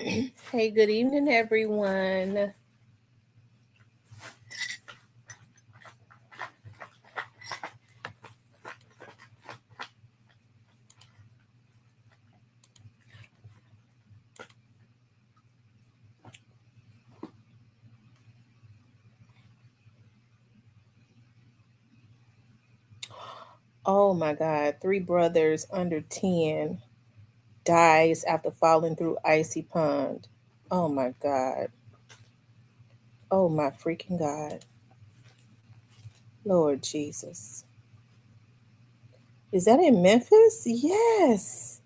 Hey, good evening, everyone. Oh my God, three brothers under 10 dies after falling through icy pond. Oh my God. Oh my freaking God. Lord Jesus. Is that in Memphis? Yes.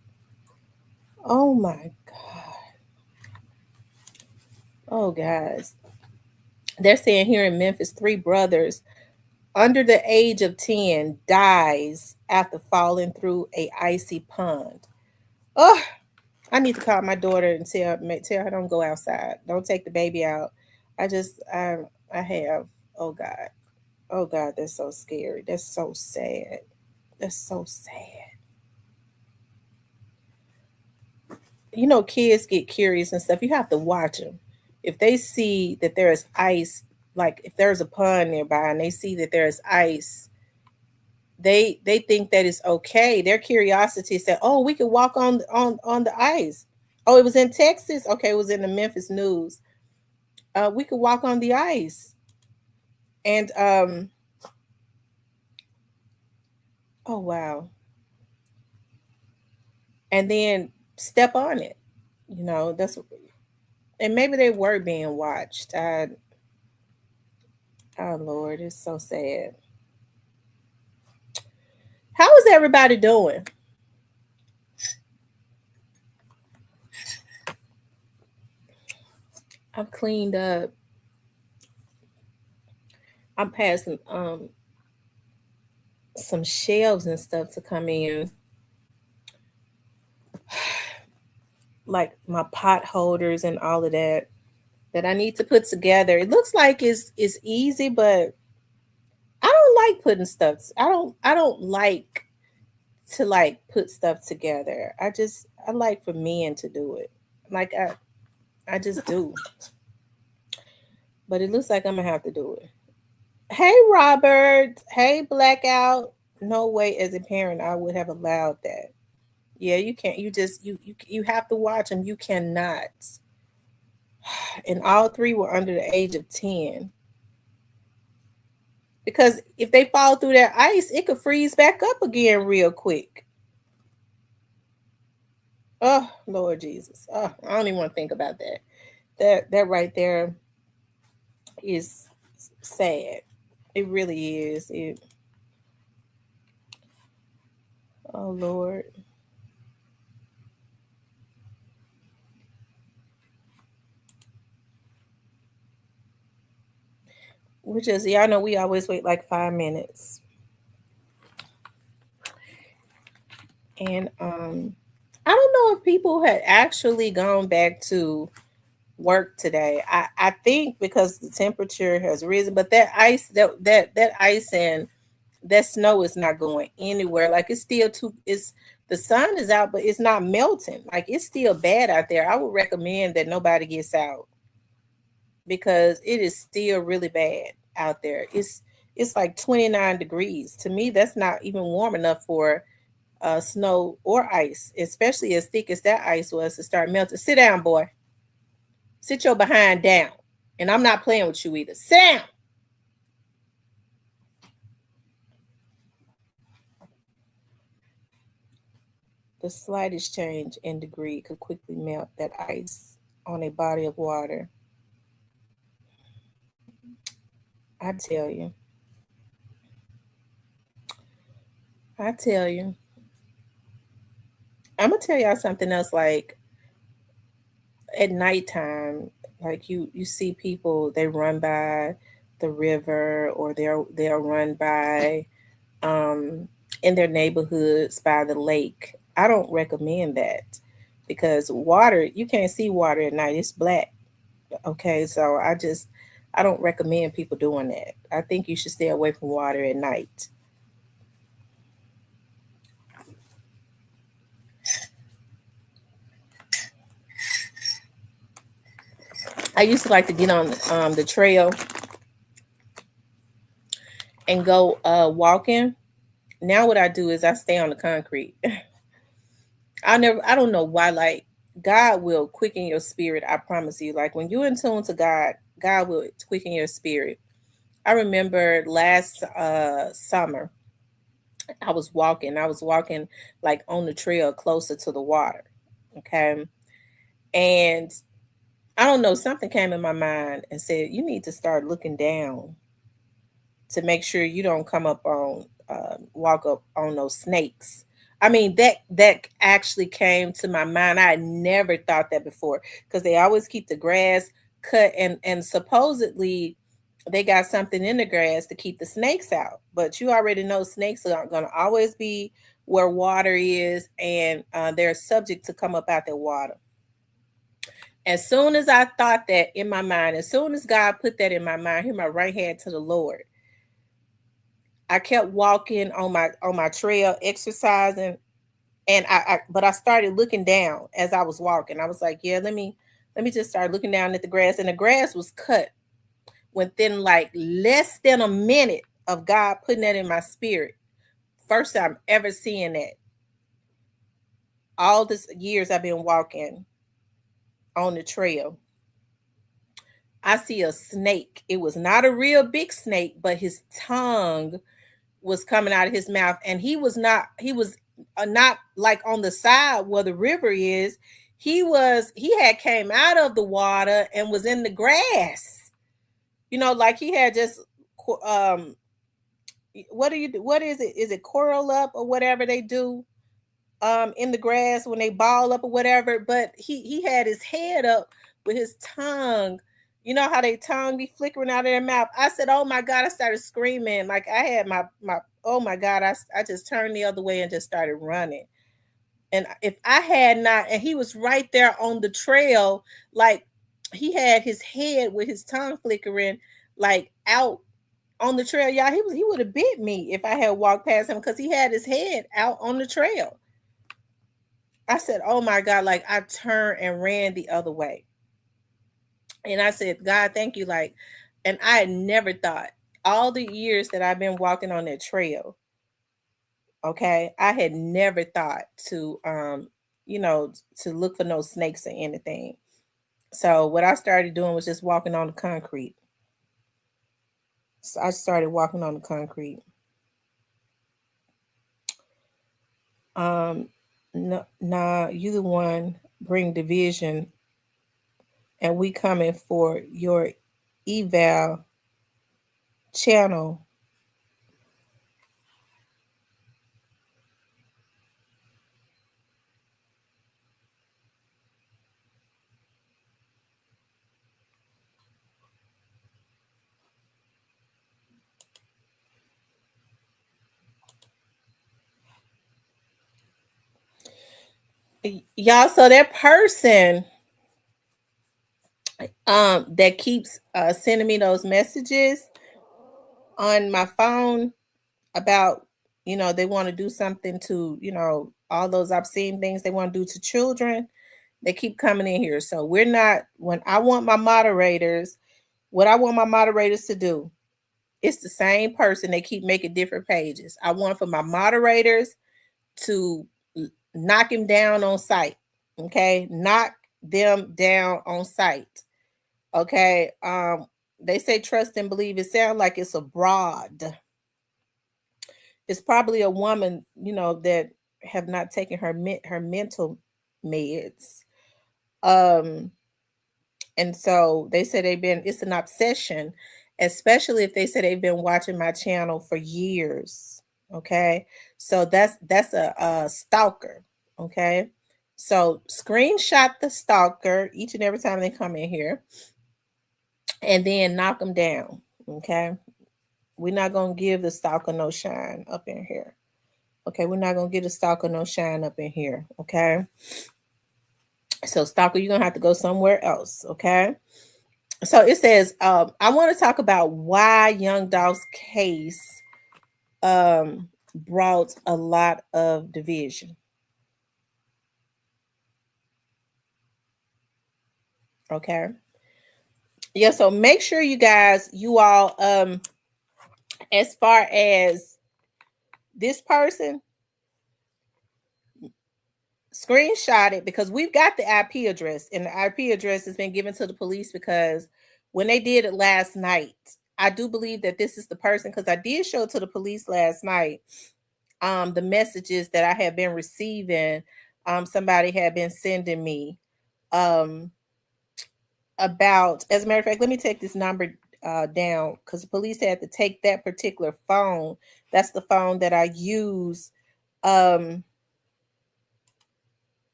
Oh my God. Oh, guys. They're saying here in Memphis, three brothers under the age of 10 dies after falling through a icy pond. Oh, I need to call my daughter and tell her don't go outside. Don't take the baby out. I have, oh God. Oh God, that's so scary. That's so sad. That's so sad. You know, kids get curious and stuff. You have to watch them. If they see that there is ice, like if there's a pond nearby and they see that there is ice, they think that it's okay. Their curiosity said, "Oh, we could walk on the ice." Oh, it was in Texas. Okay, it was in the Memphis news. We could walk on the ice, and oh wow, and then step on it. You know, and maybe they were being watched. Oh Lord, it's so sad. How is everybody doing? I've cleaned up. I'm passing some shelves and stuff to come in, like my pot holders and all of that I need to put together. It looks like it's easy, but I don't like putting stuff. I don't like to like put stuff together. I like for men to do it. Like I just do. But it looks like I'm gonna have to do it. Hey Robert. Hey Blackout. No way as a parent I would have allowed that. Yeah, you can't. You have to watch them. You cannot. And all three were under the age of 10. Because if they fall through that ice, it could freeze back up again real quick. Oh, Lord Jesus. Oh, I don't even want to think about that. That right there is sad. It really is. Oh Lord. Y'all know we always wait like 5 minutes. And I don't know if people had actually gone back to work today. I think because the temperature has risen, but that ice and that snow is not going anywhere. Like it's still too it's the sun is out, but it's not melting. Like it's still bad out there. I would recommend that nobody gets out because it is still really bad out there. It's like 29 degrees. To me, that's not even warm enough for snow or ice, especially as thick as that ice was to start melting. Sit down, boy. Sit your behind down. And I'm not playing with you either. Sit down. The slightest change in degree could quickly melt that ice on a body of water. I tell you. I tell you. I'm gonna tell y'all something else. Like at nighttime, like you see people they run by the river or they'll run by in their neighborhoods by the lake. I don't recommend that because water you can't see water at night. It's black. Okay, so I don't recommend people doing that. I think you should stay away from water at night. I used to like to get on the trail and go walking. Now what I do is I stay on the concrete. I don't know why, like God will quicken your spirit, I promise you. Like when you're in tune to God, God will quicken your spirit. I remember last summer I was walking like on the trail closer to the water. Okay. And I don't know, something came in my mind and said, you need to start looking down to make sure you don't come up on walk up on those snakes. I mean that actually came to my mind. I had never thought that before because they always keep the grass cut and supposedly they got something in the grass to keep the snakes out. But you already know snakes are going to always be where water is, and they're subject to come up out that water. As soon as I thought that in my mind, as soon as God put that in my mind, here my right hand to the Lord, I kept walking on my trail, exercising, and but I started looking down as I was walking. I was like, yeah, let me just start looking down at the grass, and the grass was cut within like less than a minute of God putting that in my spirit. First time ever seeing that. All this years I've been walking on the trail, I see a snake. It was not a real big snake, but his tongue was coming out of his mouth, and he was not like on the side where the river is. He had came out of the water and was in the grass. Like he had just um what is it? Is it coral up or whatever they do in the grass when they ball up or whatever? But he had his head up with his tongue. You know how they tongue be flickering out of their mouth. I said, "Oh my God!" I started screaming. Like I had my oh my God! I just turned the other way and just started running. And if I had not, and he was right there on the trail, like he had his head with his tongue flickering, like out on the trail. Y'all, he would have bit me if I had walked past him because he had his head out on the trail. I said, "Oh my God!" Like I turned and ran the other way. And I said, God, thank you. Like, and I had never thought all the years that I've been walking on that trail, okay, I had never thought you know, to look for no snakes or anything. So what I started doing was just walking on the concrete. So I started walking on the concrete. Um, no, nah, you the one bring division, and we coming for your eval channel. Y'all, so that person that keeps sending me those messages on my phone about, they want to do something to, all those obscene things they want to do to children, they keep coming in here. So we're not, when I want my moderators, what I want my moderators to do, it's the same person. They keep making different pages. I want for my moderators to knock him down on site. Okay. Knock them down on site. Okay. They say trust and believe. It sounds like it's abroad. It's probably a woman, that have not taken her mental meds. Um, and so they say it's an obsession, especially if they say they've been watching my channel for years. Okay, so that's a stalker. Okay, so screenshot the stalker each and every time they come in here, and then knock them down. Okay, we're not gonna give the stalker no shine up in here. Okay, we're not gonna get a stalker no shine up in here. Okay, so stalker, you're gonna have to go somewhere else. Okay, so it says, I want to talk about why Young Dolph's case brought a lot of division. Okay, Yeah, so make sure you guys, you all, as far as this person, screenshot it, because we've got the IP address, and the IP address has been given to the police because when they did it last night, I do believe that this is the person, because I did show it to the police last night. The messages that I had been receiving, somebody had been sending me, um, about, as a matter of fact, let me take this number down, because the police had to take that particular phone. That's the phone that I use. Um,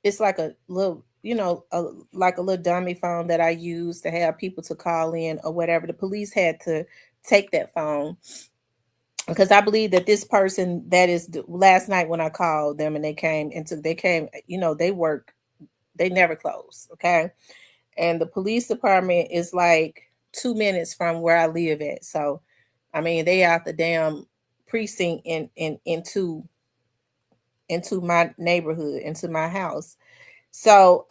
it's like a little, like a little dummy phone that I use to have people to call in or whatever. The police had to take that phone because I believe that this person, that is last night when I called them and they came, they work, they never close. Okay. And the police department is like 2 minutes from where I live at. So, I mean, they out the damn precinct into my neighborhood, into my house. So,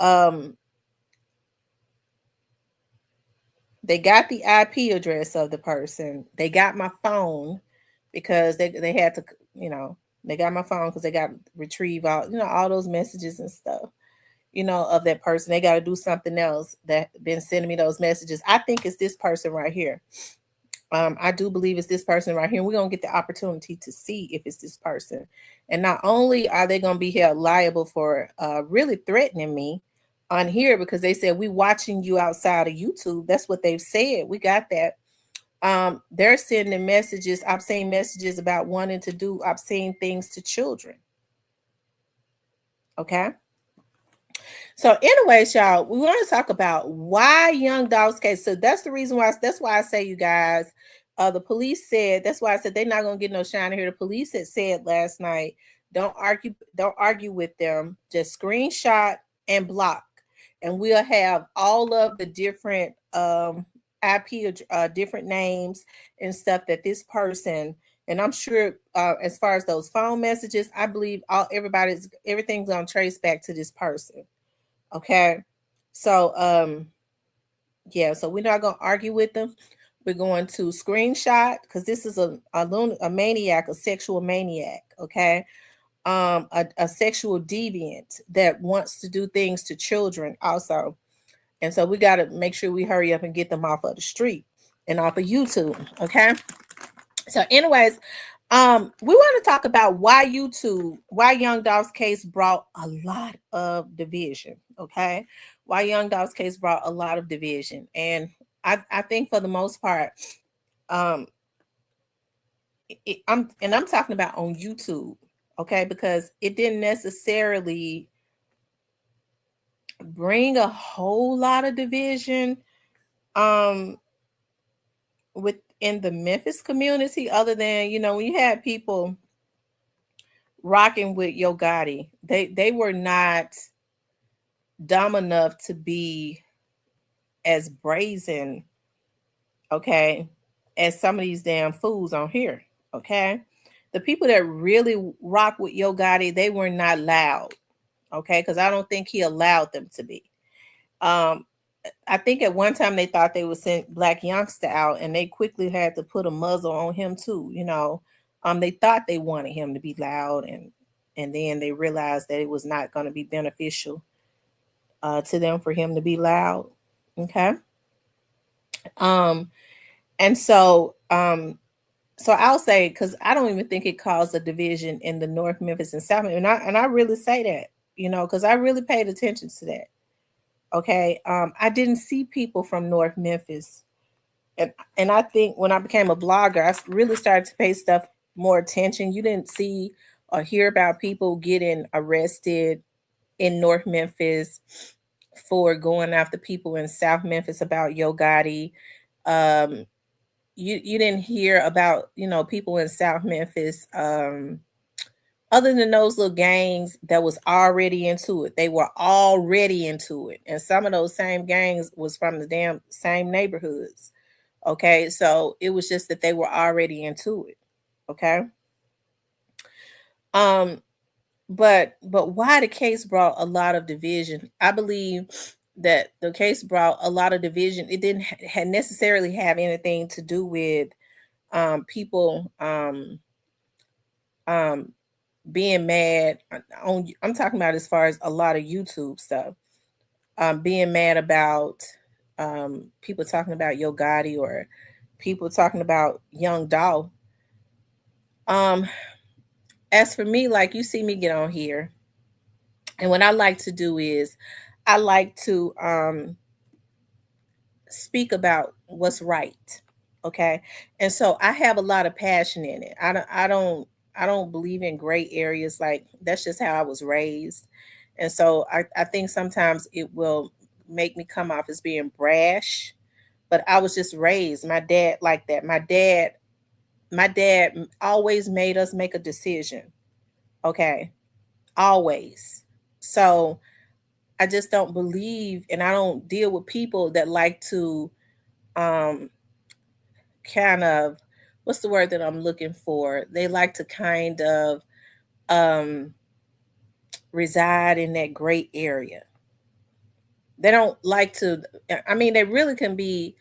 they got the IP address of the person. They got my phone because they had to, you know, they got my phone because they got retrieve all, all those messages and stuff, of that person. They got to do something else that been sending me those messages. I think it's this person right here. I do believe it's this person right here. We're going to get the opportunity to see if it's this person. And not only are they going to be held liable for really threatening me on here, because they said, we watching you outside of YouTube. That's what they've said. We got that. They're sending messages, obscene messages about wanting to do obscene things to children. Okay. So, anyways, y'all, we want to talk about why young dogs case. So that's the reason why. That's why I say, you guys, the police said. That's why I said they're not gonna get no shine here. The police had said last night, don't argue with them. Just screenshot and block, and we'll have all of the different IP, different names and stuff that this person. And I'm sure, as far as those phone messages, I believe everything's gonna trace back to this person. Okay. So yeah, so we're not gonna argue with them. We're going to screenshot, because this is a maniac, a sexual maniac, okay? A sexual deviant that wants to do things to children also. And so we gotta make sure we hurry up and get them off of the street and off of YouTube. Okay. So, anyways, we want to talk about why Young Dog's case brought a lot of division. Okay, why Young Dog's case brought a lot of division, and I think for the most part, um, I'm talking about on YouTube. Okay, because it didn't necessarily bring a whole lot of division, um, within the Memphis community, other than when you had people rocking with Yo Gotti. They were not dumb enough to be as brazen, okay, as some of these damn fools on here. Okay. The people that really rock with Yo Gotti, they were not loud. Okay, because I don't think he allowed them to be. Um, I think at one time they thought they would send Black Youngster out, and they quickly had to put a muzzle on him too. They thought they wanted him to be loud, and then they realized that it was not going to be beneficial to them for him to be loud. Okay. Um, and so I'll say, because I don't even think it caused a division in the North Memphis and South Memphis, and I really say that, because I really paid attention to that. Okay. I didn't see people from North Memphis. And I think when I became a blogger, I really started to pay stuff more attention. You didn't see or hear about people getting arrested in North Memphis for going after people in South Memphis about Yo Gotti. Um, you didn't hear about people in South Memphis, other than those little gangs that was already into it. They were already into it, and some of those same gangs was from the damn same neighborhoods. Okay, so it was just that they were already into it. Okay. um but why the case brought a lot of division, I believe, that the case brought a lot of division. It didn't had necessarily have anything to do with people um being mad on. I'm talking about as far as a lot of YouTube stuff. Being mad about people talking about Yo Gotti or people talking about Young Doll. Um, as for me, like you see me get on here, and what I like to do is I like to speak about what's right. Okay. And so I have a lot of passion in it. I don't believe in gray areas. Like that's just how I was raised. And so I think sometimes it will make me come off as being brash, but I was just raised. My dad like that. My dad always made us make a decision. Okay. Always. So I just don't believe and I don't deal with people that like to um kind of, what's the word that I'm looking for? They like to kind of um reside in that gray area. They don't like to, I mean, they really can be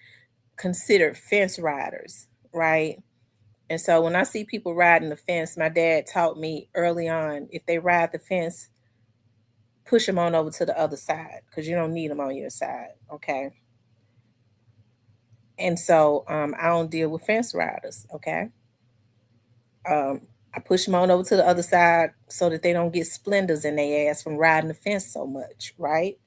considered fence riders, right? And so when I see people riding the fence, my dad taught me early on, if they ride the fence, push them on over to the other side because you don't need them on your side, okay? And so I don't deal with fence riders, okay? Um, I push them on over to the other side so that they don't get splinters in their ass from riding the fence so much, right?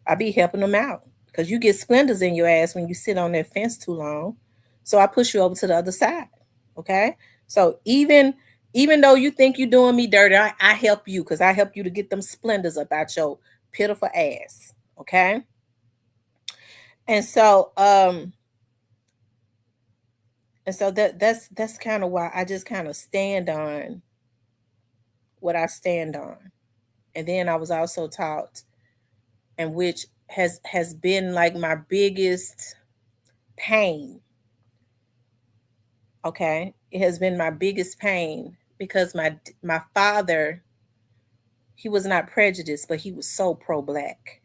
I be helping them out because you get splinters in your ass when you sit on that fence too long. So I push you over to the other side, okay? So even though you think you're doing me dirty, I help you because I help you to get them splinters up out your pitiful ass, okay? And so that's kind of why I just kind of stand on what I stand on. And then I was also taught, and which has been like my biggest pain. Okay, it has been my biggest pain because my father, he was not prejudiced, but he was so pro black.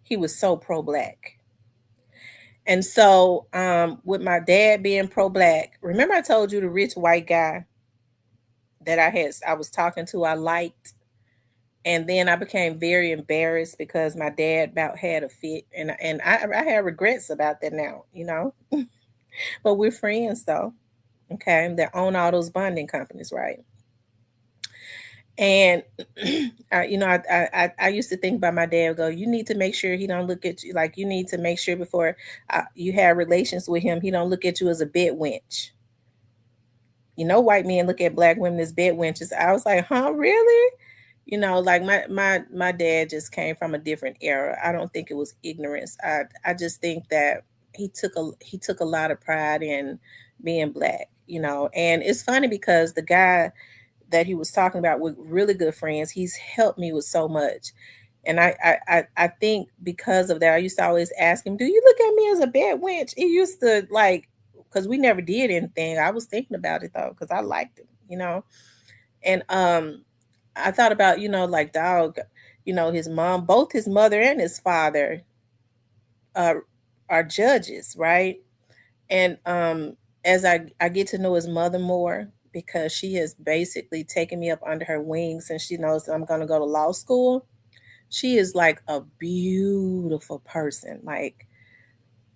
He was so pro black. And so with my dad being pro black, remember I told you the rich white guy that I was talking to, I liked. And then I became very embarrassed because my dad about had a fit, and I have regrets about that now, you know. But we're friends though, okay? That own all those bonding companies, right? And I used to think about my dad. Go, you need to make sure he don't look at you like you need to make sure before you have relations with him, he don't look at you as a bed wench. You know, white men look at black women as bed wenches. I was like, huh, really? You know, like my dad just came from a different era. I don't think it was ignorance. I just think that he took a lot of pride in being black, you know. And it's funny because the guy that he was talking about with really good friends, he's helped me with so much. And I think because of that, I used to always ask him, do you look at me as a bad wench? He used to like, because we never did anything. I was thinking about it though, because I liked him, you know. And I thought about, like dog, his mom, both his mother and his father uh, are judges, right? And as I get to know his mother more, because she has basically taken me up under her wings and she knows that I'm going to go to law school. She is like a beautiful person. Like,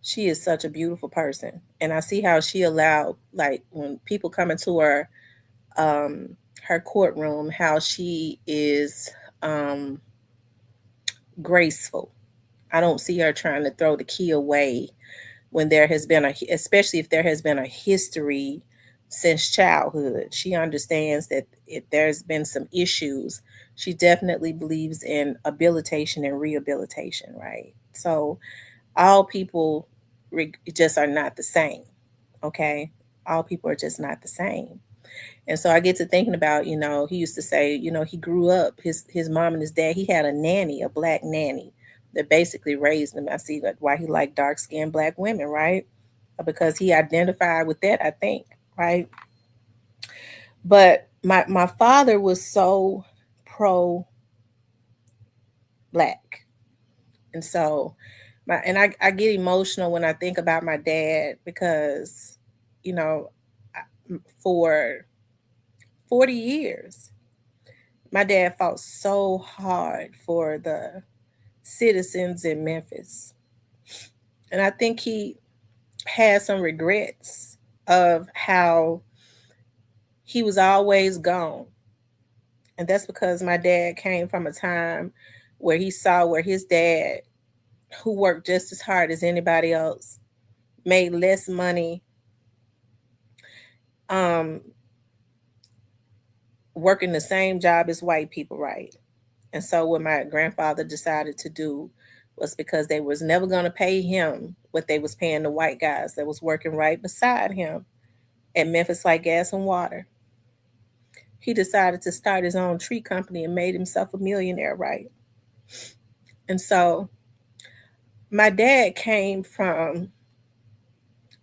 she is such a beautiful person. And I see how she allowed, like, when people come into um, her courtroom, how she is um, graceful. I don't see her trying to throw the key away when there has been especially if there has been a history since childhood. She understands that if there's been some issues, she definitely believes in habilitation and rehabilitation, right? So all people just are not the same, okay? All people are just not the same. And so I get to thinking about, he used to say, he grew up, his mom and his dad, he had a nanny, a black nanny that basically raised him. I see that why he liked dark skinned black women, right? Because he identified with that, I think, right? But my father was so pro black. And so I get emotional when I think about my dad because, you know, for 40 years, my dad fought so hard for the citizens in Memphis. And I think he had some regrets of how he was always gone. And that's because my dad came from a time where he saw where his dad, who worked just as hard as anybody else, made less money um, working the same job as white people, right? And so what my grandfather decided to do was because they was never going to pay him what they was paying the white guys that was working right beside him at Memphis Light Gas and Water. He decided to start his own tree company and made himself a millionaire, right? And so my dad came from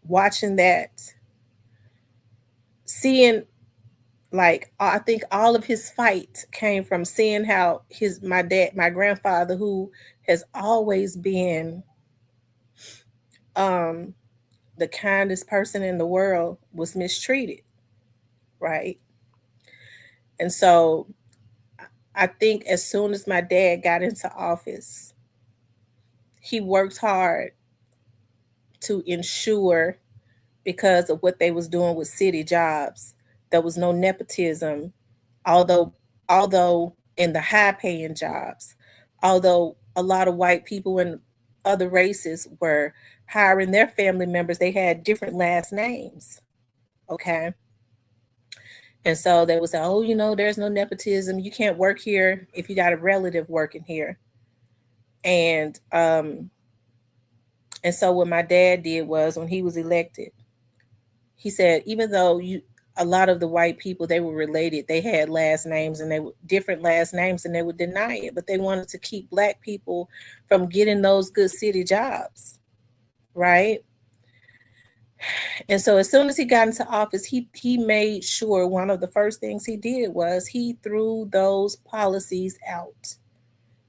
watching that, seeing, like, I think all of his fight came from seeing how my grandfather, who has always been um the kindest person in the world, was mistreated, right? And so I think as soon as my dad got into office, he worked hard to ensure, because of what they was doing with city jobs, there was no nepotism, although although in the high paying jobs, although a lot of white people and other races were hiring their family members, they had different last names. Okay. And so they would say, oh, there's no nepotism. You can't work here if you got a relative working here. And and so what my dad did was, when he was elected, he said, even though a lot of the white people, they were related, they had last names, and they were different last names, and they would deny it, but they wanted to keep black people from getting those good city jobs, right? And so as soon as he got into office, he made sure one of the first things he did was he threw those policies out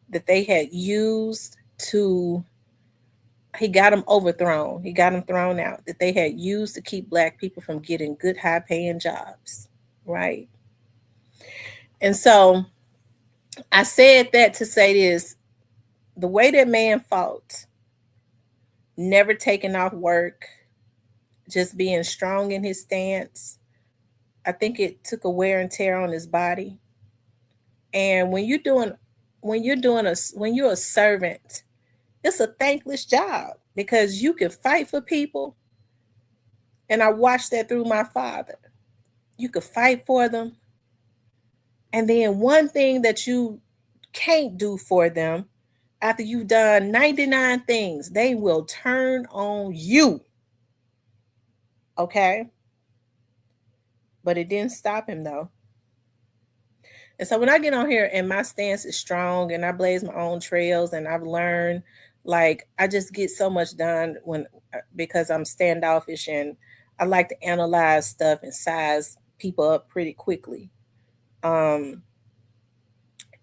that they had used to, he got them overthrown. He got them thrown out, that they had used to keep black people from getting good high paying jobs, right? And so I said that to say this: the way that man fought, never taking off work, just being strong in his stance, I think it took a wear and tear on his body. And when you're a servant, it's a thankless job, because you can fight for people. And I watched that through my father. You could fight for them. And then one thing that you can't do for them, after you've done 99 things, they will turn on you. Okay? But it didn't stop him, though. And so when I get on here and my stance is strong and I blaze my own trails, and I've learned, like, I just get so much done because I'm standoffish, and I like to analyze stuff and size people up pretty quickly. Um,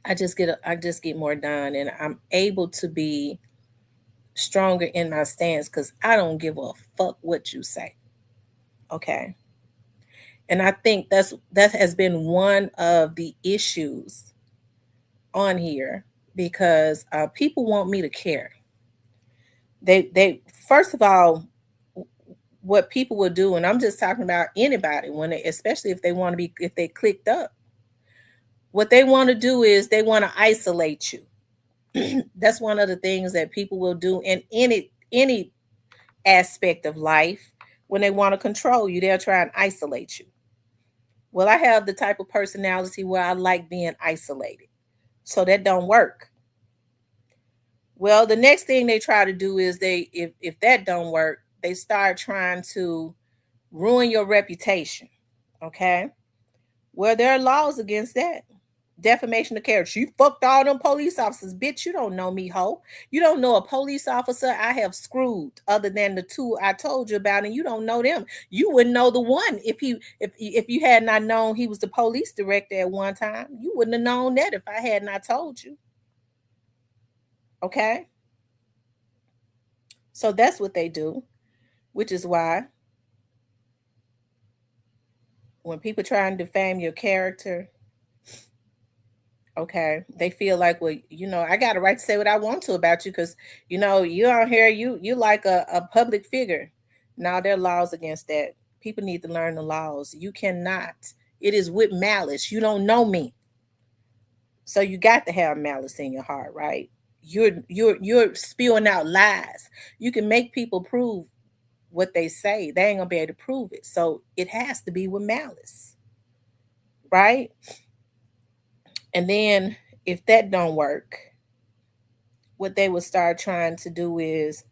I just get more done, and I'm able to be stronger in my stance because I don't give a fuck what you say. Okay. And I think that has been one of the issues on here, because people want me to care. They first of all, what people will do, and I'm just talking about anybody, especially if they want to be, if they clicked up, what they want to do is they want to isolate you. That's one of the things that people will do in any aspect of life. When they want to control you, they'll try and isolate you. Well, I have the type of personality where I like being isolated, so that don't work. Well, the next thing they try to do is, if that don't work, they start trying to ruin your reputation. Okay? Well, there are laws against that. Defamation of character. You fucked all them police officers. Bitch, you don't know me, ho. You don't know a police officer I have screwed other than the two I told you about, and you don't know them. You wouldn't know the one if you had not known he was the police director at one time. You wouldn't have known that if I had not told you. Okay? So that's what they do, which is why when people try and defame your character, okay, they feel like, well, I got a right to say what I want to about you because you out here, you like a public figure. Now there are laws against that. People need to learn the laws. You cannot. It is with malice. You don't know me, so you got to have malice in your heart, right? You're spewing out lies. You can make people prove what they say. They ain't gonna be able to prove it. So it has to be with malice, right? And then if that don't work, what they will start trying to do is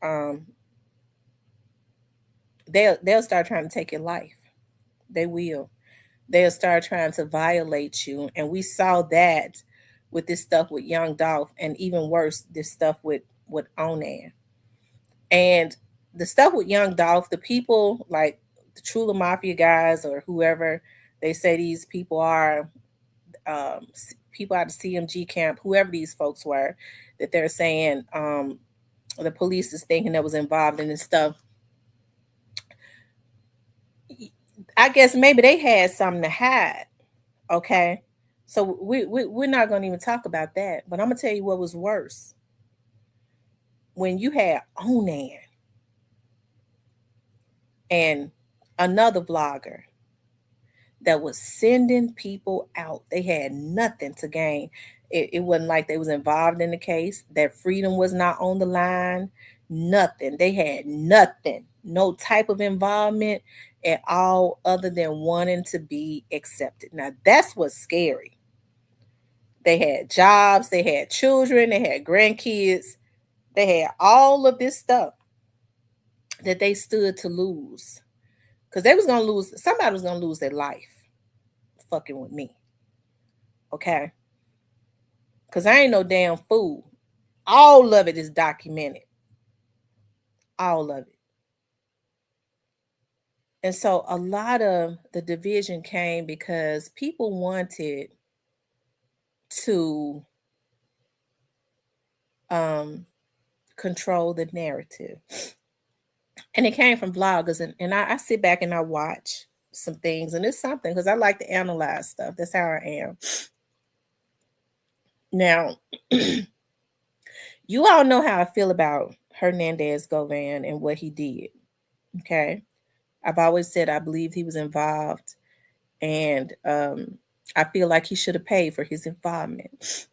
they'll start trying to take your life. They will. They'll start trying to violate you. And we saw that with this stuff with Young Dolph, and even worse, this stuff with Onan. And the stuff with Young Dolph, the people like the Trula Mafia guys or whoever they say these people are, people out of CMG camp, whoever these folks were, that they're saying the police is thinking that was involved in this stuff. I guess maybe they had something to hide. Okay. So we're not going to even talk about that. But I'm going to tell you what was worse. When you had Onan and another vlogger that was sending people out, they had nothing to gain. It wasn't like they was involved in the case. Their freedom was not on the line. Nothing. They had nothing. No type of involvement at all other than wanting to be accepted. Now that's what's scary. They had jobs, they had children, they had grandkids, they had all of this stuff that they stood to lose. Because they was gonna lose, somebody was gonna lose their life fucking with me. Okay. Because I ain't no damn fool. All of it is documented. All of it. And so a lot of the division came because people wanted to um, control the narrative. And it came from vloggers. And I sit back and I watch some things. And it's something because I like to analyze stuff. That's how I am. Now, you all know how I feel about Hernandez Govan and what he did. Okay. I've always said I believed he was involved. And I feel like he should have paid for his involvement.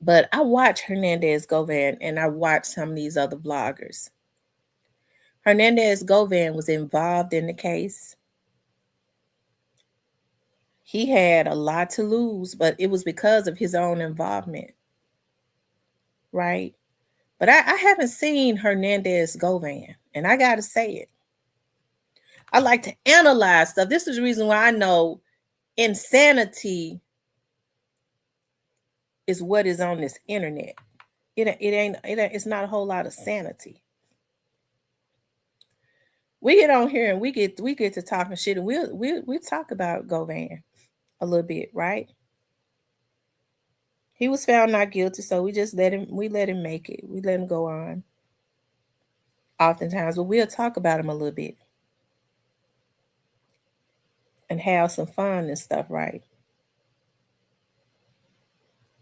But I watch Hernandez Govan and I watch some of these other vloggers. Hernandez Govan was involved in the case. He had a lot to lose, but it was because of his own involvement. Right? But I haven't seen Hernandez Govan, and I got to say it. I like to analyze stuff. This is the reason why I know insanity is what is on this internet. It's not a whole lot of sanity. We get on here and we get to talking shit, and we'll talk about Govan a little bit, right? He was found not guilty, so we let him make it. We let him go on. Oftentimes, but we'll talk about him a little bit and have some fun and stuff, right?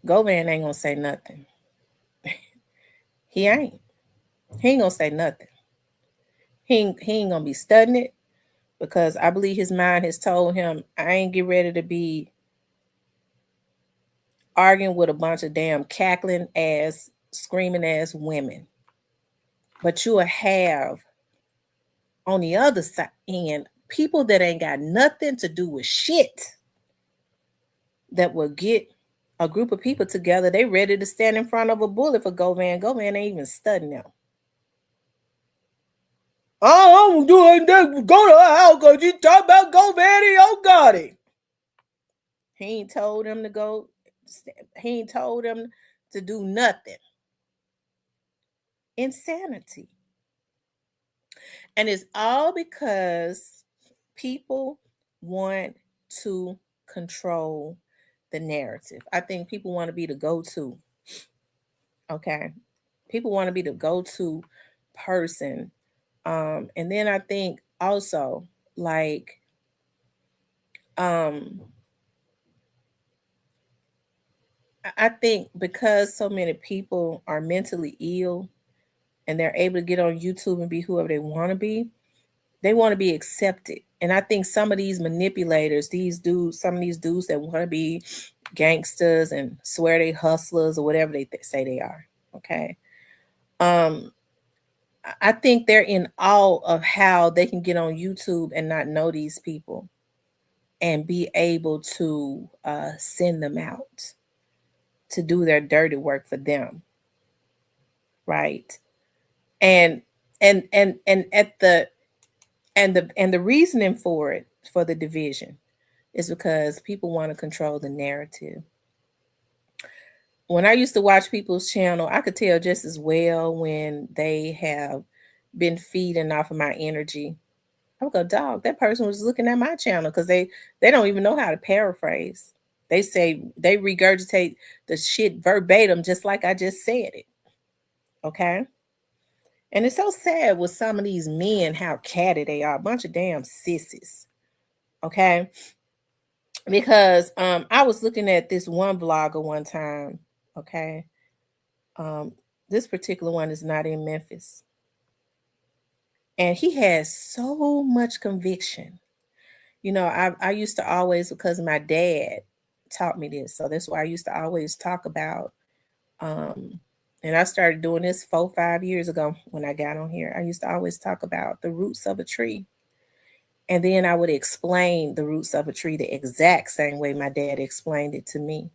Govan ain't gonna say nothing. He ain't. He ain't gonna say nothing. He ain't gonna be studying it because I believe his mind has told him, I ain't get ready to be arguing with a bunch of damn cackling ass, screaming ass women. But you'll have on the other side end people that ain't got nothing to do with shit that will get a group of people together. They ready to stand in front of a bullet for Govan. Govan ain't even studying them. Oh, I'm doing that. Go to her house because you talk about Govan. He don't got it. He ain't told them to go. He ain't told them to do nothing. Insanity. And it's all because people want to control the narrative. I think people want to be the go-to. Okay. People want to be the go-to person. And then I think also, like, um, I think because so many people are mentally ill and they're able to get on YouTube and be whoever they want to be accepted. And I think some of these manipulators, some of these dudes that want to be gangsters and swear they hustlers or whatever they say they are. Okay. Um, I think they're in awe of how they can get on YouTube and not know these people and be able to send them out to do their dirty work for them, right? And and at the reasoning for it, for the division, is because people want to control the narrative. When I used to watch people's channel, I could tell just as well when they have been feeding off of my energy. I would go, dog, that person was looking at my channel, because they don't even know how to paraphrase. They say they regurgitate the shit verbatim just like I just said it. Okay. And it's so sad with some of these men how catty they are, a bunch of damn sissies. Okay. Because I was looking at this one vlogger one time. Okay. Um, this particular one is not in Memphis. And he has so much conviction. You know, I used to always, because my dad taught me this. So that's why I used to always talk about, and I started doing this 4-5 years ago when I got on here. I used to always talk about the roots of a tree. And then I would explain the roots of a tree the exact same way my dad explained it to me.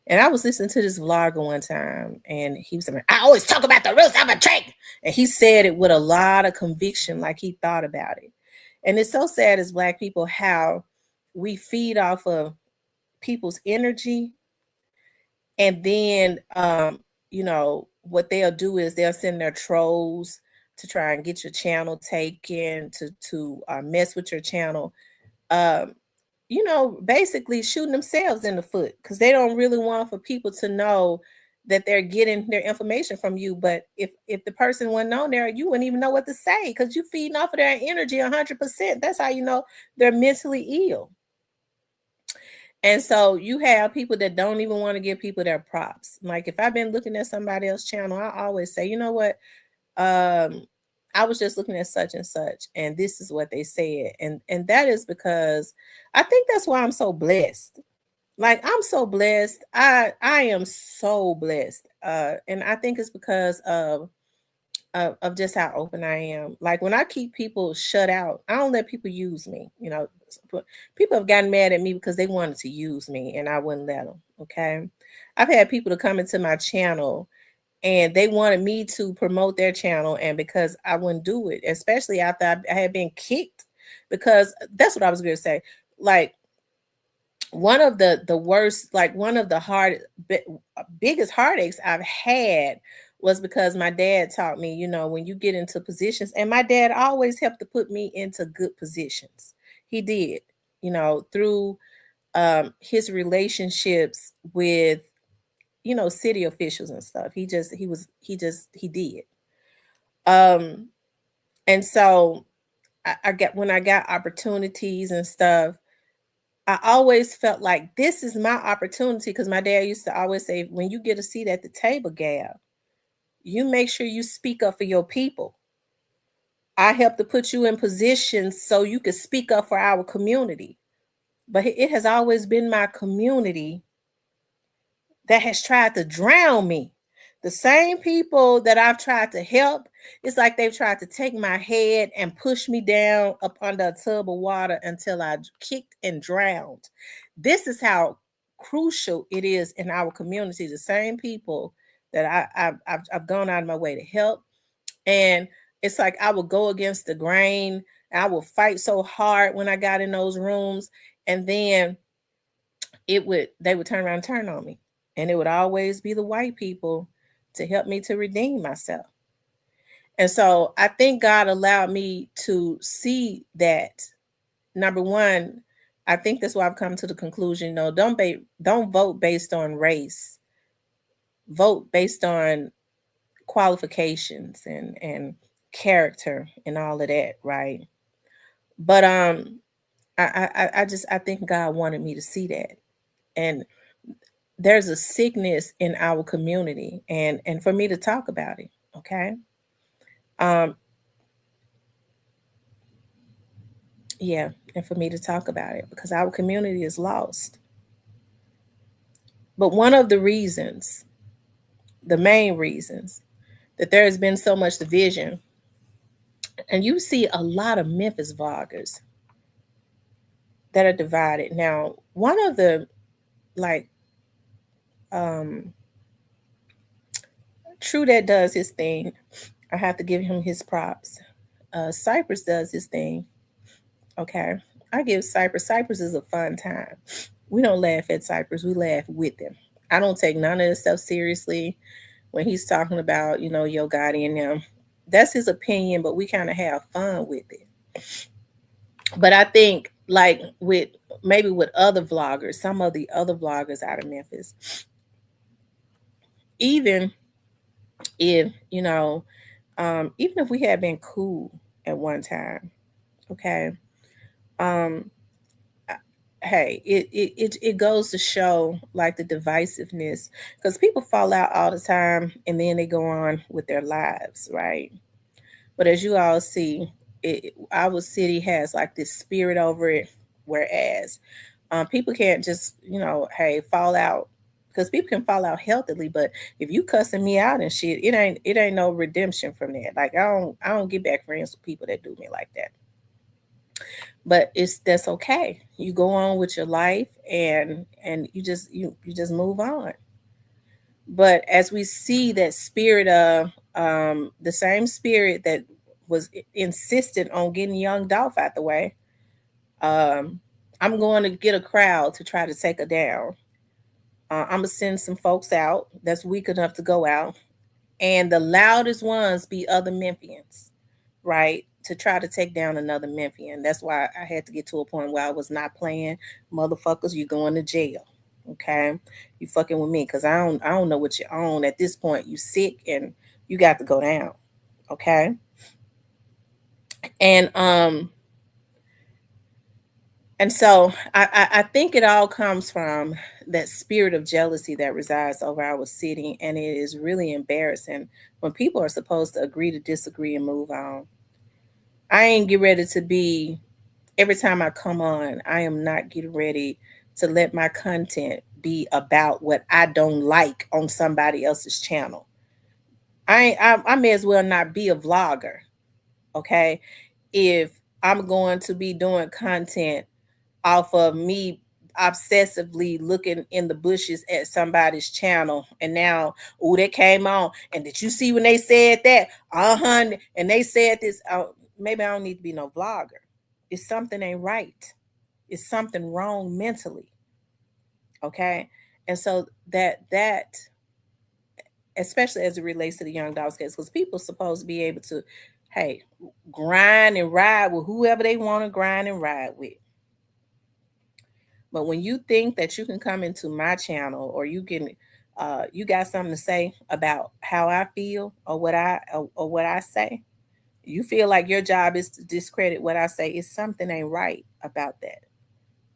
And I was listening to this vlogger one time, and he was saying, I always talk about the roots of a tree. And he said it with a lot of conviction, like he thought about it. And it's so sad as Black people how we feed off of people's energy. And then, what they'll do is they'll send their trolls to try and get your channel taken, to mess with your channel. Um, basically shooting themselves in the foot, because they don't really want for people to know that they're getting their information from you. But if the person wasn't on there, you wouldn't even know what to say, because you're feeding off of their energy 100%. That's how you know they're mentally ill. And so you have people that don't even want to give people their props. Like if I've been looking at somebody else's channel, I always say, you know what? I was just looking at such and such, and this is what they said. And that is because I think that's why I'm so blessed. Like I'm so blessed. I am so blessed. And I think it's because of just how open I am. Like when I keep people shut out, I don't let people use me. People have gotten mad at me because they wanted to use me and I wouldn't let them. Okay. I've had people to come into my channel and they wanted me to promote their channel, and because I wouldn't do it, especially after I had been kicked, because that's what I was going to say. Like one of the worst, like one of the biggest heartaches I've had was because my dad taught me, when you get into positions, and my dad always helped to put me into good positions. He did, through his relationships with, city officials and stuff. He did. And so when I got opportunities and stuff, I always felt like this is my opportunity, because my dad used to always say, when you get a seat at the table, Gab, you make sure you speak up for your people. I help to put you in positions so you can speak up for our community. But it has always been my community that has tried to drown me. The same people that I've tried to help, it's like they've tried to take my head and push me down up under a tub of water until I kicked and drowned. This is how crucial it is in our community. The same people that I've gone out of my way to help. And it's like I would go against the grain. I would fight so hard when I got in those rooms. And then they would turn around and turn on me. And it would always be the white people to help me to redeem myself. And so I think God allowed me to see that. Number one, I think that's why I've come to the conclusion, don't vote based on race. Vote based on qualifications and character and all of that, right? But I think God wanted me to see that. And there's a sickness in our community, and for me to talk about it, okay? Um, yeah, and for me to talk about it because our community is lost. But one of the reasons, the main reasons that there has been so much division, and you see a lot of Memphis vloggers that are divided. Now, one of the like um True that does his thing. I have to give him his props. Cypress does his thing. Okay. I give Cypress. Cypress is a fun time. We don't laugh at Cypress. We laugh with him. I don't take none of this stuff seriously when he's talking about, Yo Gotti and them. That's his opinion, but we kind of have fun with it. But I think like with other vloggers, some of the other vloggers out of Memphis, even if, even if we had been cool at one time, okay, um, hey, it goes to show like the divisiveness because people fall out all the time and then they go on with their lives, right? But as you all see, our city has like this spirit over it, whereas people can't just hey, fall out because people can fall out healthily, but if you cussing me out and shit, it ain't no redemption from that. Like I don't get back friends with people that do me like that. But that's okay. You go on with your life and you just move on. But as we see that spirit of the same spirit that was insistent on getting young Dolph out the way, um, I'm going to get a crowd to try to take her down. I'm gonna send some folks out that's weak enough to go out, and the loudest ones be other Memphians, right? To try to take down another Memphian. That's why I had to get to a point where I was not playing. Motherfuckers, you going to jail. Okay? You fucking with me because I don't know what you own. At this point, you sick and you got to go down. Okay? And so I think it all comes from that spirit of jealousy that resides over our city, and it is really embarrassing when people are supposed to agree to disagree and move on. I ain't get ready to be every time I come on. I am not getting ready to let my content be about what I don't like on somebody else's channel. I may as well not be a vlogger, okay? If I'm going to be doing content off of me obsessively looking in the bushes at somebody's channel and now, oh, that came on, and did you see when they said that, and they said this, maybe I don't need to be no vlogger. It's something ain't right. It's something wrong mentally, okay? And so that especially as it relates to the young dogs case, because people supposed to be able to, hey, grind and ride with whoever they want to grind and ride with. But when you think that you can come into my channel or you got something to say about how I feel or what I say, you feel like your job is to discredit what I say. It's something ain't right about that.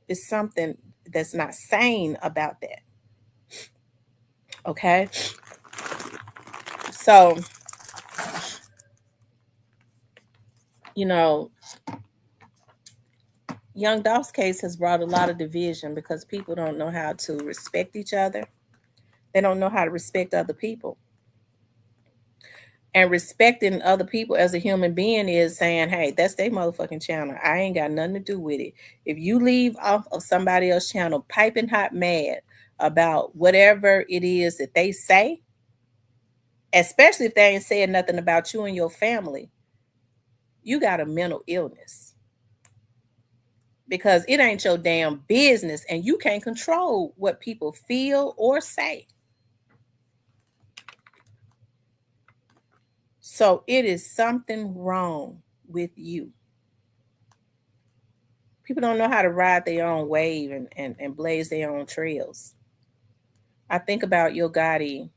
It's something that's not sane about that. Okay, so you know, Young Dolph's case has brought a lot of division because people don't know how to respect each other. They don't know how to respect other people. And respecting other people as a human being is saying, hey, that's their motherfucking channel. I ain't got nothing to do with it. If you leave off of somebody else's channel piping hot mad about whatever it is that they say, especially if they ain't saying nothing about you and your family, you got a mental illness. Because it ain't your damn business and you can't control what people feel or say. So it is something wrong with you. People don't know how to ride their own wave and blaze their own trails. I think about Yo Gotti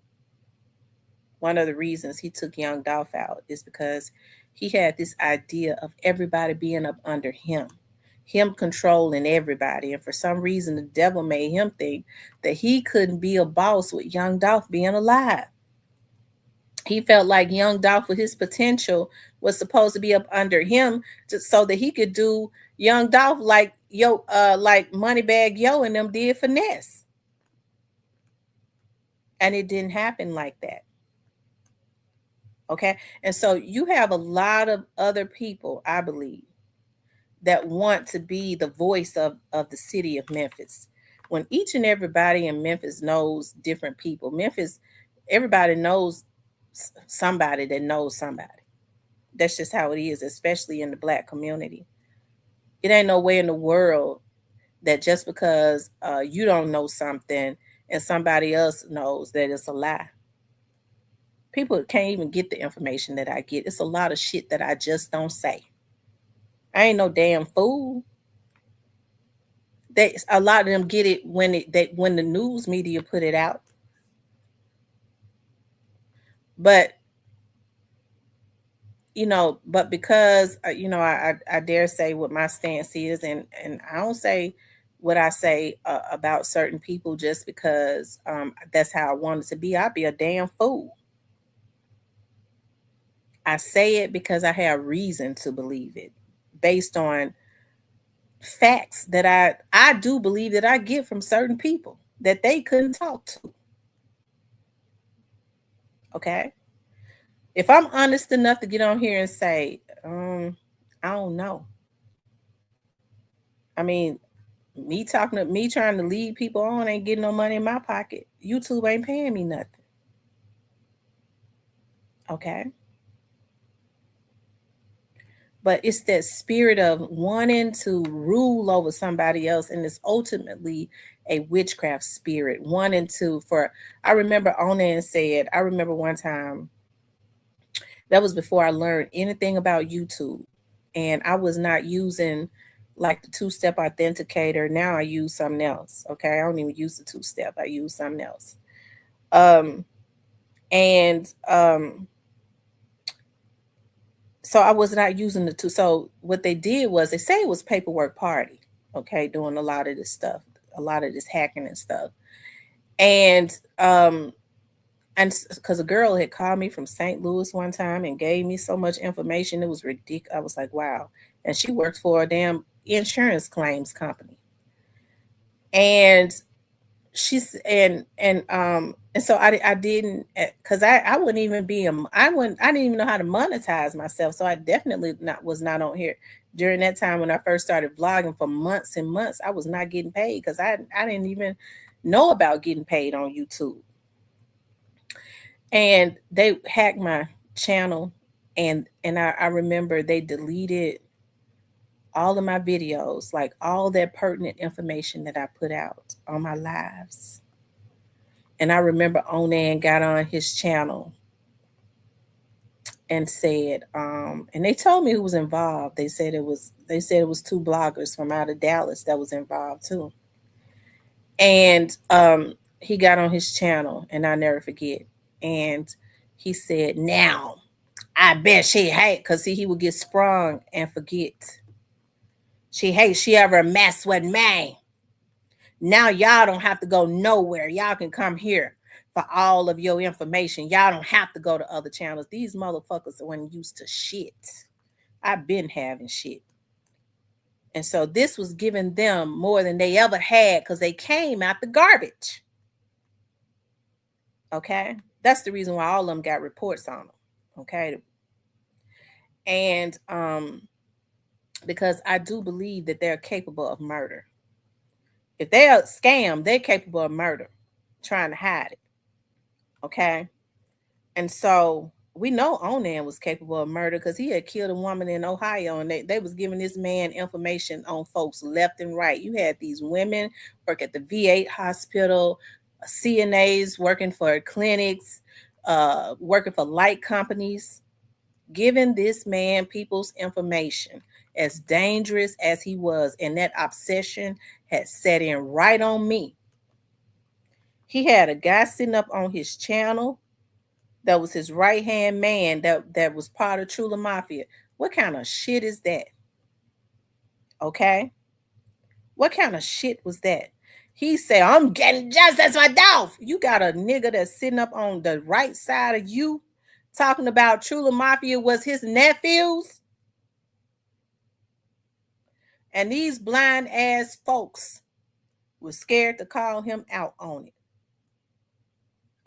one of the reasons he took Young Dolph out is because he had this idea of everybody being up under him controlling everybody. And for some reason, the devil made him think that he couldn't be a boss with Young Dolph being alive. He felt like Young Dolph, with his potential, was supposed to be up under him so that he could do Young Dolph like Moneybag Yo and them did Finesse. And it didn't happen like that. Okay. And so you have a lot of other people, I believe, that want to be the voice of the city of Memphis. When each and everybody in Memphis knows different people, Memphis, everybody knows somebody that knows somebody. That's just how it is, especially in the Black community. It ain't no way in the world that just because you don't know something and somebody else knows that it's a lie. People can't even get the information that I get. It's a lot of shit that I just don't say. I ain't no damn fool. A lot of them get it when the news media put it out. But because I dare say what my stance is, and I don't say what I say about certain people just because that's how I want it to be. I'd be a damn fool. I say it because I have reason to believe it, based on facts that I do believe that I get from certain people that they couldn't talk to. Okay. If I'm honest enough to get on here and say, I don't know. I mean, me trying to lead people on ain't getting no money in my pocket. YouTube ain't paying me nothing. Okay. But it's that spirit of wanting to rule over somebody else, and it's ultimately a witchcraft spirit wanting to. I remember Onan said, I remember one time, that was before I learned anything about YouTube, and I was not using like the two-step authenticator. Now I use something else. Okay, I don't even use the two-step. I use something else. And so I was not using the two. So what they did was, they say it was Paperwork Party, okay, doing a lot of this stuff, a lot of this hacking and stuff. And because a girl had called me from St. Louis one time and gave me so much information, it was ridiculous. I was like, wow. And she works for a damn insurance claims company. And she's and so I didn't, because I wouldn't even be I didn't even know how to monetize myself, so I definitely was not on here during that time when I first started vlogging. For months and months I was not getting paid because I didn't even know about getting paid on YouTube. And they hacked my channel, and I remember they deleted all of my videos, like all that pertinent information that I put out on my lives. And I remember Onan got on his channel and said, and they told me who was involved. They said it was two bloggers from out of Dallas that was involved too. And he got on his channel, and I'll never forget. And he said, now I bet she hate, because he would get sprung and forget. She hates she ever mess with me. Now y'all don't have to go nowhere. Y'all can come here for all of your information. Y'all don't have to go to other channels. These motherfuckers weren't used to shit. I've been having shit. And so this was giving them more than they ever had, because they came out the garbage. Okay? That's the reason why all of them got reports on them. Okay? And because I do believe that they're capable of murder. If they're a scam, they're capable of murder, trying to hide it. Okay? And so we know Onan was capable of murder, because he had killed a woman in Ohio, and they was giving this man information on folks left and right. You had these women work at the VA hospital, CNAs working for clinics, working for light companies, giving this man people's information, as dangerous as he was. And that obsession had set in right on me. He had a guy sitting up on his channel that was his right hand man that was part of Trula Mafia. What kind of shit is that? Okay? What kind of shit was that? He said, I'm getting justice for Dolph. You got a nigga that's sitting up on the right side of you talking about Trula Mafia was his nephews. And these blind ass folks were scared to call him out on it.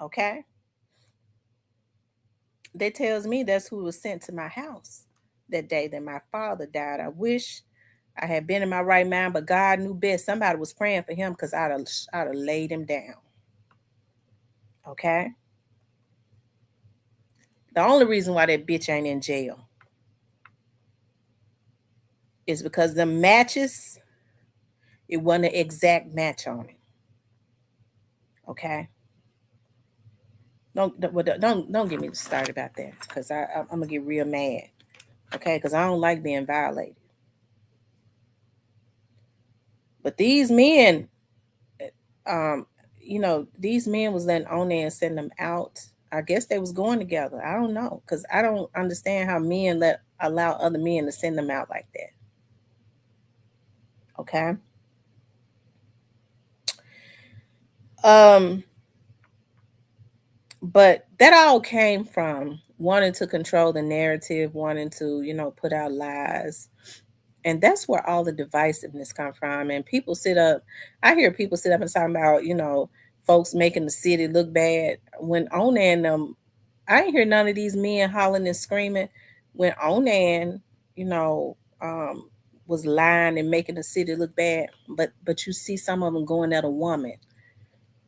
Okay? That tells me that's who was sent to my house that day that my father died. I wish I had been in my right mind, but God knew best. Somebody was praying for him because I'd have laid him down. Okay? The only reason why that bitch ain't in jail is because the matches, it wasn't an exact match on it. Okay? Don't get me started about that because I'm gonna get real mad. Okay? Because I don't like being violated. But these men, um, these men was letting on there and sending them out. I guess they was going together. I don't know because I don't understand how men allow other men to send them out like that. Okay. Um, but that all came from wanting to control the narrative, wanting to, put out lies. And that's where all the divisiveness come from. And people I hear people sit up and talk about, folks making the city look bad. When Onan I ain't hear none of these men hollering and screaming when Onan, you know, was lying and making the city look bad. But you see some of them going at a woman.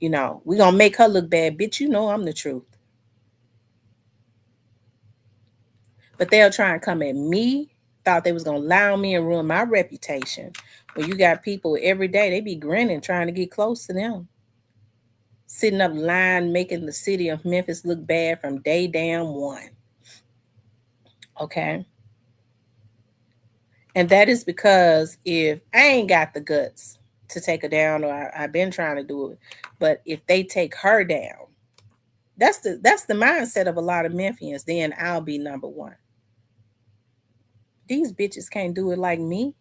We gonna make her look bad, bitch. You know I'm the truth. But they'll try and come at me. Thought they was gonna lie on me and ruin my reputation. When you got people every day, they be grinning, trying to get close to them. Sitting up lying, making the city of Memphis look bad from day down one. Okay. And that is because if I ain't got the guts to take her down, or I've been trying to do it, but if they take her down, that's the mindset of a lot of Memphians, then I'll be number one. These bitches can't do it like me.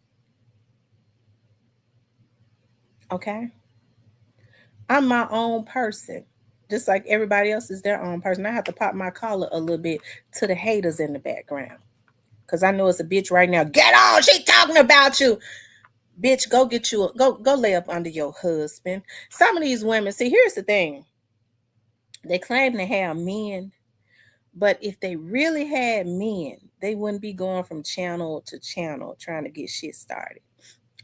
Okay. I'm my own person. Just like everybody else is their own person. I have to pop my collar a little bit to the haters in the background. Cause I know it's a bitch right now. Get on, she talking about you. Bitch, go get you go lay up under your husband. Some of these women, see, here's the thing. They claim to have men, but if they really had men, they wouldn't be going from channel to channel trying to get shit started.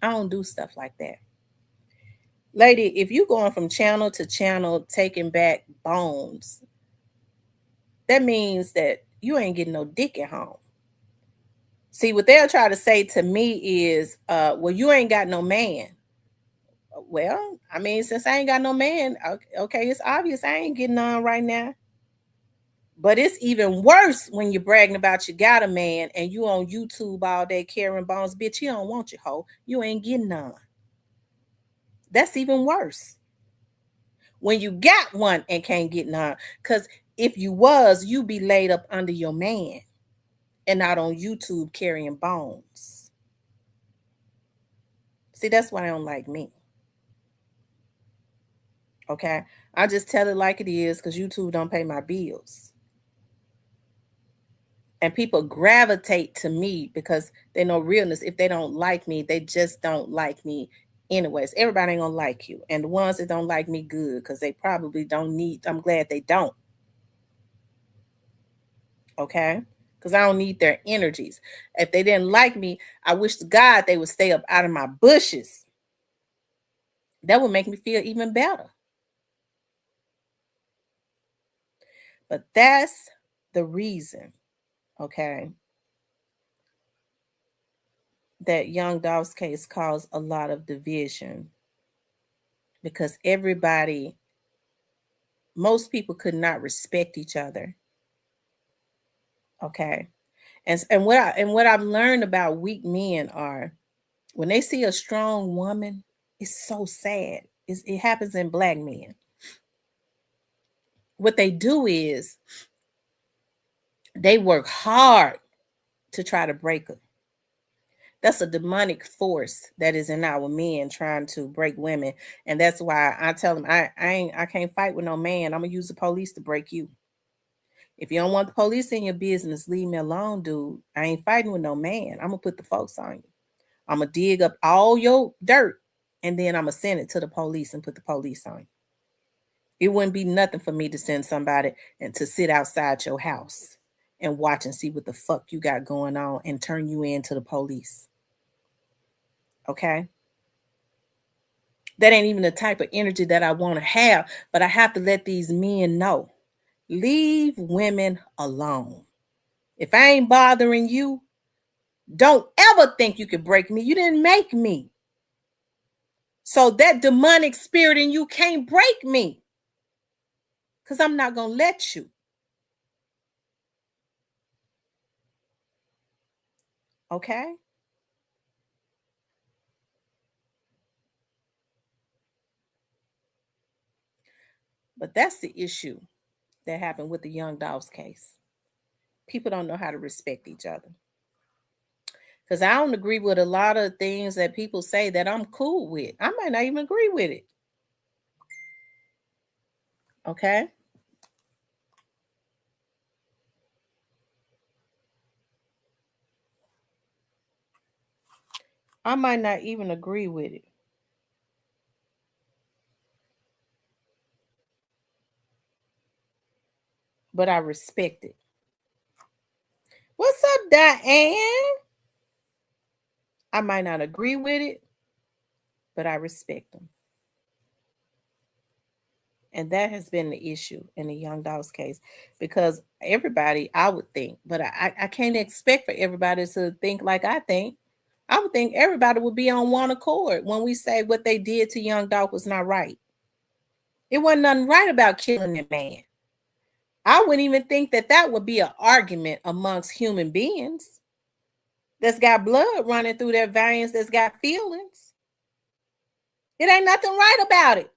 I don't do stuff like that. Lady, if you going from channel to channel taking back bones, that means that you ain't getting no dick at home. See, what they'll try to say to me is, well, you ain't got no man. Well, I mean, since I ain't got no man, okay, it's obvious I ain't getting on right now. But it's even worse when you're bragging about you got a man and you on YouTube all day carrying bones. Bitch, he don't want you, hoe. You ain't getting none. That's even worse. When you got one and can't get none. Because if you was, you be laid up under your man and not on YouTube carrying bones. See, that's why I don't like me. Okay? I just tell it like it is because YouTube don't pay my bills. And people gravitate to me because they know realness. If they don't like me, they just don't like me anyways. Everybody ain't gonna like you. And the ones that don't like me, good, because they probably don't need, I'm glad they don't. Okay? Because I don't need their energies. If they didn't like me, I wish to God they would stay up out of my bushes. That would make me feel even better. But that's the reason, okay, that Young Dolph's case caused a lot of division because most people could not respect each other. Okay. And what I've learned about weak men are when they see a strong woman, it's so sad. It happens in black men. What they do is They work hard to try to break her. That's a demonic force that is in our men trying to break women. And that's why I tell them I can't fight with no man. I'm gonna use the police to break you. If you don't want the police in your business, leave me alone, dude. I ain't fighting with no man. I'm gonna put the folks on you. I'm gonna dig up all your dirt and then I'm gonna send it to the police and put the police on you. It wouldn't be nothing for me to send somebody and to sit outside your house and watch and see what the fuck you got going on and turn you in to the police. Okay? That ain't even the type of energy that I want to have, but I have to let these men know. Leave women alone. If I ain't bothering you, don't ever think you can break me. You didn't make me. So that demonic spirit in you can't break me. Because I'm not going to let you. Okay? But that's the issue that happened with the Young Dogs case. People don't know how to respect each other. Because I don't agree with a lot of things that people say that I'm cool with. I might not even agree with it. Okay? I might not even agree with it. But I respect it. What's up, Diane? I might not agree with it, but I respect them. And that has been the issue in the Young Dogs case because everybody, I would think, but I can't expect for everybody to think like I think. I would think everybody would be on one accord when we say what they did to Young Dog was not right. It wasn't nothing right about killing that man. I wouldn't even think that that would be an argument amongst human beings that's got blood running through their veins, that's got feelings. It ain't nothing right about it.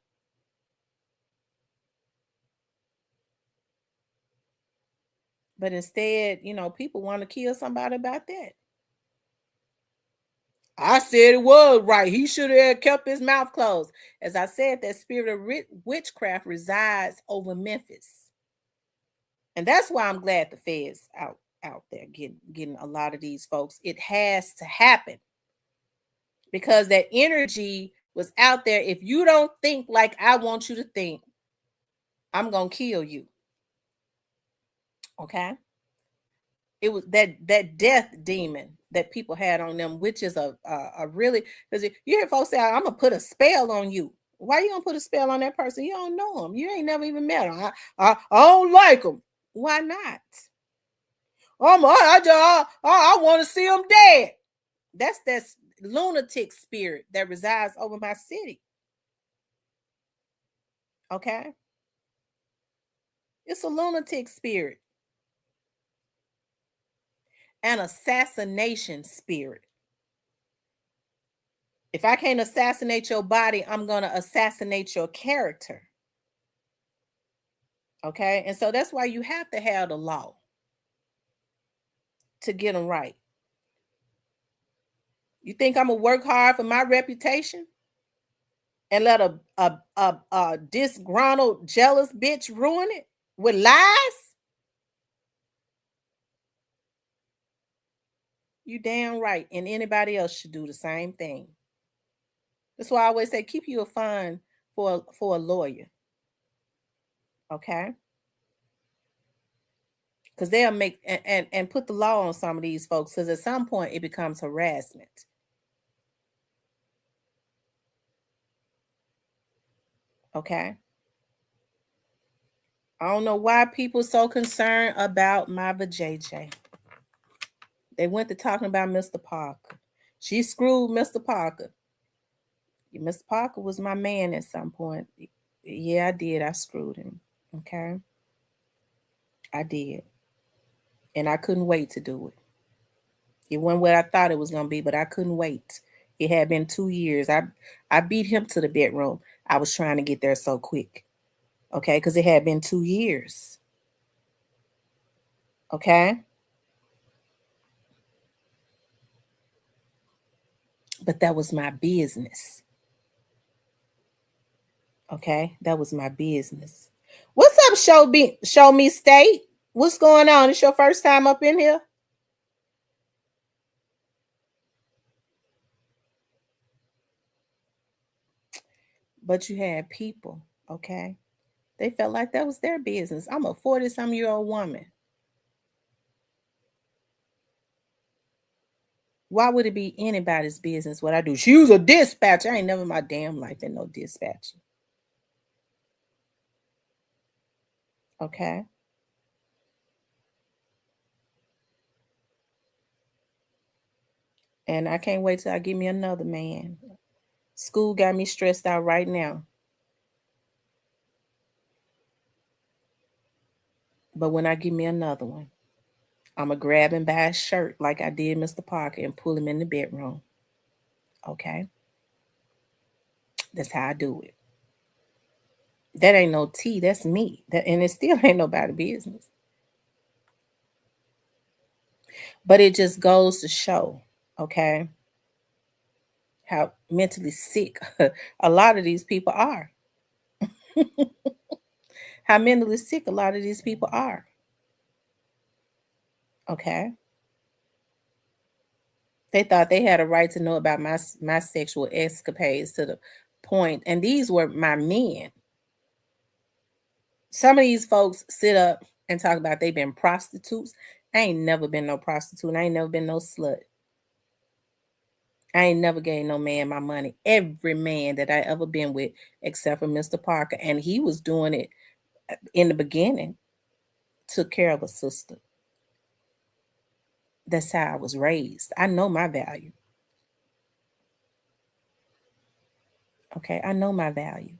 But instead, people want to kill somebody about that. I said it was right. He should have kept his mouth closed. As I said, that spirit of witchcraft resides over Memphis. And that's why I'm glad the feds out there getting a lot of these folks. It has to happen because that energy was out there. If you don't think like I want you to think, I'm going to kill you. Okay? It was that death demon that people had on them, which is a really, because you hear folks say, I'm gonna put a spell on you. Why you gonna put a spell on that person? You don't know him. You ain't never even met him. I don't like him. Why not? I want to see him dead. That's that lunatic spirit that resides over my city. Okay, it's a lunatic spirit, an assassination spirit. If I can't assassinate your body, I'm going to assassinate your character. Okay? And so that's why you have to have the law to get them right. You think I'm going to work hard for my reputation and let a disgruntled, jealous bitch ruin it with lies? You damn right. And anybody else should do the same thing. That's why I always say keep you a fund for a lawyer. Okay? Because they'll make and put the law on some of these folks, because at some point it becomes harassment. Okay? I don't know why people so concerned about my JJ. They went to talking about Mr. Parker. She screwed Mr. Parker. Mr. Parker was my man at some point. Yeah, I did. I screwed him. Okay? I did. And I couldn't wait to do it. It wasn't what I thought it was going to be, but I couldn't wait. It had been 2 years. I beat him to the bedroom. I was trying to get there so quick. Okay? Because it had been 2 years. Okay. But that was my business. Okay. That was my business. What's up, show me state? What's going on? It's your first time up in here? But you had people, okay? They felt like that was their business. I'm a 40-some-year-old woman. Why would it be anybody's business what I do? She was a dispatcher. I ain't never in my damn life been no dispatcher. Okay. And I can't wait till I get me another man. School got me stressed out right now. But when I get me another one, I'm going to grab him by his shirt like I did Mr. Parker and pull him in the bedroom. Okay. That's how I do it. That ain't no tea. That's me. And it still ain't nobody business. But it just goes to show, okay, how mentally sick a lot of these people are. How mentally sick a lot of these people are. Okay. They thought they had a right to know about my sexual escapades to the point, and these were my men. Some of these folks sit up and talk about they been prostitutes. I ain't never been no prostitute. I ain't never been no slut. I ain't never gave no man my money. Every man that I ever been with, except for Mr. Parker, and he was doing it in the beginning, took care of a sister. That's how I was raised. I know my value. Okay, I know my value.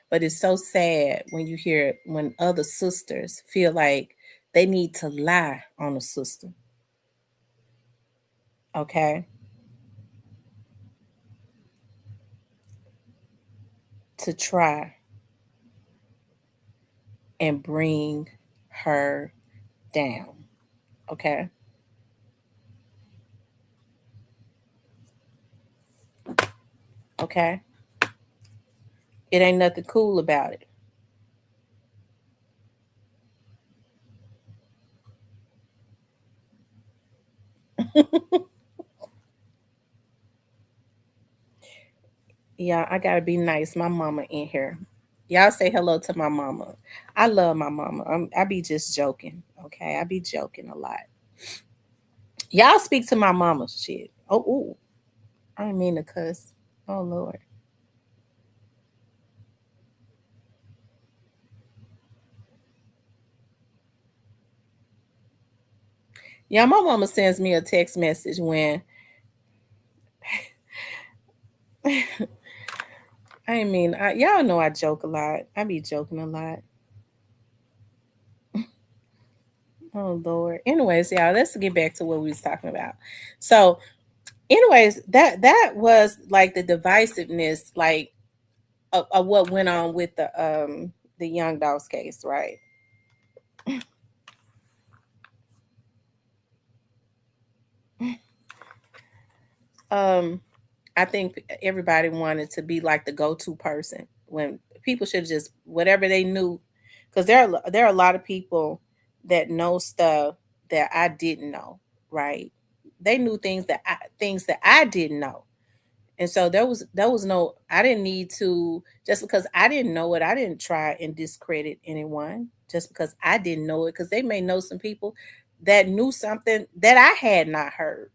But it's so sad when you hear when other sisters feel like they need to lie on a sister. Okay, to try and bring her down. Okay. Okay. It ain't nothing cool about it. Yeah, I gotta be nice. My mama in here. Y'all say hello to my mama. I love my mama. I be just joking. Okay. I be joking a lot. Y'all speak to my mama shit. Oh, ooh. I didn't mean to cuss. Oh Lord. Yeah, my mama sends me a text message when I mean, y'all know I joke a lot. I be joking a lot. Oh Lord. Anyways, y'all, let's get back to what we was talking about. So, anyways, that was like the divisiveness, like of what went on with the Young Dogs case, right? Um, I think everybody wanted to be like the go-to person when people should just whatever they knew, because there are a lot of people that know stuff that I didn't know, right? They knew things that I didn't know, and so there was no I didn't need to just because I didn't know it. I didn't try and discredit anyone just because I didn't know it because they may know some people that knew something that I had not heard.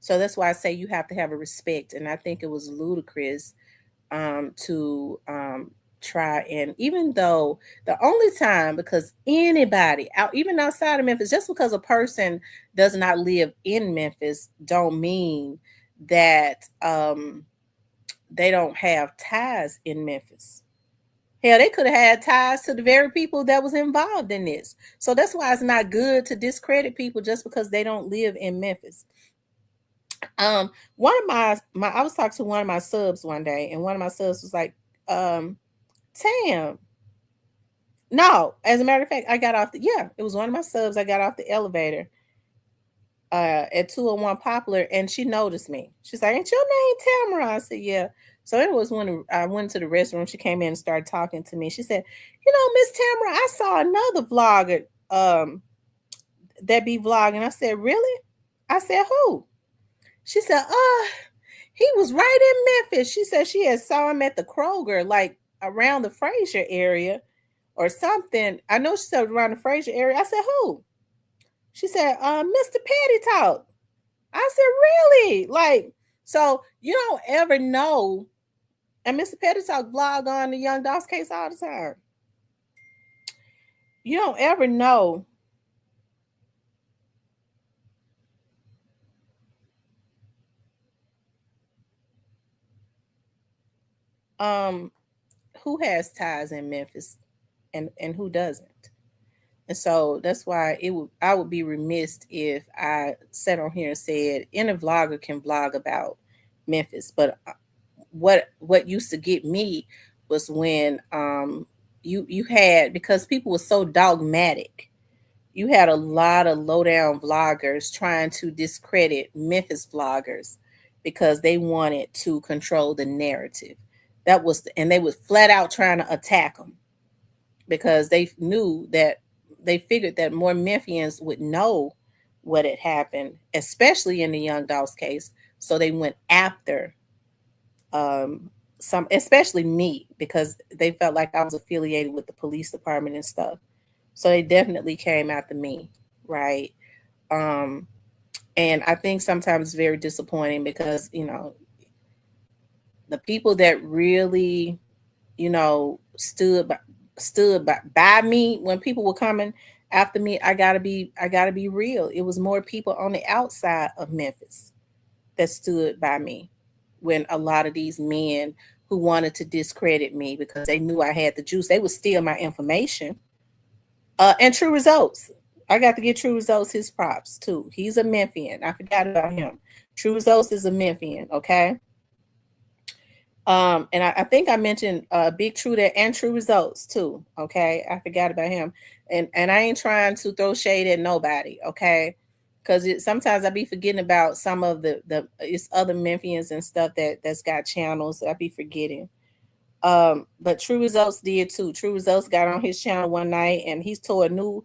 So that's why I say you have to have a respect. And I think it was ludicrous to try and even though the only time because anybody out even outside of Memphis, just because a person does not live in Memphis, don't mean that they don't have ties in Memphis. Hell, they could have had ties to the very people that was involved in this. So that's why it's not good to discredit people just because they don't live in Memphis. One of my I was talking to one of my subs one day, and one of my subs was like, Tam, No, as a matter of fact, I got off the yeah, it was one of my subs. I got off the elevator at 201 Poplar, and she noticed me. She's like, "Ain't your name Tamara?" I said, "Yeah." So it was when I went to the restroom. She came in and started talking to me. She said, "You know, Miss Tamara, I saw another vlogger that be vlogging." I said, "Really?" I said, "Who?" She said, he was right in Memphis." She said she had saw him at the Kroger, like around the Fraser area or something. I know she said around the Fraser area. I said, "Who?" She said, Mr. Petty Talk. I said, "Really?" Like, so you don't ever know. And Mr. Petty Talk vlog on the Young Dogs case all the time. You don't ever know um who has ties in Memphis and who doesn't. And so that's why I would be remiss if I sat on here and said any vlogger can vlog about Memphis. But what used to get me was when you had, because people were so dogmatic, you had a lot of low down vloggers trying to discredit Memphis vloggers because they wanted to control the narrative. And they was flat out trying to attack them because they knew that they figured that more Memphians would know what had happened, especially in the Young Dogs case. So they went after um, some, especially me, because they felt like I was affiliated with the police department and stuff. So they definitely came after me, right? Um, and I think sometimes it's very disappointing because the people that really stood by me when people were coming after me. I gotta be real. It was more people on the outside of Memphis that stood by me when a lot of these men who wanted to discredit me because they knew I had the juice, they would steal my information. And True Results. I got to get True Results his props too. He's a Memphian. I forgot about him. True Results is a Memphian, okay? And I think I mentioned Big True there and True Results too. Okay, I forgot about him, and I ain't trying to throw shade at nobody. Okay, because sometimes I be forgetting about some of the it's other Memphians and stuff that's got channels. I be forgetting. But True Results did too. True Results got on his channel one night and he's tore a new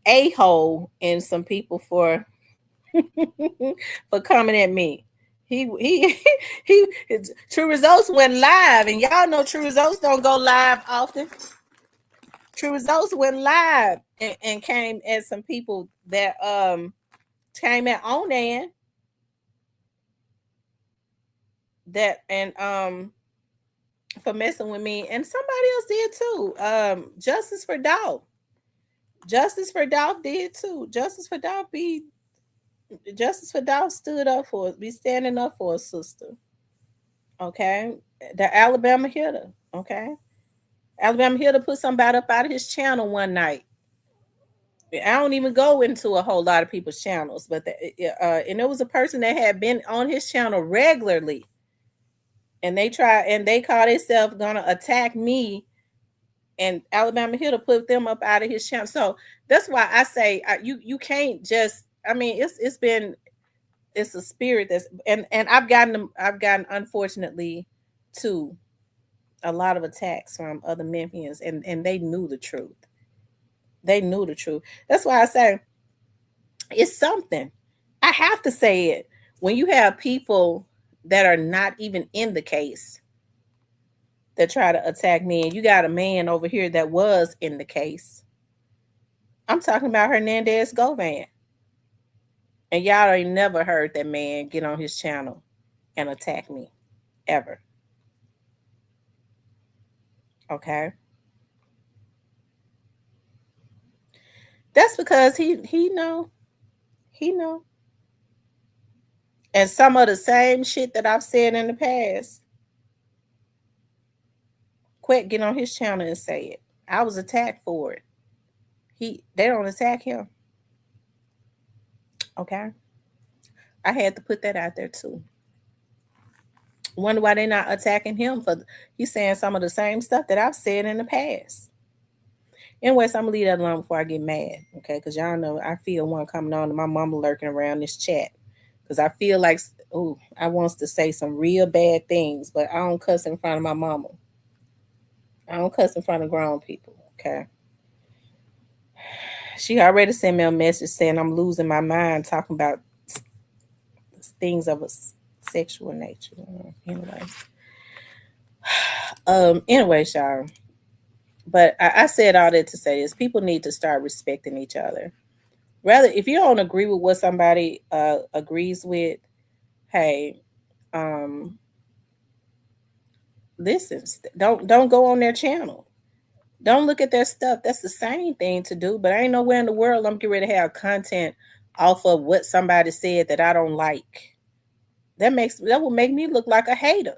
a hole in some people for for coming at me. He he True Results went live, and y'all know True Results don't go live often. True Results went live and came at some people that came at Onan that and for messing with me, and somebody else did too. Justice for Dolph. Justice for Dolph did too. Justice for Dolph stood up for us, be standing up for a sister. Okay. The Alabama hitter. Okay. Alabama hitter put somebody up out of his channel one night. I don't even go into a whole lot of people's channels, but and there was a person that had been on his channel regularly, and they called themselves gonna attack me, and Alabama hitter put them up out of his channel. So that's why I say you can't just. I mean, it's a spirit that's and I've gotten unfortunately too a lot of attacks from other Memphians, and they knew the truth. They knew the truth. That's why I say it's something. I have to say it. When you have people that are not even in the case that try to attack me, and you got a man over here that was in the case. I'm talking about Hernandez Govan. And y'all ain't never heard that man get on his channel and attack me ever. Okay. That's because he know. And some of the same shit that I've said in the past, Quick get on his channel and say it. I was attacked for it. They don't attack him. Okay. I had to put that out there too. Wonder why they're not attacking him for he's saying some of the same stuff that I've said in the past. Anyways, I'm gonna leave that alone before I get mad, okay? Because y'all know I feel one coming on to my mama lurking around this chat. Because I feel like, oh, I wants to say some real bad things, but I don't cuss in front of my mama. I don't cuss in front of grown people, okay? She already sent me a message saying I'm losing my mind talking about things of a sexual nature. Anyways, y'all. But I said all that to say this: people need to start respecting each other. Rather, if you don't agree with what somebody agrees with, hey, um, listen, don't go on their channel. Don't look at their stuff. That's the same thing to do. But I ain't nowhere in the world I'm getting ready to have content off of what somebody said that I don't like. That will make me look like a hater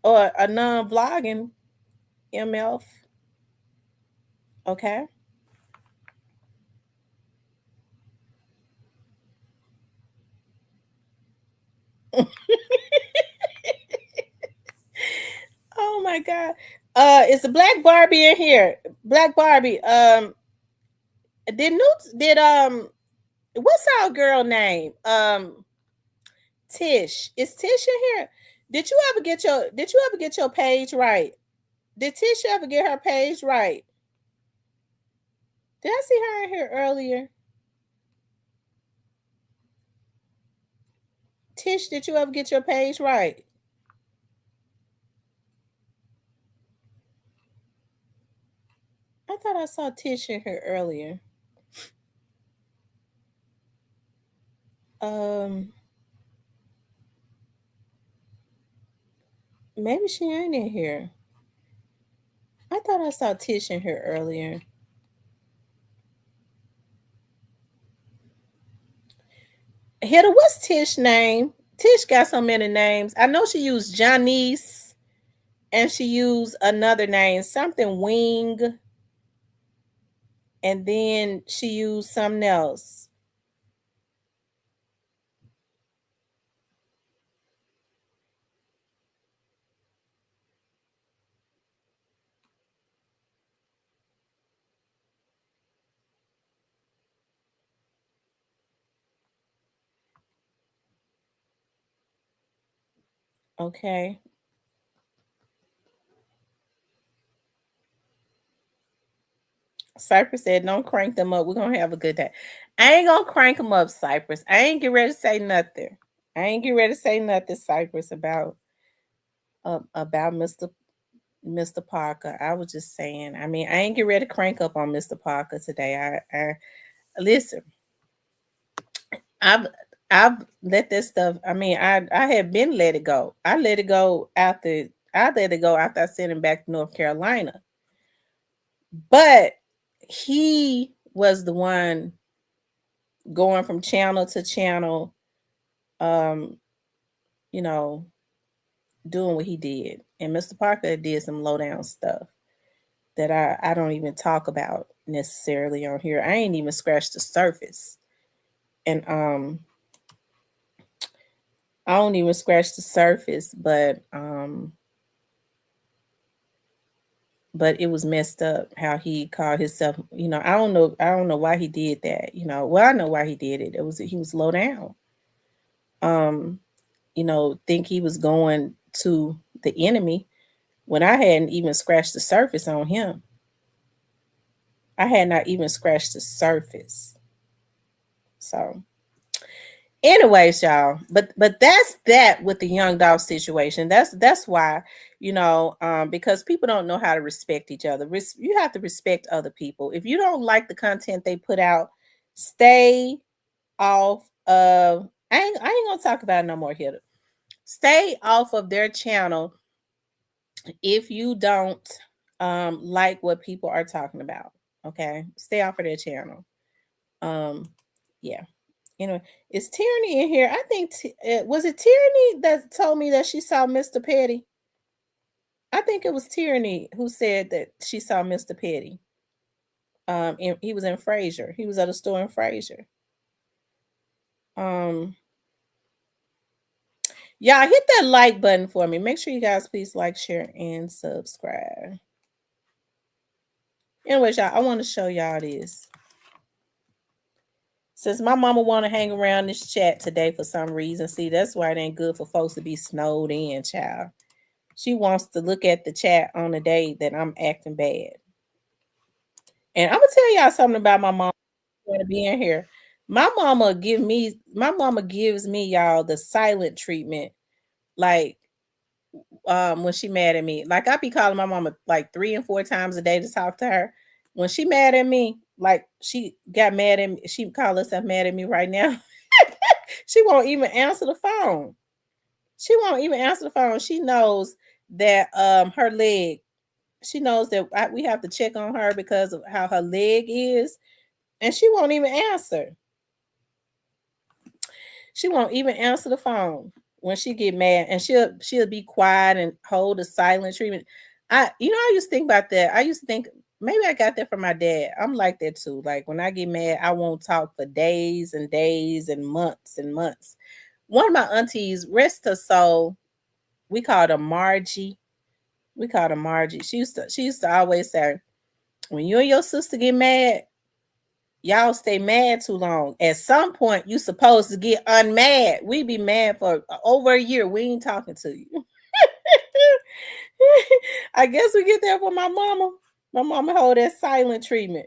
or a non-vlogging MF. Okay. Oh my god. Is the Black Barbie in here? Black Barbie. Did what's our girl name? Tish. Is Tish in here? Did you ever get your page right? Did Tish ever get her page right? Did I see her in here earlier? Tish, did you ever get your page right? I thought I saw Tish in here earlier. Um, maybe she ain't in here. I thought I saw Tish in here earlier. Hitter, what's Tish name? Tish got so many names. I know she used Janice and she used another name, something Wing, and then she used something else. Okay. Cypress said, "Don't crank them up. We're gonna have a good day." I ain't gonna crank them up, Cypress. I ain't get ready to say nothing. I ain't get ready to say nothing, Cypress, about Mr. Parker. I was just saying. I mean, I ain't get ready to crank up on Mr. Parker today. I listen. I've I've let this stuff. I mean, I have been let it go. I let it go after I let it go after I sent him back to North Carolina. But he was the one going from channel to channel, um, you know, doing what he did. And Mr. Parker did some low down stuff that I don't even talk about necessarily on here. I ain't even scratched the surface. And I don't even scratch the surface, but it was messed up how he called himself, I don't know why he did that, well, I know why he did it. He was low down. Um, think he was going to the enemy when I hadn't even scratched the surface on him. I had not even scratched the surface. So, anyways, y'all, but that's that with the young dog situation. That's why, because people don't know how to respect each other. You have to respect other people. If you don't like the content they put out, stay off of. I ain't gonna talk about it no more here. Stay off of their channel if you don't like what people are talking about. Okay, stay off of their channel. Um, yeah. Anyway, is Tierney in here? I think was it Tierney that told me that she saw Mr. Petty? I think it was Tierney who said that she saw Mr. Petty. And he was in Fraser. He was at a store in Fraser. Um, Y'all hit that like button for me. Make sure you guys please like, share, and subscribe. Anyways, y'all, I want to show y'all this. Since my mama want to hang around this chat today for some reason, see, that's why it ain't good for folks to be snowed in, child. She wants to look at the chat on the day that I'm acting bad. And I'm gonna tell y'all something about my mom. Want to be in here. My mama gives me, y'all, the silent treatment. Like when she mad at me. Like I be calling my mama like 3 and 4 times a day to talk to her. When she mad at me, like she got mad at me, she call herself mad at me right now. She won't even answer the phone. She won't even answer the phone. She knows that her leg, she knows that we have to check on her because of how her leg is, and she won't even answer. She won't even answer the phone when she get mad, and she'll be quiet and hold a silent treatment. I used to think about that. I used to think maybe I got that from my dad. I'm like that too. Like when I get mad, I won't talk for days and days and months and months. One of my aunties, rest her soul, we called her Margie. We called her Margie. She used to always say, when you and your sister get mad, y'all stay mad too long. At some point, you supposed to get unmad. We be mad for over a year. We ain't talking to you. I guess we get there for my mama. My mama hold that silent treatment.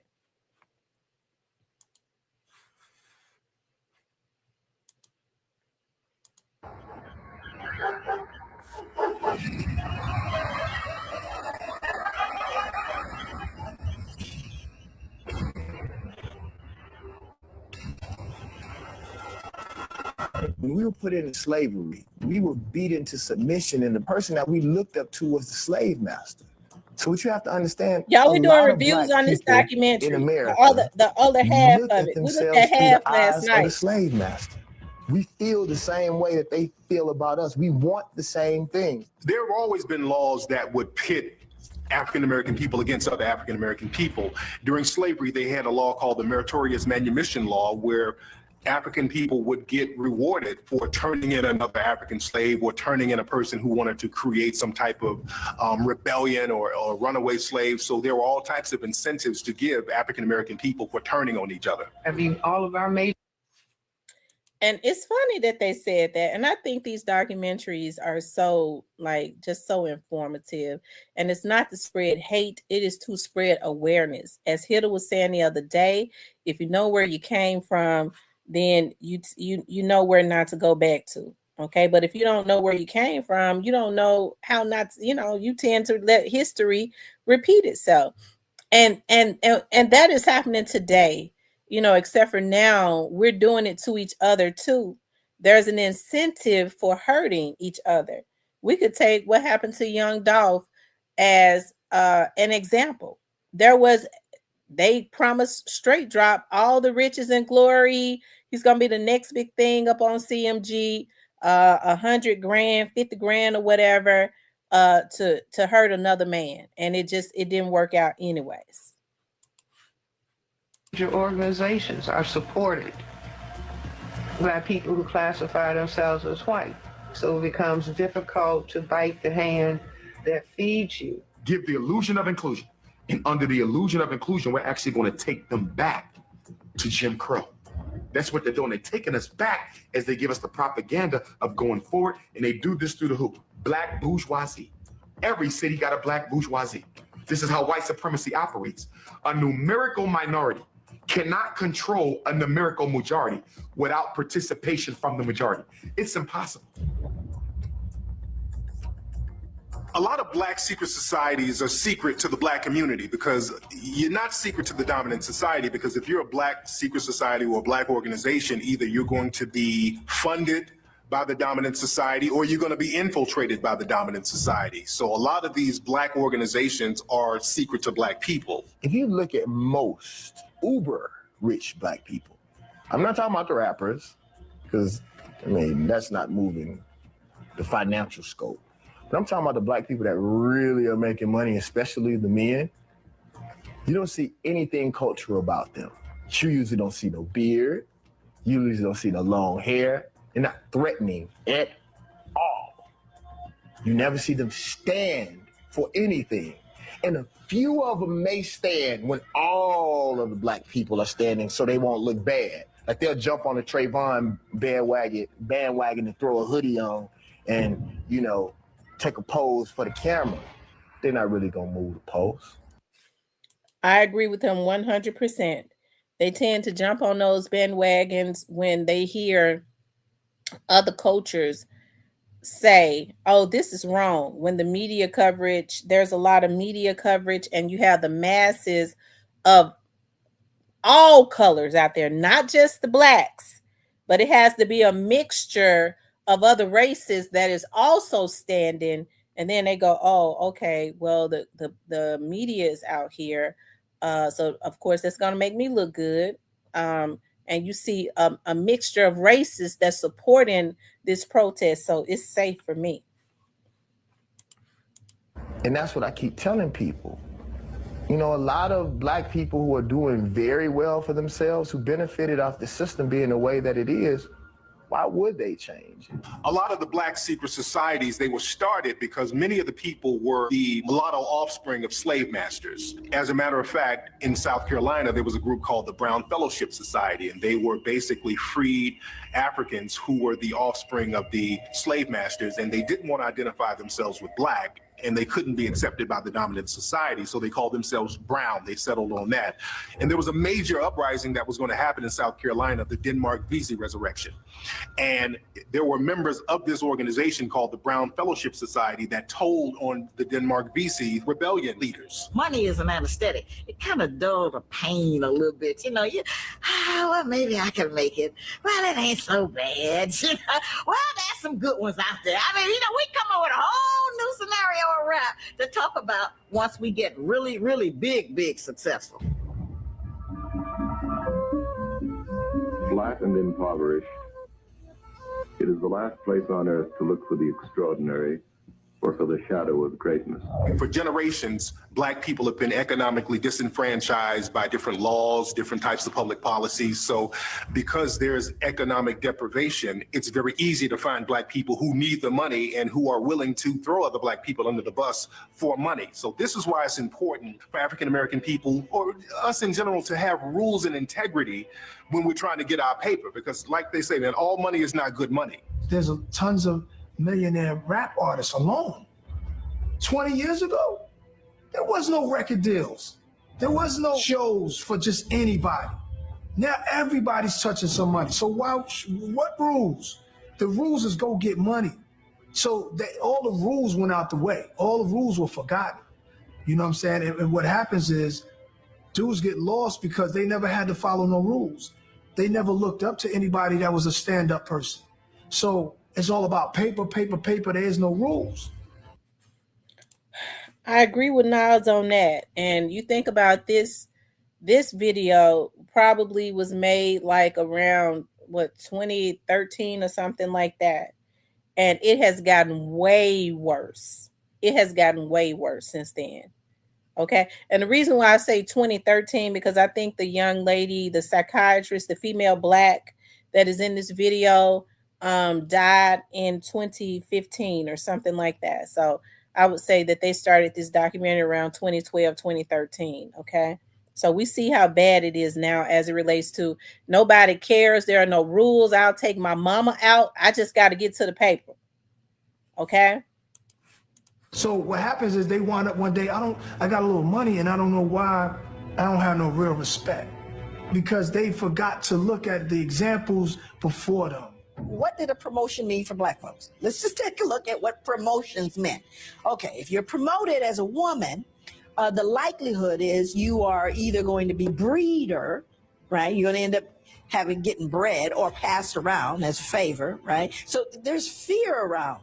When we were put into slavery, we were beat into submission, and the person that we looked up to was the slave master. So what you have to understand, Y'all, a we doing lot of reviews black on this people in documentary. America The other half look of at it. We looked at themselves through half the last eyes of the night. slave master. We feel the same way that they feel about us. We want the same thing. There have always been laws that would pit African American people against other African American people. During slavery, they had a law called the Meritorious Manumission Law, where African people would get rewarded for turning in another African slave or turning in a person who wanted to create some type of rebellion or runaway slave. So there were all types of incentives to give African American people for turning on each other. I mean, all of our major. And it's funny that they said that. And I think these documentaries are so, like, just so informative. And it's not to spread hate, it is to spread awareness. As Hilda was saying the other day, if you know where you came from, then you know where not to go back to. Okay. But if you don't know where you came from, you don't know how not to, you tend to let history repeat itself. And that is happening today, except for now we're doing it to each other too. There's an incentive for hurting each other. We could take what happened to young Dolph as an example. They promised straight drop all the riches and glory. He's gonna be the next big thing up on CMG, 100 grand, 50 grand or whatever, to hurt another man, and it didn't work out anyways. Your organizations are supported by people who classify themselves as white. So it becomes difficult to bite the hand that feeds you. Give the illusion of inclusion. And under the illusion of inclusion, we're actually going to take them back to Jim Crow. That's what they're doing. They're taking us back as they give us the propaganda of going forward. And they do this through the hoop. Black bourgeoisie. Every city got a black bourgeoisie. This is how white supremacy operates. A numerical minority cannot control a numerical majority without participation from the majority. It's impossible. A lot of black secret societies are secret to the black community because you're not secret to the dominant society, because if you're a black secret society or a black organization, either you're going to be funded by the dominant society or you're going to be infiltrated by the dominant society. So a lot of these black organizations are secret to black people. If you look at most uber rich black people, I'm not talking about the rappers, because that's not moving the financial scope. But I'm talking about the black people that really are making money, especially the men. You don't see anything cultural about them. You usually don't see no beard. You usually don't see no long hair. They're not threatening at all. You never see them stand for anything. And the few of them may stand when all of the black people are standing so they won't look bad. Like they'll jump on the Trayvon bandwagon and throw a hoodie on and, you know, take a pose for the camera. They're not really going to move the pose. I agree with him 100%. They tend to jump on those bandwagons when they hear other cultures say, oh, this is wrong. When the media coverage, there's a lot of media coverage, and you have the masses of all colors out there, not just the blacks, but it has to be a mixture of other races that is also standing. And then they go, oh, okay, well, the media is out here. So, of course, that's going to make me look good. And you see a mixture of races that's supporting this protest. So it's safe for me. And that's what I keep telling people. You know, a lot of black people who are doing very well for themselves, who benefited off the system being the way that it is, why would they change? A lot of the black secret societies, they were started because many of the people were the mulatto offspring of slave masters. As a matter of fact, in South Carolina, there was a group called the Brown Fellowship Society, and they were basically freed Africans who were the offspring of the slave masters, and they didn't want to identify themselves with black, and they couldn't be accepted by the dominant society, so they called themselves Brown. They settled on that. And there was a major uprising that was going to happen in South Carolina, the Denmark Vesey resurrection. And there were members of this organization called the Brown Fellowship Society that told on the Denmark Vesey rebellion leaders. Money is an anesthetic. It kind of dulls the pain a little bit. You know, well, maybe I can make it. Well, it ain't so bad. Well, there's some good ones out there. I mean, we come up with a whole new scenario or rap to talk about once we get really, really big successful. Flat and impoverished, it is the last place on earth to look for the extraordinary or for the shadow of greatness. For generations, black people have been economically disenfranchised by different laws, different types of public policies. So because there's economic deprivation, it's very easy to find black people who need the money and who are willing to throw other black people under the bus for money. So this is why it's important for African-American people, or us in general, to have rules and integrity when we're trying to get our paper. Because like they say, man, all money is not good money. There's tons of millionaire rap artists alone. 20 years ago, there was no record deals. There was no shows for just anybody. Now everybody's touching some money. So what rules? The rules is go get money. So all the rules went out the way. All the rules were forgotten. You know what I'm saying? And what happens is dudes get lost because they never had to follow no rules. They never looked up to anybody that was a stand-up person. So it's all about paper. There is no rules. I agree with Niles on that. And you think about this video probably was made like around 2013 or something like that. And it has gotten way worse. It has gotten way worse since then. Okay. And the reason why I say 2013, because I think the young lady, the psychiatrist, the female black that is in this video, died in 2015 or something like that. So I would say that they started this documentary around 2012, 2013. Okay. So we see how bad it is now as it relates to nobody cares. There are no rules. I'll take my mama out. I just got to get to the paper. Okay. So what happens is they wind up one day, I got a little money and I don't know why I don't have no real respect, because they forgot to look at the examples before them. What did a promotion mean for black folks? Let's just take a look at what promotions meant. Okay, if you're promoted as a woman, the likelihood is you are either going to be breeder, right? You're going to end up getting bred or passed around as a favor, right? So there's fear around,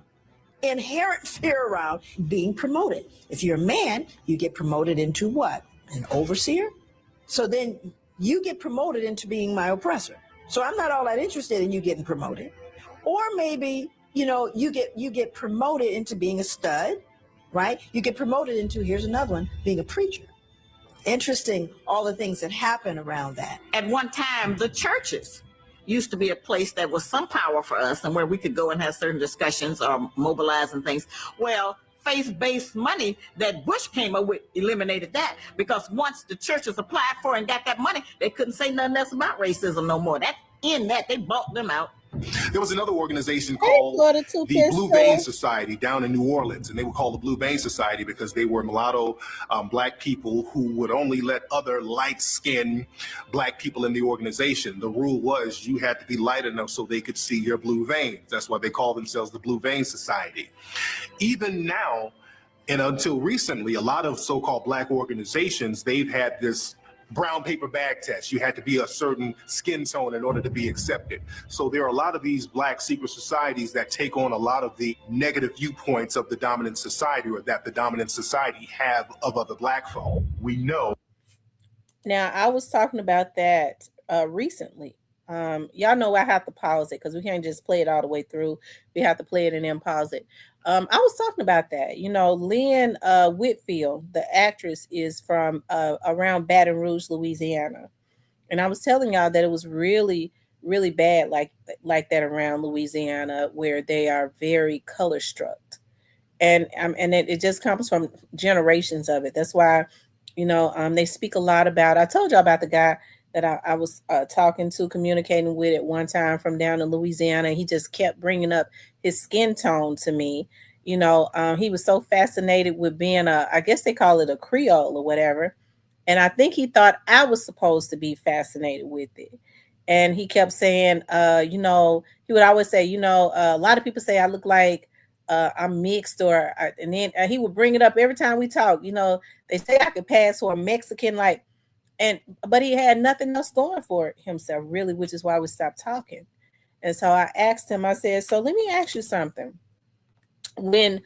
inherent fear around being promoted. If you're a man, you get promoted into what? An overseer? So then you get promoted into being my oppressor. So I'm not all that interested in you getting promoted. Or maybe, you get promoted into being a stud, right? You get promoted into, here's another one, being a preacher. Interesting, all the things that happen around that. At one time, the churches used to be a place that was some power for us and where we could go and have certain discussions or mobilize and things. Well, faith-based money that Bush came up with eliminated that, because once the churches applied for and got that money, they couldn't say nothing else about racism no more. That they bought them out. There was another organization Hey, called Florida Two the Blue Vein Pistol. Society down in New Orleans, and they were called the Blue Vein Society because they were mulatto black people who would only let other light-skinned black people in the organization. The rule was you had to be light enough so they could see your blue veins. That's why they call themselves the Blue Vein Society. Even now, and until recently, a lot of so-called black organizations, they've had this brown paper bag test. You had to be a certain skin tone in order to be accepted. So there are a lot of these black secret societies that take on a lot of the negative viewpoints of the dominant society, or that the dominant society have of other black folk. We know. Now, I was talking about that recently. Y'all know I have to pause it because we can't just play it all the way through. We have to play it and then pause it. I was talking about that. You know, Lynn Whitfield, the actress, is from around Baton Rouge, Louisiana, and I was telling y'all that it was really, really bad, like that around Louisiana, where they are very color struck, and it just comes from generations of it. That's why, they speak a lot about. I told y'all about the guy that I was talking to, communicating with at one time from down in Louisiana. He just kept bringing up his skin tone to me. He was so fascinated with being I guess they call it a Creole or whatever. And I think he thought I was supposed to be fascinated with it. And he kept saying, he would always say, a lot of people say I look like I'm mixed, and then he would bring it up every time we talk. They say I could pass for a Mexican, but he had nothing else going for himself, really, which is why we stopped talking. And so I asked him, I said, so let me ask you something. When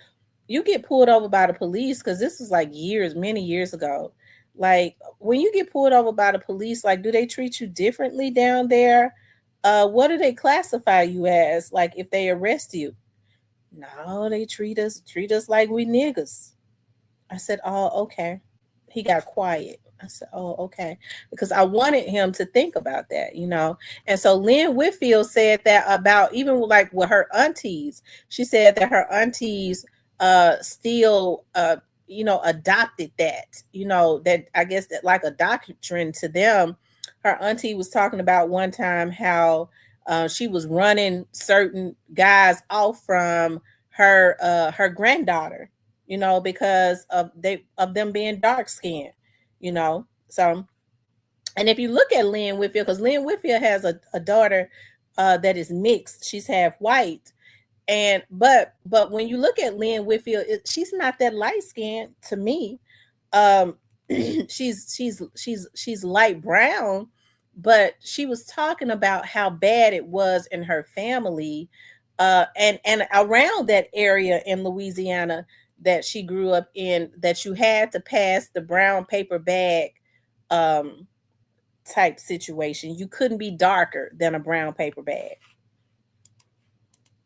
you get pulled over by the police, because this was like many years ago, like when you get pulled over by the police, like, do they treat you differently down there? What do they classify you as, like, if they arrest you? No, they treat us like we niggas. I said, oh, okay. He got quiet. I said, oh, okay. Because I wanted him to think about that, And so Lynn Whitfield said that about, even like with her aunties, she said that her aunties still adopted that, that I guess that like a doctrine to them. Her auntie was talking about one time how she was running certain guys off from her granddaughter, because of them being dark skinned, So, and if you look at Lynn Whitfield, because Lynn Whitfield has a daughter that is mixed, she's half white, but when you look at Lynn Whitfield, she's not that light skinned to me. She's light brown, but she was talking about how bad it was in her family, and around that area in Louisiana that she grew up in, that you had to pass the brown paper bag type situation. You couldn't be darker than a brown paper bag.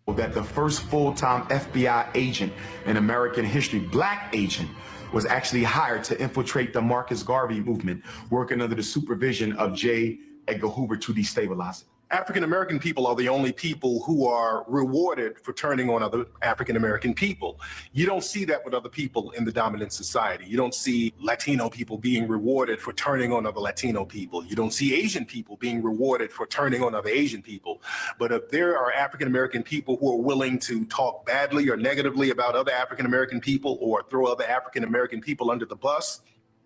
That the first full-time FBI agent in American history, black agent, was actually hired to infiltrate the Marcus Garvey movement, working under the supervision of J. Edgar Hoover to destabilize it. African American people are the only people who are rewarded for turning on other African American people. You don't see that with other people in the dominant society. You don't see Latino people being rewarded for turning on other Latino people. You don't see Asian people being rewarded for turning on other Asian people. But if there are African American people who are willing to talk badly or negatively about other African American people or throw other African American people under the bus,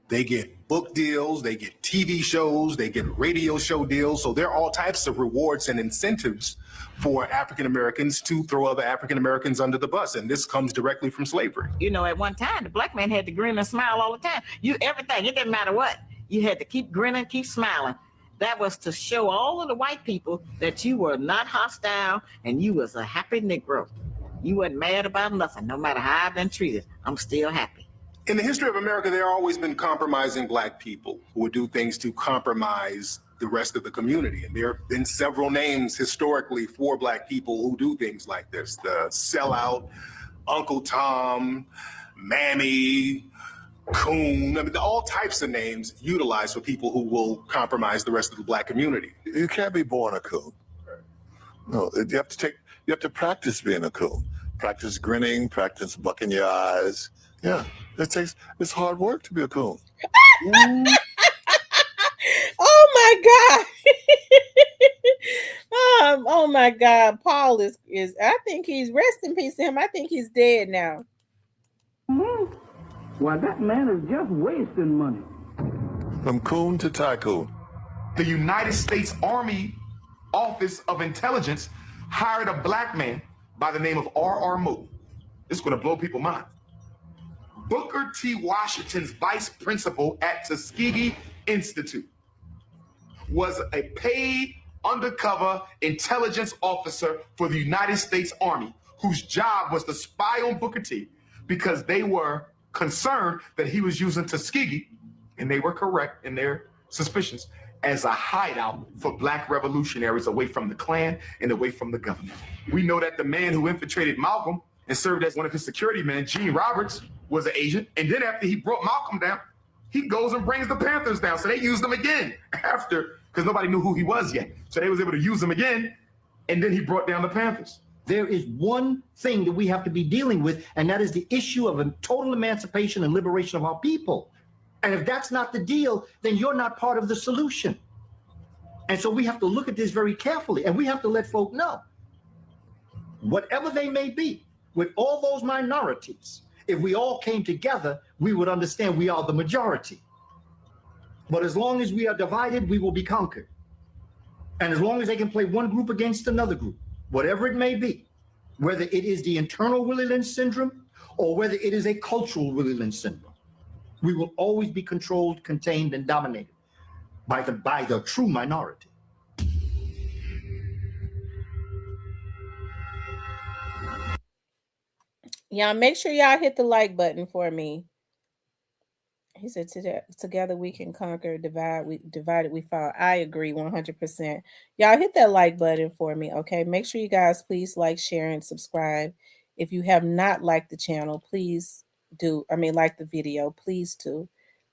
they get book deals, they get TV shows, they get radio show deals. So there are all types of rewards and incentives for African Americans to throw other African Americans under the bus. And this comes directly from slavery. At one time, the black man had to grin and smile all the time. Everything, it didn't matter what. You had to keep grinning, keep smiling. That was to show all of the white people that you were not hostile and you was a happy Negro. You wasn't mad about nothing. No matter how I've been treated, I'm still happy. In the history of America, there have always been compromising black people who would do things to compromise the rest of the community. And there have been several names historically for black people who do things like this. The sellout, Uncle Tom, Mammy, Coon, all types of names utilized for people who will compromise the rest of the black community. You can't be born a coon. No, you have to practice being a coon. Practice grinning, practice bucking your eyes. Yeah, it's hard work to be a coon. Oh my God. Oh my God. Paul is I think he's rest in peace to him. I think he's dead now. Why, that man is just wasting money. From coon to tycoon. The United States Army Office of Intelligence hired a black man by the name of R.R. Moody. This is going to blow people's mind. Booker T. Washington's vice principal at Tuskegee Institute was a paid undercover intelligence officer for the United States Army, whose job was to spy on Booker T because they were concerned that he was using Tuskegee, and they were correct in their suspicions, as a hideout for black revolutionaries away from the Klan and away from the government. We know that the man who infiltrated Malcolm and served as one of his security men, Gene Roberts, was an agent. And then after he brought Malcolm down, he goes and brings the Panthers down. So they used him again after, because nobody knew who he was yet. So they was able to use him again. And then he brought down the Panthers. There is one thing that we have to be dealing with, and that is the issue of total emancipation and liberation of our people. And if that's not the deal, then you're not part of the solution. And so we have to look at this very carefully, and we have to let folk know, whatever they may be, with all those minorities, if we all came together, we would understand we are the majority. But as long as we are divided, we will be conquered. And as long as they can play one group against another group, whatever it may be, whether it is the internal Willie Lynch syndrome or whether it is a cultural Willie Lynch syndrome, we will always be controlled, contained, and dominated by the true minority. Y'all make sure y'all hit the like button for me. He said, together we can conquer, divided we fall. I agree 100%. Y'all hit that like button for me, okay? Make sure you guys please like, share, and subscribe. If you have not liked the channel, please do. I mean, like the video, please do.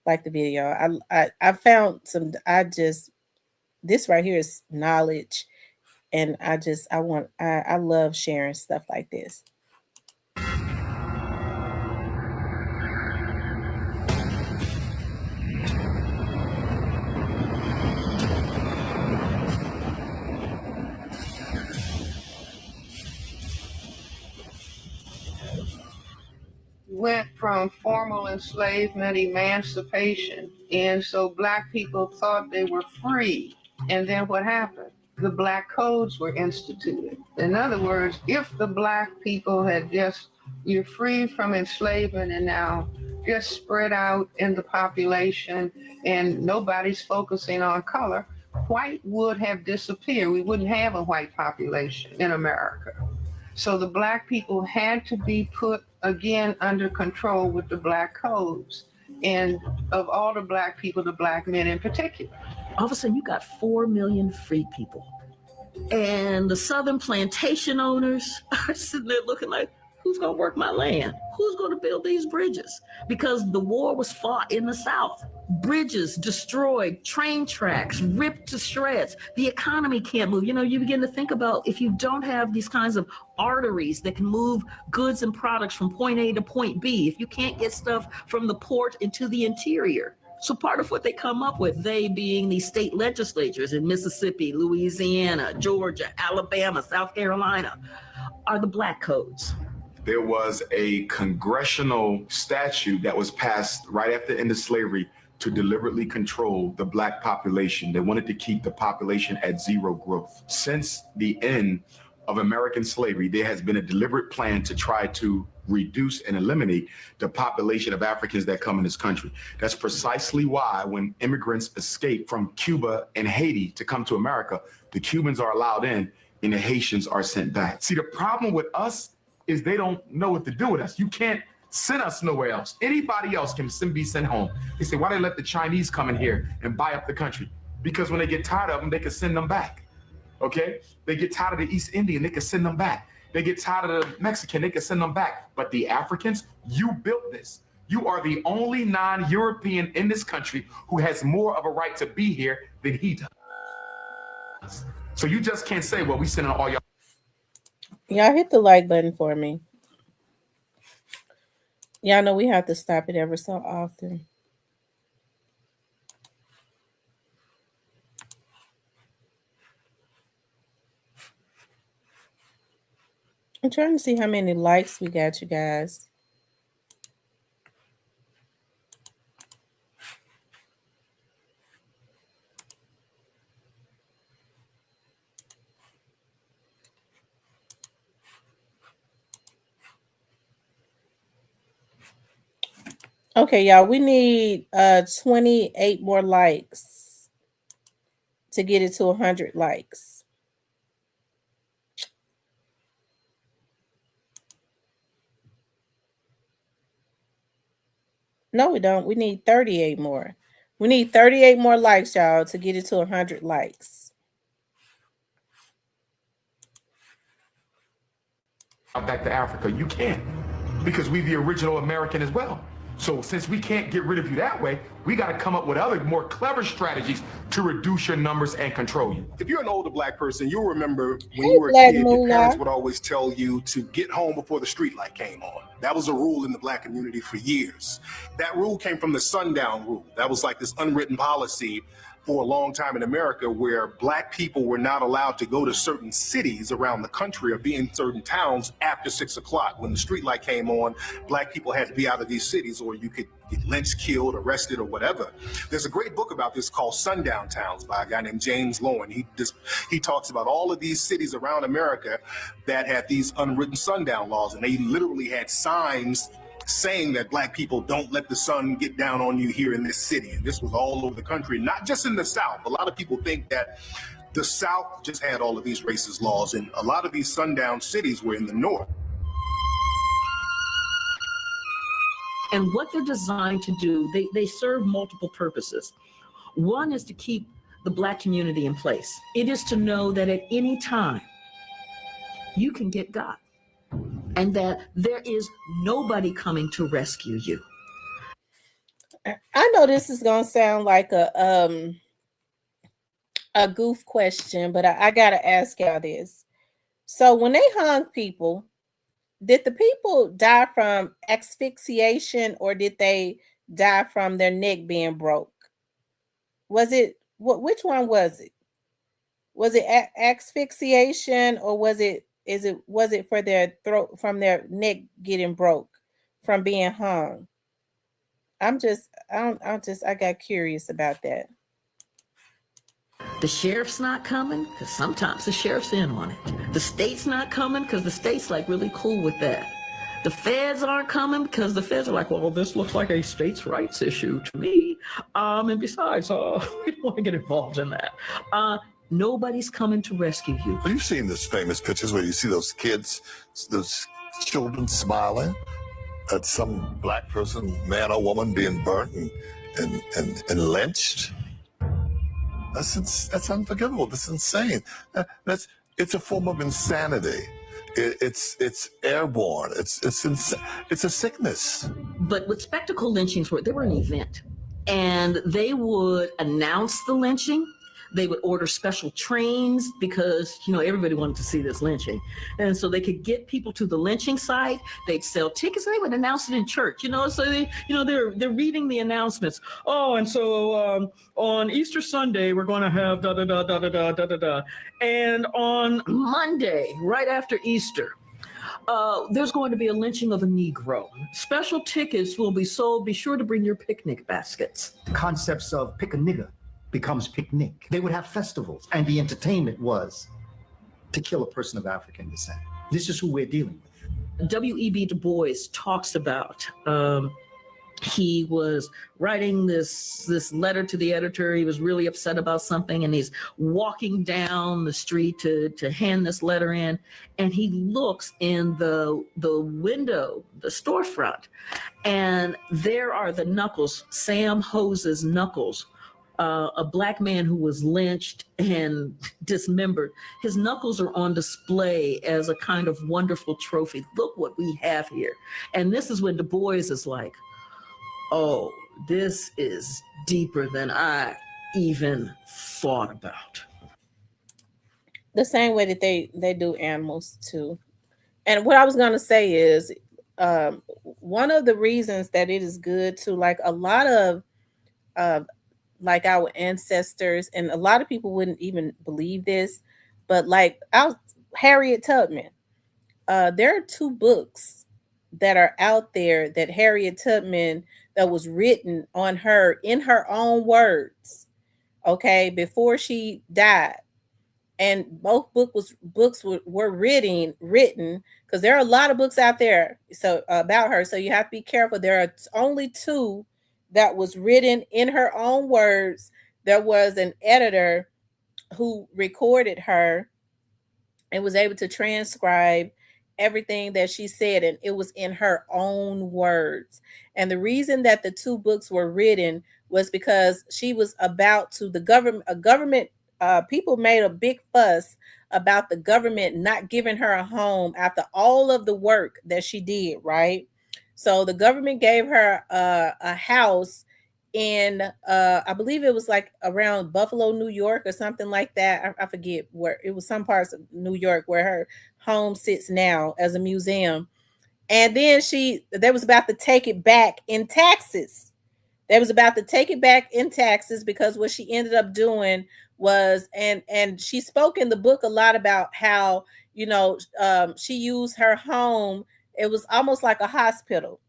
Like the video. I found some, this right here is knowledge. And I love sharing stuff like this. Went from formal enslavement, emancipation, and so black people thought they were free. And then what happened? The black codes were instituted. In other words, if the black people had you're free from enslavement and now just spread out in the population and nobody's focusing on color, white would have disappeared. We wouldn't have a white population in America. So the black people had to be put again under control with the black codes. And of all the black people, the black men in particular. All of a sudden you got 4 million free people. And the Southern plantation owners are sitting there looking like, who's going to work my land? Who's going to build these bridges? Because the war was fought in the South. Bridges destroyed, train tracks ripped to shreds. The economy can't move. You know, you begin to think about if you don't have these kinds of arteries that can move goods and products from point A to point B, if you can't get stuff from the port into the interior. So part of what they come up with, they being these state legislatures in Mississippi, Louisiana, Georgia, Alabama, South Carolina, are the black codes. There was a congressional statute that was passed right after the end of slavery to deliberately control the black population. They wanted to keep the population at zero growth. Since the end of American slavery, there has been a deliberate plan to try to reduce and eliminate the population of Africans that come in this country. That's precisely why when immigrants escape from Cuba and Haiti to come to America, the Cubans are allowed in and the Haitians are sent back. See, the problem with us is they don't know what to do with us. You can't send us nowhere else. Anybody else can be sent home. They say, why they let the Chinese come in here and buy up the country? Because when they get tired of them, they can send them back, okay? They get tired of the East Indian, they can send them back. They get tired of the Mexican, they can send them back. But the Africans, you built this. You are the only non-European in this country who has more of a right to be here than he does. So you just can't say, well, we sending all y'all. Y'all hit the like button for me. Y'all know we have to stop it ever so often. I'm trying to see how many likes we got, you guys. Okay, y'all, we need 28 more likes to get it to 100 likes. No, we don't. We need 38 more. We need 38 more likes, y'all, to get it to 100 likes. Back to Africa, you can't, because we the original American as well. So since we can't get rid of you that way, we got to come up with other more clever strategies to reduce your numbers and control you. If you're an older black person, you'll remember when Hey, you were a Black kid, your Moolah. parents would always tell you to get home before the street light came on. That was a rule in the black community for years. That rule came from the sundown rule. That was like this unwritten policy for a long time in America where black people were not allowed to go to certain cities around the country or be in certain towns after 6 o'clock. When the street light came on, black people had to be out of these cities or you could get lynched, killed, arrested, or whatever. There's a great book about this called Sundown Towns by a guy named James Lowen. He talks about all of these cities around America that had these unwritten sundown laws, and they literally had signs saying that black people don't let the sun get down on you here in this city. And this was all over the country, not just in the South. A lot of people think that the South just had all of these racist laws, and a lot of these sundown cities were in the North. And what they're designed to do, they serve multiple purposes. One is to keep the Black community in place. It is to know that at any time you can get got and that there is nobody coming to rescue you. I know this is gonna sound like a goof question, but I gotta ask y'all this. So when they hung people, did the people die from asphyxiation or did they die from their neck being broke? Was it which one was it? Was it asphyxiation or was it for their throat from their neck getting broke from being hung? I got curious about that. The sheriff's not coming because sometimes the sheriff's in on it. The state's not coming because the state's like really cool with that. The feds aren't coming because the feds are like, well, this looks like a states' rights issue to me. And besides, we don't want to get involved in that. Nobody's coming to rescue you. Have you seen those famous pictures where you see those kids, those children smiling at some black person, man or woman, being burnt and lynched? That's unforgivable. That's insane. It's a form of insanity. It's airborne. It's a sickness. But with spectacle lynchings, they were an event, and they would announce the lynching. They would order special trains because, everybody wanted to see this lynching. And so they could get people to the lynching site. They'd sell tickets and they would announce it in church, so they're reading the announcements. Oh, and so on Easter Sunday, we're going to have da da da da da da da da da. And on Monday, right after Easter, there's going to be a lynching of a Negro. Special tickets will be sold. Be sure to bring your picnic baskets. Concepts of pick a nigger becomes picnic. They would have festivals, and the entertainment was to kill a person of African descent. This is who we're dealing with. W.E.B. Du Bois talks about, he was writing this letter to the editor. He was really upset about something, and he's walking down the street to hand this letter in, and he looks in the window, the storefront, and there are the knuckles, Sam Hose's knuckles, a black man who was lynched and dismembered. His knuckles are on display as a kind of wonderful trophy. Look what we have here. And this is when Du Bois is like, oh, this is deeper than I even thought about. The same way that they do animals too. And what I was gonna say is, one of the reasons that it is good to, like, a lot of uh, like our ancestors, and a lot of people wouldn't even believe this, but like our Harriet Tubman, there are two books that are out there that Harriet Tubman, that was written on her in her own words, okay, before she died. And both books were written, because there are a lot of books out there so about her, so you have to be careful. There are only two that was written in her own words. There was an editor who recorded her and was able to transcribe everything that she said, and it was in her own words. And the reason that the two books were written was because she was about to, the government, a government, people made a big fuss about the government not giving her a home after all of the work that she did, right? So the government gave her a house in I believe it was like around Buffalo, New York, or something like that. I forget where it was, some parts of New York where her home sits now as a museum. And then they was about to take it back in taxes. They was about to take it back in taxes, because what she ended up doing was, and she spoke in the book a lot about how, she used her home. It was almost like a hospital.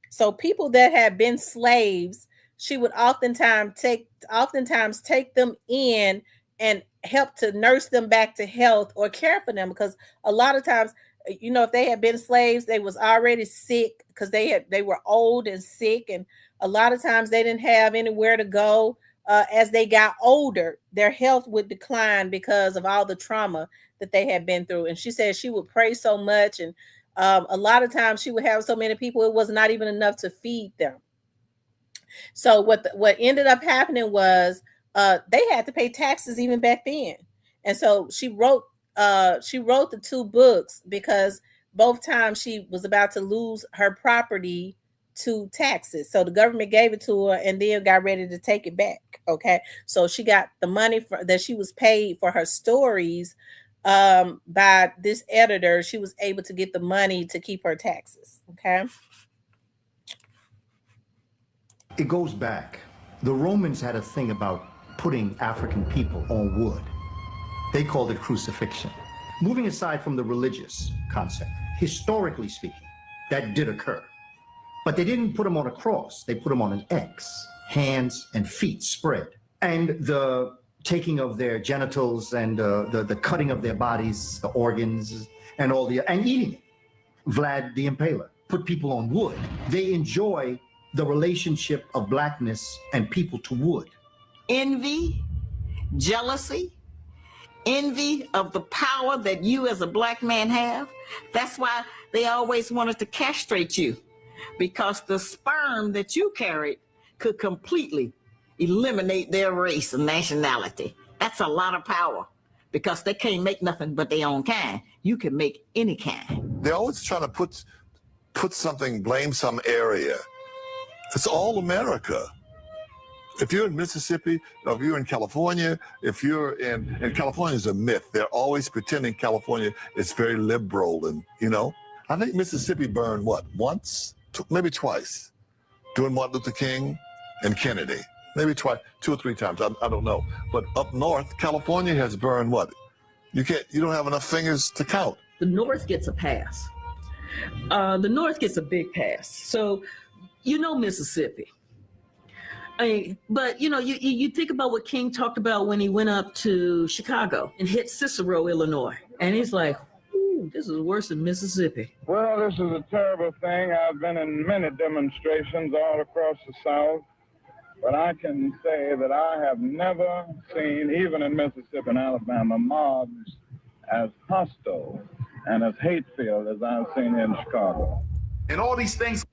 So people that had been slaves, she would oftentimes take them in and help to nurse them back to health or care for them, because a lot of times, if they had been slaves, they was already sick, because they were old and sick, and a lot of times they didn't have anywhere to go. As they got older, their health would decline because of all the trauma that they had been through. And she said she would pray so much, and a lot of times she would have so many people, it was not even enough to feed them. So what ended up happening was, they had to pay taxes even back then. And so she wrote the two books because both times she was about to lose her property to taxes. So the government gave it to her and then got ready to take it back. Okay. So she got the money that she was paid for her stories, by this editor. She was able to get the money to keep her taxes. Okay. It goes back. The Romans had a thing about putting African people on wood. They called it crucifixion. Moving aside from the religious concept, historically speaking, that did occur. But they didn't put them on a cross. They put them on an X, hands and feet spread. And the taking of their genitals and the cutting of their bodies, the organs, and eating it. Vlad the Impaler put people on wood. They enjoy the relationship of blackness and people to wood. Envy, jealousy, envy of the power that you as a black man have. That's why they always wanted to castrate you, because the sperm that you carried could completely eliminate their race and nationality. That's a lot of power, because they can't make nothing but their own kind. You can make any kind. They're always trying to put something, blame some area. It's all America. If you're in Mississippi, or if you're in California, if you're and California is a myth. They're always pretending California is very liberal, and I think Mississippi burned what, once, maybe twice, during Martin Luther King and Kennedy, maybe twice, 2 or 3 times. I don't know. But up north, California has burned what? You don't have enough fingers to count. The North gets a pass. The North gets a big pass. So, Mississippi. But you think about what King talked about when he went up to Chicago and hit Cicero, Illinois, and he's like, "Ooh, this is worse than Mississippi." Well, this is a terrible thing. I've been in many demonstrations all across the South, but I can say that I have never seen, even in Mississippi and Alabama, mobs as hostile and as hate-filled as I've seen in Chicago. And all these things.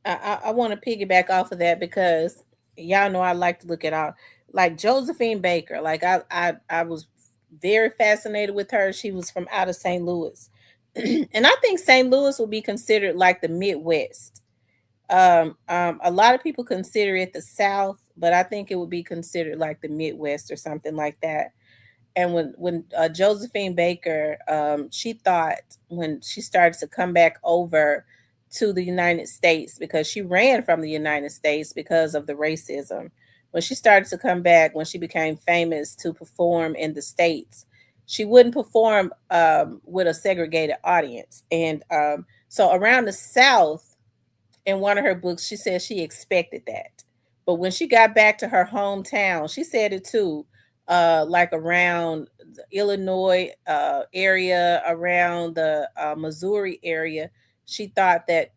I want to piggyback off of that, because y'all know I like to look at all, like Josephine Baker. Like I was very fascinated with her. She was from out of St. Louis, and I think St. Louis will be considered like the Midwest. A lot of people consider it the South, but I think it would be considered like the Midwest or something like that. And when Josephine Baker, she thought when she started to come back over to the United States, because she ran from the United States because of the racism. When she started to come back, when she became famous to perform in the States, she wouldn't perform with a segregated audience. And so around the South, in one of her books, she said she expected that. But when she got back to her hometown, she said it too, like around the Illinois area, around the Missouri area, she thought that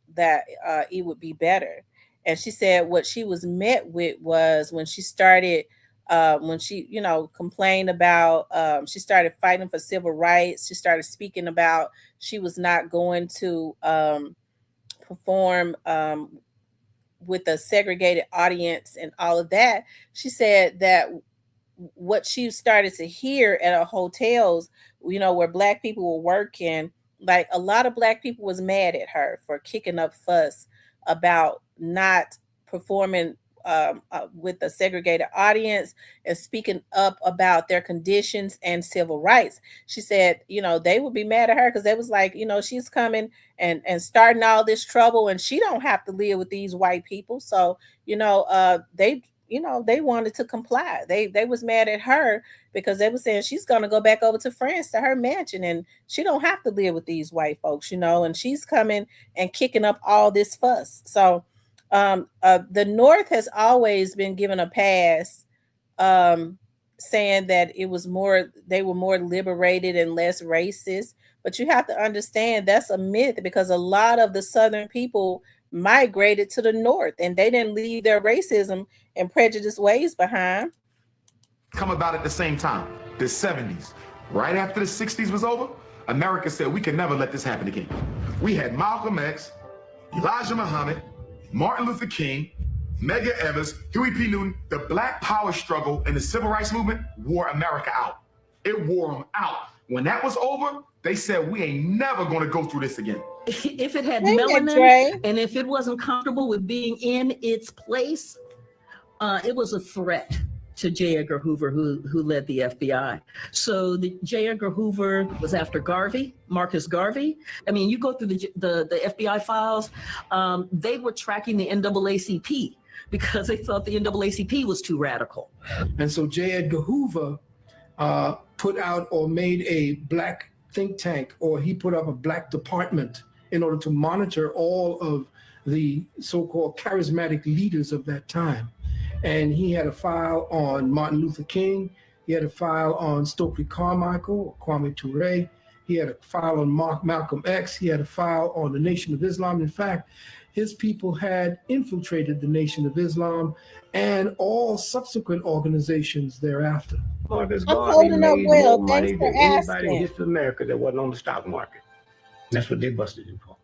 it would be better. And she said what she was met with was when she started, when she, complained about, she started fighting for civil rights. She started speaking about she was not going to perform with a segregated audience and all of that. She said that what she started to hear at her hotels, where black people were working, like a lot of black people was mad at her for kicking up fuss about not performing with a segregated audience and speaking up about their conditions and civil rights. She said, they would be mad at her because they was like, she's coming and starting all this trouble, and she don't have to live with these white people. So, they wanted to comply. They was mad at her because they were saying she's going to go back over to France to her mansion, and she don't have to live with these white folks, and she's coming and kicking up all this fuss. So the North has always been given a pass, um, saying that they were more liberated and less racist. But you have to understand that's a myth, because a lot of the Southern people migrated to the North and they didn't leave their racism and prejudice ways behind. Come about at the same time, the 70s. Right after the 60s was over, America said we can never let this happen again. We had Malcolm X, Elijah Muhammad, Martin Luther King, Medgar Evers, Huey P. Newton. The Black Power struggle and the Civil Rights movement wore America out. It wore them out. When that was over, they said we ain't never going to go through this again. If it had melanin and if it wasn't comfortable with being in its place, it was a threat to J. Edgar Hoover, who led the FBI. So J. Edgar Hoover was after Garvey, Marcus Garvey. I mean, you go through the FBI files, they were tracking the NAACP because they thought the NAACP was too radical. And so J. Edgar Hoover put out or made a black think tank, or he put up a black department in order to monitor all of the so-called charismatic leaders of that time. And he had a file on Martin Luther King. He had a file on Stokely Carmichael, or Kwame Ture. He had a file on Malcolm X. He had a file on the Nation of Islam. In fact, his people had infiltrated the Nation of Islam and all subsequent organizations thereafter. Marcus Garvey made more money than anybody in history of America that wasn't on the stock market. That's what they busted him for.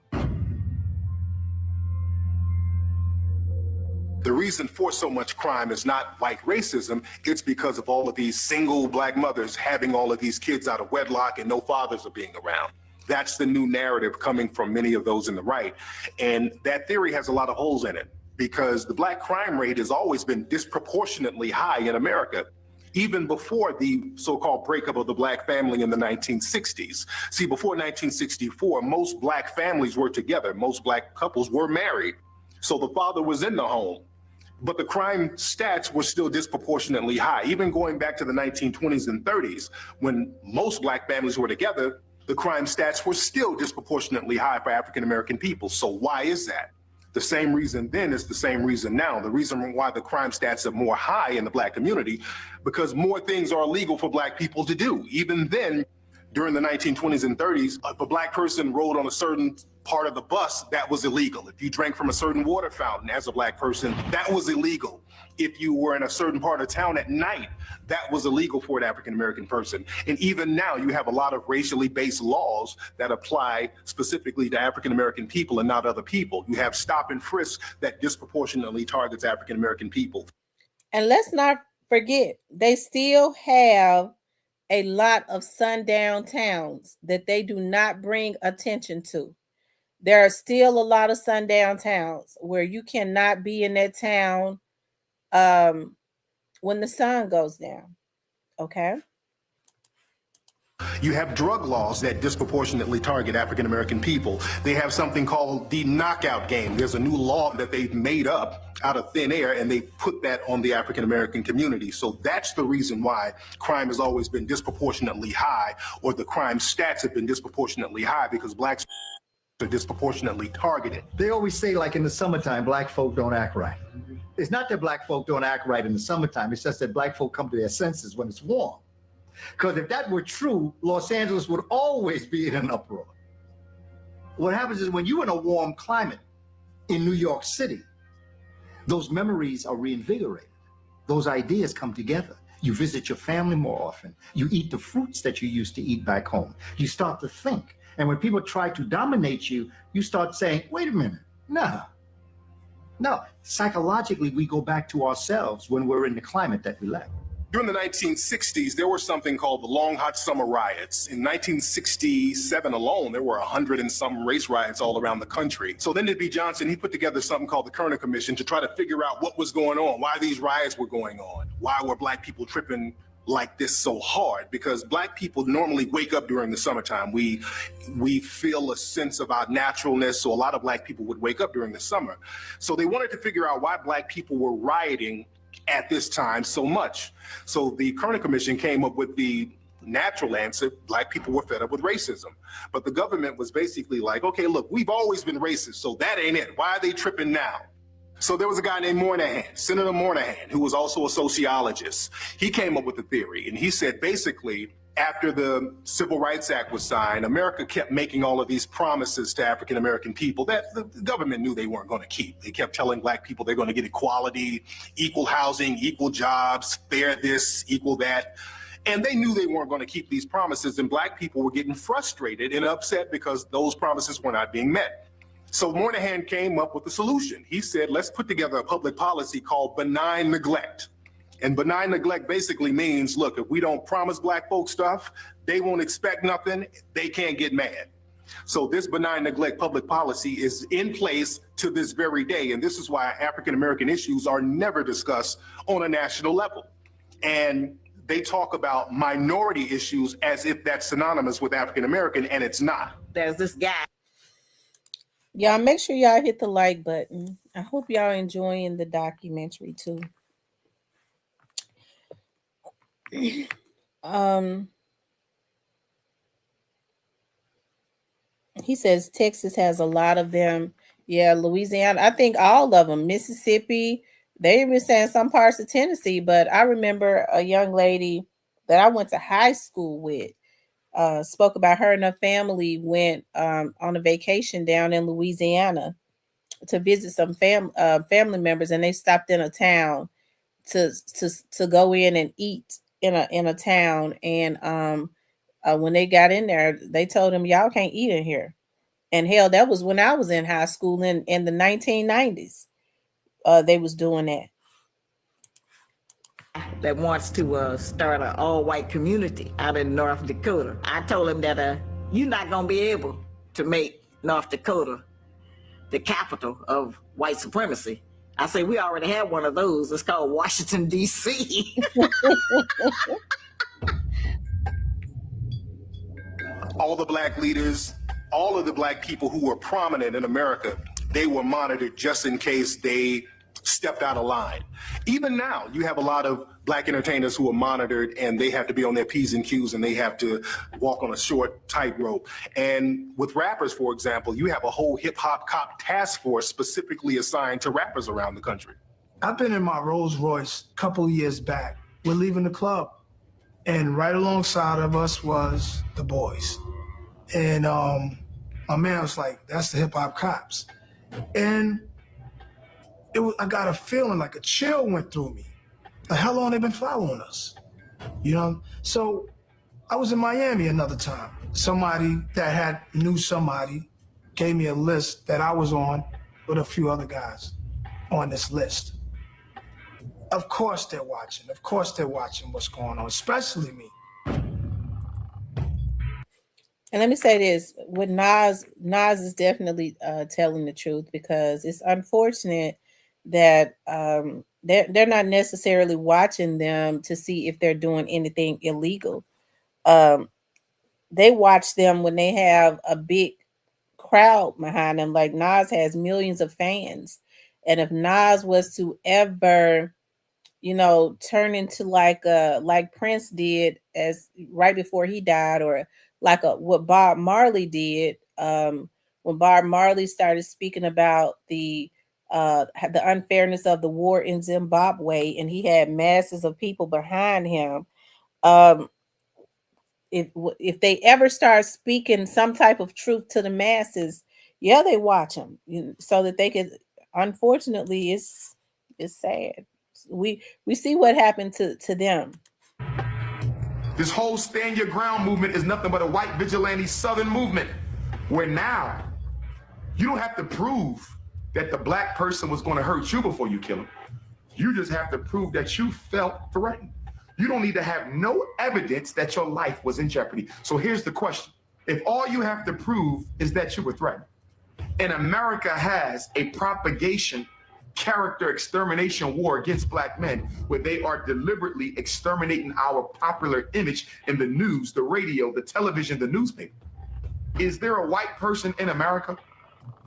The reason for so much crime is not white racism. It's because of all of these single black mothers having all of these kids out of wedlock and no fathers are being around. That's the new narrative coming from many of those in the right. And that theory has a lot of holes in it because the black crime rate has always been disproportionately high in America, even before the so-called breakup of the black family in the 1960s. See, before 1964, most black families were together. Most black couples were married. So the father was in the home. But the crime stats were still disproportionately high. Even going back to the 1920s and 30s, when most black families were together, the crime stats were still disproportionately high for African-American people. So why is that? The same reason then is the same reason now. The reason why the crime stats are more high in the black community, because more things are illegal for black people to do. Even then, during the 1920s and 30s, if a black person rode on a certain part of the bus, that was illegal. If you drank from a certain water fountain as a black person, that was illegal. If you were in a certain part of town at night, that was illegal for an African-American person. And even now, you have a lot of racially based laws that apply specifically to African-American people and not other people. You have stop and frisk that disproportionately targets African-American people. And let's not forget, they still have a lot of sundown towns that they do not bring attention to. There are still a lot of sundown towns where you cannot be in that town when the sun goes down. Okay. You have drug laws that disproportionately target African American people. They have something called the knockout game. There's a new law that they've made up out of thin air, and they put that on the African American community. So that's the reason why crime has always been disproportionately high, or the crime stats have been disproportionately high, because blacks are disproportionately targeted. They always say, like in the summertime, black folk don't act right. It's not that black folk don't act right in the summertime. It's just that black folk come to their senses when it's warm. Because if that were true, Los Angeles would always be in an uproar. What happens is when you're in a warm climate in New York City, those memories are reinvigorated. Those ideas come together. You visit your family more often. You eat the fruits that you used to eat back home. You start to think. And when people try to dominate you, you start saying, wait a minute, no. Psychologically, we go back to ourselves when we're in the climate that we left. During the 1960s, there was something called the Long Hot Summer Riots. In 1967 alone, there were 100 and some race riots all around the country. So Lyndon B. Johnson, he put together something called the Kerner Commission to try to figure out what was going on, why these riots were going on, why were black people tripping like this so hard, because black people normally wake up during the summertime. We feel a sense of our naturalness, so a lot of black people would wake up during the summer. So they wanted to figure out why black people were rioting at this time so much. So the Kerner Commission came up with the natural answer: black people were fed up with racism. But the government was basically like, okay, look, we've always been racist, so that ain't it. Why are they tripping now? So there was a guy named Moynihan, Senator Moynihan, who was also a sociologist. He came up with a theory, and he said basically, after the Civil Rights Act was signed, America kept making all of these promises to African American people that the government knew they weren't going to keep. They kept telling black people they're going to get equality, equal housing, equal jobs, fair this, equal that. And they knew they weren't going to keep these promises, and black people were getting frustrated and upset because those promises were not being met. So Moynihan came up with a solution. He said, let's put together a public policy called benign neglect. And benign neglect basically means, look, if we don't promise black folks stuff, they won't expect nothing, they can't get mad. So this benign neglect public policy is in place to this very day. And this is why African-American issues are never discussed on a national level. And they talk about minority issues as if that's synonymous with African-American, and it's not. There's this guy. Y'all make sure y'all hit the like button. I hope y'all enjoying the documentary too. He says Texas has a lot of them. Yeah, Louisiana. I think all of them. Mississippi. They even saying some parts of Tennessee. But I remember a young lady that I went to high school with spoke about her and her family went on a vacation down in Louisiana to visit some family members, and they stopped in a town to go in and eat in a town. And when they got in there, they told them, y'all can't eat in here. And hell, that was when I was in high school in the 1990s. They was doing that. That wants to start an all-white community out in North Dakota. I told him that you're not going to be able to make North Dakota the capital of white supremacy. I say we already have one of those. It's called Washington, D.C. All the black leaders, all of the black people who were prominent in America, they were monitored just in case they stepped out of line. Even now, you have a lot of black entertainers who are monitored, and they have to be on their P's and Q's, and they have to walk on a short tightrope. And with rappers, for example, you have a whole hip-hop cop task force specifically assigned to rappers around the country. I've been in my Rolls Royce a couple years back. We're leaving the club, and right alongside of us was the boys. And my man was like, that's the hip-hop cops. And I got a feeling like a chill went through me. Like, how long they been following us? You know? So I was in Miami another time. Somebody that knew somebody gave me a list that I was on with a few other guys on this list. Of course they're watching. Of course they're watching what's going on, especially me. And let me say this, with Nas is definitely telling the truth, because it's unfortunate that they're not necessarily watching them to see if they're doing anything illegal. they watch them when they have a big crowd behind them. Like Nas has millions of fans. And if Nas was to ever, turn into like Prince did as right before he died, or like what Bob Marley did, when Bob Marley started speaking about the unfairness of the war in Zimbabwe, and he had masses of people behind him. Um, if they ever start speaking some type of truth to the masses, yeah, they watch them, so that they could. Unfortunately, it's sad. We see what happened to them. This whole stand your ground movement is nothing but a white vigilante Southern movement, where now you don't have to prove that the black person was going to hurt you before you kill him. You just have to prove that you felt threatened. You don't need to have no evidence that your life was in jeopardy. So here's the question. If all you have to prove is that you were threatened, and America has a propagation character extermination war against black men, where they are deliberately exterminating our popular image in the news, the radio, the television, the newspaper, is there a white person in America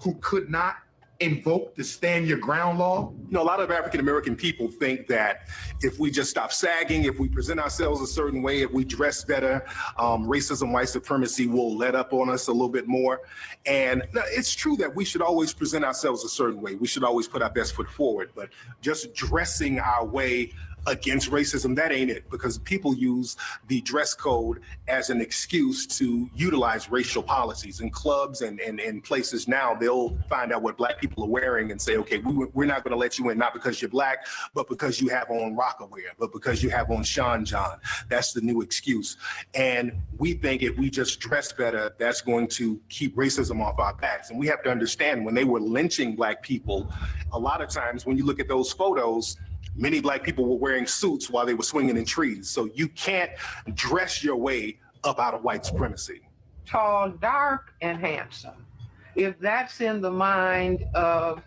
who could not invoke the stand your ground law? A lot of African American people think that if we just stop sagging, if we present ourselves a certain way, if we dress better, racism, white supremacy will let up on us a little bit more. And it's true that we should always present ourselves a certain way. We should always put our best foot forward, but just dressing our way against racism, that ain't it, because people use the dress code as an excuse to utilize racial policies. In clubs and places now, they'll find out what black people are wearing and say, okay, we're not going to let you in, not because you're black, but because you have on Rocawear, but because you have on Sean John. That's the new excuse. And we think if we just dress better, that's going to keep racism off our backs. And we have to understand, when they were lynching black people, a lot of times when you look at those photos, many black people were wearing suits while they were swinging in trees. So you can't dress your way up out of white supremacy. Tall, dark, and handsome. If that's in the mind of,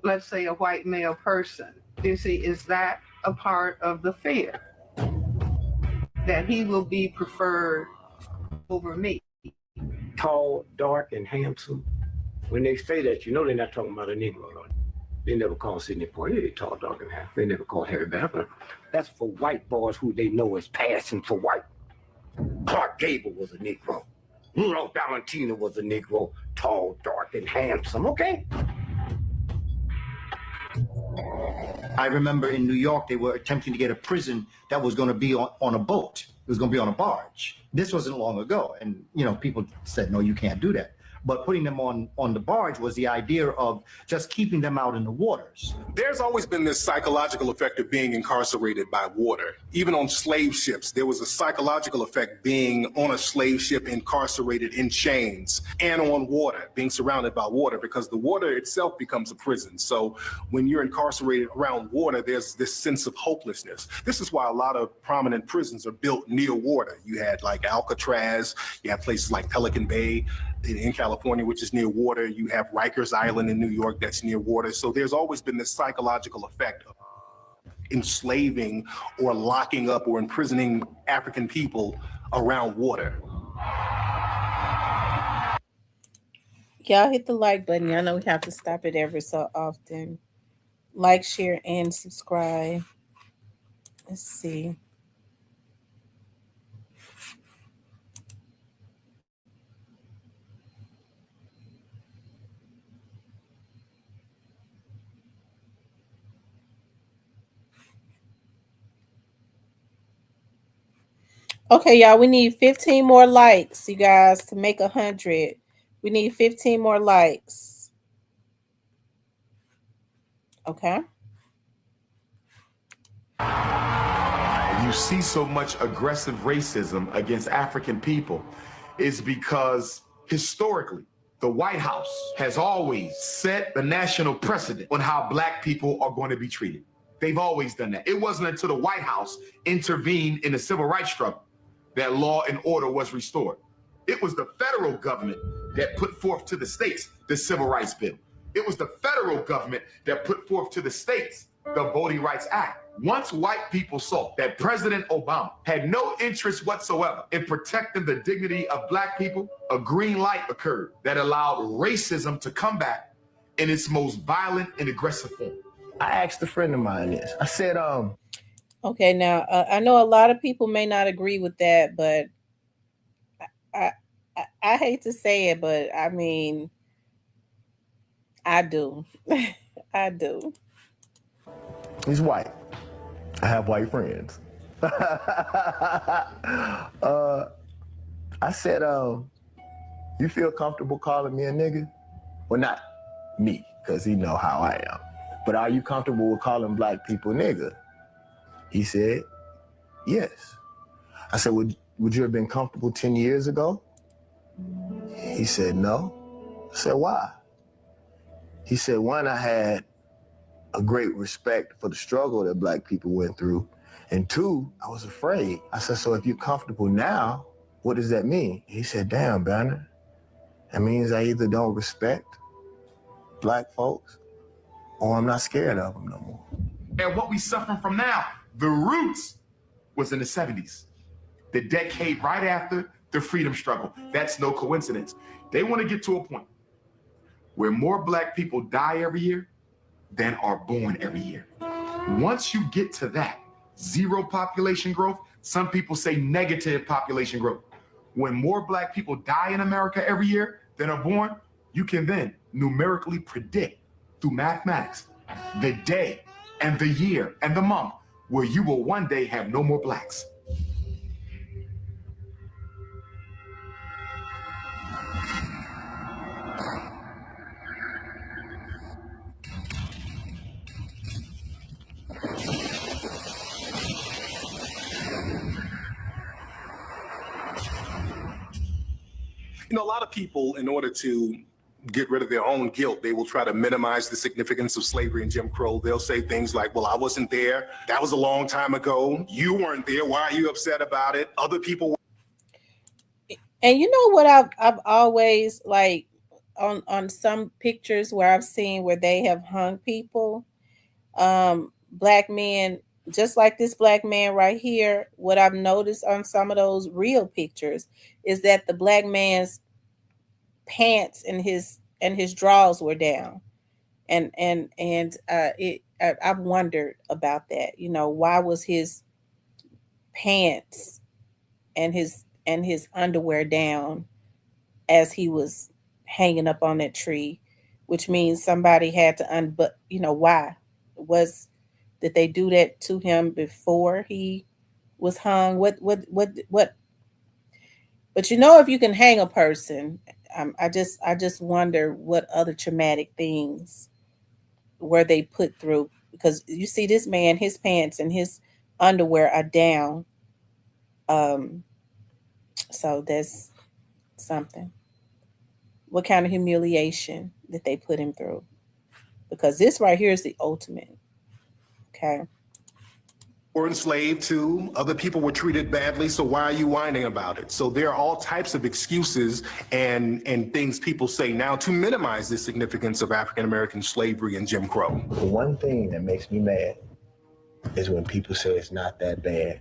let's say, a white male person, you see, is that a part of the fear? That he will be preferred over me? Tall, dark, and handsome. When they say that, they're not talking about a Negro. They never call Sidney Poitier tall, dark, and handsome. They never call Harry Belafonte. That's for white boys who they know is passing for white. Clark Gable was a Negro. Rudolph Valentino was a Negro. Tall, dark, and handsome, okay? I remember in New York, they were attempting to get a prison that was going to be on a boat. It was going to be on a barge. This wasn't long ago. And, people said, no, you can't do that. But putting them on the barge was the idea of just keeping them out in the waters. There's always been this psychological effect of being incarcerated by water. Even on slave ships, there was a psychological effect being on a slave ship, incarcerated in chains, and on water, being surrounded by water, because the water itself becomes a prison. So when you're incarcerated around water, there's this sense of hopelessness. This is why a lot of prominent prisons are built near water. You had like Alcatraz, you have places like Pelican Bay in California, which is near water. You have Rikers Island in New York that's near water. So there's always been this psychological effect of enslaving or locking up or imprisoning African people around water. Y'all hit the like button. Y'all know we have to stop it every so often. Like, share, and subscribe. Let's see. Okay, y'all, we need 15 more likes, you guys, to make 100. We need 15 more likes. Okay. You see so much aggressive racism against African people is because historically, the White House has always set the national precedent on how black people are going to be treated. They've always done that. It wasn't until the White House intervened in the civil rights struggle that law and order was restored. It was the federal government that put forth to the states the civil rights bill. It was the federal government that put forth to the states the Voting Rights Act. Once white people saw that President Obama had no interest whatsoever in protecting the dignity of black people, a green light occurred that allowed racism to come back in its most violent and aggressive form. I asked a friend of mine this. I said, Okay, now I know a lot of people may not agree with that, but I hate to say it, but I mean, I do. I do. he's white. I have white friends. I said, you feel comfortable calling me a nigga? Well, not me, because he know how I am. But are you comfortable with calling black people nigga? He said, yes. I said, would you have been comfortable 10 years ago? He said, no. I said, why? He said, one, I had a great respect for the struggle that black people went through. And two, I was afraid. I said, so if you're comfortable now, what does that mean? He said, damn, Banner, that means I either don't respect black folks or I'm not scared of them no more. And what we suffering from now, the roots was in the 70s, the decade right after the freedom struggle. That's no coincidence. They want to get to a point where more black people die every year than are born every year. Once you get to that, zero population growth, some people say negative population growth. When more black people die in America every year than are born, you can then numerically predict through mathematics the day and the year and the month where you will one day have no more blacks. You know, a lot of people, in order to get rid of their own guilt, they will try to minimize the significance of slavery and Jim Crow. They'll say things like, well, I wasn't there. That was a long time ago. You weren't there. Why are you upset about it? Other people. And you know what I've always like on some pictures where I've seen where they have hung people, black men, just like this black man right here. What I've noticed on some of those real pictures is that the black man's pants and his drawers were down, and I've wondered about that. You know, why was his pants and his underwear down as he was hanging up on that tree, which means somebody had to but you know, why did they do that to him before he was hung? What but you know, if you can hang a person, I just wonder what other traumatic things were they put through, because you see this man, his pants and his underwear are down. So that's something. What kind of humiliation did they put him through? Because this right here is the ultimate. Okay. Were enslaved too. Other people were treated badly. So why are you whining about it? So there are all types of excuses and things people say now to minimize the significance of African-American slavery and Jim Crow. The one thing that makes me mad is when people say it's not that bad.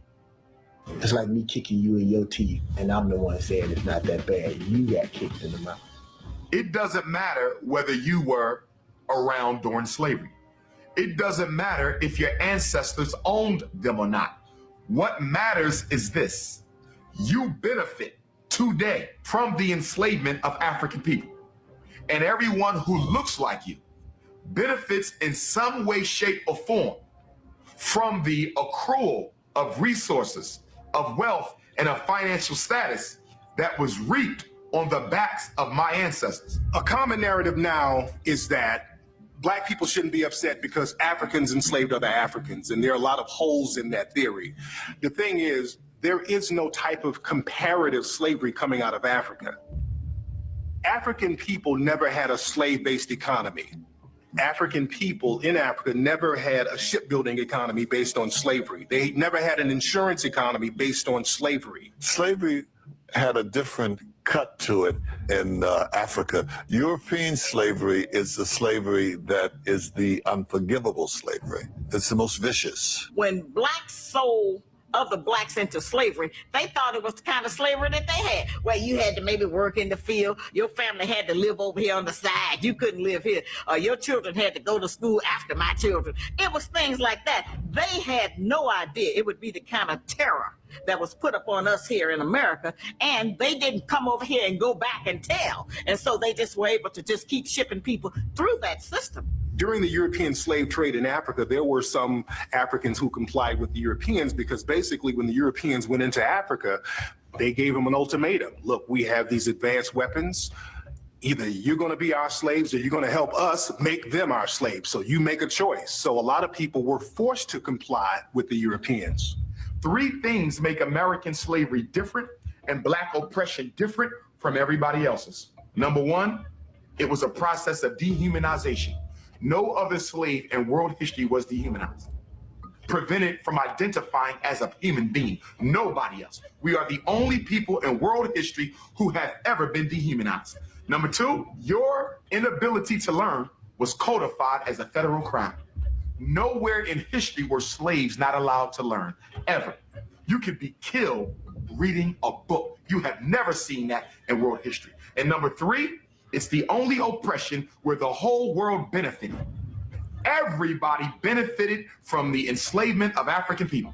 It's like me kicking you in your teeth, and I'm the one saying it's not that bad. You got kicked in the mouth. It doesn't matter whether you were around during slavery. It doesn't matter if your ancestors owned them or not. What matters is this: you benefit today from the enslavement of African people. And everyone who looks like you benefits in some way, shape, or form from the accrual of resources, of wealth, and of financial status that was reaped on the backs of my ancestors. A common narrative now is that Black people shouldn't be upset because Africans enslaved other Africans, and there are a lot of holes in that theory. The thing is, there is no type of comparative slavery coming out of Africa. African people never had a slave-based economy. African people in Africa never had a shipbuilding economy based on slavery. They never had an insurance economy based on slavery. Slavery had a different cut to it in Africa. European slavery is the slavery that is the unforgivable slavery. It's the most vicious. When blacks sold other blacks into slavery, they thought it was the kind of slavery that they had, where you had to maybe work in the field, your family had to live over here on the side, you couldn't live here, your children had to go to school after my children. It was things like that. They had no idea it would be the kind of terror that was put upon us here in America, and they didn't come over here and go back and tell. And so they just were able to just keep shipping people through that system. During the European slave trade in Africa, there were some Africans who complied with the Europeans, because basically when the Europeans went into Africa, they gave them an ultimatum. Look, we have these advanced weapons. Either you're going to be our slaves or you're going to help us make them our slaves. So you make a choice. So a lot of people were forced to comply with the Europeans. 3 things make American slavery different and black oppression different from everybody else's. Number 1, it was a process of dehumanization. No other slave in world history was dehumanized, prevented from identifying as a human being. Nobody else. We are the only people in world history who have ever been dehumanized. Number 2, your inability to learn was codified as a federal crime. Nowhere in history were slaves not allowed to learn, ever. You could be killed reading a book. You have never seen that in world history. And number 3, it's the only oppression where the whole world benefited. Everybody benefited from the enslavement of African people,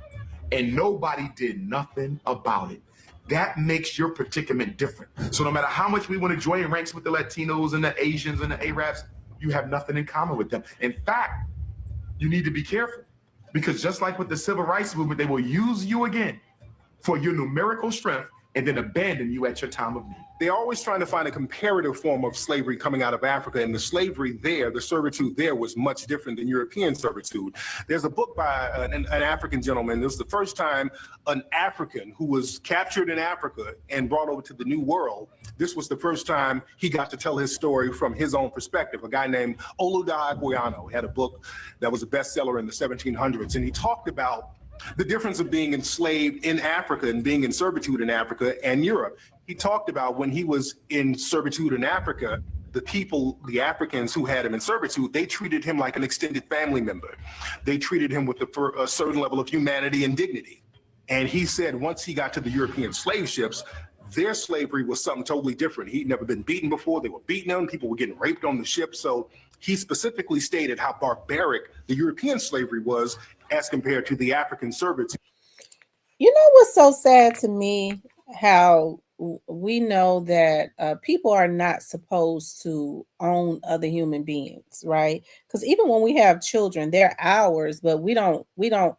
and nobody did nothing about it. That makes your predicament different. So no matter how much we want to join ranks with the Latinos and the Asians and the Arabs, you have nothing in common with them. In fact, you need to be careful, because just like with the civil rights movement, they will use you again for your numerical strength and then abandon you at your time of need. They're always trying to find a comparative form of slavery coming out of Africa, and the slavery there, the servitude there, was much different than European servitude. There's a book by an African gentleman. This was the first time an African who was captured in Africa and brought over to the New World, this was the first time he got to tell his story from his own perspective. A guy named Oludai Agboyano had a book that was a bestseller in the 1700s, and he talked about the difference of being enslaved in Africa and being in servitude in Africa and Europe. He talked about when he was in servitude in Africa, the people, the Africans who had him in servitude, they treated him like an extended family member. They treated him with a certain level of humanity and dignity. And he said once he got to the European slave ships, their slavery was something totally different. He'd never been beaten before. They were beating him. People were getting raped on the ship. So he specifically stated how barbaric the European slavery was as compared to the African servitude. You know what's so sad to me? How we know that people are not supposed to own other human beings, right? Because even when we have children, they're ours, but we don't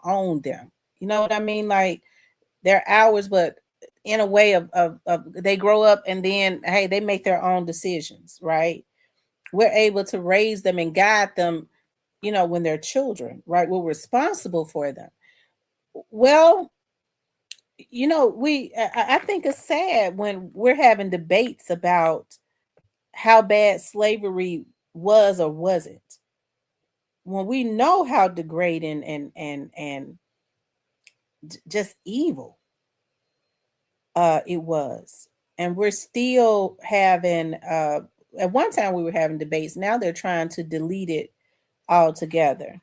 own them. You know what I mean? Like they're ours, but in a way of they grow up and then hey, they make their own decisions, right? We're able to raise them and guide them, you know, when they're children, right? We're responsible for them. Well, you know, I think it's sad when we're having debates about how bad slavery was or wasn't, when we know how degrading and just evil it was. And we're still having at one time we were having debates. Now they're trying to delete it altogether.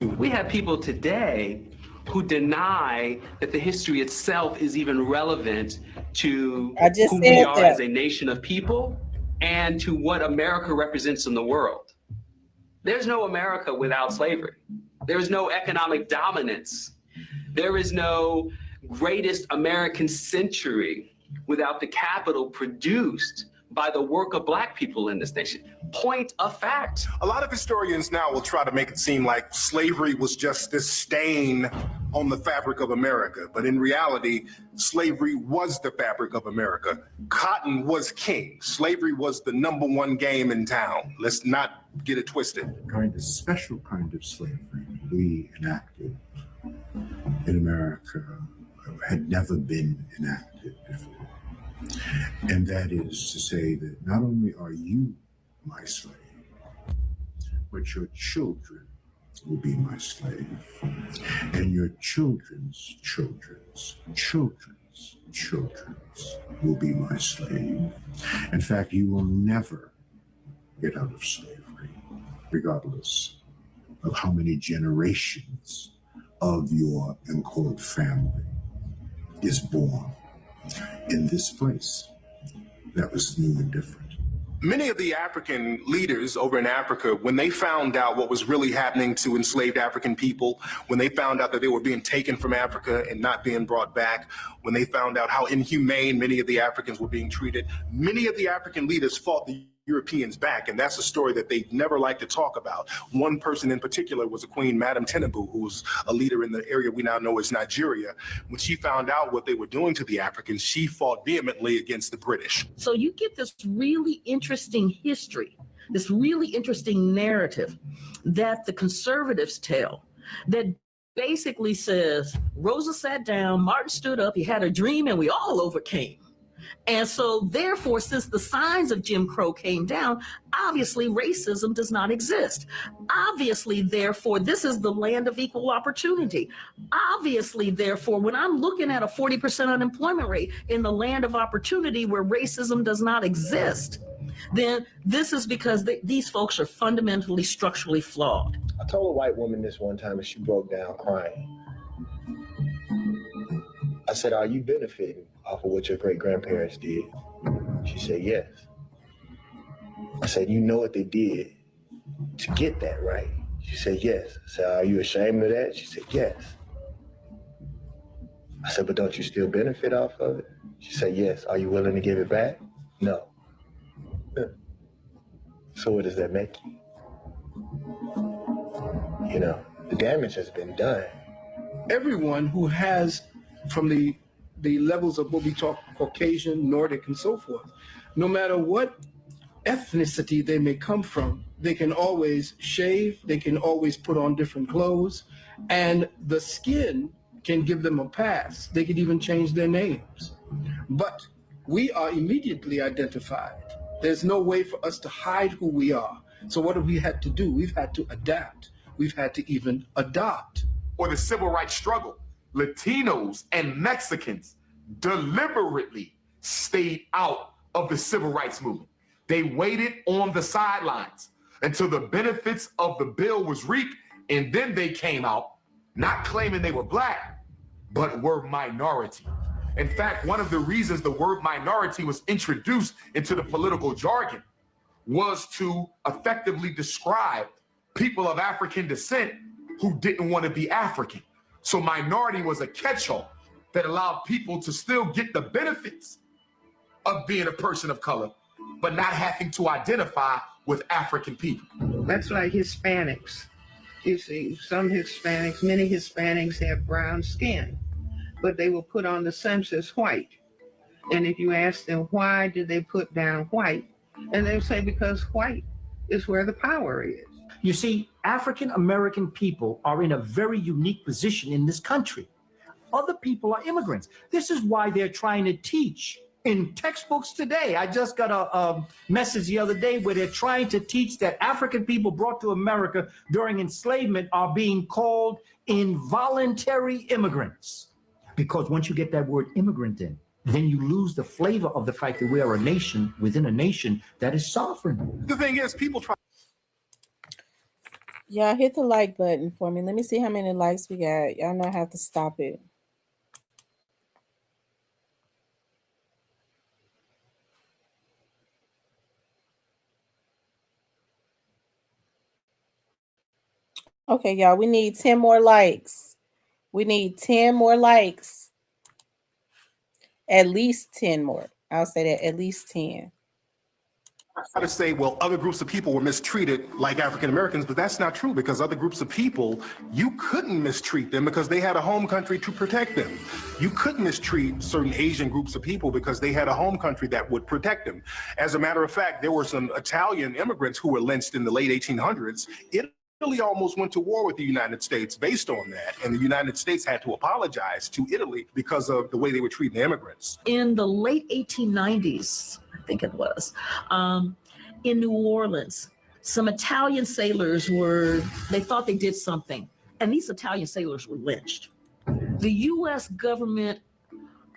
We have people today who deny that the history itself is even relevant to who we are as a nation of people and to what America represents in the world. There's no America without slavery. There is no economic dominance. There is no greatest American century without the capital produced by the work of Black people in this nation. Point of fact. A lot of historians now will try to make it seem like slavery was just this stain on the fabric of America. But in reality, slavery was the fabric of America. Cotton was king. Slavery was the #1 game in town. Let's not get it twisted. Kind of special kind of slavery we enacted in America had never been enacted before. And that is to say that not only are you my slave, but your children will be my slave, and your children's children's children's children will be my slave. In fact, you will never get out of slavery, regardless of how many generations of your, end quote, family is born in this place that was new and different. Many of the African leaders over in Africa, when they found out what was really happening to enslaved African people, when they found out that they were being taken from Africa and not being brought back, when they found out how inhumane many of the Africans were being treated, many of the African leaders fought the Europeans back, and that's a story that they never like to talk about. One person in particular was a Queen, Madame Tinubu, who was a leader in the area we now know as Nigeria. When she found out what they were doing to the Africans, she fought vehemently against the British. So you get this really interesting history, this really interesting narrative that the conservatives tell that basically says Rosa sat down, Martin stood up, he had a dream, and we all overcame. And so, therefore, since the signs of Jim Crow came down, obviously racism does not exist. Obviously, therefore, this is the land of equal opportunity. Obviously, therefore, when I'm looking at a 40% unemployment rate in the land of opportunity where racism does not exist, then this is because these folks are fundamentally structurally flawed. I told a white woman this one time and she broke down crying. I said, are you benefiting off of what your great-grandparents did? She said, yes. I said, you know what they did to get that, right? She said, yes. I said, are you ashamed of that? She said, yes. I said, but don't you still benefit off of it? She said, yes. Are you willing to give it back? No. So what does that make you? You know, the damage has been done. Everyone who has, from the levels of what we talk Caucasian, Nordic, and so forth, no matter what ethnicity they may come from, they can always shave, they can always put on different clothes, and the skin can give them a pass. They could even change their names. But we are immediately identified. There's no way for us to hide who we are. So what have we had to do? We've had to adapt. We've had to even adopt. Or the civil rights struggle. Latinos and Mexicans deliberately stayed out of the civil rights movement. They waited on the sidelines until the benefits of the bill was reaped, and then they came out, not claiming they were black, but were minority. In fact, one of the reasons the word minority was introduced into the political jargon was to effectively describe people of African descent who didn't want to be African. So minority was a catch-all that allowed people to still get the benefits of being a person of color, but not having to identify with African people. That's like Hispanics. You see, many Hispanics have brown skin, but they will put on the census white. And if you ask them, why did they put down white? And they'll say, because white is where the power is. You see, African American people are in a very unique position in this country. Other people are immigrants. This is why they're trying to teach in textbooks today. I just got a message the other day where they're trying to teach that African people brought to America during enslavement are being called involuntary immigrants. Because once you get that word immigrant in, then you lose the flavor of the fact that we are a nation within a nation that is sovereign. The thing is, people try. Y'all hit the like button for me. Let me see how many likes we got. Y'all know I have to stop it. Okay, y'all, we need 10 more likes. We need 10 more likes. At least 10 more. I'll say that, at least 10. I try to say, well, other groups of people were mistreated like African Americans, but that's not true, because other groups of people, you couldn't mistreat them because they had a home country to protect them. You couldn't mistreat certain Asian groups of people because they had a home country that would protect them. As a matter of fact, there were some Italian immigrants who were lynched in the late 1800s. Italy almost went to war with the United States based on that, and the United States had to apologize to Italy because of the way they were treating the immigrants. In the late 1890s, I think it was, in New Orleans, some Italian sailors they thought they did something, and these Italian sailors were lynched. The U.S. government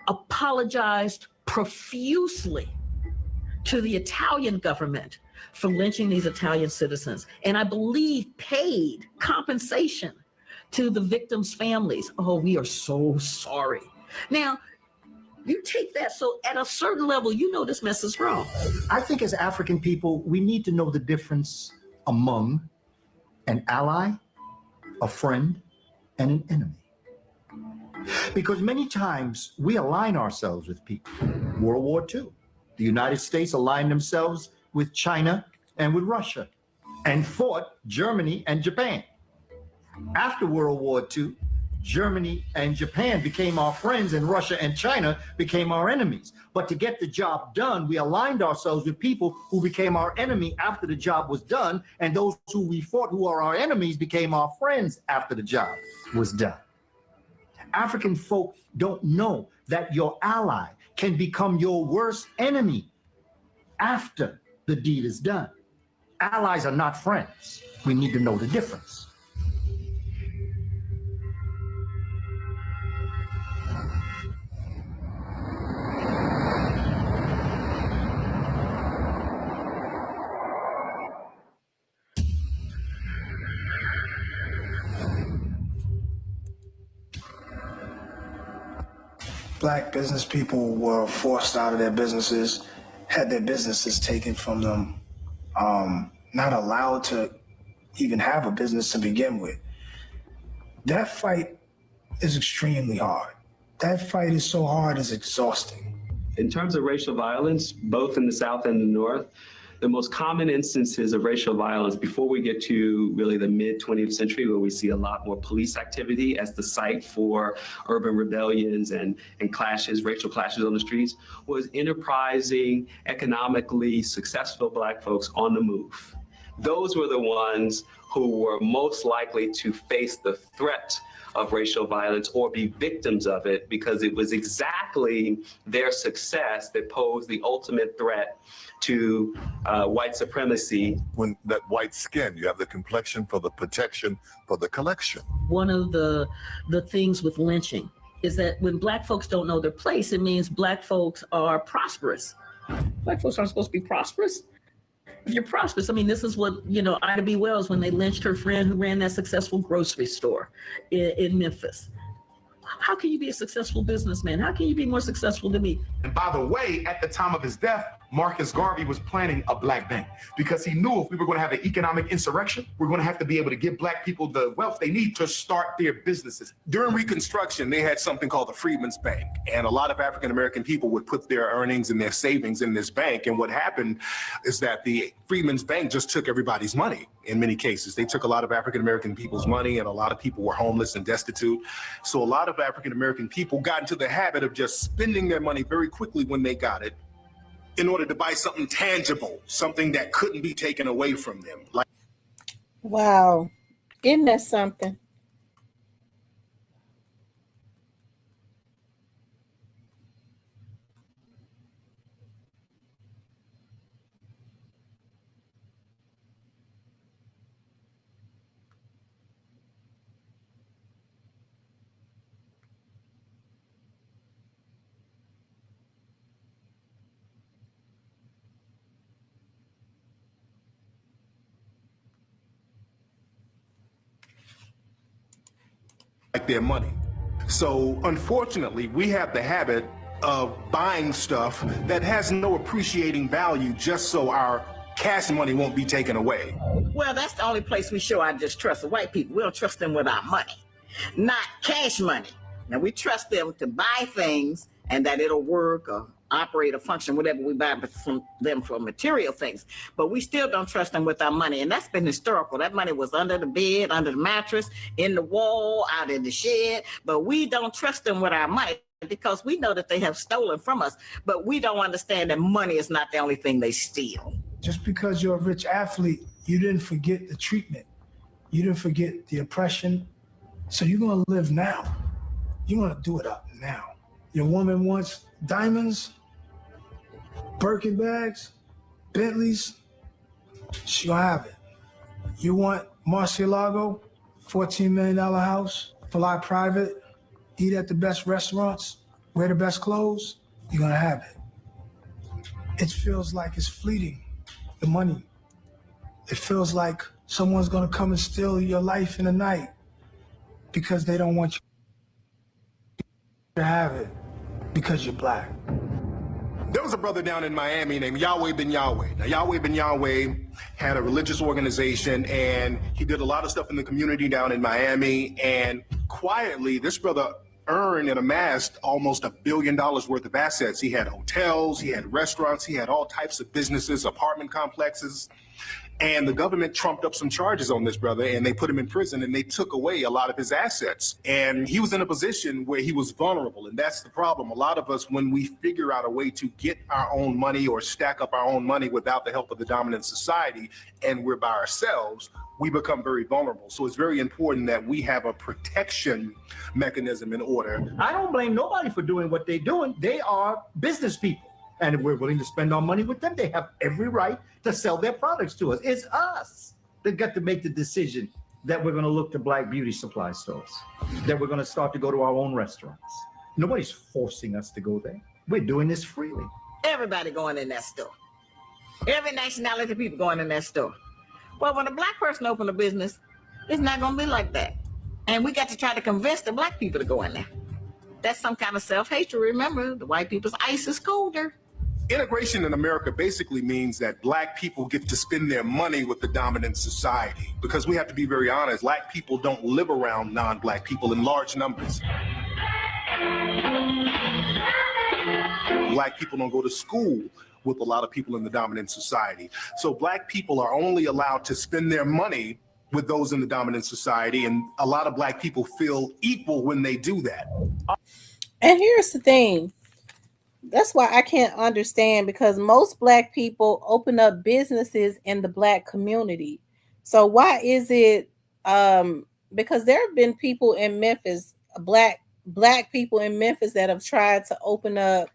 apologized profusely to the Italian government for lynching these Italian citizens, and I believe paid compensation to the victims' families. Oh, we are so sorry. Now, you take that, so at a certain level, you know this mess is wrong. I think as African people, we need to know the difference among an ally, a friend, and an enemy. Because many times we align ourselves with people. World War II, the United States aligned themselves with China and with Russia and fought Germany and Japan. After World War II, Germany and Japan became our friends and Russia and China became our enemies. But to get the job done, we aligned ourselves with people who became our enemy after the job was done, and those who we fought who are our enemies became our friends after the job was done. African folk don't know that your ally can become your worst enemy after the deed is done. Allies are not friends. We need to know the difference. Black business people were forced out of their businesses, had their businesses taken from them, not allowed to even have a business to begin with. That fight is extremely hard. That fight is so hard, it's exhausting. In terms of racial violence, both in the South and the North, the most common instances of racial violence before we get to really the mid-20th century, where we see a lot more police activity as the site for urban rebellions and clashes, racial clashes on the streets, was enterprising, economically successful Black folks on the move. Those were the ones who were most likely to face the threat of racial violence or be victims of it, because it was exactly their success that posed the ultimate threat to white supremacy. When that white skin, you have the complexion for the protection, for the collection. One of the things with lynching is that when Black folks don't know their place, it means Black folks are prosperous. Black folks aren't supposed to be prosperous. If you're prosperous, I mean, this is what, Ida B. Wells, when they lynched her friend who ran that successful grocery store in Memphis. How can you be a successful businessman? How can you be more successful than me? And by the way, at the time of his death, Marcus Garvey was planning a black bank because he knew if we were going to have an economic insurrection, we're going to have to be able to give Black people the wealth they need to start their businesses. During Reconstruction, they had something called the Freedmen's Bank, and a lot of African-American people would put their earnings and their savings in this bank. And what happened is that the Freedmen's Bank just took everybody's money. In many cases, they took a lot of African-American people's money, and a lot of people were homeless and destitute. So a lot of African-American people got into the habit of just spending their money very quickly when they got it, in order to buy something tangible, something that couldn't be taken away from them. Wow. Isn't that something? Like their money. So unfortunately, we have the habit of buying stuff that has no appreciating value just so our cash money won't be taken away. Well, that's the only place we show our distrust of white people. We don't trust them with our money, not cash money. Now, we trust them to buy things and that it'll work or operate or function, whatever we buy from them for material things. But we still don't trust them with our money. And that's been historical. That money was under the bed, under the mattress, in the wall, out in the shed. But we don't trust them with our money because we know that they have stolen from us. But we don't understand that money is not the only thing they steal. Just because you're a rich athlete, you didn't forget the treatment. You didn't forget the oppression. So you're going to live now. You're going to do it up now. Your woman wants diamonds, Birkin bags, Bentleys, she'll have it. You want Murcielago, $14 million house, fly private, eat at the best restaurants, wear the best clothes, you're gonna have it. It feels like it's fleeting, the money. It feels like someone's gonna come and steal your life in the night because they don't want you to have it because you're black. There was a brother down in Miami named Yahweh Ben Yahweh. Now, Yahweh Ben Yahweh had a religious organization, and he did a lot of stuff in the community down in Miami. And quietly, this brother earned and amassed almost $1 billion worth of assets. He had hotels, he had restaurants, he had all types of businesses, apartment complexes. And the government trumped up some charges on this brother, and they put him in prison, and they took away a lot of his assets. And he was in a position where he was vulnerable, and that's the problem. A lot of us, when we figure out a way to get our own money or stack up our own money without the help of the dominant society, and we're by ourselves, we become very vulnerable. So it's very important that we have a protection mechanism in order. I don't blame nobody for doing what they're doing. They are business people. And if we're willing to spend our money with them, they have every right to sell their products to us. It's us that got to make the decision that we're going to look to black beauty supply stores, that we're going to start to go to our own restaurants. Nobody's forcing us to go there. We're doing this freely. Everybody going in that store. Every nationality of people going in that store. Well, when a black person open a business, it's not going to be like that. And we got to try to convince the black people to go in there. That's some kind of self-hatred. Remember, the white people's ice is colder. Integration in America basically means that black people get to spend their money with the dominant society. Because we have to be very honest, black people don't live around non-black people in large numbers. Black people don't go to school with a lot of people in the dominant society. So black people are only allowed to spend their money with those in the dominant society, and a lot of black people feel equal when they do that. And here's the thing. That's why I can't understand, because most black people open up businesses in the black community. So why is it because there have been people in Memphis, black people in Memphis that have tried to open up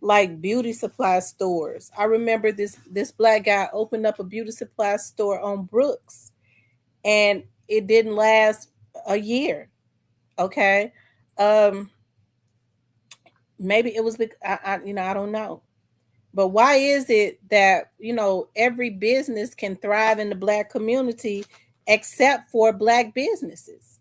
like beauty supply stores. I remember this black guy opened up a beauty supply store on Brooks, and it didn't last a year. Okay. Maybe it was I don't know. But why is it that every business can thrive in the black community except for black businesses?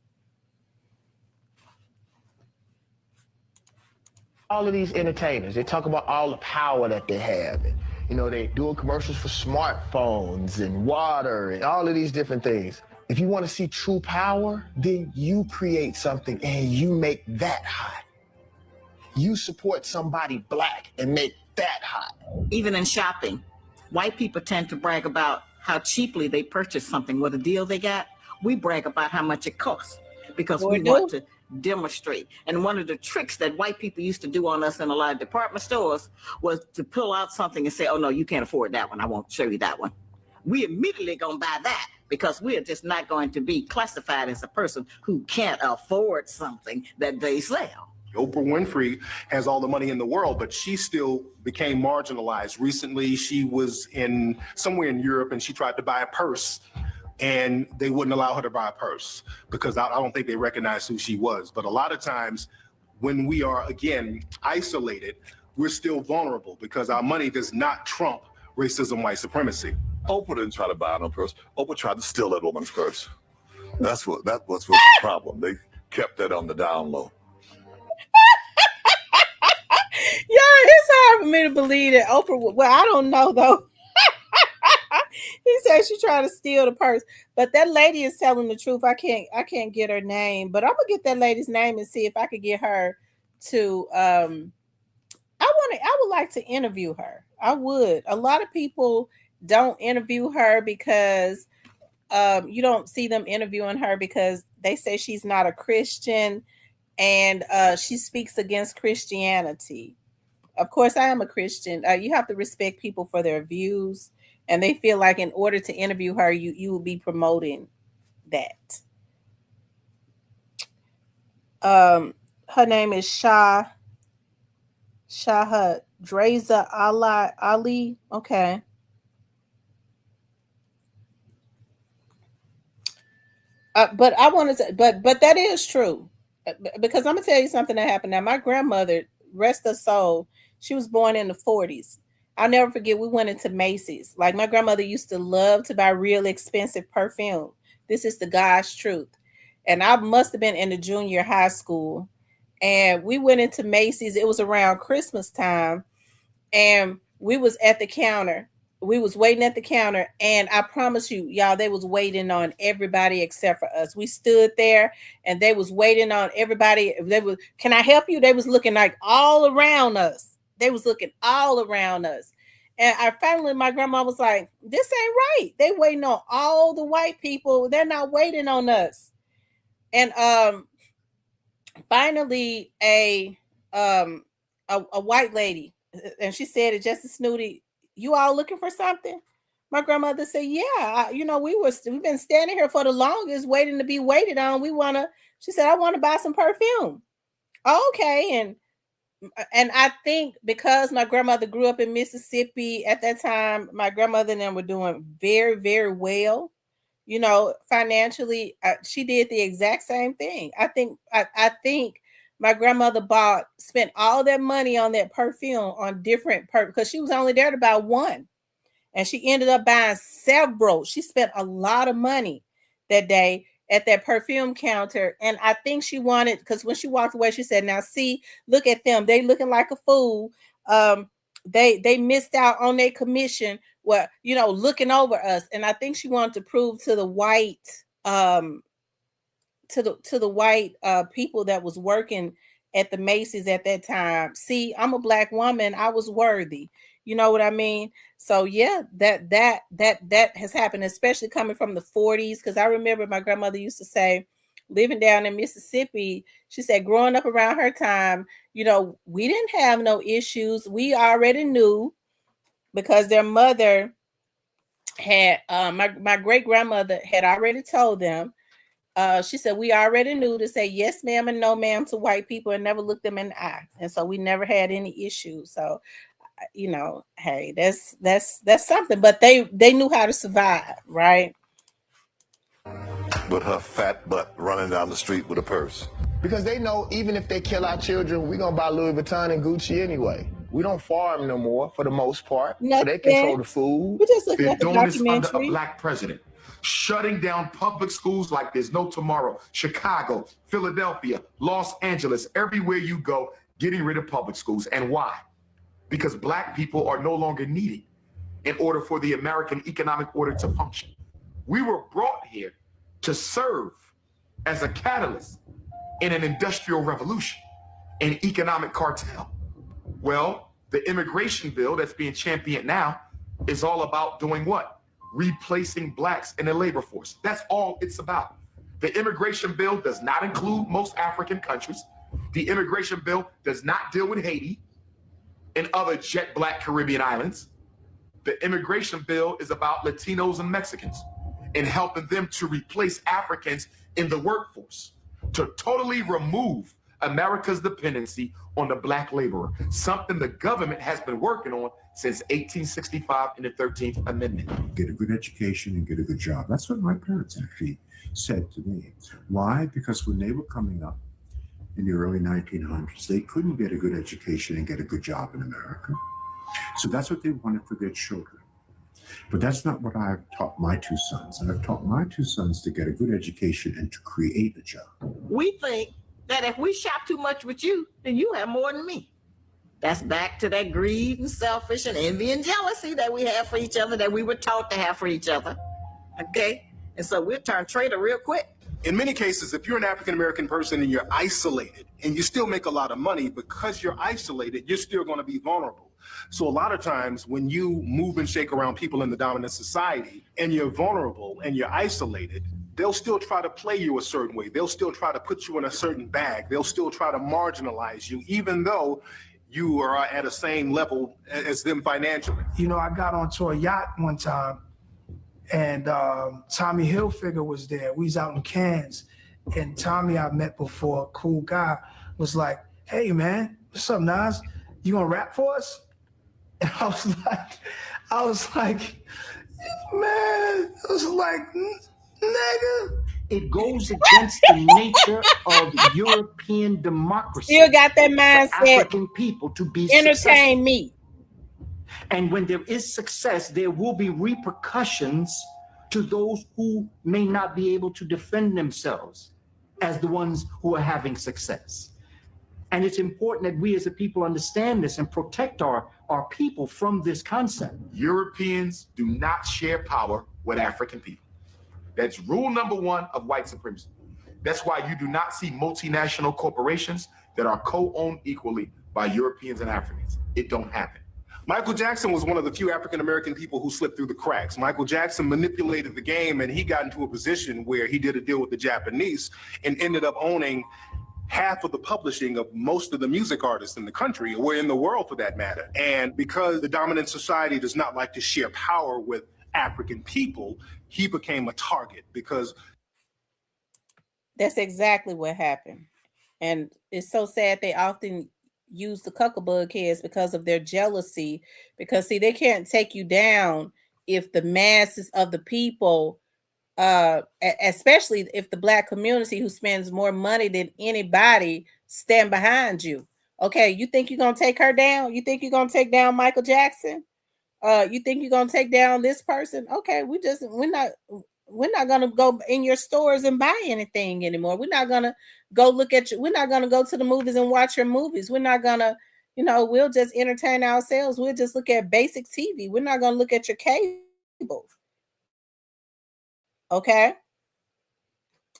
All of these entertainers, they talk about all the power that they have. They doing commercials for smartphones and water and all of these different things. If you want to see true power, then you create something and you make that hot. You support somebody black and make that hot. Even in shopping, white people tend to brag about how cheaply they purchased something, what a deal they got. We brag about how much it costs because we want to demonstrate. And one of the tricks that white people used to do on us in a lot of department stores was to pull out something and say, oh, no, you can't afford that one. I won't show you that one. We immediately going to buy that because we are just not going to be classified as a person who can't afford something that they sell. Oprah Winfrey has all the money in the world, but she still became marginalized. Recently, she was somewhere in Europe, and she tried to buy a purse, and they wouldn't allow her to buy a purse because I don't think they recognized who she was. But a lot of times when we are, again, isolated, we're still vulnerable because our money does not trump racism, white supremacy. Oprah didn't try to buy no purse. Oprah tried to steal that woman's purse. That was the problem. They kept that on the down low. Yeah, it's hard for me to believe that Oprah. Well, I don't know though. He said she tried to steal the purse, but that lady is telling the truth. I can't get her name, but I'm gonna get that lady's name and see if I could get her to. I would like to interview her. I would. A lot of people don't interview her because you don't see them interviewing her because they say she's not a Christian and she speaks against Christianity. Of course, I am a Christian. You have to respect people for their views, and they feel like in order to interview her, you will be promoting that. Her name is Shahadreza Ali. Okay. But I wanted to, but that is true, because I'm gonna tell you something that happened. Now, my grandmother rest her soul. She was born in the 40s. I'll never forget, we went into Macy's. Like, my grandmother used to love to buy real expensive perfume. This is the God's truth. And I must have been in the junior high school. And we went into Macy's. It was around Christmas time, and we was at the counter. We was waiting at the counter, and I promise you, y'all, they was waiting on everybody except for us. We stood there, and they was waiting on everybody. They was, can I help you? They was looking like all around us. They was looking all around us. And I finally, my grandma was like, "This ain't right. They waiting on all the white people. They're not waiting on us." And finally, a white lady, and she said it just as snooty, "You all looking for something?" My grandmother said, "Yeah, we've been standing here for the longest, waiting to be waited on. We wanna." She said, "I want to buy some perfume." Okay, and I think because my grandmother grew up in Mississippi at that time, my grandmother and them were doing very, very well, financially. She did the exact same thing. I think my grandmother spent all that money on that perfume on different because she was only there to buy one, and she ended up buying several. She spent a lot of money that day at that perfume counter, and I think she wanted, because when she walked away, she said, "Now see, look at them. They looking like a fool. They missed out on their commission. Well, looking over us." And I think she wanted to prove to the white people that was working at the Macy's at that time, "See, I'm a black woman. I was worthy." You know what I mean? So yeah, that has happened, especially coming from the 40s. Because I remember my grandmother used to say, living down in Mississippi, she said, growing up around her time, we didn't have no issues. We already knew, because their mother had my great grandmother had already told them. She said, "We already knew to say yes, ma'am, and no, ma'am to white people, and never look them in the eye." And so we never had any issues. So, hey, that's something. But they knew how to survive, right? But her fat butt running down the street with a purse. Because they know even if they kill our children, we're going to buy Louis Vuitton and Gucci anyway. We don't farm no more for the most part. Nothing. So they control the food. We just looking They're at the doing this under a documentary. black president, shutting down public schools like there's no tomorrow. Chicago, Philadelphia, Los Angeles, everywhere you go, getting rid of public schools. And why? Because black people are no longer needed in order for the American economic order to function. We were brought here to serve as a catalyst in an industrial revolution, an economic cartel. Well, the immigration bill that's being championed now is all about doing what? Replacing blacks in the labor force. That's all it's about. The immigration bill does not include most African countries. The immigration bill does not deal with Haiti and other jet black Caribbean islands. The immigration bill is about Latinos and Mexicans and helping them to replace Africans in the workforce, to totally remove America's dependency on the black laborer, something the government has been working on since 1865 in the 13th Amendment. Get a good education and get a good job. That's what my parents actually said to me. Why? Because when they were coming up in the early 1900s, they couldn't get a good education and get a good job in America. So that's what they wanted for their children. But that's not what I've taught my two sons. I've taught my two sons to get a good education and to create a job. We think that if we shop too much with you, then you have more than me. That's back to that greed and selfish and envy and jealousy that we have for each other, that we were taught to have for each other. Okay? And so we'll turn traitor real quick. In many cases, if you're an African-American person and you're isolated and you still make a lot of money, because you're isolated, you're still going to be vulnerable. So a lot of times when you move and shake around people in the dominant society and you're vulnerable and you're isolated, they'll still try to play you a certain way. They'll still try to put you in a certain bag. They'll still try to marginalize you, even though you are at the same level as them financially. I got onto a yacht one time, and Tommy Hilfiger was there. We was out in Cannes, and Tommy I met before, a cool guy, was like, "Hey man, what's up, Nas? You gonna rap for us?" And I was like, man, nigga. It goes against the nature of European democracy. Still got that mindset. For African people to be entertain successful. Me. And when there is success, there will be repercussions to those who may not be able to defend themselves as the ones who are having success. And it's important that we as a people understand this and protect our people from this concept. Europeans do not share power with African people. That's rule number one of white supremacy. That's why you do not see multinational corporations that are co-owned equally by Europeans and Africans. It don't happen. Michael Jackson was one of the few African-American people who slipped through the cracks. Michael Jackson manipulated the game, and he got into a position where he did a deal with the Japanese and ended up owning half of the publishing of most of the music artists in the country, or in the world for that matter. And because the dominant society does not like to share power with African people, he became a target because... That's exactly what happened. And it's so sad they often use the cuckabug kids because of their jealousy. Because, see, they can't take you down if the masses of the people, especially if the Black community who spends more money than anybody stand behind you. Okay, you think you're going to take her down? You think you're going to take down Michael Jackson? You think you're going to take down this person? Okay, we're not going to go in your stores and buy anything anymore. We're not going to go look at you. We're not going to go to the movies and watch your movies. We're not going to, we'll just entertain ourselves. We'll just look at basic TV. We're not going to look at your cable. Okay?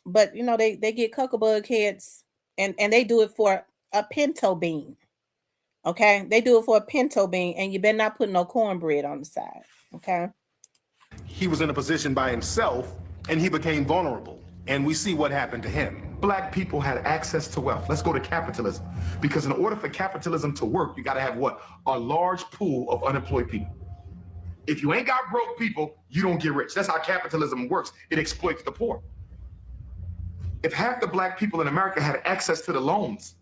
But, they get cuckabug heads and they do it for a pinto bean. Okay? They do it for a pinto bean, and you better not put no cornbread on the side. Okay? He was in a position by himself, and he became vulnerable. And we see what happened to him. Black people had access to wealth. Let's go to capitalism. Because in order for capitalism to work, you got to have what? A large pool of unemployed people. If you ain't got broke people, you don't get rich. That's how capitalism works. It exploits the poor. If half the Black people in America had access to the loans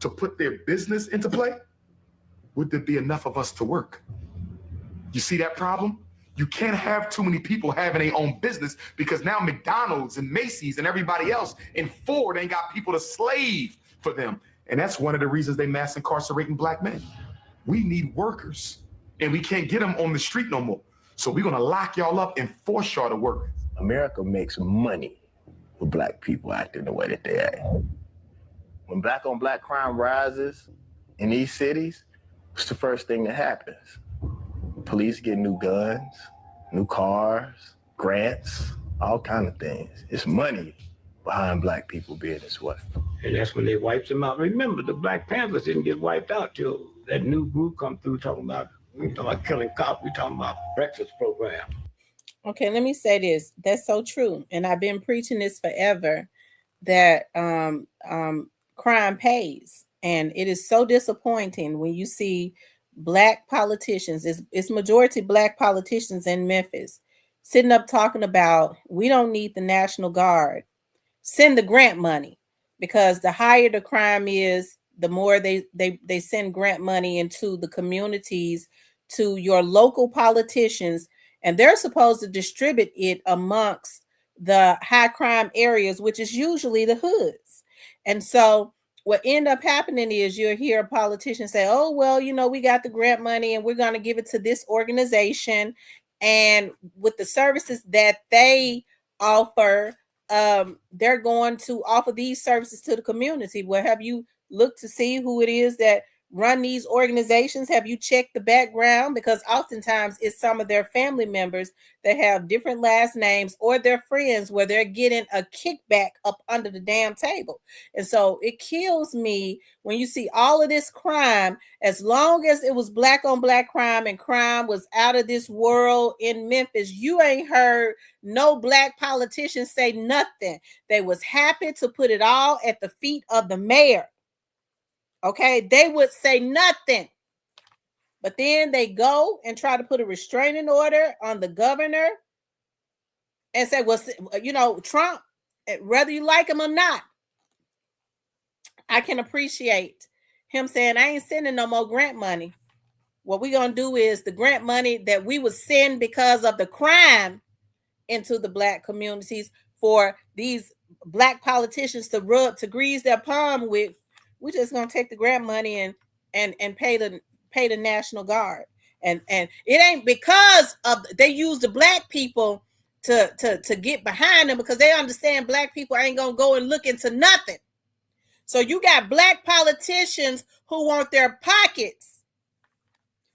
to put their business into play, would there be enough of us to work? You see that problem? You can't have too many people having their own business, because now McDonald's and Macy's and everybody else and Ford ain't got people to slave for them. And that's one of the reasons they mass incarcerating Black men. We need workers, and we can't get them on the street no more. So we're gonna lock y'all up and force y'all to work. America makes money with Black people acting the way that they act. When Black on Black crime rises in these cities, what's the first thing that happens? Police get new guns, new cars, grants, all kind of things. It's money behind Black people being this way. And that's when they wiped them out. Remember, the Black Panthers didn't get wiped out till that new group come through talking about killing cops. We talking about breakfast program. Okay, let me say this. That's so true. And I've been preaching this forever, that crime pays. And it is so disappointing when you see Black politicians, it's majority Black politicians in Memphis, sitting up talking about, we don't need the National Guard. Send the grant money, because the higher the crime is, the more they send grant money into the communities, to your local politicians, and they're supposed to distribute it amongst the high crime areas, which is usually the hoods. And so what end up happening is you'll hear a politician say, oh, well, we got the grant money and we're going to give it to this organization. And with the services that they offer, they're going to offer these services to the community. Well, have you looked to see who it is that run these organizations? Have you checked the background? Because oftentimes it's some of their family members that have different last names, or their friends, where they're getting a kickback up under the damn table. And so it kills me when you see all of this crime. As long as it was Black on Black crime and crime was out of this world in Memphis, you ain't heard no Black politicians say nothing. They was happy to put it all at the feet of the mayor. Okay, they would say nothing. But then they go and try to put a restraining order on the governor and say, well, Trump, whether you like him or not, I can appreciate him saying, I ain't sending no more grant money. What we're going to do is the grant money that we would send because of the crime into the Black communities, for these black politicians to grease their palm with. We're just gonna take the grant money and pay the National Guard. And it ain't because of they use the black people to get behind them, because they understand black people ain't gonna go and look into nothing. So you got black politicians who want their pockets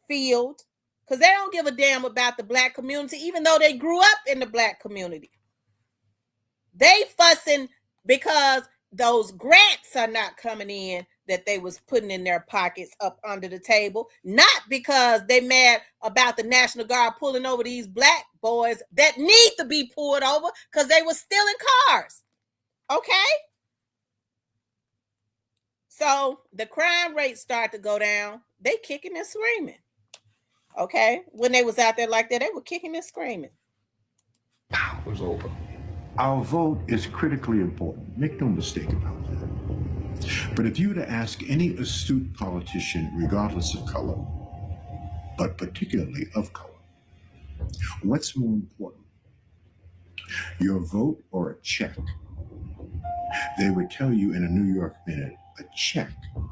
filled because they don't give a damn about the black community, even though they grew up in the black community. They fussing because those grants are not coming in that they was putting in their pockets up under the table, not because they mad about the National Guard pulling over these black boys that need to be pulled over because they were stealing cars. Okay? So the crime rates start to go down. They kicking and screaming. Okay? When they was out there like that, they were kicking and screaming. It was over. Our vote is critically important. Make no mistake about that. But if you were to ask any astute politician, regardless of color, but particularly of color, what's more important, your vote or a check? They would tell you in a New York Minute, a check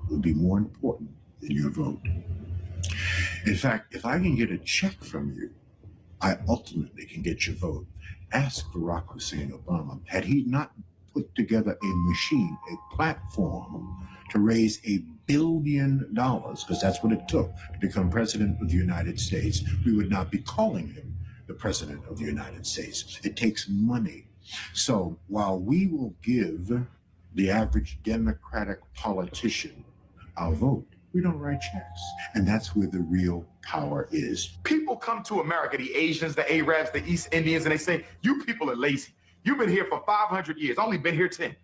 would be more important than your vote. In fact, if I can get a check from you, I ultimately can get your vote. Ask Barack Hussein Obama, had he not put together a machine, a platform to raise $1 billion, because that's what it took to become president of the United States, we would not be calling him the president of the United States. It takes money. So while we will give the average Democratic politician our vote, we don't write checks. And that's where the real power is. People come to America, the Asians, the Arabs, the East Indians, and they say, you people are lazy. You've been here for 500 years. I only been here 10.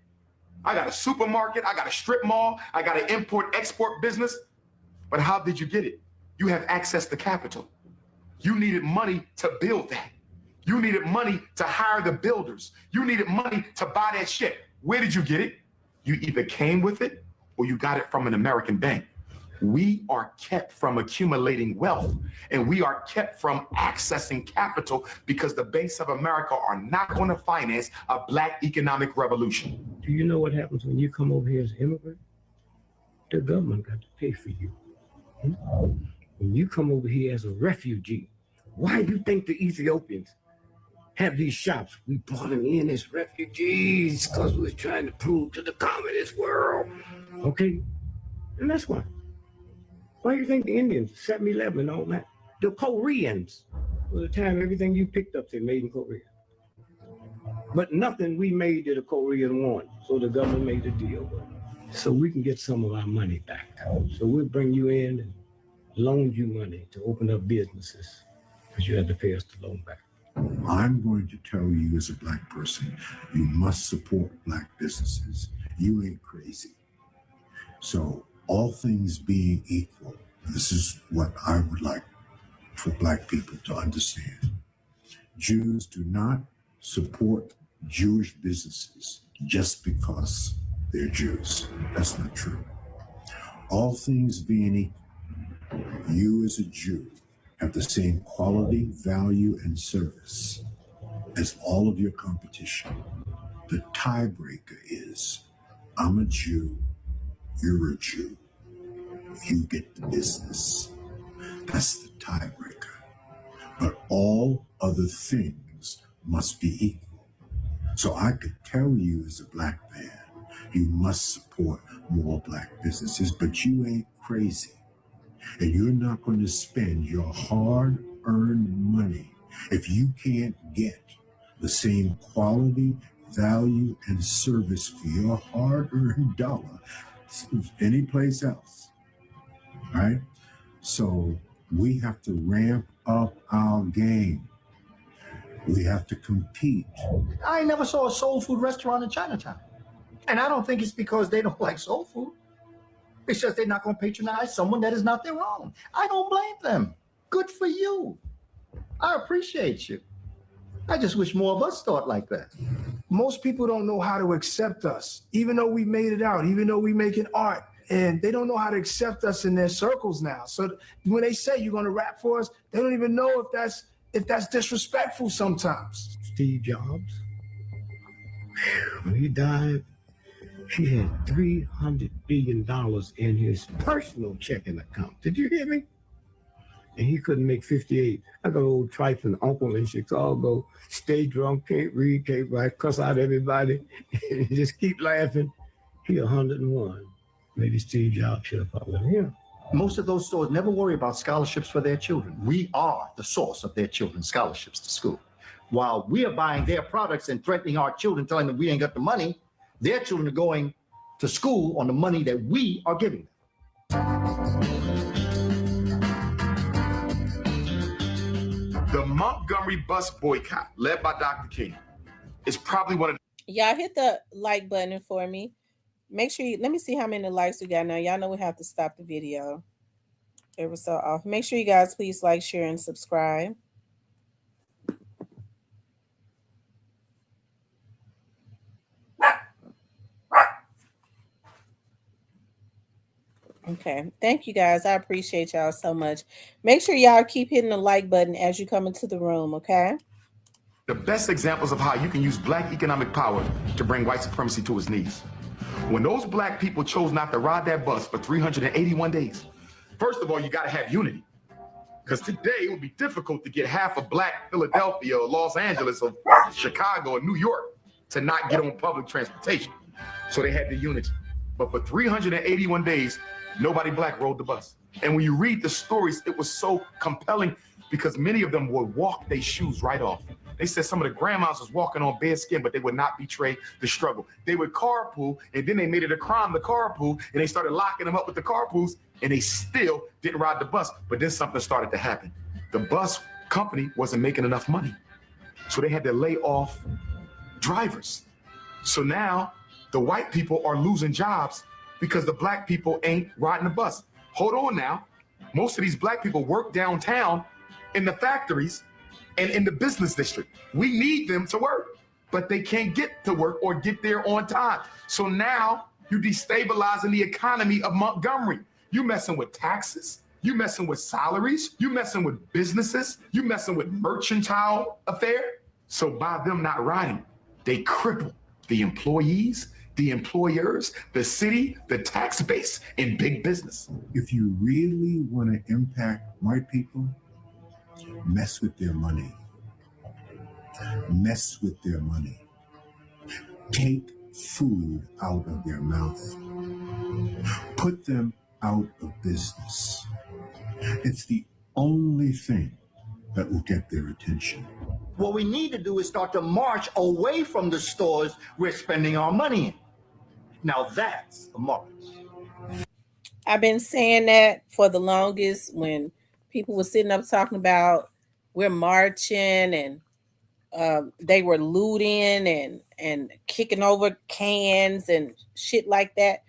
I got a supermarket, I got a strip mall, I got an import-export business. But how did you get it? You have access to capital. You needed money to build that. You needed money to hire the builders. You needed money to buy that shit. Where did you get it? You either came with it or you got it from an American bank. We are kept from accumulating wealth, and we are kept from accessing capital because the banks of America are not going to finance a black economic revolution. Do you know what happens when you come over here as an immigrant? The government got to pay for you. When you come over here as a refugee, why do you think the Ethiopians have these shops? We brought them in as refugees because we was trying to prove to the communist world. Okay? And that's why. Why do you think the Indians, 7-Eleven and all that? The Koreans, by the time everything you picked up, they made in Korea. But nothing we made did a Korean want, so the government made a deal with them. So we can get some of our money back. So we'll bring you in and loan you money to open up businesses, because you had to pay us the loan back. I'm going to tell you as a black person, you must support black businesses. You ain't crazy. So all things being equal, this is what I would like for black people to understand. Jews do not support Jewish businesses just because they're Jews. That's not true. All things being equal, you as a Jew have the same quality, value, and service as all of your competition. The tiebreaker is, I'm a Jew, you're a Jew, you get the business. That's the tiebreaker. But all other things must be equal. So I could tell you as a black man, you must support more black businesses, but you ain't crazy. And you're not going to spend your hard-earned money if you can't get the same quality, value, and service for your hard-earned dollar anyplace else, right? So we have to ramp up our game. We have to compete. I never saw a soul food restaurant in Chinatown. And I don't think it's because they don't like soul food. It's just they're not going to patronize someone that is not their own. I don't blame them. Good for you. I appreciate you. I just wish more of us thought like that. Most people don't know how to accept us, even though we made it out, even though we making art. And they don't know how to accept us in their circles now. So when they say you're going to rap for us, they don't even know if that's disrespectful sometimes. Steve Jobs When he died, he had $300 billion in his personal checking account. Did you hear me? And he couldn't make 58. I got an old trifling uncle in Chicago, stay drunk, can't read, can't write, cuss out everybody, and just keep laughing. He 101. Maybe Steve Jobs should have followed him. Most of those stores never worry about scholarships for their children. We are the source of their children's scholarships to school. While we are buying their products and threatening our children, telling them we ain't got the money, their children are going to school on the money that we are giving them. The Montgomery bus boycott, led by Dr. King, is probably one of the... Y'all hit the like button for me. Make sure let me see how many likes we got now. Y'all know we have to stop the video every so often. Make sure you guys please like, share, and subscribe. Okay, thank you guys. I appreciate y'all so much. Make sure y'all keep hitting the like button as you come into the room, okay? The best examples of how you can use black economic power to bring white supremacy to its knees. When those black people chose not to ride that bus for 381 days, first of all, you got to have unity. Because today it would be difficult to get half of black Philadelphia or Los Angeles or Chicago or New York to not get on public transportation. So they had the unity. But for 381 days, nobody black rode the bus. And when you read the stories, it was so compelling because many of them would walk their shoes right off. They said some of the grandmas was walking on bare skin, but they would not betray the struggle. They would carpool, and then they made it a crime to carpool, and they started locking them up with the carpools, and they still didn't ride the bus. But then something started to happen. The bus company wasn't making enough money, so they had to lay off drivers. So now the white people are losing jobs because the black people ain't riding the bus. Hold on now. Most of these black people work downtown in the factories and in the business district. We need them to work, but they can't get to work or get there on time. So now you're destabilizing the economy of Montgomery. You messing with taxes, you messing with salaries, you messing with businesses, you messing with mercantile affair. So by them not riding, they cripple the employees, the employers, the city, the tax base, and big business. If you really want to impact white people, mess with their money. Mess with their money. Take food out of their mouth. Put them out of business. It's the only thing that will get their attention. What we need to do is start to march away from the stores we're spending our money in. Now that's a march. I've been saying that for the longest when people were sitting up talking about we're marching and they were looting and kicking over cans and shit like that.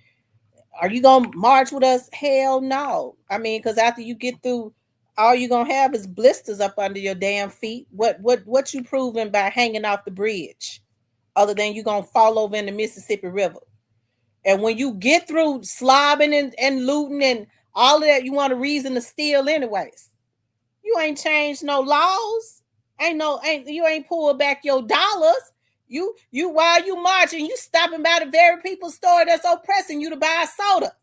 Are you gonna march with us? Hell no. I mean, because after you get through, all you're gonna have is blisters up under your damn feet. What you proving by hanging off the bridge, other than you gonna fall over in the Mississippi River? And when you get through slobbing and looting and all of that, you want a reason to steal anyways. You ain't changed no laws. You ain't pulled back your dollars. You while you marching, you stopping by the very people's store that's oppressing you to buy a soda.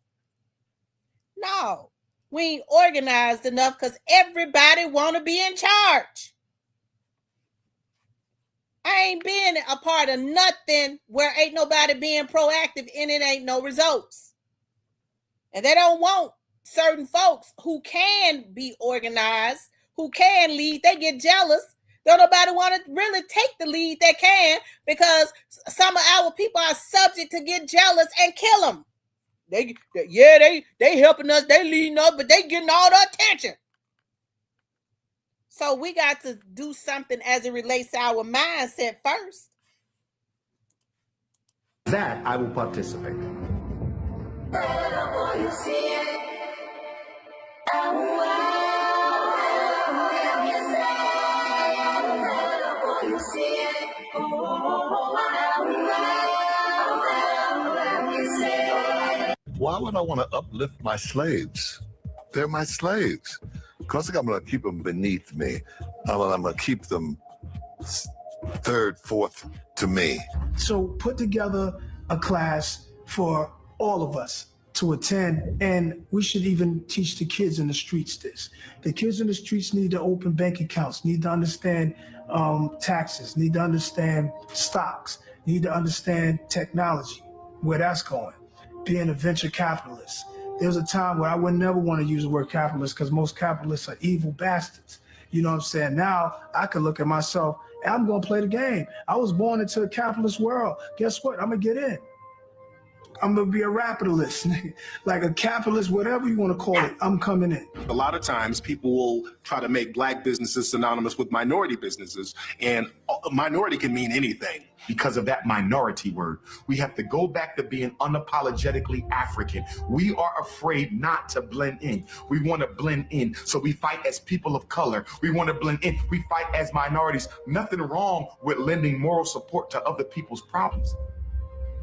No, we ain't organized enough because everybody want to be in charge. I ain't been a part of nothing where ain't nobody being proactive and it ain't no results. And they don't want certain folks who can be organized, who can lead. They get jealous. Don't nobody want to really take the lead that can, because some of our people are subject to get jealous and kill them. They helping us, they leading us, but they getting all the attention. So we got to do something as it relates to our mindset first. That I will participate. Why would I want to uplift my slaves? They're my slaves. Because I'm going to keep them beneath me. I'm going to keep them third, fourth to me. So put together a class for all of us to attend, and we should even teach the kids in the streets this. The kids in the streets need to open bank accounts, need to understand taxes, need to understand stocks, need to understand technology, where that's going, being a venture capitalist. There was a time where I would never want to use the word capitalist because most capitalists are evil bastards. You know what I'm saying? Now I can look at myself and I'm going to play the game. I was born into a capitalist world. Guess what? I'm going to get in. I'm going to be a rapitalist, like a capitalist, whatever you want to call it. I'm coming in. A lot of times people will try to make black businesses synonymous with minority businesses, and minority can mean anything. Because of that minority word, we have to go back to being unapologetically African. We are afraid not to blend in. We want to blend in. So we fight as people of color. We want to blend in. We fight as minorities. Nothing wrong with lending moral support to other people's problems.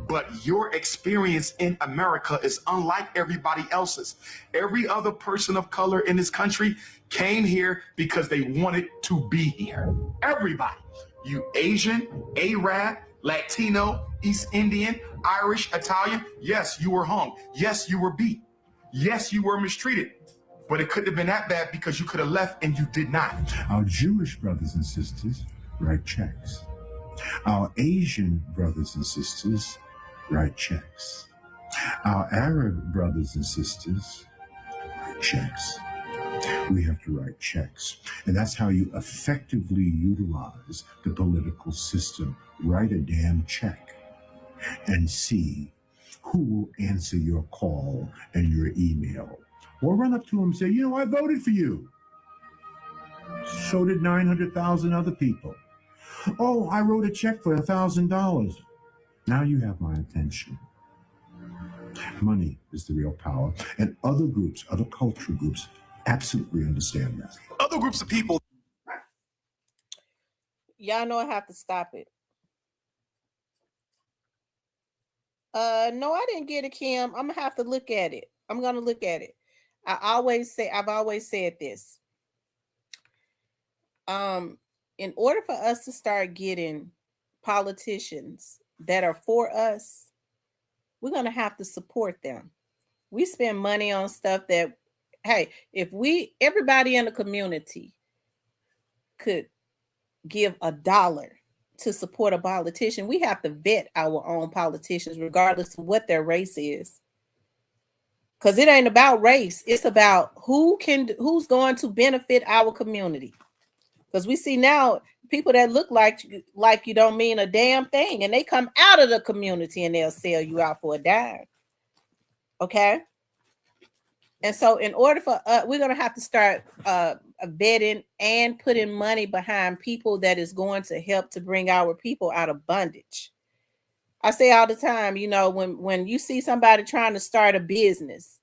But your experience in America is unlike everybody else's. Every other person of color in this country came here because they wanted to be here. Everybody. You Asian, Arab, Latino, East Indian, Irish, Italian. Yes, you were hung. Yes, you were beat. Yes, you were mistreated. But it couldn't have been that bad because you could have left and you did not. Our Jewish brothers and sisters write checks. Our Asian brothers and sisters write checks. Our Arab brothers and sisters write checks. We have to write checks. And that's how you effectively utilize the political system. Write a damn check and see who will answer your call and your email. Or run up to them and say, you know, I voted for you. So did 900,000 other people. Oh, I wrote a check for $1,000. Now you have my attention. Money is the real power. And other groups, other cultural groups, absolutely understand that. Other groups of people. Y'all know I have to stop it. No, I didn't get it, Kim. I'm gonna have to look at it. I'm gonna look at it. I've always said this. In order for us to start getting politicians that are for us, we're gonna have to support them. We spend money on stuff that, hey, if everybody in the community could give $1 to support a politician, we have to vet our own politicians, regardless of what their race is. Because it ain't about race. It's about who's going to benefit our community. Because we see now people that look like you don't mean a damn thing, and they come out of the community and they'll sell you out for a dime. Okay? And so in order for we're going to have to start vetting and putting money behind people that is going to help to bring our people out of bondage. I say all the time, you know, when you see somebody trying to start a business,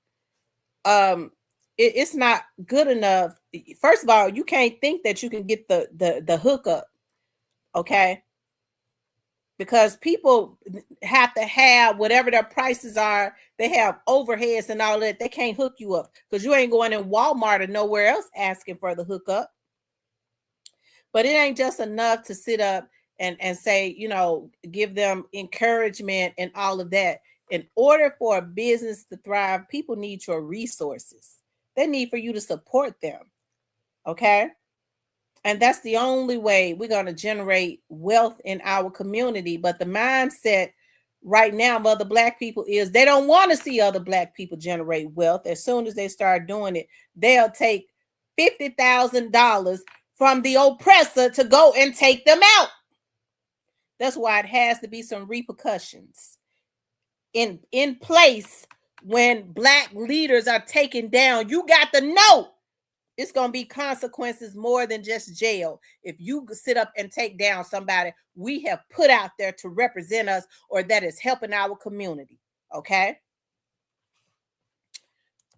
it's not good enough. First of all, you can't think that you can get the hookup, okay? Because people have to have whatever their prices are. They have overheads and all that. They can't hook you up because you ain't going in Walmart or nowhere else asking for the hookup. But it ain't just enough to sit up and say, you know, give them encouragement and all of that. In order for a business to thrive, people need your resources. They need for you to support them. Okay? And that's the only way we're going to generate wealth in our community. But the mindset right now of other Black people is they don't want to see other Black people generate wealth. As soon as they start doing it, they'll take $50,000 from the oppressor to go and take them out. That's why it has to be some repercussions in place when Black leaders are taken down. You got to know it's going to be consequences more than just jail. If you sit up and take down somebody we have put out there to represent us or that is helping our community. Okay?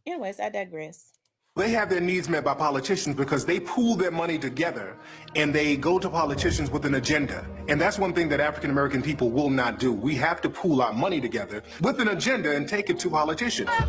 Anyways, I digress. They have their needs met by politicians because they pool their money together and they go to politicians with an agenda. And that's one thing that African American people will not do. We have to pool our money together with an agenda and take it to politicians. Ava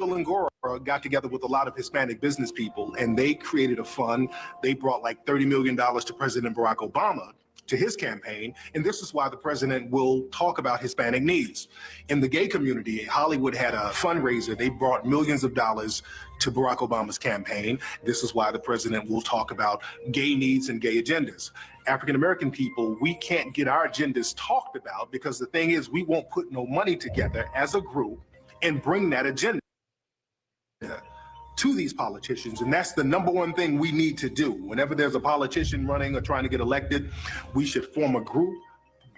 Longoria got together with a lot of Hispanic business people and they created a fund. They brought like $30 million to President Barack Obama to his campaign, and this is why the president will talk about Hispanic needs. In the gay community, Hollywood had a fundraiser. They brought millions of dollars to Barack Obama's campaign. This is why the president will talk about gay needs and gay agendas. African American people, we can't get our agendas talked about because the thing is, we won't put no money together as a group and bring that agenda to these politicians, and that's the number one thing we need to do. Whenever there's a politician running or trying to get elected, we should form a group,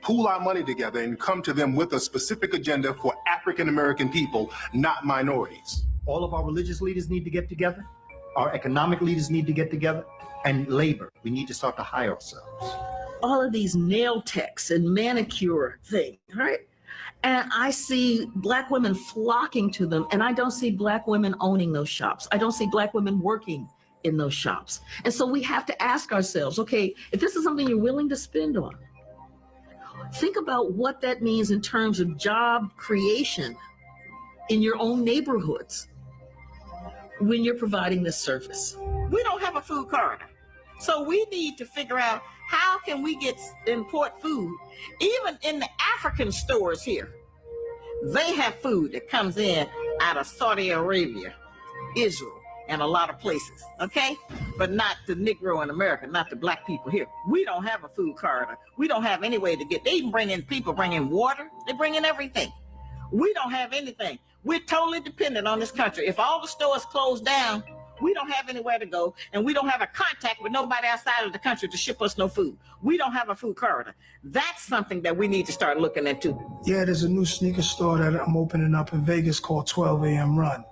pool our money together, and come to them with a specific agenda for African American people, not minorities. All of our religious leaders need to get together. Our economic leaders need to get together. And labor, we need to start to hire ourselves. All of these nail techs and manicure things, right? And I see Black women flocking to them, and I don't see Black women owning those shops. I don't see Black women working in those shops. And so we have to ask ourselves, okay, if this is something you're willing to spend on, think about what that means in terms of job creation in your own neighborhoods when you're providing this service. We don't have a food corridor. So we need to figure out how can we import food. Even in the African stores here, they have food that comes in out of Saudi Arabia, Israel, and a lot of places, okay? But not the Negro in America, not the Black people here. We don't have a food corridor. We don't have any way to get, they even bring in water, they bring in everything. We don't have anything. We're totally dependent on this country. If all the stores close down, we don't have anywhere to go, and we don't have a contact with nobody outside of the country to ship us no food. We don't have a food corridor. That's something that we need to start looking into. Yeah, there's a new sneaker store that I'm opening up in Vegas called 12 a.m. Run.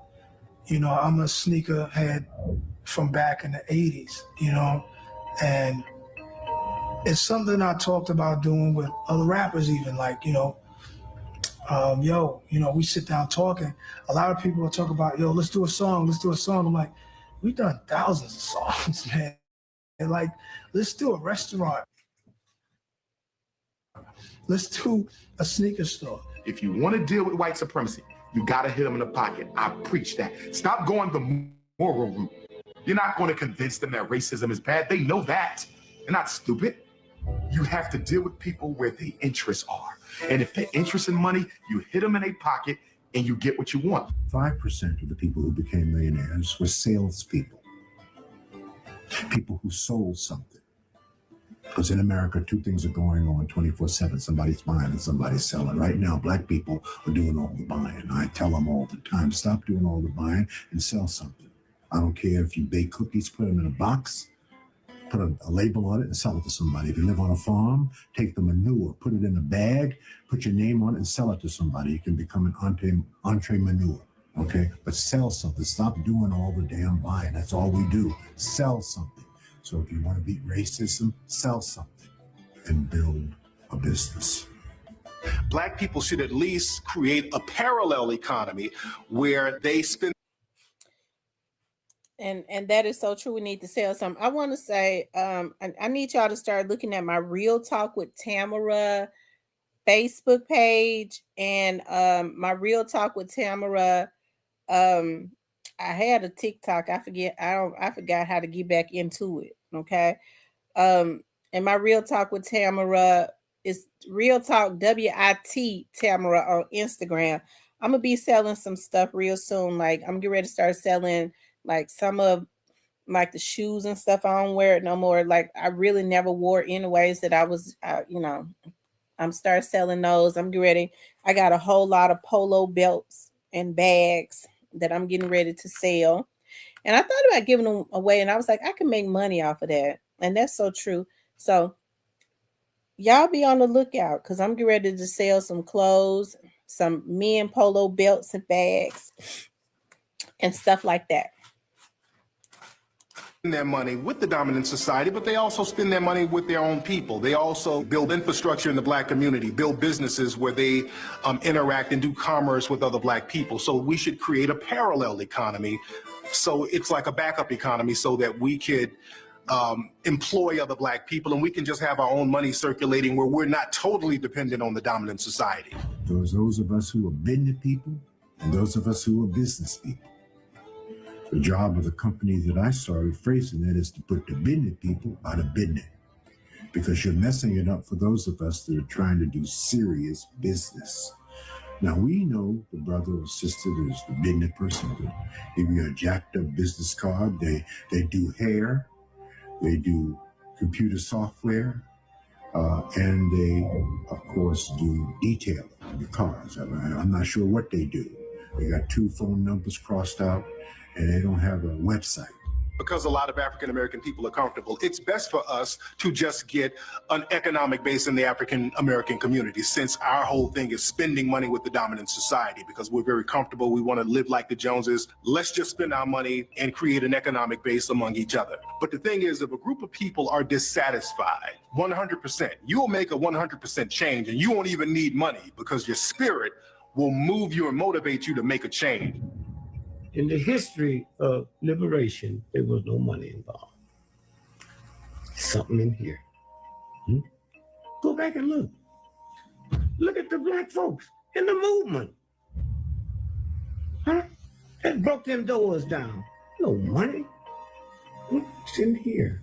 You know, I'm a sneaker head from back in the 80s, you know, and it's something I talked about doing with other rappers even, like, you know, we sit down talking. A lot of people will talk about, let's do a song. I'm like, we've done thousands of songs, man. And like, let's do a restaurant. Let's do a sneaker store. If you want to deal with white supremacy, you got to hit them in the pocket. I preach that. Stop going the moral route. You're not going to convince them that racism is bad. They know that. They're not stupid. You have to deal with people where their interests are. And if their interest in money, you hit them in a pocket and you get what you want. 5% of the people who became millionaires were salespeople. People who sold something. Because in America, two things are going on 24/7. Somebody's buying and somebody's selling. Right now, Black people are doing all the buying. I tell them all the time, stop doing all the buying and sell something. I don't care if you bake cookies, put them in a box, put a label on it and sell it to somebody. If you live on a farm, take the manure, put it in a bag, put your name on it and sell it to somebody. You can become an entree manure, okay? But sell something. Stop doing all the damn buying. That's all we do. Sell something. So if you want to beat racism, sell something and build a business. Black people should at least create a parallel economy where they spend. And that is so true. We need to sell something. I want to say, I need y'all to start looking at my Real Talk with Tamara Facebook page and my Real Talk with Tamara. I had a TikTok. I forgot how to get back into it. Okay. And my Real Talk with Tamara is Real Talk WIT Tamara on Instagram. I'm gonna be selling some stuff real soon. Like I'm getting ready to start selling like some of like the shoes and stuff. I don't wear it no more. Like I really never wore anyways that I was, I'm start selling those. I'm getting ready. I got a whole lot of polo belts and bags that I'm getting ready to sell. And I thought about giving them away and I was like, I can make money off of that. And that's so true. So y'all be on the lookout because I'm getting ready to sell some clothes, some men polo belts and bags and stuff like that. their money with the dominant society, but they also spend their money with their own people. They also build infrastructure in the black community, build businesses where they interact and do commerce with other black people. So we should create a parallel economy. So it's like a backup economy so that we could employ other black people and we can just have our own money circulating where we're not totally dependent on the dominant society. There's those of us who are business people and those of us who are business people. The job of the company that I started phrasing that is to put the business people out of business, because you're messing it up for those of us that are trying to do serious business. Now, we know the brother or sister that is the business person that give you a jacked up business card. They do hair, they do computer software, and they, of course, do detailing the cars. I'm not sure what they do. They got 2 phone numbers crossed out, and they don't have a website. Because a lot of African American people are comfortable, it's best for us to just get an economic base in the African American community, since our whole thing is spending money with the dominant society because we're very comfortable. We want to live like the Joneses. Let's just spend our money and create an economic base among each other. But the thing is, if a group of people are dissatisfied, 100%, you'll make a 100% change and you won't even need money because your spirit will move you and motivate you to make a change. In the history of liberation, there was no money involved. Something in here. Go back and look. Look at the black folks in the movement. Huh? That broke them doors down. No money. What's in here?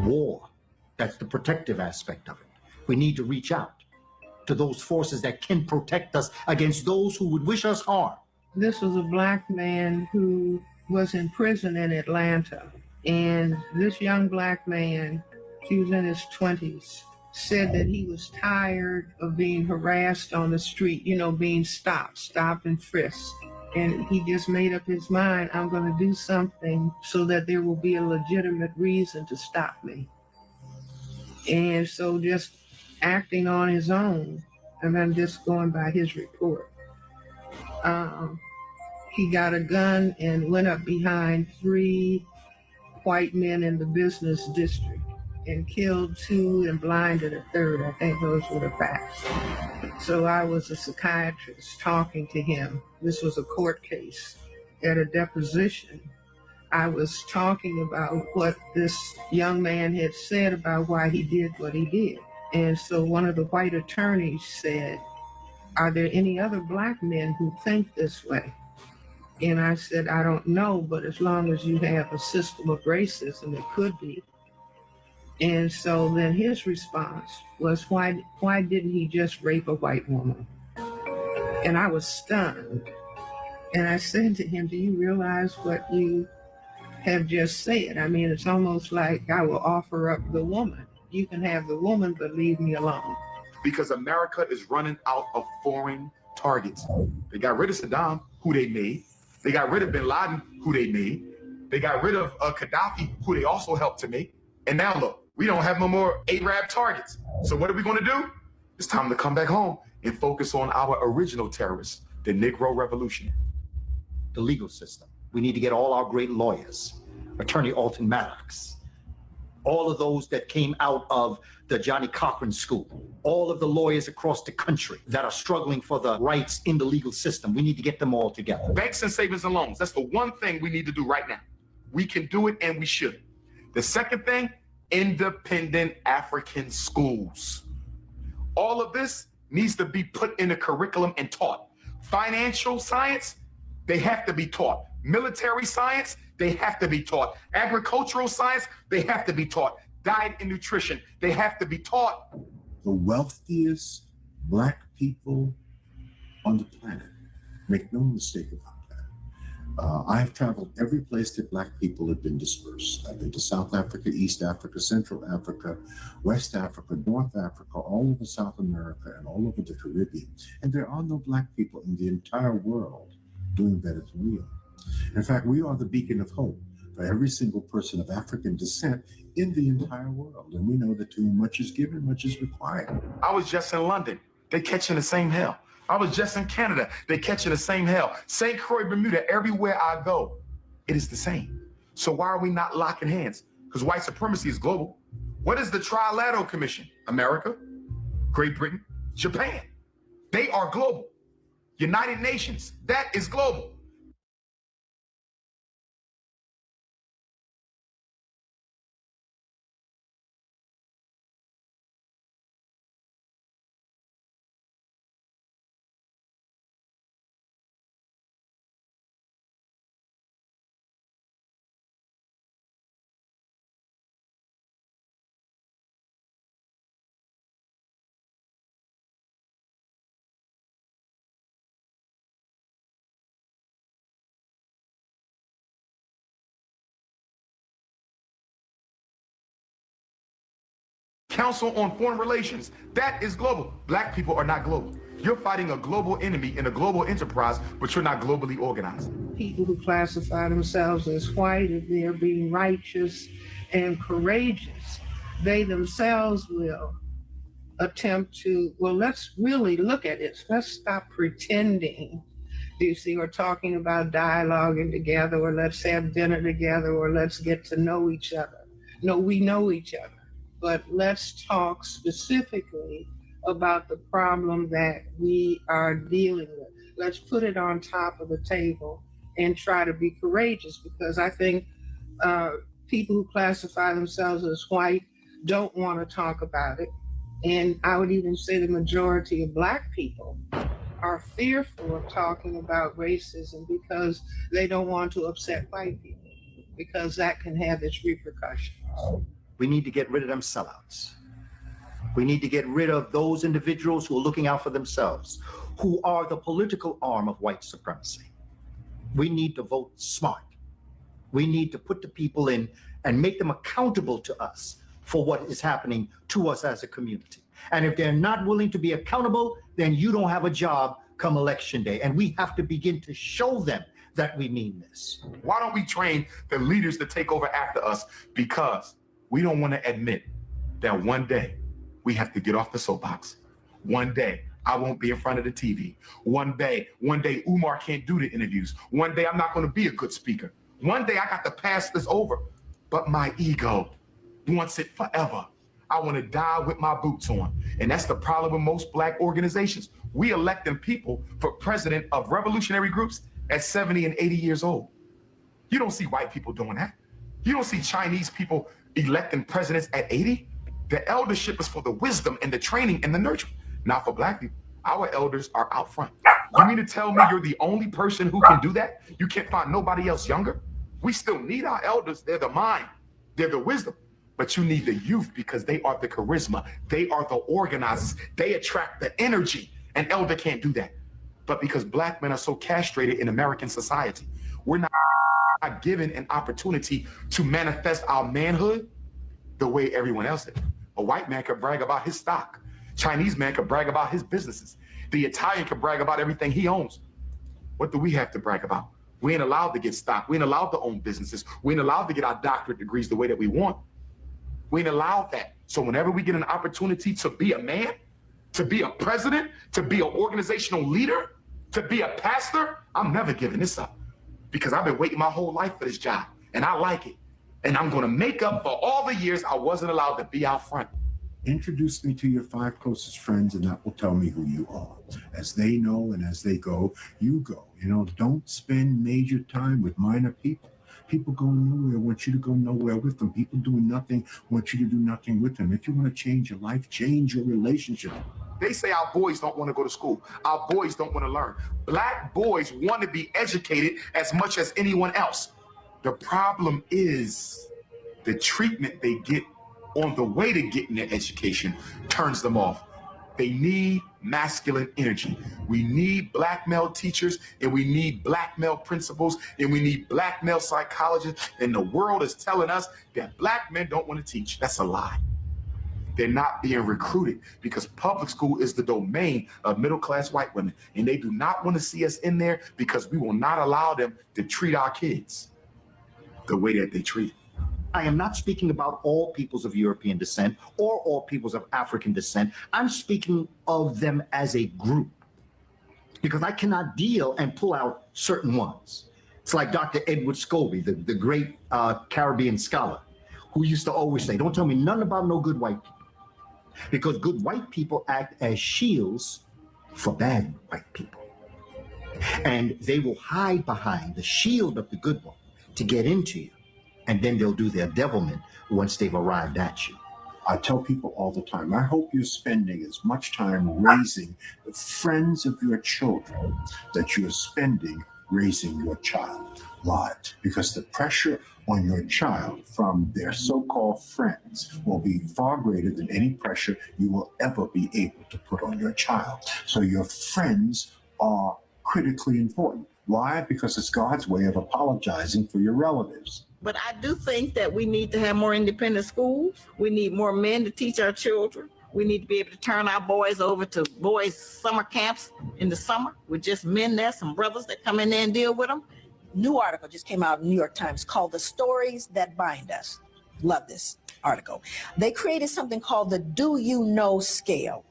War. That's the protective aspect of it. We need to reach out to those forces that can protect us against those who would wish us harm. This was a black man who was in prison in Atlanta. And this young black man, he was in his 20s, said that he was tired of being harassed on the street, being stopped and frisked. And he just made up his mind, I'm going to do something so that there will be a legitimate reason to stop me. And so just acting on his own, and I'm just going by his report. He got a gun and went up behind 3 white men in the business district and killed 2 and blinded a 3rd. I think those were the facts. So I was a psychiatrist talking to him. This was a court case. At a deposition, I was talking about what this young man had said about why he did what he did. And so one of the white attorneys said, are there any other black men who think this way? And I said, I don't know, but as long as you have a system of racism, it could be. And so then his response was, why didn't he just rape a white woman? And I was stunned. And I said to him, do you realize what you have just said? I mean, it's almost like I will offer up the woman. You can have the woman, but leave me alone. Because America is running out of foreign targets. They got rid of Saddam, who they made. They got rid of bin Laden, who they made. They got rid of Gaddafi, who they also helped to make. And now look, we don't have no more Arab targets. So what are we going to do? It's time to come back home and focus on our original terrorists, the Negro Revolution. The legal system. We need to get all our great lawyers, Attorney Alton Maddox, all of those that came out of the Johnny Cochran School, all of the lawyers across the country that are struggling for the rights in the legal system. We need to get them all together. Banks and savings and loans. That's the one thing we need to do right now. We can do it and we should. The second thing, independent African schools. All of this needs to be put in the curriculum and taught. Financial science, they have to be taught. Military science, they have to be taught. Agricultural science, they have to be taught. Diet and nutrition, they have to be taught. The wealthiest black people on the planet, make no mistake about that. I've traveled every place that black people have been dispersed. I've been to South Africa, East Africa, Central Africa, West Africa, North Africa, all over South America, and all over the Caribbean. And there are no black people in the entire world doing better than we are. In fact, we are the beacon of hope for every single person of African descent in the entire world. And we know that to whom much is given, much is required. I was just in London. They catching the same hell. I was just in Canada. They catching the same hell. St. Croix, Bermuda, everywhere I go, it is the same. So why are we not locking hands? Because white supremacy is global. What is the Trilateral Commission? America, Great Britain, Japan. They are global. United Nations, that is global. Council on Foreign Relations, that is global. Black people are not global. You're fighting a global enemy in a global enterprise, but you're not globally organized. People who classify themselves as white, if they're being righteous and courageous, they themselves will attempt to, well, let's really look at it. Let's stop pretending, do you see, or talking about dialoguing together, or let's have dinner together, or let's get to know each other. No, we know each other, but let's talk specifically about the problem that we are dealing with. Let's put it on top of the table and try to be courageous, because I think people who classify themselves as white don't want to talk about it. And I would even say the majority of Black people are fearful of talking about racism because they don't want to upset white people, because that can have its repercussions. We need to get rid of them sellouts. We need to get rid of those individuals who are looking out for themselves, who are the political arm of white supremacy. We need to vote smart. We need to put the people in and make them accountable to us for what is happening to us as a community. And if they're not willing to be accountable, then you don't have a job come election day. And we have to begin to show them that we mean this. Why don't we train the leaders to take over after us? Because we don't want to admit that one day we have to get off the soapbox. One day I won't be in front of the TV. One day Umar can't do the interviews. One day I'm not going to be a good speaker. One day I got to pass this over. But my ego wants it forever. I want to die with my boots on. And that's the problem with most Black organizations. We electing people for president of revolutionary groups at 70 and 80 years old. You don't see white people doing that. You don't see Chinese people electing presidents at 80. The eldership is for the wisdom and the training and the nurture, not for Black people. Our elders are out front. You mean to tell me you're the only person who can do that? You can't find nobody else younger? We still need our elders. They're the mind. They're the wisdom. But you need the youth because they are the charisma. They are the organizers. They attract the energy. An elder can't do that. But because Black men are so castrated in American society, we're not given an opportunity to manifest our manhood the way everyone else did. A white man could brag about his stock. Chinese man could brag about his businesses. The Italian could brag about everything he owns. What do we have to brag about? We ain't allowed to get stock. We ain't allowed to own businesses. We ain't allowed to get our doctorate degrees the way that we want. We ain't allowed that. So whenever we get an opportunity to be a man, to be a president, to be an organizational leader, to be a pastor, I'm never giving this up, because I've been waiting my whole life for this job and I like it. And I'm going to make up for all the years I wasn't allowed to be out front. Introduce me to your 5 closest friends, and that will tell me who you are. As they know and as they go, you go. You know, don't spend major time with minor people. People going nowhere want you to go nowhere with them. People doing nothing want you to do nothing with them. If you want to change your life, change your relationship. They say our boys don't want to go to school. Our boys don't want to learn. Black boys want to be educated as much as anyone else. The problem is the treatment they get on the way to getting their education turns them off. They need masculine energy. We need Black male teachers, and we need Black male principals, and we need Black male psychologists. And the world is telling us that Black men don't want to teach. That's a lie. They're not being recruited because public school is the domain of middle-class white women. And they do not want to see us in there because we will not allow them to treat our kids the way that they treat. I am not speaking about all peoples of European descent or all peoples of African descent. I'm speaking of them as a group, because I cannot deal and pull out certain ones. It's like Dr. Edward Scobie, the great Caribbean scholar, who used to always say, don't tell me nothing about no good white people. Because good white people act as shields for bad white people. And they will hide behind the shield of the good one to get into you. And then they'll do their devilment once they've arrived at you. I tell people all the time, I hope you're spending as much time raising the friends of your children that you're spending raising your child. Why? Because the pressure on your child from their so-called friends will be far greater than any pressure you will ever be able to put on your child. So your friends are critically important. Why? Because it's God's way of apologizing for your relatives. But I do think that we need to have more independent schools. We need more men to teach our children. We need to be able to turn our boys over to boys' summer camps in the summer with just men there, some brothers that come in there and deal with them. New article just came out in the New York Times called The Stories That Bind Us. Love this article. They created something called the Do You Know scale.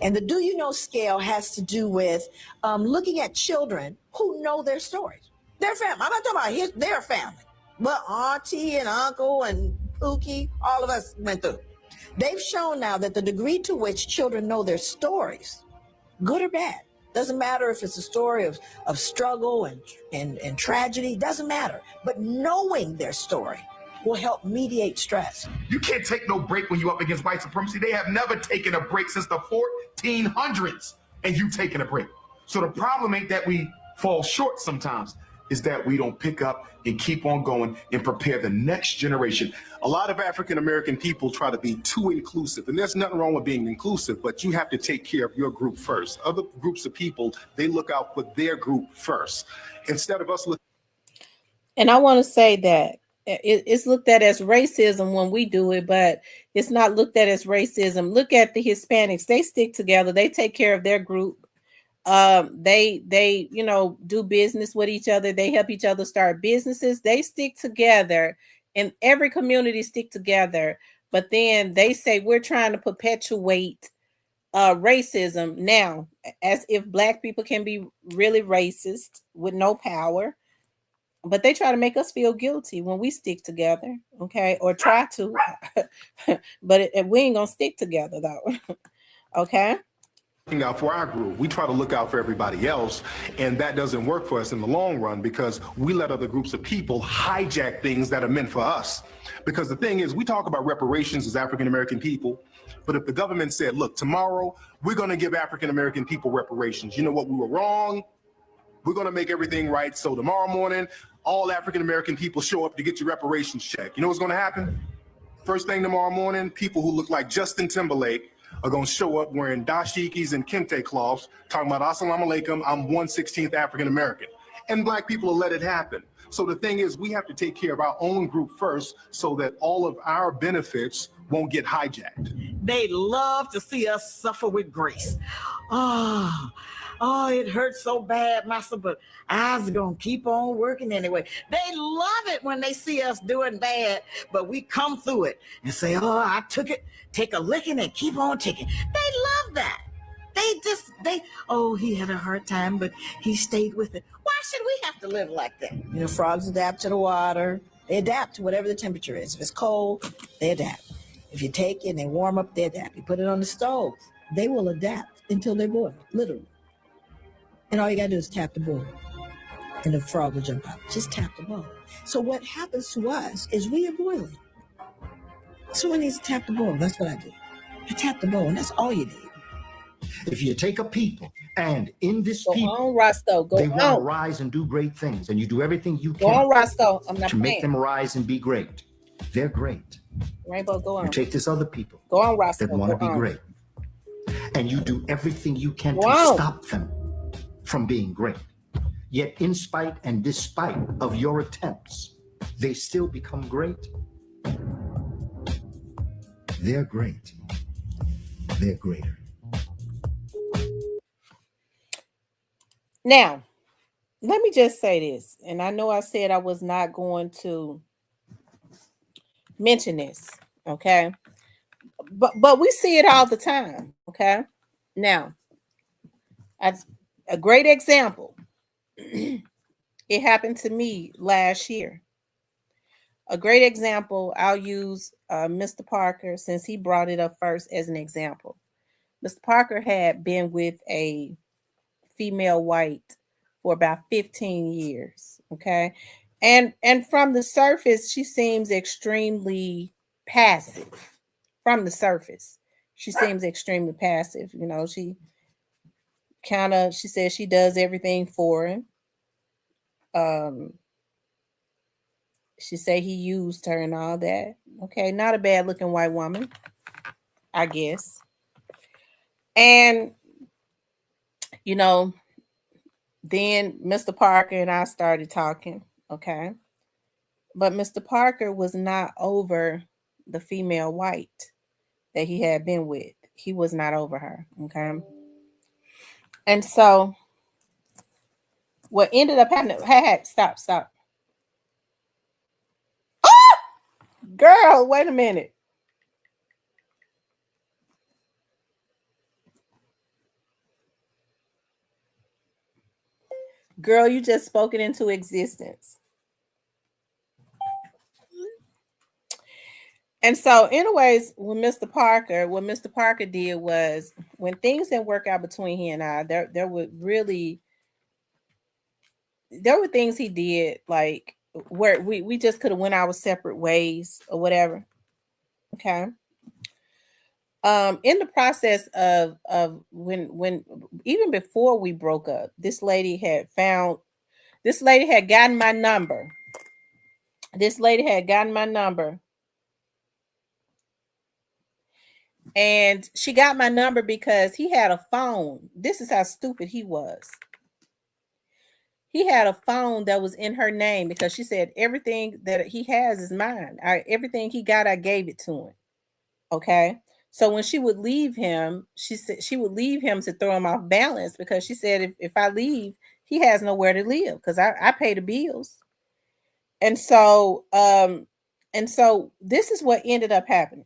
And the Do You Know scale has to do with looking at children who know their stories. Their family. I'm not talking about their family. But auntie and uncle and Pookie, all of us went through. They've shown now that the degree to which children know their stories, good or bad, doesn't matter if it's a story of struggle and tragedy, doesn't matter. But knowing their story will help mediate stress. You can't take no break when you're up against white supremacy. They have never taken a break since the 1400s, and you taking a break. So the problem ain't that we fall short sometimes, is that we don't pick up and keep on going and prepare the next generation. A lot of African American people try to be too inclusive, and there's nothing wrong with being inclusive, but you have to take care of your group first. Other groups of people, they look out for their group first instead of us looking. And I want to say that it's looked at as racism when we do it, but it's not looked at as racism. Look at the Hispanics. They stick together. They take care of their group. They do business with each other. They help each other start businesses. They stick together, and every community stick together. But then they say we're trying to perpetuate racism now, as if Black people can be really racist with no power. But they try to make us feel guilty when we stick together, okay, or try to. But we ain't gonna stick together though, okay. Looking out for our group. We try to look out for everybody else, and that doesn't work for us in the long run because we let other groups of people hijack things that are meant for us. Because the thing is, we talk about reparations as African American people, but if the government said, look, tomorrow we're going to give African American people reparations, you know what, we were wrong, we're going to make everything right, so tomorrow morning all African American people show up to get your reparations check. You know what's going to happen? First thing tomorrow morning, people who look like Justin Timberlake are going to show up wearing dashikis and kente cloths, talking about assalamu alaikum, I'm 1/16 African American. And Black people will let it happen. So the thing is, we have to take care of our own group first so that all of our benefits won't get hijacked. They love to see us suffer with grace. Oh, it hurts so bad, master, but I was going to keep on working anyway. They love it when they see us doing bad, but we come through it and say, oh, I took it, take a licking and keep on ticking. They love that. Oh, he had a hard time, but he stayed with it. Why should we have to live like that? You know, frogs adapt to the water. They adapt to whatever the temperature is. If it's cold, they adapt. If you take it and they warm up, they adapt. You put it on the stove, they will adapt until they boil, literally. And all you gotta do is tap the bowl, and the frog will jump out. Just tap the bowl. So what happens to us is we are boiling. Someone needs to tap the bowl. That's what I do. I tap the bowl, and that's all you need. If you take a people, and in this Go people, on, Roscoe. Go they on. want to rise and do great things, and you do everything you Go can on, Roscoe. I'm not to make playing. them rise and be great. They're great. Rainbow, go on. You take this other people Go on, Roscoe. that want to Go be on. great, and you do everything you can Go to on. stop them from being great. Yet in spite and despite of your attempts, they still become great. They're great. They're greater. Now, let me just say this, and I know I said I was not going to mention this, okay? But we see it all the time, okay? Now, as a great example It happened to me last year. A great example, I'll use Mr. Parker since he brought it up first as an example. Mr. Parker had been with a female white for about 15 years, okay? And from the surface, she seems extremely passive. From the surface, she seems extremely passive. You know, she says she does everything for him. Um, she say he used her and all that. Okay, not a bad looking white woman, I guess. And you know, then Mr. Parker and I started talking. Okay, but Mr. Parker was not over the female white that he had been with. He was not over her. Okay, and so what ended up happening? Hey, stop, girl. Wait a minute. Girl, you just spoke it into existence. And so, anyways, what Mr. Parker did was when things didn't work out between he and I, there were things he did like where we just could have went our separate ways or whatever. Okay. In the process of when even before we broke up, this lady had gotten my number. This lady had gotten my number. And she got my number because he had a phone. This is how stupid he was. He had a phone that was in her name because she said everything that he has is mine. Everything he got, I gave it to him. Okay. So when she would leave him, she said she would leave him to throw him off balance because she said if I leave, he has nowhere to live because I pay the bills. And so this is what ended up happening.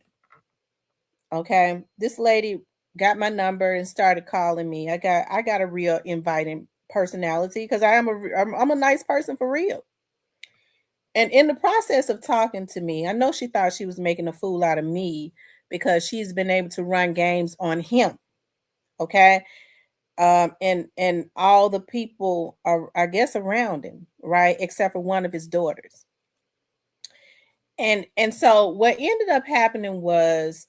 Okay. This lady got my number and started calling me. I got a real inviting personality because I'm a nice person for real. And in the process of talking to me, I know she thought she was making a fool out of me because she's been able to run games on him. Okay. And all the people are, I guess, around him, right? Except for one of his daughters. And so what ended up happening was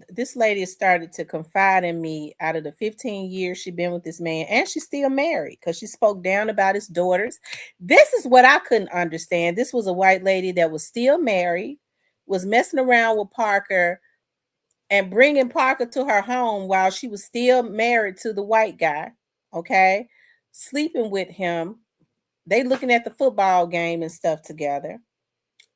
this lady started to confide in me out of the 15 years she'd been with this man, and she's still married because she spoke down about his daughters. This is what I couldn't understand. This was a white lady that was still married, was messing around with Parker and bringing Parker to her home while she was still married to the white guy, okay? Sleeping with him. They looking at the football game and stuff together.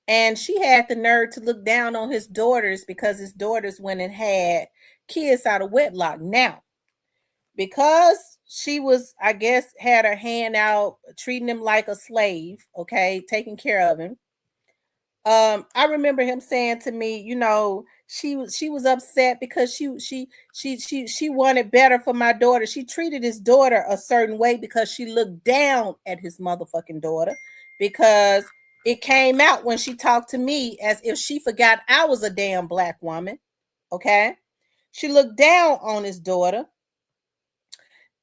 And she had the nerve to look down on his daughters because his daughters went and had kids out of wedlock. Now, because she was, I guess, had her hand out, treating him like a slave, okay, taking care of him. I remember him saying to me, you know, she was upset because she wanted better for my daughter. She treated his daughter a certain way because she looked down at his motherfucking daughter because it came out when she talked to me as if she forgot I was a damn black woman. Okay. She looked down on his daughter.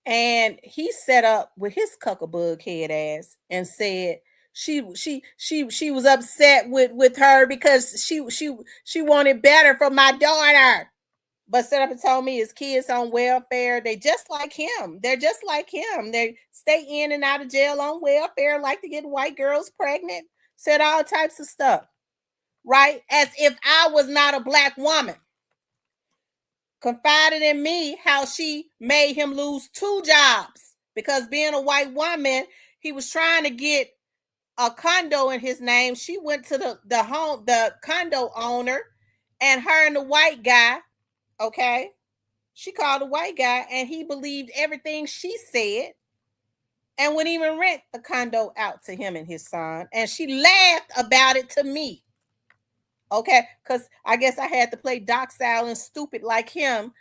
And he set up with his cuckabug head ass and said she was upset with her because she wanted better for my daughter. But set up and told me his kids on welfare. They just like him. They're just like him. They stay in and out of jail on welfare, like to get white girls pregnant. Said all types of stuff. Right? As if I was not a black woman. Confided in me how she made him lose 2 jobs because being a white woman, he was trying to get a condo in his name. She went to the condo owner, and her and the white guy, okay, she called the white guy and he believed everything she said and would even rent the condo out to him and his son. And she laughed about it to me. Okay, because I guess I had to play docile and stupid like him.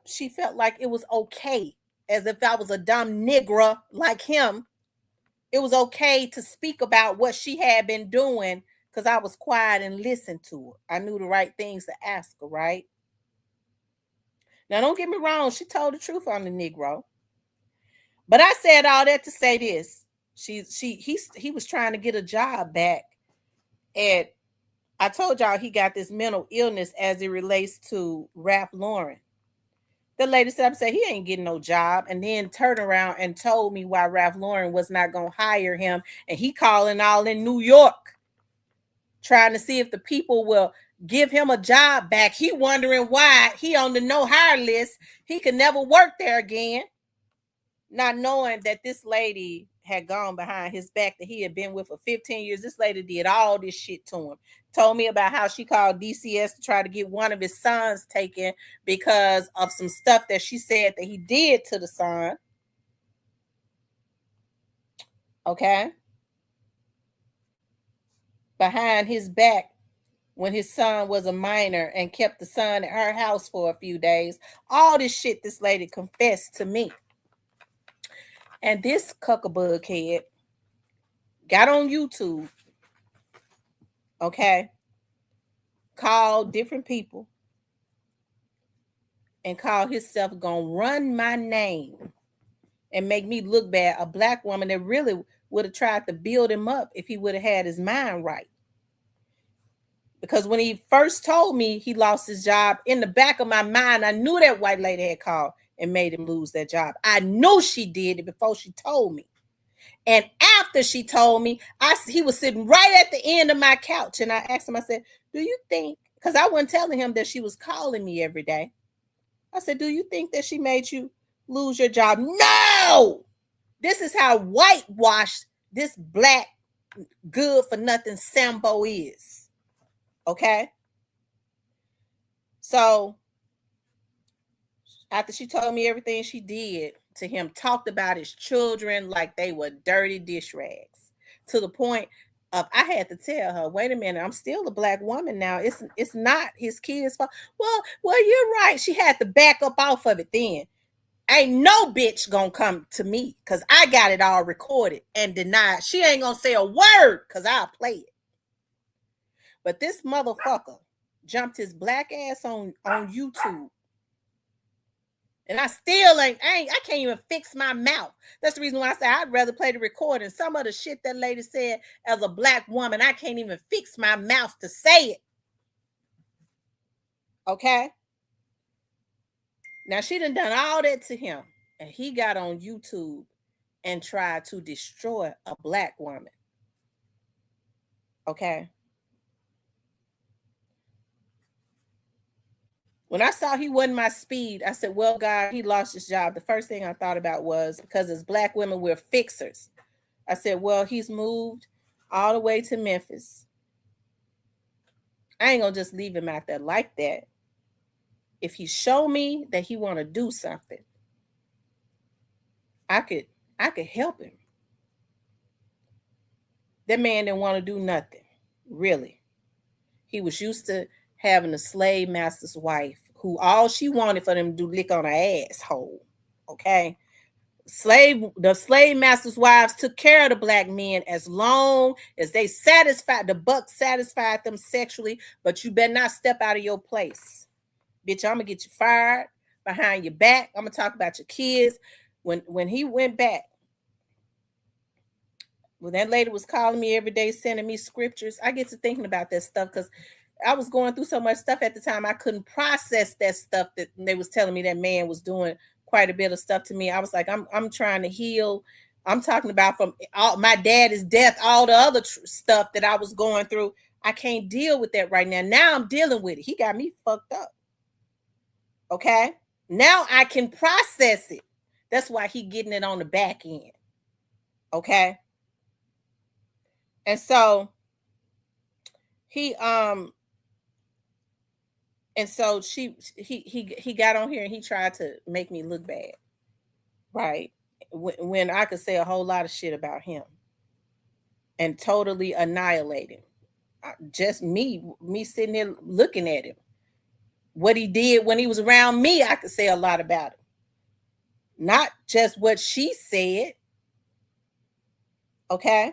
She felt like it was okay, as if I was a dumb nigger like him, it was okay to speak about what she had been doing because I was quiet and listened to her. I knew the right things to ask her, right? Now, don't get me wrong. She told the truth on the Negro. But I said all that to say this. He was trying to get a job back. And I told y'all he got this mental illness as it relates to Ralph Lauren. The lady said, he ain't getting no job, and then turned around and told me why Ralph Lauren was not going to hire him. And he calling all in New York, trying to see if the people will give him a job back. He wondering why he on the no hire list. He could never work there again. Not knowing that this lady had gone behind his back that he had been with for 15 years. This lady did all this shit to him. Told me about how she called DCS to try to get one of his sons taken because of some stuff that she said that he did to the son. Okay. Behind his back when his son was a minor and kept the son at her house for a few days. All this shit this lady confessed to me. And this cuckabug head got on YouTube, okay, called different people and called himself gonna run my name and make me look bad. A black woman that really would have tried to build him up if he would have had his mind right. Because when he first told me he lost his job, in the back of my mind, I knew that white lady had called and made him lose that job. I knew she did it before she told me. And after she told me, he was sitting right at the end of my couch. And I asked him, I said, do you think, because I wasn't telling him that she was calling me every day. I said, do you think that she made you lose your job? No! This is how whitewashed this black good for nothing Sambo is. Okay? So, after she told me everything she did to him, talked about his children like they were dirty dish rags, to the point of I had to tell her, wait a minute, I'm still a black woman now. It's not his kids' fault. Well, you're right. She had to back up off of it then. Ain't no bitch gonna come to me because I got it all recorded and denied. She ain't gonna say a word because I'll play it. But this motherfucker jumped his black ass on YouTube. And I still I can't even fix my mouth. That's the reason why I say I'd rather play the recording. Some of the shit that lady said as a black woman, I can't even fix my mouth to say it. Okay? Now she done all that to him. And he got on YouTube and tried to destroy a black woman. Okay? When I saw he wasn't my speed, I said, well, God, he lost his job. The first thing I thought about was because as black women, we're fixers. I said, well, he's moved all the way to Memphis. I ain't gonna just leave him out there like that. If he show me that he want to do something, I could help him. That man didn't want to do nothing, really. He was used to having a slave master's wife who all she wanted for them to do lick on her asshole. Okay. The slave master's wives took care of the black men as long as they satisfied the buck satisfied them sexually, but you better not step out of your place. Bitch, I'm gonna get you fired behind your back. I'm gonna talk about your kids. When he went back, when that lady was calling me every day, sending me scriptures, I get to thinking about that stuff because I was going through so much stuff at the time. I couldn't process that stuff that they was telling me that man was doing quite a bit of stuff to me. I was like, I'm trying to heal. I'm talking about from my dad's death, all the other stuff that I was going through. I can't deal with that right now. Now I'm dealing with it. He got me fucked up. Okay? Now I can process it. That's why he getting it on the back end. Okay? And so he he got on here and he tried to make me look bad, right? When I could say a whole lot of shit about him and totally annihilate him. Just me sitting there looking at him. What he did when he was around me, I could say a lot about him. Not just what she said. Okay.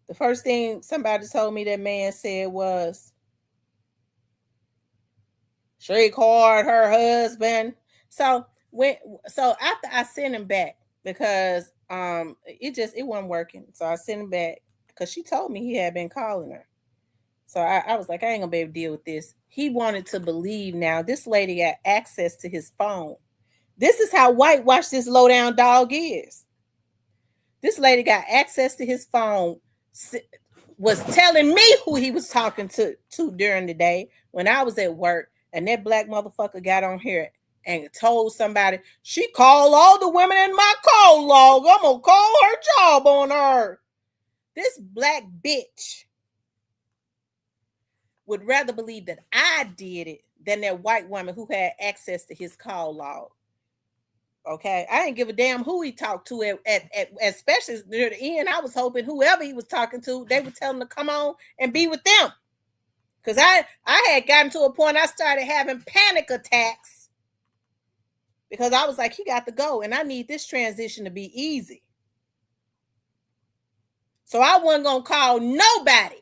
The first thing somebody told me that man said was, she called her husband. So after I sent him back, because it wasn't working. So I sent him back because she told me he had been calling her. So I was like, I ain't gonna be able to deal with this. He wanted to believe now this lady got access to his phone. This is how whitewashed this low down dog is. This lady got access to his phone, was telling me who he was talking to during the day when I was at work, and that black motherfucker got on here and told somebody, she called all the women in my call log. I'm gonna call her job on her. This black bitch would rather believe that I did it than that white woman who had access to his call log. Okay, I didn't give a damn who he talked to at especially near the end. I was hoping whoever he was talking to, they would tell him to come on and be with them. Because I had gotten to a point I started having panic attacks because I was like, he got to go, and I need this transition to be easy. So I wasn't gonna call nobody.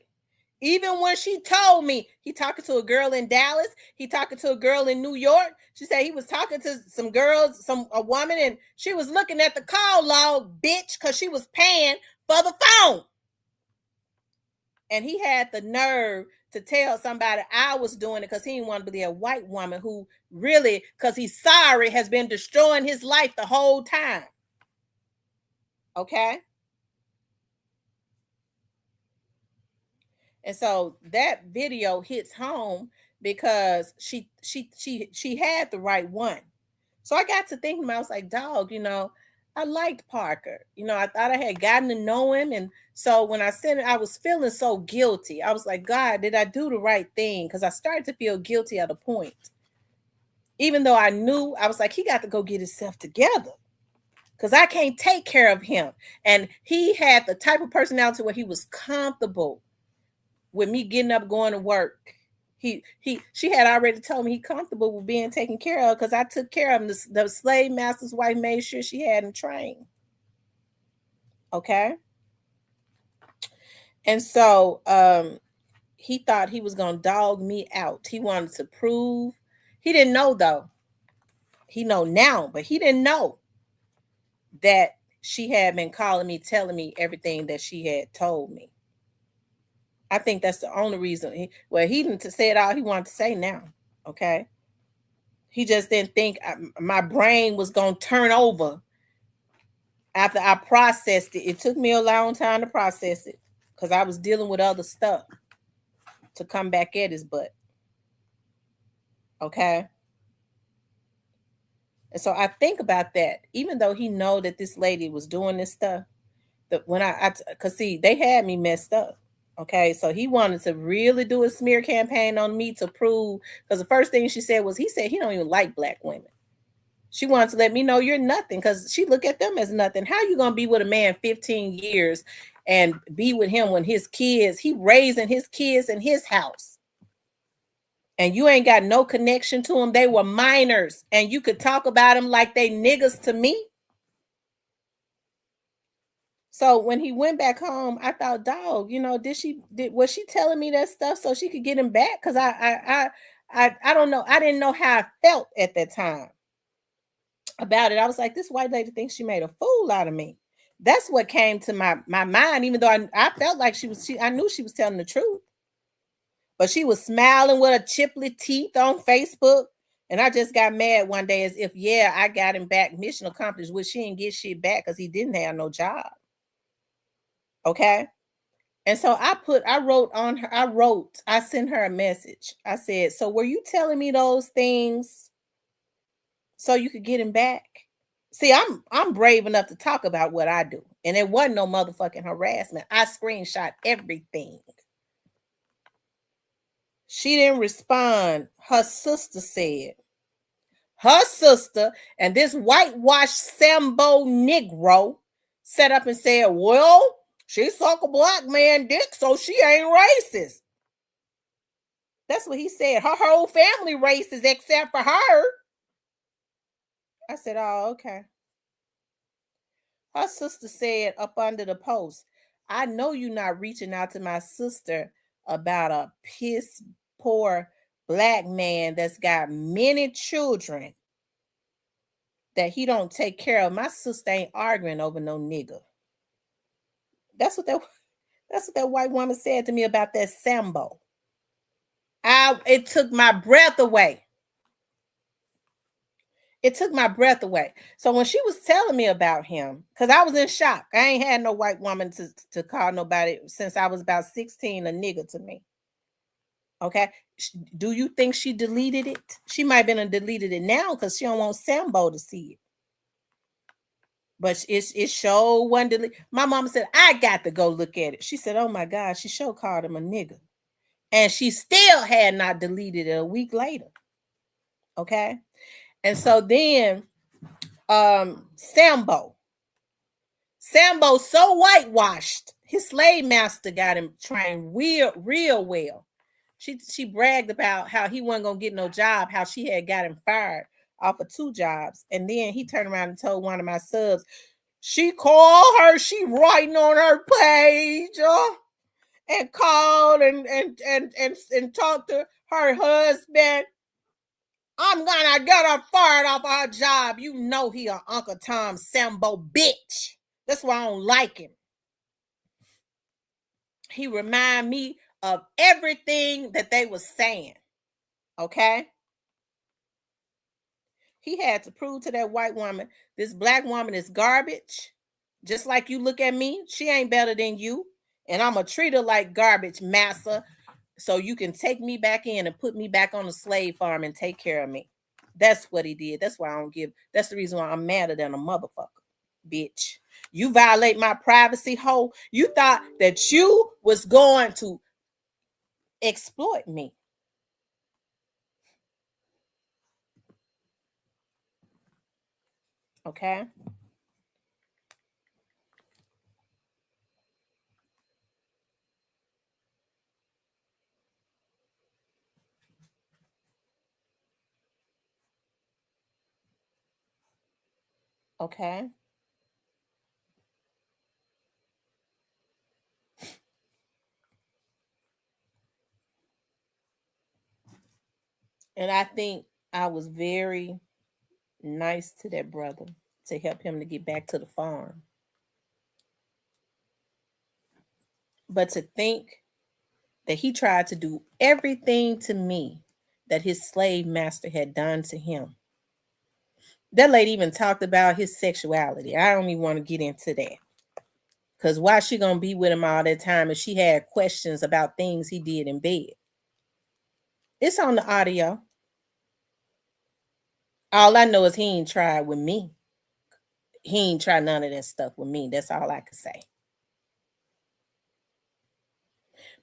Even when she told me he talking to a girl in Dallas, he talking to a girl in New York. She said he was talking to some girls, a woman, and she was looking at the call log, bitch, because she was paying for the phone. And he had the nerve to tell somebody I was doing it because he didn't want to be a white woman who really, because he's sorry, has been destroying his life the whole time. Okay? And so that video hits home because she had the right one. So I got to thinking, I was like, dog, I liked Parker. I thought I had gotten to know him. And so when I sent it, I was feeling so guilty. I was like, God, did I do the right thing? Because I started to feel guilty at a point. Even though I knew, I was like, he got to go get himself together. Because I can't take care of him. And he had the type of personality where he was comfortable with me getting up, going to work. She had already told me he comfortable with being taken care of because I took care of him. The slave master's wife made sure she had him trained. Okay. And so he thought he was gonna dog me out. He wanted to prove. He didn't know though. He know now, but he didn't know that she had been calling me, telling me everything that she had told me. I think that's the only reason. He didn't say it all he wanted to say now. Okay. He just didn't think my brain was going to turn over after I processed it. It took me a long time to process it because I was dealing with other stuff to come back at his butt. Okay. And so I think about that, even though he know that this lady was doing this stuff, that when because see, they had me messed up. Okay, so he wanted to really do a smear campaign on me to prove, because the first thing she said was, he said he don't even like black women. She wanted to let me know you're nothing, because she look at them as nothing. How you gonna be with a man 15 years and be with him when he raising his kids in his house, and you ain't got no connection to them? They were minors, and you could talk about them like they niggas to me. So when he went back home, I thought, dog, was she telling me that stuff so she could get him back? Because I don't know. I didn't know how I felt at that time about it. I was like, this white lady thinks she made a fool out of me. That's what came to my mind, even though I felt like I knew she was telling the truth. But she was smiling with her chipley teeth on Facebook. And I just got mad one day as if, yeah, I got him back, mission accomplished, which she didn't get shit back because he didn't have no job. Okay. And so I sent her a message. I said, so were you telling me those things so you could get him back? See, I'm brave enough to talk about what I do. And it wasn't no motherfucking harassment. I screenshot everything. She didn't respond. Her sister said. Her sister and this whitewashed Sambo Negro set up and said, well, she suck a black man dick, so she ain't racist. That's what he said. Her whole family racist except for her. I said, oh, okay. Her sister said up under the post, I know you're not reaching out to my sister about a piss poor black man that's got many children that he don't take care of. My sister ain't arguing over no nigga. That's what that white woman said to me about that Sambo. It took my breath away. It took my breath away. So when she was telling me about him, because I was in shock. I ain't had no white woman to call nobody since I was about 16 a nigga to me. Okay. Do you think she deleted it? She might have been deleted it now because she don't want Sambo to see it. But it sure wasn't deleted. My mama said, I got to go look at it. She said, oh my God, she sure called him a nigga. And she still had not deleted it a week later. Okay. And so then Sambo so whitewashed. His slave master got him trained real well. She bragged about how he wasn't gonna get no job, how she had got him fired off of 2 jobs. And then he turned around and told one of my subs, she called her, she writing on her page, and called and talked to her husband. I'm gonna get her fired off her job. You know he a Uncle Tom Sambo bitch. That's why I don't like him. He remind me of everything that they was saying. Okay? He had to prove to that white woman, this black woman is garbage. Just like you look at me, she ain't better than you. And I'm going to treat her like garbage, massa, so you can take me back in and put me back on the slave farm and take care of me. That's what he did. That's why I don't give. That's the reason why I'm madder than a motherfucker, bitch. You violate my privacy, hoe. You thought that you was going to exploit me. Okay? Okay? And I think I was very nice to that brother to help him to get back to the farm. But to think that he tried to do everything to me that his slave master had done to him. That lady even talked about his sexuality. I don't even want to get into that. Because why she going to be with him all that time if she had questions about things he did in bed? It's on the audio. All I know is he ain't tried with me. He ain't tried none of that stuff with me. That's all I could say.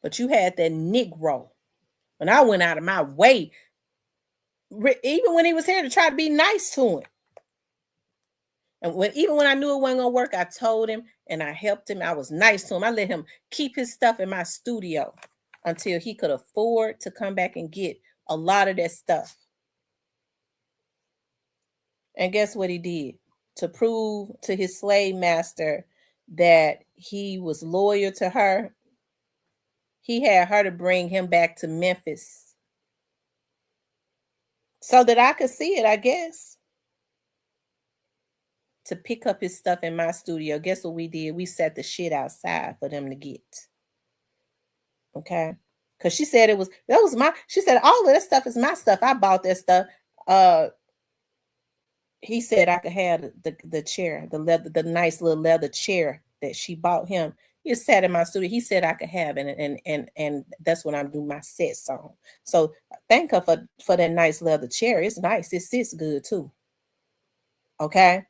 But you had that Negro. When I went out of my way, even when he was here, to try to be nice to him. And even when I knew it wasn't going to work, I told him and I helped him. I was nice to him. I let him keep his stuff in my studio until he could afford to come back and get a lot of that stuff. And guess what he did? To prove to his slave master that he was loyal to her, he had her to bring him back to Memphis so that I could see it, I guess. To pick up his stuff in my studio. Guess what we did? We set the shit outside for them to get. Okay? Because she said she said all of that stuff is my stuff. I bought that stuff. He said I could have the chair, the nice little leather chair that she bought him. He sat in my studio. He said I could have it, and that's when I'm doing my set song. So thank her for that nice leather chair. It's nice. It sits good too. Okay?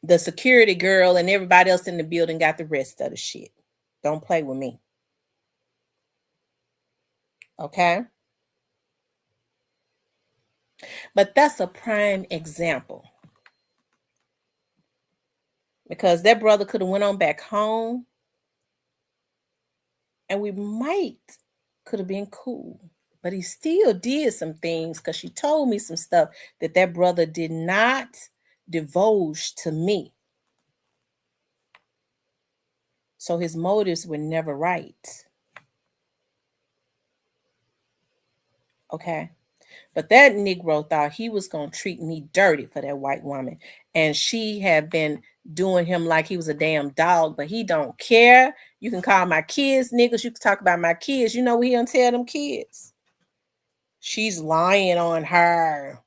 The security girl and everybody else in the building got the rest of the shit. Don't play with me. Okay? But that's a prime example. Because that brother could have went on back home and we could have been cool. But he still did some things because she told me some stuff that brother did not divulge to me. So his motives were never right. Okay. But that Negro thought he was going to treat me dirty for that white woman. And she had been doing him like he was a damn dog, but he don't care. You can call my kids niggas. You can talk about my kids. You know what he gonna tell them kids? She's lying on her.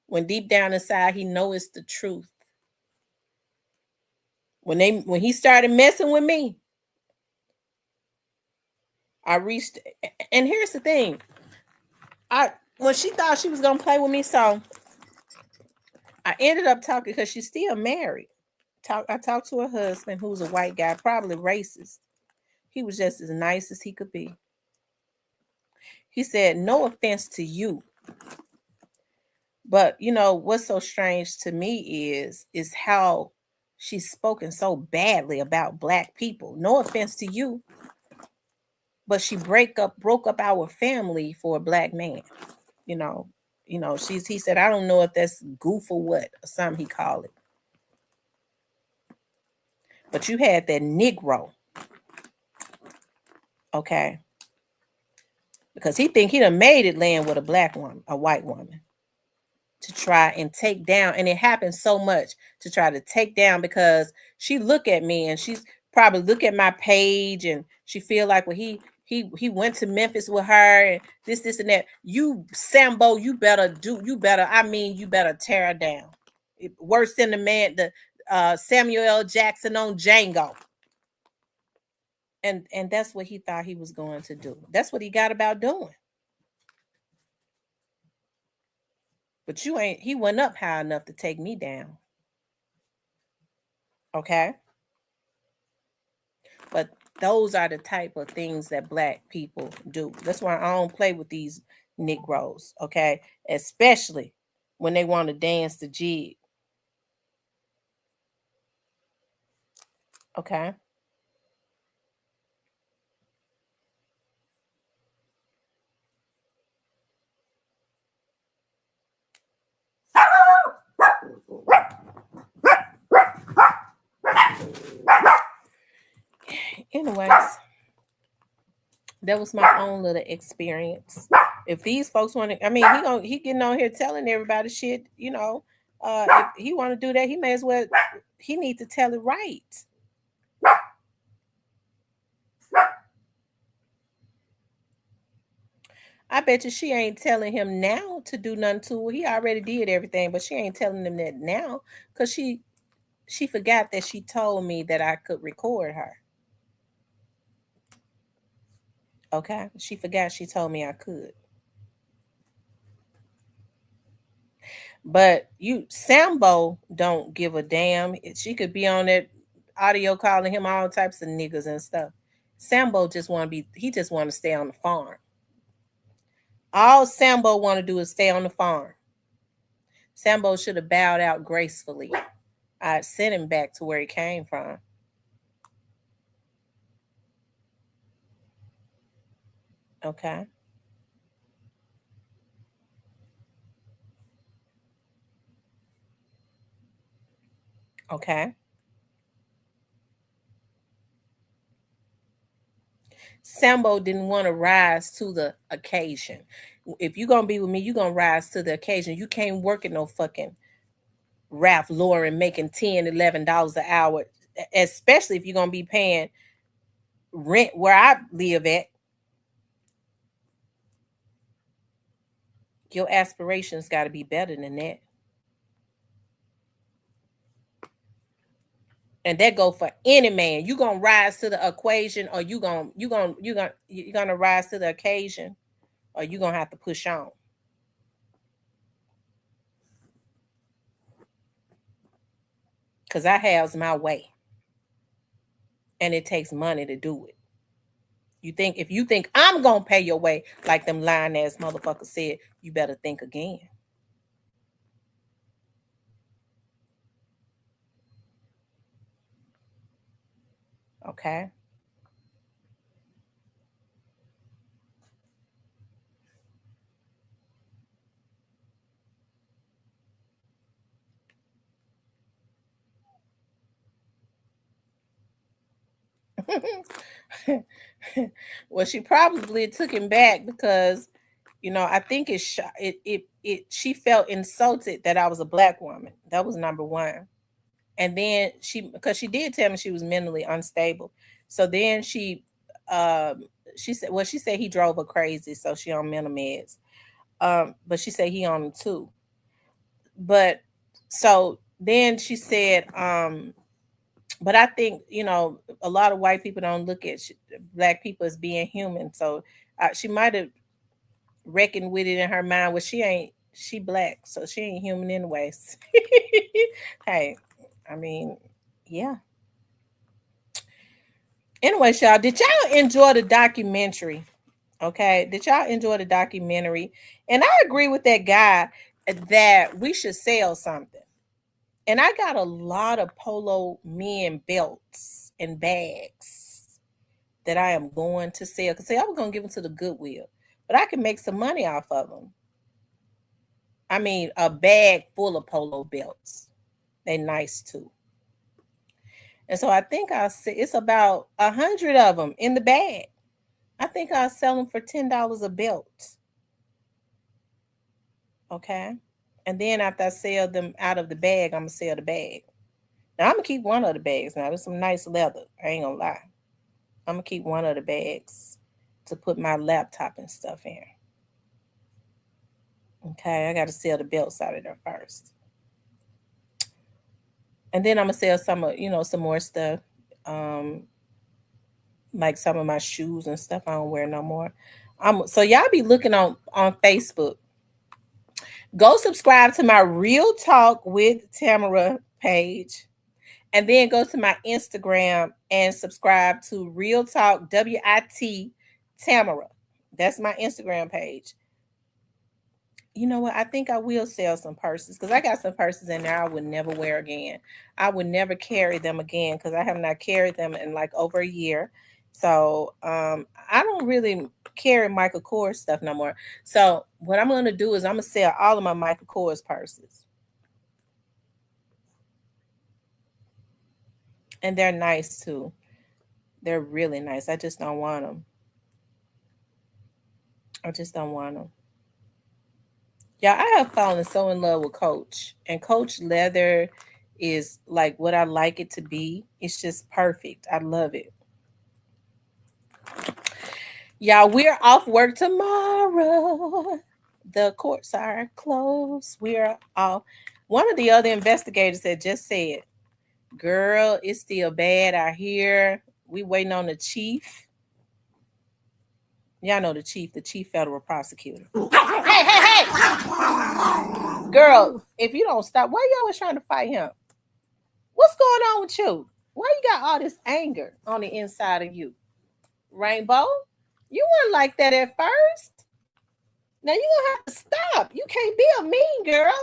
When deep down inside, he know it's the truth. When he started messing with me, I reached, and here's the thing. When she thought she was gonna play with me, so I ended up talking because she's still married. I talked to her husband, who's a white guy, probably racist. He was just as nice as he could be. He said, "No offense to you, but you know what's so strange to me is how she's spoken so badly about black people. No offense to you, but she broke up our family for a black man. You know, he said, I don't know if that's goof or what or something he called it. But you had that Negro, okay, because he think he done made it land with a black woman, a white woman, to try and take down. And it happens so much to try to take down because she look at me and she's probably look at my page and she feel like, well, he went to Memphis with her and this and that. You Sambo, you better tear her down. Worse than the Samuel L. Jackson on Django. And that's what he thought he was going to do. That's what he got about doing. But he went up high enough to take me down. Okay? But those are the type of things that black people do. That's why I don't play with these Negroes, okay? Especially when they want to dance the jig. Okay? Anyways, that was my own little experience. If these folks want to, I mean, he getting on here telling everybody shit, you know. If he want to do that, he may as well. He need to tell it right. I bet you she ain't telling him now to do nothing to her. He already did everything, but she ain't telling him that now because she forgot that she told me that I could record her. Okay, she forgot she told me I could. But Sambo don't give a damn. She could be on that audio calling him all types of niggas and stuff. Sambo just want to be. He just want to stay on the farm. All Sambo want to do is stay on the farm. Sambo should have bowed out gracefully. I'd sent him back to where he came from. Okay. Okay. Sambo didn't want to rise to the occasion. If you're gonna be with me, you're gonna rise to the occasion. You can't work at no fucking Ralph Lauren making $10, $11 an hour, especially if you're gonna be paying rent where I live at. Your aspirations gotta be better than that. And that go for any man. You gonna rise to the equation, or you're gonna rise to the occasion, or you gonna have to push on. Cause I have my way. And it takes money to do it. If you think I'm gonna pay your way, like them lying ass motherfuckers said, you better think again. Okay. Well, she probably took him back because, I think she felt insulted that I was a black woman. That was number one. And then because she did tell me she was mentally unstable. So then she said, well, she said he drove her crazy, so she on mental meds. But she said he on them too. But so then she said, but I think, a lot of white people don't look at black people as being human. So she might have reckoned with it in her mind. Well, she black, so she ain't human anyways. Hey, I mean, yeah. Anyway, y'all, did y'all enjoy the documentary? Okay, did y'all enjoy the documentary? And I agree with that guy that we should sell something. And I got a lot of Polo men belts and bags that I am going to sell. Because, see, I was going to give them to the Goodwill, but I can make some money off of them. I mean, a bag full of Polo belts. They nice too. And so I think I'll say it's about 100 of them in the bag. I think I'll sell them for $10 a belt. Okay. And then after I sell them out of the bag, I'm going to sell the bag. Now, I'm going to keep one of the bags. Now, there's some nice leather. I ain't going to lie. I'm going to keep one of the bags to put my laptop and stuff in. Okay. I got to sell the belts out of there first. And then I'm going to sell some more stuff. Like some of my shoes and stuff I don't wear no more. So y'all be looking on Facebook. Go subscribe to my Real Talk with Tamara page. And then go to my Instagram and subscribe to Real Talk WIT Tamara. That's my Instagram page. You know what? I think I will sell some purses because I got some purses in there I would never wear again. I would never carry them again because I have not carried them in like over a year. So I don't really carry Michael Kors stuff no more. So what I'm going to do is I'm going to sell all of my Michael Kors purses. And they're nice too. They're really nice. I just don't want them. I just don't want them. Yeah, I have fallen so in love with Coach. And Coach leather is like what I like it to be. It's just perfect. I love it. Y'all, we're off work tomorrow. The courts are closed. We're off. One of the other investigators had just said, girl, it's still bad out here. We waiting on the chief. Y'all know the chief federal prosecutor. Hey. Girl, if you don't stop, why you always trying to fight him? What's going on with you? Why you got all this anger on the inside of you? Rainbow, you weren't like that at first. Now you're going to have to stop. You can't be a mean girl.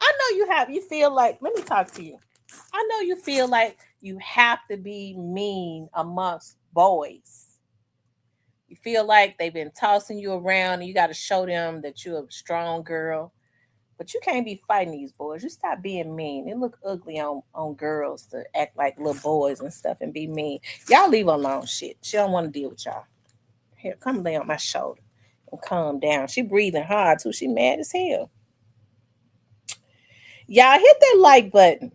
I know you feel like, let me talk to you. I know you feel like you have to be mean amongst boys. You feel like they've been tossing you around and you got to show them that you're a strong girl. But you can't be fighting these boys. You stop being mean. It look ugly on girls to act like little boys and stuff and be mean. Y'all leave her alone, shit. She don't want to deal with y'all. Here, come lay on my shoulder and calm down. She breathing hard too. She mad as hell. Y'all hit that like button.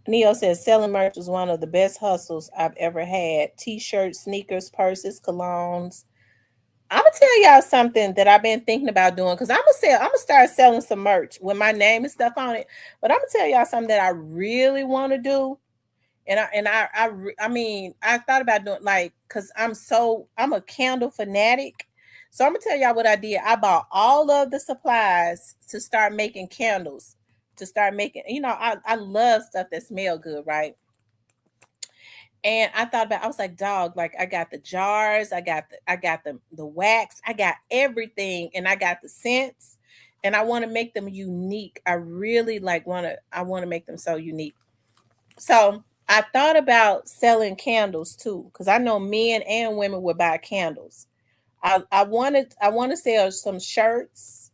Neo says selling merch is one of the best hustles I've ever had. T-shirts, sneakers, purses, colognes. I'm gonna tell y'all something that I've been thinking about doing because I'm gonna start selling some merch with my name and stuff on it. But I'm gonna tell y'all something that I really want to do, and I mean I thought about doing like because I'm a candle fanatic. So I'm gonna tell y'all what I did. I bought all of the supplies to start making candles. To start making, I love stuff that smell good, right? And I was like, dog, like I got the jars, I got the wax, I got everything, and I got the scents, and I want to make them unique. I really I want to make them so unique. So I thought about selling candles too, because I know men and women would buy candles. I want to sell some shirts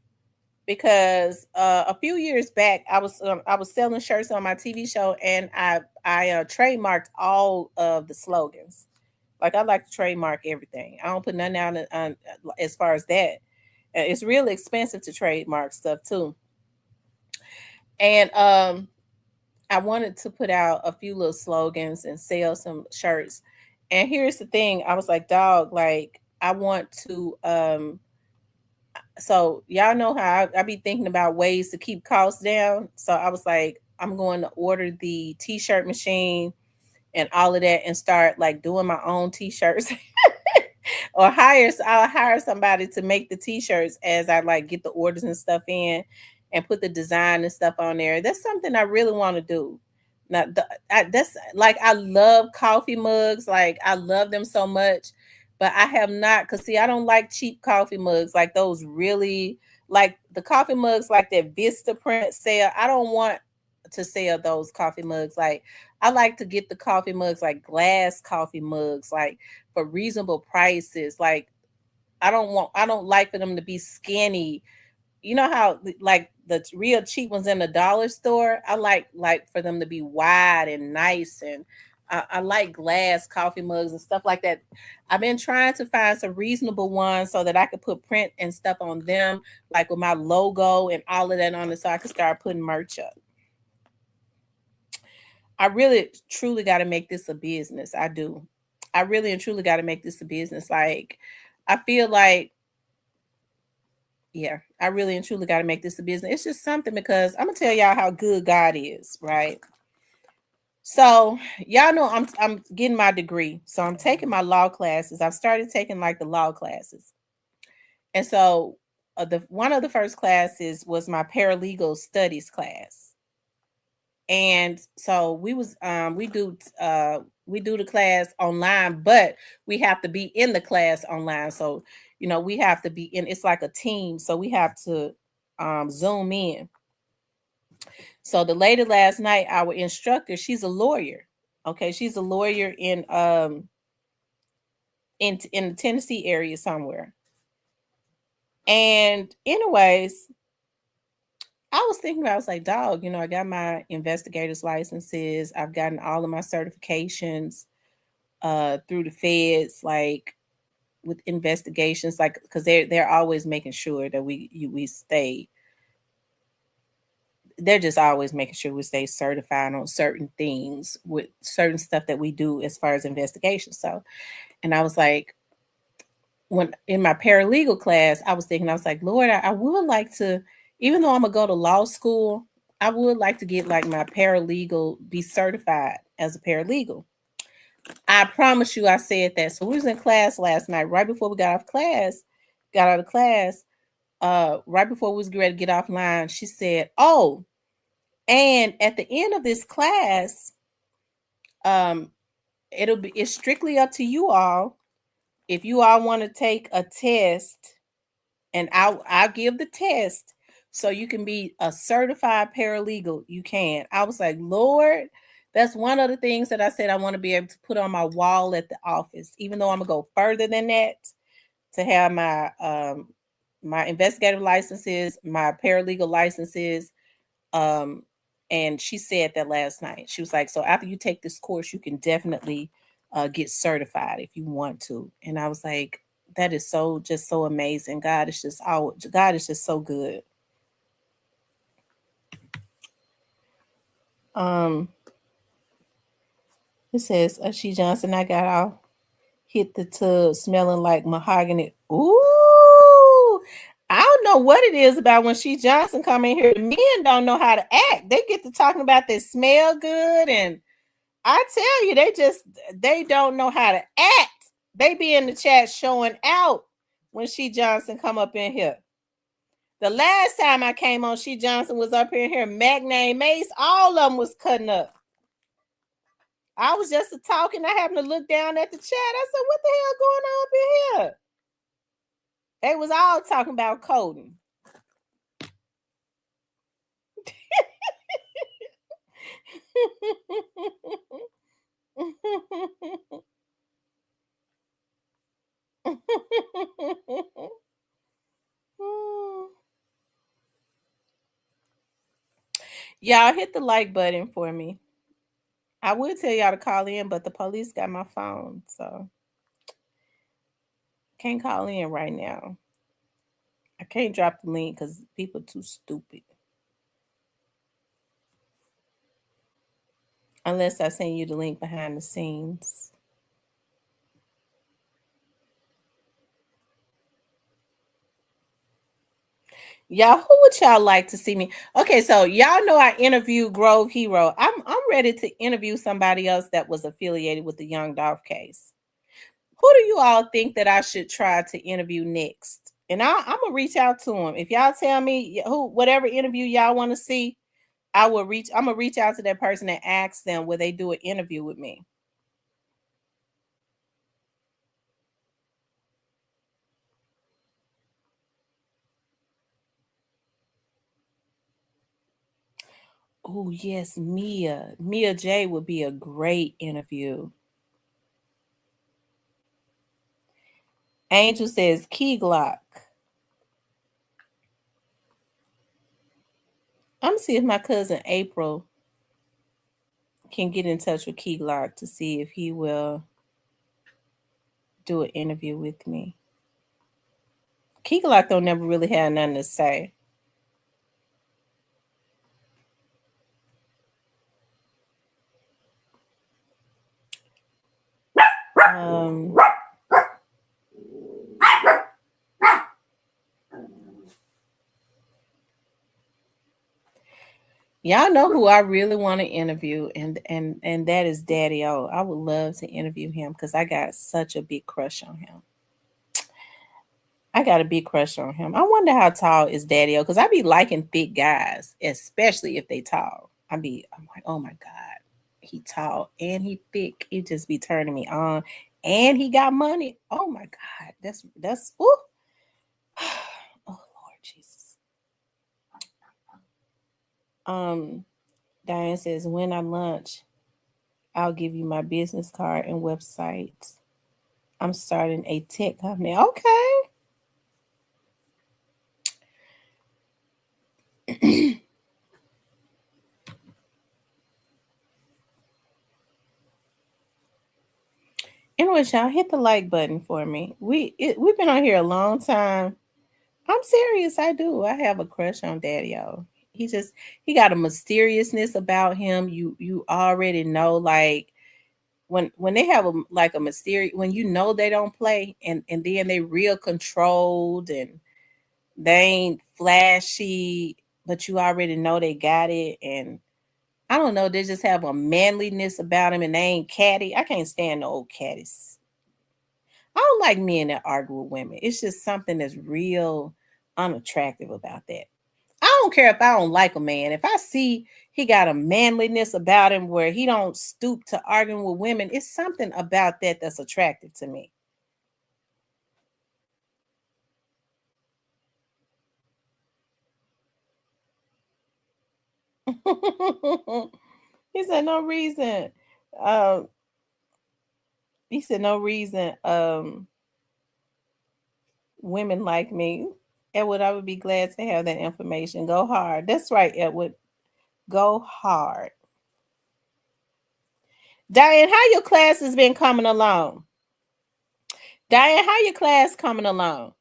because a few years back I was selling shirts on my TV show, and I trademarked all of the slogans. Like I like to trademark everything. I don't put nothing out on as far as that. It's really expensive to trademark stuff too. And I wanted to put out a few little slogans and sell some shirts. And here's the thing, I was like, dog, like I want to so y'all know how I be thinking about ways to keep costs down. So I was like, I'm going to order the t-shirt machine and all of that and start like doing my own t-shirts. Or I'll hire somebody to make the t-shirts as I like get the orders and stuff in and put the design and stuff on there. That's something I really want to do. Now that's like I love coffee mugs, like I love them so much, but I have not, cuz see I don't like cheap coffee mugs like those really, like the coffee mugs like that Vista print sale. I don't want to sell those coffee mugs. Like I like to get the coffee mugs like glass coffee mugs, like for reasonable prices. Like I don't like for them to be skinny. You know how like the real cheap ones in the dollar store? I like for them to be wide and nice, and I like glass coffee mugs and stuff like that. I've been trying to find some reasonable ones so that I could put print and stuff on them, like with my logo and all of that on it, so I could start putting merch up. I really truly got to make this a business. I do. I really and truly got to make this a business. Like, I feel like, yeah, I really and truly got to make this a business. It's just something because I'm gonna tell y'all how good God is, right? So y'all know I'm getting my degree, so I'm taking my law classes. I've started taking like the law classes, and so the one of the first classes was my paralegal studies class. And so we do the class online, but we have to be in the class online. So we have to be in, it's like a team, so we have to zoom in. So the lady last night, our instructor, she's a lawyer. Okay, she's a lawyer in the Tennessee area somewhere. And anyways, I was thinking about, I was like, dog, I got my investigator's licenses. I've gotten all of my certifications through the feds, like with investigations, like because they're always making sure that we stay. They're just always making sure we stay certified on certain things with certain stuff that we do as far as investigations. So, and I was like, when in my paralegal class, I was thinking, I was like, Lord, I would like to, even though I'm gonna go to law school, I would like to get like my paralegal, be certified as a paralegal. I promise you, I said that. So we was in class last night, right before we got out of class, right before we was ready to get offline, she said, "Oh, and at the end of this class, um, it's strictly up to you all. If you all want to take a test, and I'll give the test so you can be a certified paralegal. You can." I was like, Lord, that's one of the things that I said I want to be able to put on my wall at the office, even though I'm gonna go further than that, to have my investigative licenses, my paralegal licenses. Um, and she said that last night. She was like, so after you take this course, you can definitely get certified if you want to. And I was like, that is so, just so amazing. God is just so good. Um, it says, She Johnson, I got off, hit the tub smelling like mahogany. Ooh, I don't know what it is about when She Johnson come in here. The men don't know how to act. They get to talking about they smell good, and I tell you, they don't know how to act. They be in the chat showing out when She Johnson come up in here. The last time I came on, She Johnson was up in here. Magnane Mace, all of them was cutting up. I was just talking. I happened to look down at the chat. I said, what the hell going on up in here? They was all talking about coding. Y'all hit the like button for me. I would tell y'all to call in, but the police got my phone, so can't call in right now. I can't drop the link because people too stupid. Unless I send you the link behind the scenes. Y'all, who would y'all like to see me? Okay, so y'all know I interviewed Grove Hero. I'm ready to interview somebody else that was affiliated with the Young Dolph case. Who do you all think that I should try to interview next? And I'm gonna reach out to them. If y'all tell me who, whatever interview y'all want to see, I will reach. I'm gonna reach out to that person and ask them will they do an interview with me. Oh yes, Mia. Mia J would be a great interview. Angel says Key Glock. I'm gonna see if my cousin April can get in touch with Key Glock to see if he will do an interview with me. Key Glock don't never really have nothing to say. Um, y'all know who I really want to interview, and that is Daddy O. I would love to interview him because I got such a big crush on him. I got a big crush on him. I wonder how tall is Daddy O because I be liking thick guys, especially if they tall. I'm like, oh my god, he tall and he thick. It just be turning me on, and he got money. Oh my god, that's ooh. Oh Lord Jesus. Um, Diane says when I lunch, I'll give you my business card and website. I'm starting a tech company. Okay. Anyways, y'all hit the like button for me. We've been on here a long time. I'm serious. I do. I have a crush on Daddy O. He got a mysteriousness about him. You already know, like when they have like a mysterious, when you know they don't play, and then they real controlled and they ain't flashy, but you already know they got it. And I don't know, they just have a manliness about them, and they ain't catty. I can't stand the old catties. I don't like men that argue with women. It's just something that's real unattractive about that. I don't care if I don't like a man. If I see he got a manliness about him where he don't stoop to arguing with women, it's something about that that's attractive to me. He said no reason. Um, he said no reason. Women like me. Edward, I would be glad to have that information. Go hard. That's right, Edward. Go hard. Diane, how your class has been coming along? Diane, how your class coming along?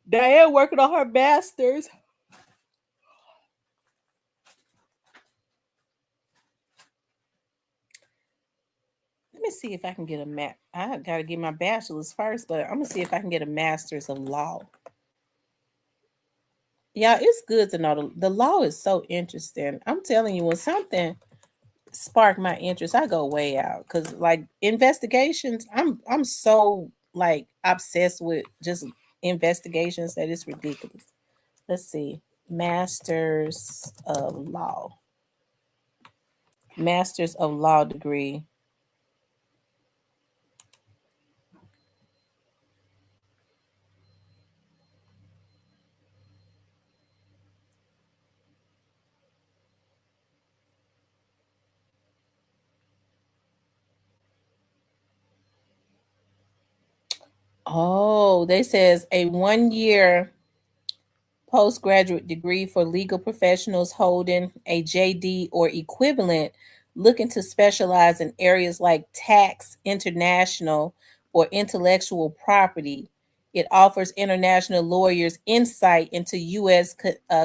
Diane working on her master's. Let me see if I can get a I gotta get my bachelor's first, but I'm gonna see if I can get a master's of law. Yeah, it's good to know the law is so interesting. I'm telling you, when something spark my interest, I go way out because like investigations, I'm so like obsessed with just investigations that it's ridiculous. Let's see, masters of law, masters of law degree. Oh, they says a 1 year postgraduate degree for legal professionals holding a JD or equivalent looking to specialize in areas like tax, international, or intellectual property. It offers international lawyers insight into U.S.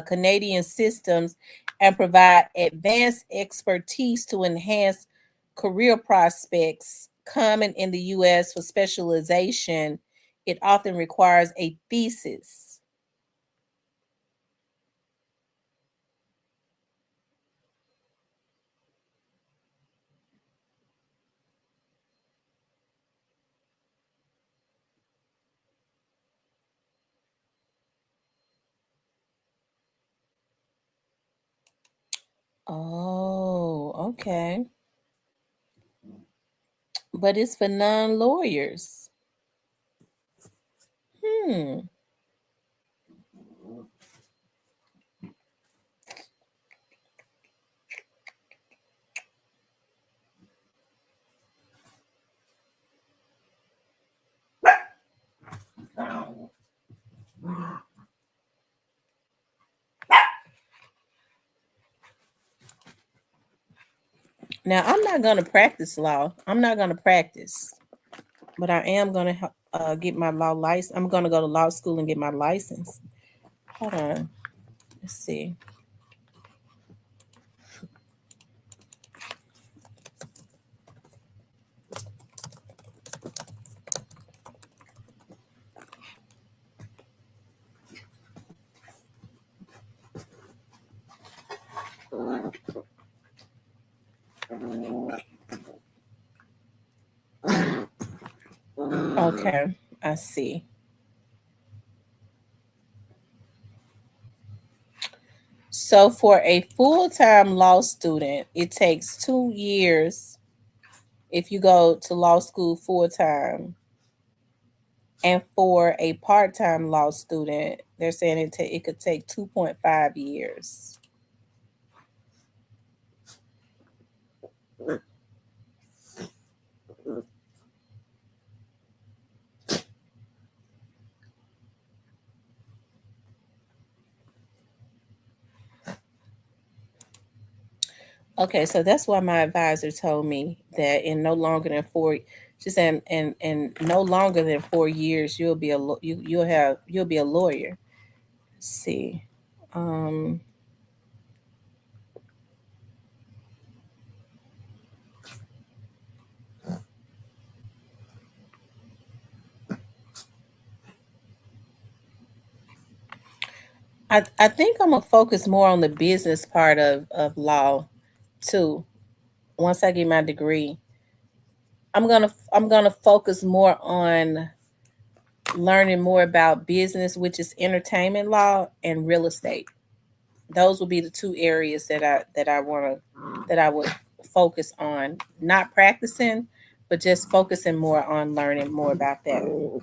Canadian systems and provide advanced expertise to enhance career prospects. Common in the U.S. for specialization, it often requires a thesis. Oh, okay. But it's for non-lawyers. Hmm. Now, I'm not going to practice law. I'm not going to practice, but I am going to get my law license. I'm going to go to law school and get my license. Hold on. Let's see. Okay, I see. So for a full-time law student, it takes 2 years if you go to law school full-time. And for a part-time law student, they're saying it could take 2.5 years. Okay, so that's why my advisor told me that in no longer than four, she said, and no longer than 4 years, you'll be a lawyer. Let's see, um, I think I'm gonna focus more on the business part of law too. Once I get my degree, I'm gonna focus more on learning more about business, which is entertainment law and real estate. Those will be the two areas that I would focus on, not practicing, but just focusing more on learning more about that.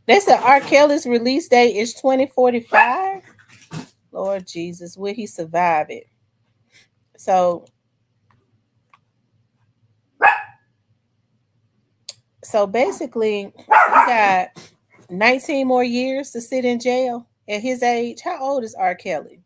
They said R. Kelly's release date is 2045. Lord Jesus, will he survive it? So basically, he got 19 more years to sit in jail at his age. How old is R. Kelly?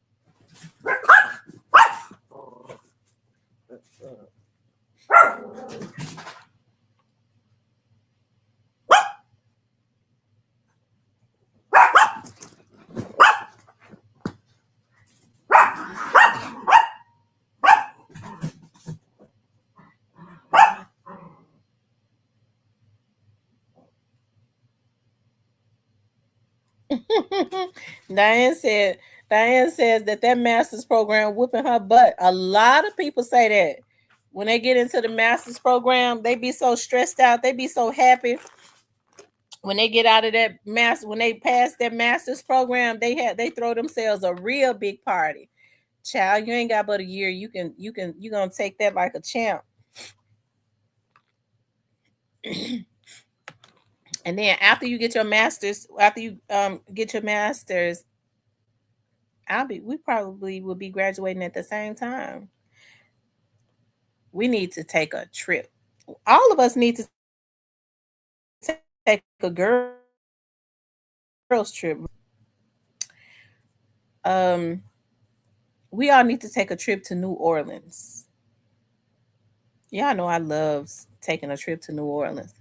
Diane said Diane says that master's program whooping her butt. A lot of people say that when they get into the master's program, they be so stressed out. They be so happy when they get out of that master. When they pass that master's program, they throw themselves a real big party. Child, you ain't got but a year. You gonna take that like a champ. And then after you get your master's, after you get your master's, we probably will be graduating at the same time. We need to take a trip. All of us need to take a girls trip. Um, we all need to take a trip to New Orleans. Y'all know I love taking a trip to New Orleans.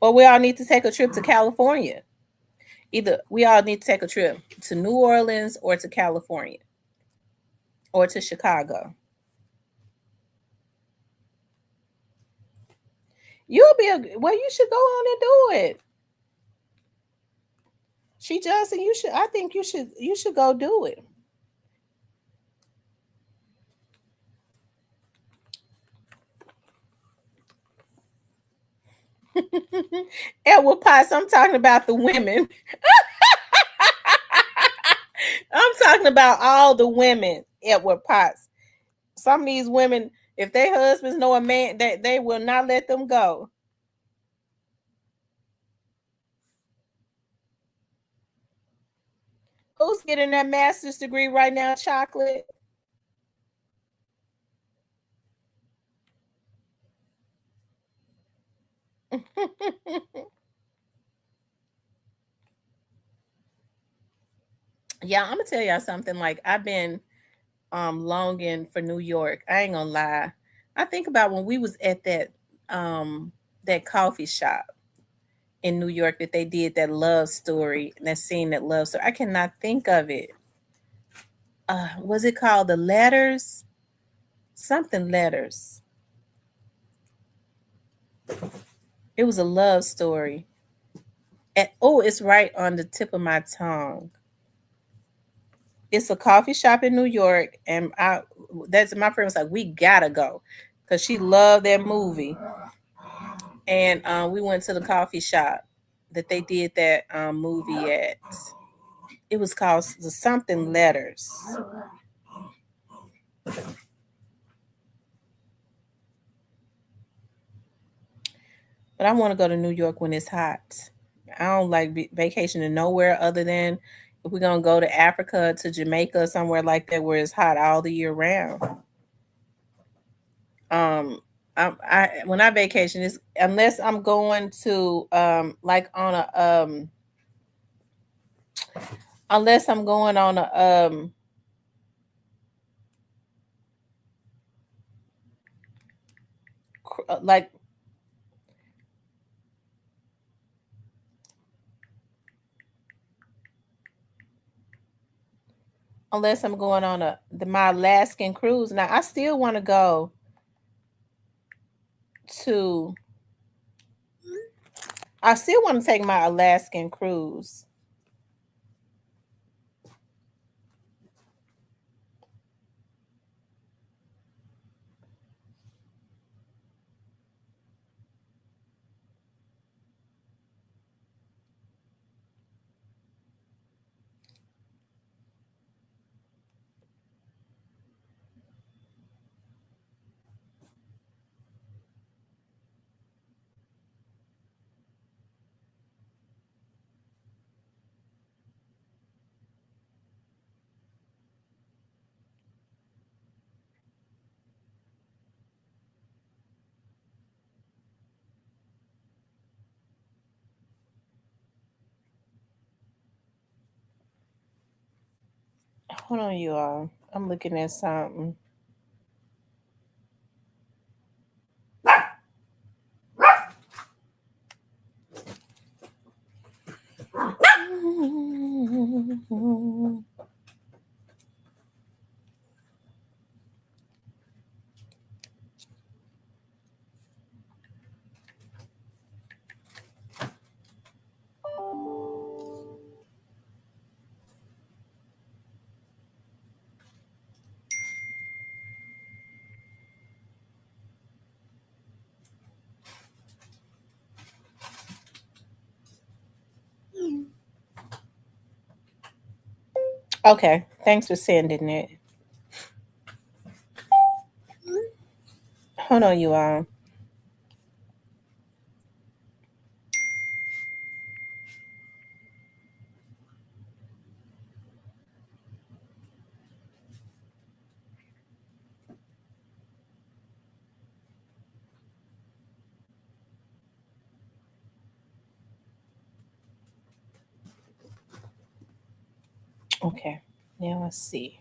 Or we all need to take a trip to California. Either we all need to take a trip to New Orleans or to California or to Chicago. You'll be well. You should go on and do it. She Johnson, you should. I think you should. You should go do it. Edward Potts. I'm talking about the women. I'm talking about all the women. Edward Potts. Some of these women, if their husbands know a man, they will not let them go. Who's getting that master's degree right now? Chocolate. Yeah, I'm gonna tell y'all something. Like I've been longing for New York. I ain't gonna lie. I think about when we was at that coffee shop in New York that they did that love story, that scene, that love story. I cannot think of it. Was it called The Letters? Something Letters. It was a love story. And oh, it's right on the tip of my tongue. It's a coffee shop in New York, and that's my friend was like, we gotta go because she loved that movie. And we went to the coffee shop that they did that movie at. It was called the something Letters. But I want to go to New York when it's hot. I don't like vacationing nowhere other than if we're gonna go to Africa, to Jamaica, somewhere like that where it's hot all the year round. I when I vacation is unless I'm going to like on a unless I'm going on a like unless I'm going on my Alaskan cruise. Now I still want to go to I still want to take my Alaskan cruise. Hold on, you all. I'm looking at something. Okay, thanks for sending it. Hold on, you all. Okay, now let's see.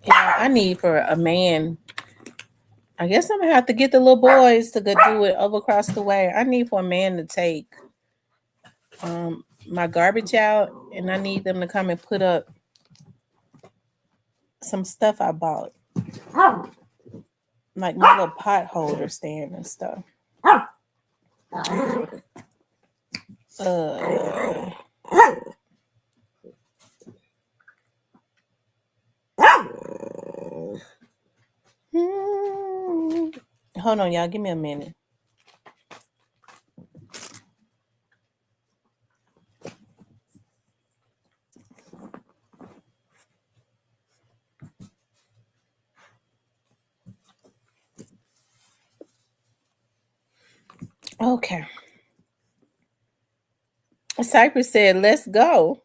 Yeah, I need for a man. I guess I'm gonna have to get the little boys to go do it over across the way. I need for a man to take my garbage out, and I need them to come and put up some stuff I bought, like my little pot holder stand and stuff. Uh, Hold on, y'all. Give me a minute. Okay. Cypress said, "Let's go."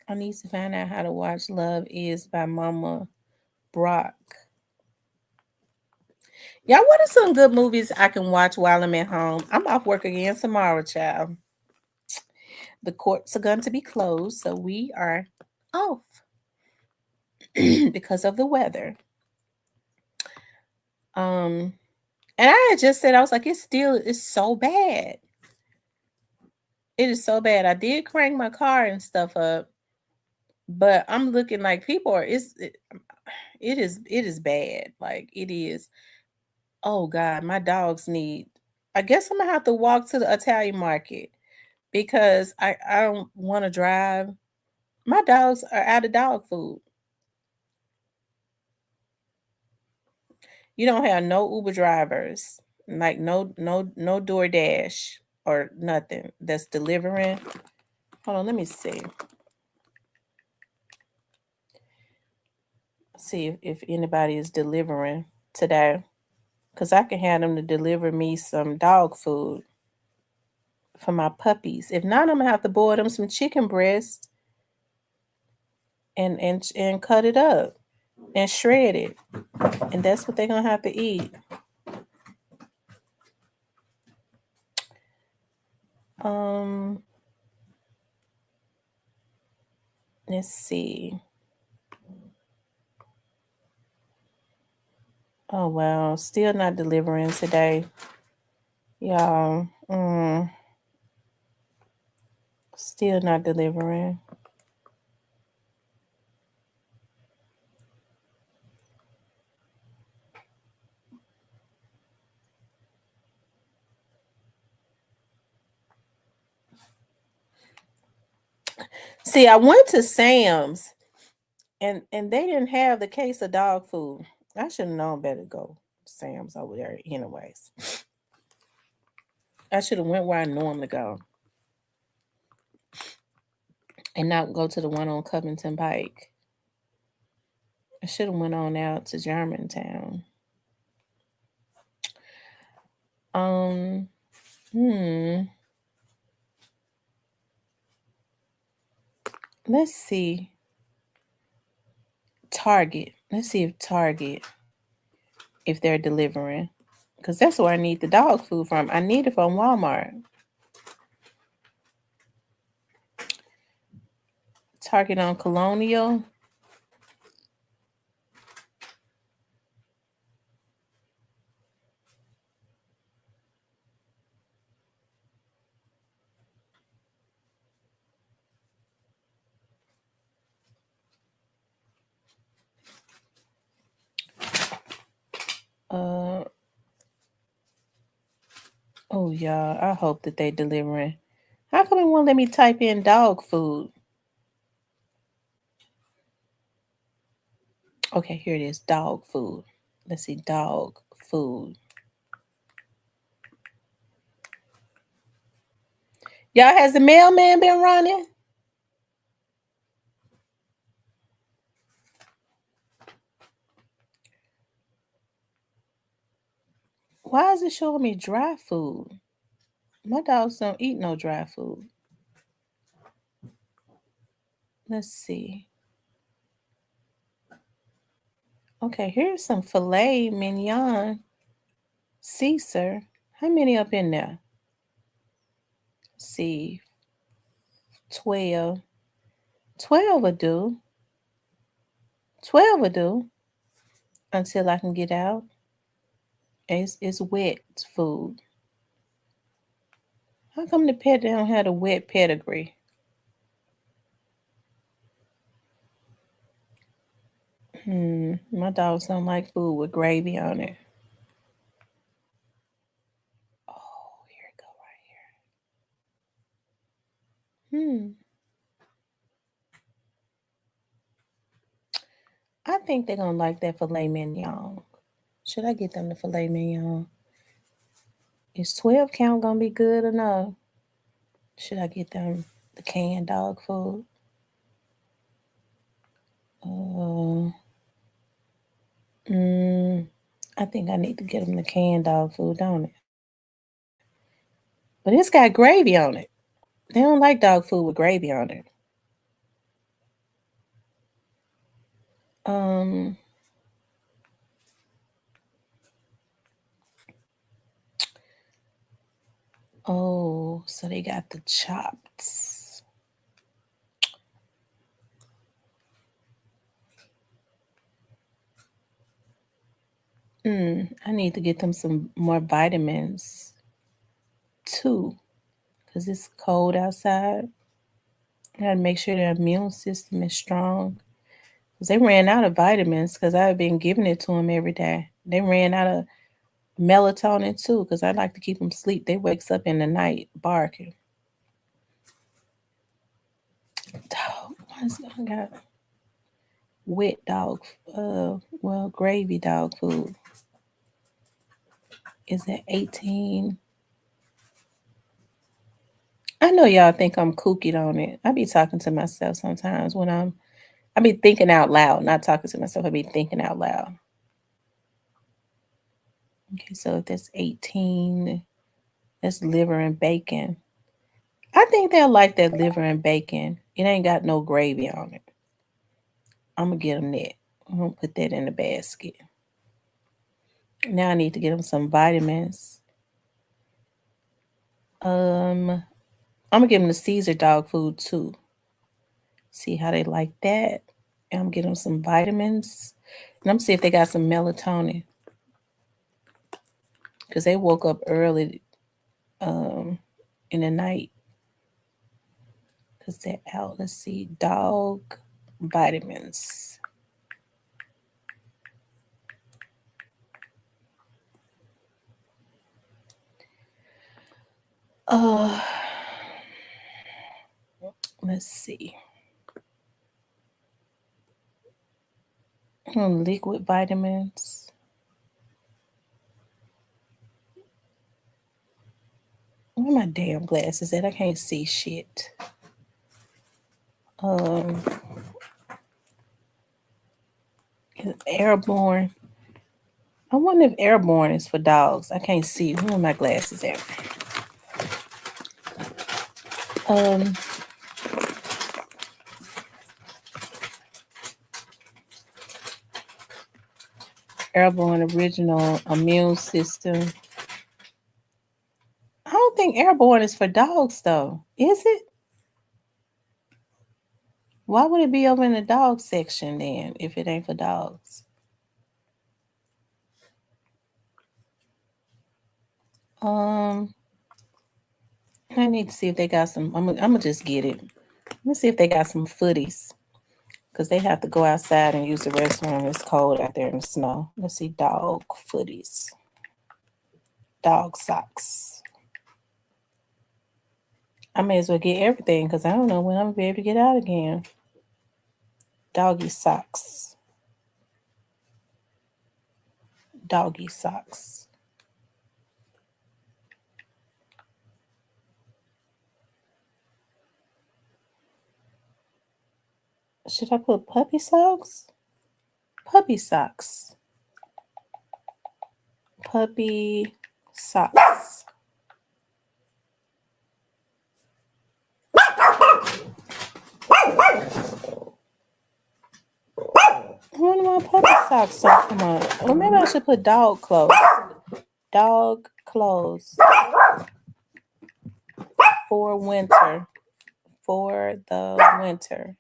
I need to find out how to watch Love Is by Mama Brock. Y'all, what are some good movies I can watch while I'm at home? I'm off work again tomorrow, child. The courts are going to be closed, so we are off because of the weather. And I had just said, I was like, it's so bad. It is so bad. I did crank my car and stuff up, but I'm looking like people are. It is bad. Like it is. Oh God, my dogs need. I guess I'm gonna have to walk to the Italian market because I don't want to drive. My dogs are out of dog food. You don't have no Uber drivers, like no DoorDash or nothing that's delivering. Hold on, let me see. See if anybody is delivering today. Cause I can have them to deliver me some dog food for my puppies. If not, I'm gonna have to boil them some chicken breast and cut it up and shred it. And that's what they're gonna have to eat. Um let's see. Oh wow, still not delivering today. Y'all. Still not delivering. See, I went to Sam's and they didn't have the case of dog food. I should have known better to go to Sam's over there anyways. I should have went where I normally go and not go to the one on Covington Pike. I should have went on out to Germantown. Um, let's see. Target. Let's see if they're delivering. Because that's where I need the dog food from. I need it from Walmart. Target on Colonial. Oh yeah, I hope that they delivering. How come it won't let me type in dog food? Okay, here it is, dog food. Let's see, dog food. Y'all, has the mailman been running? Why is it showing me dry food? My dogs don't eat no dry food. Let's see. Okay, here's some filet mignon. See, sir. How many up in there? See, 12. 12 will do. 12 will do until I can get out. It's wet food. How come the pet don't have a wet pedigree? My dogs don't like food with gravy on it. Oh, here it go right here. I think they're gonna like that filet mignon. Should I get them the filet mignon? Is 12 count gonna be good enough? Should I get them the canned dog food? I think I need to get them the canned dog food, don't it? But it's got gravy on it. They don't like dog food with gravy on it. Oh, so they got the chops. I need to get them some more vitamins too, because it's cold outside. I gotta make sure their immune system is strong. Because they ran out of vitamins because I've been giving it to them every day. They ran out of melatonin too because I like to keep them asleep. They wakes up in the night barking. Dog, I got wet dog, gravy dog food. Is it 18? I know y'all think I'm kooky on it. I be talking to myself sometimes when I be thinking out loud, not talking to myself. I be thinking out loud. Okay, so if that's 18, that's liver and bacon. I think they'll like that liver and bacon. It ain't got no gravy on it. I'm going to get them that. I'm going to put that in the basket. Now I need to get them some vitamins. I'm going to give them the Caesar dog food too. See how they like that. And I'm going to get them some vitamins. And I'm going to see if they got some melatonin. Because they woke up early in the night. Because they're out. Let's see. Dog vitamins. Let's see. Liquid vitamins. Where my damn glasses at? I can't see shit. Airborne. I wonder if airborne is for dogs. I can't see. Where are my glasses at? Airborne original immune system. I don't think airborne is for dogs though. Is it? Why would it be over in the dog section then if it ain't for dogs? I need to see if they got some. I'm gonna just get it. Let me see if they got some footies. Because they have to go outside and use the restroom. It's cold out there in the snow. Let's see, dog footies. Dog socks. I may as well get everything because I don't know when I'm going to be able to get out again. Doggy socks. Doggy socks. Should I put puppy socks? Puppy socks. Puppy socks. I wonder why puppy socks don't come up. Or maybe I should put dog clothes. Dog clothes for winter. For the winter.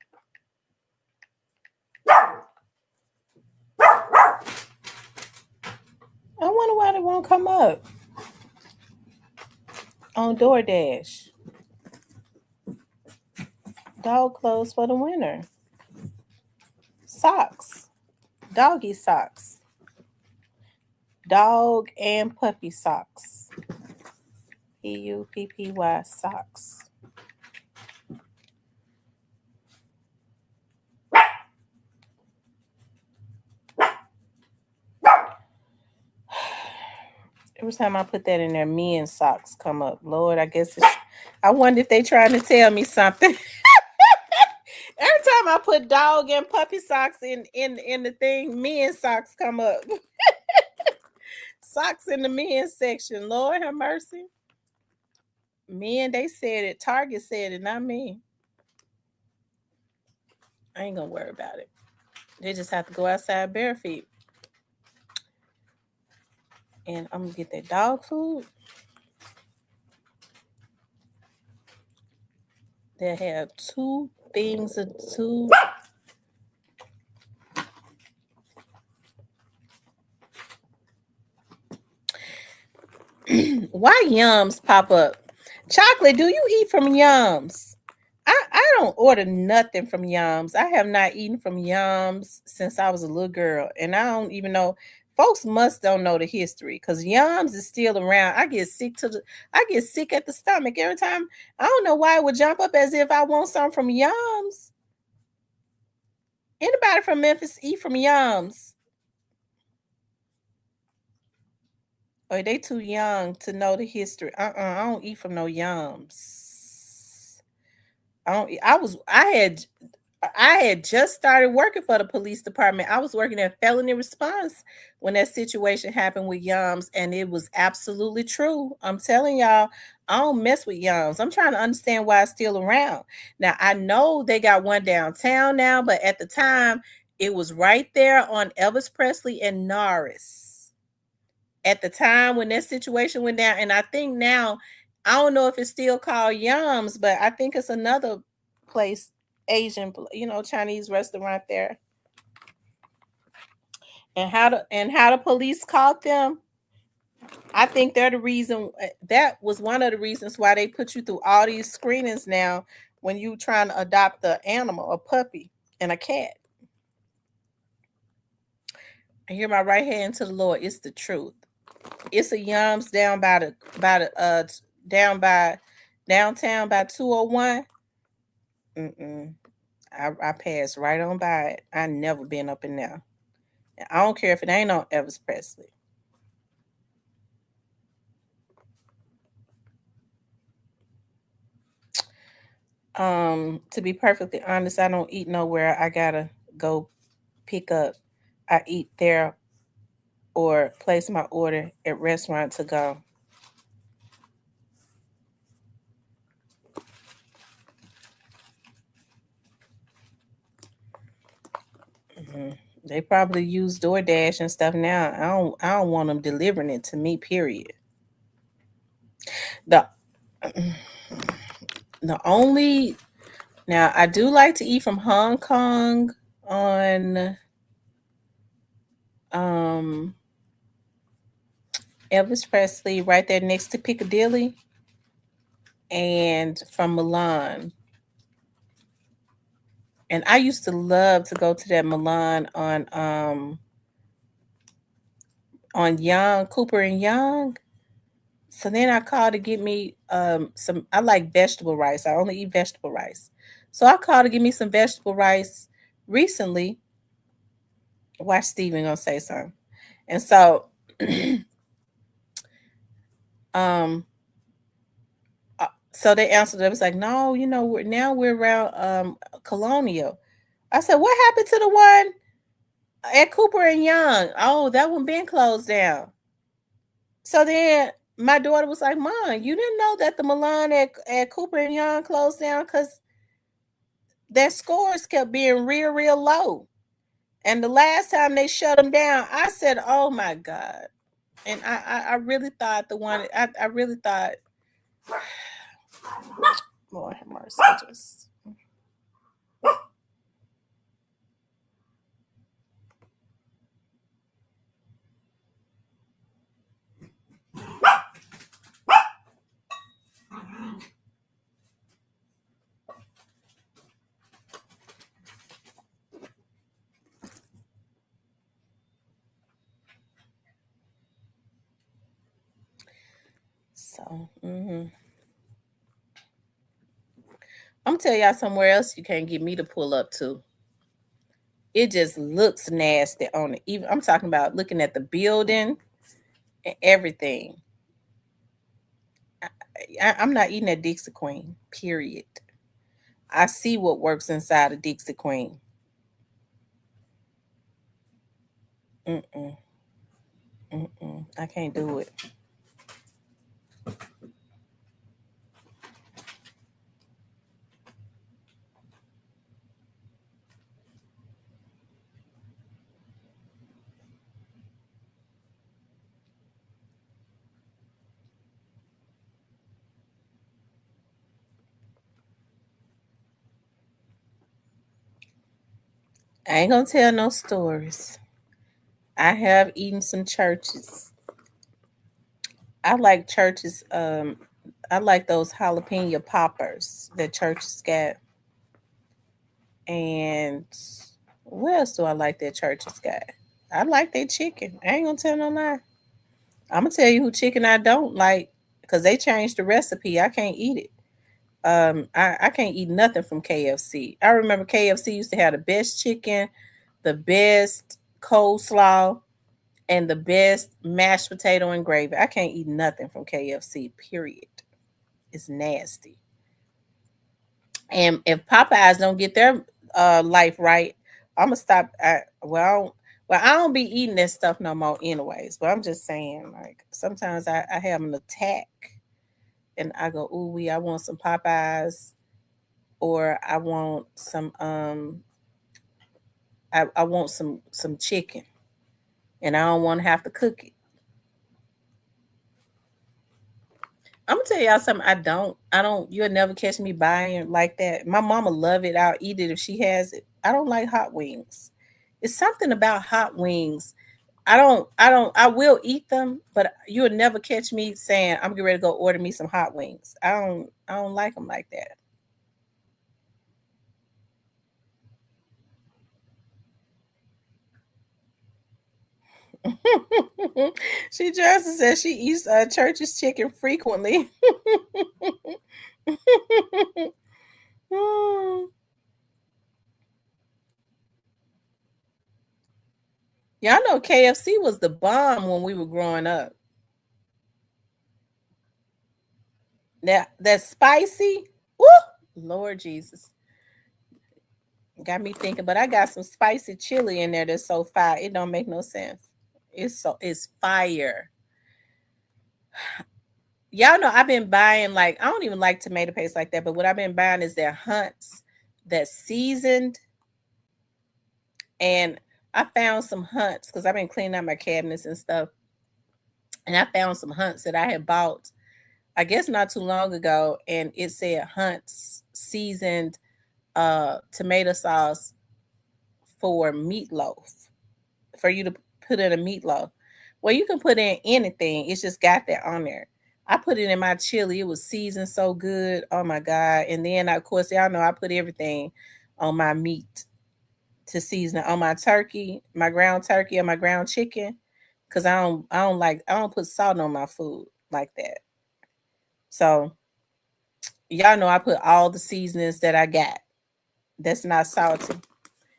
I wonder why they won't come up on DoorDash. Dog clothes for the winter. Socks. Doggy socks. Dog and puppy socks. Puppy socks. Every time I put that in there, men's socks come up. Lord, I guess I wonder if they trying to tell me something. Every time I put dog and puppy socks in the thing, men's socks come up. Socks in the men's section. Lord have mercy. Men, they said it. Target said it, not me. I ain't gonna worry about it. They just have to go outside bare feet. And I'm gonna get that dog food. They have two things of two. Why Yums pop up? Chocolate, do you eat from Yums? I don't order nothing from Yums. I have not eaten from Yums since I was a little girl. And I don't even know. Folks must don't know the history because Yums is still around. I get sick at the stomach every time. I don't know why it would jump up as if I want something from Yums. Anybody from Memphis eat from Yums? Or they too young to know the history. I don't eat from no Yums. I had just started working for the police department. I was working at felony response when that situation happened with Yums, and it was absolutely true. I'm telling y'all, I don't mess with Yums. I'm trying to understand why it's still around. Now, I know they got one downtown now, but at the time, it was right there on Elvis Presley and Norris. At the time when that situation went down, and I think now, I don't know if it's still called Yums, but I think it's another place, Asian, Chinese restaurant there. And how the police caught them, I think they're the reason. That was one of the reasons why they put you through all these screenings now when you trying to adopt an animal, a puppy and a cat. I hear my right hand to the Lord. It's the truth. It's a Yums down by downtown by 201. I passed right on by it. I never been up in there. I don't care if it ain't on Elvis Presley. To be perfectly honest, I don't eat nowhere. I gotta go pick up. I eat there or place my order at restaurant to go. They probably use DoorDash and stuff now. I don't want them delivering it to me, period. The only now I do like to eat from Hong Kong on Elvis Presley right there next to Piccadilly, and from Milan. And I used to love to go to that Milan on Young, Cooper and Young. So then I called to get me some. I like vegetable rice. I only eat vegetable rice. So I called to get me some vegetable rice recently. Watch Steven gonna say something. And so so they answered. It was like, no, we're around Colonial. I said, what happened to the one at Cooper and Young? Oh, that one been closed down. So then my daughter was like, Mom, you didn't know that the Milan at Cooper and Young closed down because their scores kept being real, real low. And the last time they shut them down, I said, oh my God. And I really thought I really thought, Lord have mercy, just so. I'm gonna tell y'all somewhere else you can't get me to pull up to. It just looks nasty on it. Even I'm talking about looking at the building and everything. I'm not eating at Dixie Queen. Period. I see what works inside of Dixie Queen. Mm-mm, I can't do it. I ain't gonna tell no stories. I have eaten some churches. I like churches. I like those jalapeno poppers that churches got. And what else do I like that churches got? I like their chicken. I ain't gonna tell no lie. I'm gonna tell you who chicken I don't like because they changed the recipe. I can't eat it. I can't eat nothing from KFC. I remember KFC used to have the best chicken, the best coleslaw, and the best mashed potato and gravy. I can't eat nothing from KFC, period. It's nasty. And if Popeyes don't get their life right, I'm gonna stop. I don't be eating that stuff no more, anyways. But I'm just saying, like sometimes I have an attack, and I go, "Ooh, I want some Popeyes, or I want some I want some chicken, and I don't want to have to cook it." I'm gonna tell y'all something. I don't. You'll never catch me buying like that. My mama love it. I'll eat it if she has it. I don't like hot wings. It's something about hot wings. I don't. I will eat them, but you'll never catch me saying I'm getting ready to go order me some hot wings. I don't. I don't like them like that. She just says she eats church's chicken frequently. Y'all know KFC was the bomb when we were growing up. That spicy. Woo! Lord Jesus. Got me thinking, but I got some spicy chili in there that's so fire. It don't make no sense. It's fire. Y'all know I've been buying like I don't even like tomato paste like that, but what I've been buying is their hunts that's seasoned. And I found some hunts because I've been cleaning out my cabinets and stuff. And I found some hunts that I had bought, I guess not too long ago, and it said hunts seasoned tomato sauce for meatloaf, for you to put in a meatloaf. Well, you can put in anything. It's just got that on there. I put it in my chili. It was seasoned so good. Oh my God. And then of course, y'all know I put everything on my meat to season it, on my turkey, my ground turkey or my ground chicken. Cause I don't put salt on my food like that. So y'all know I put all the seasonings that I got. That's not salty.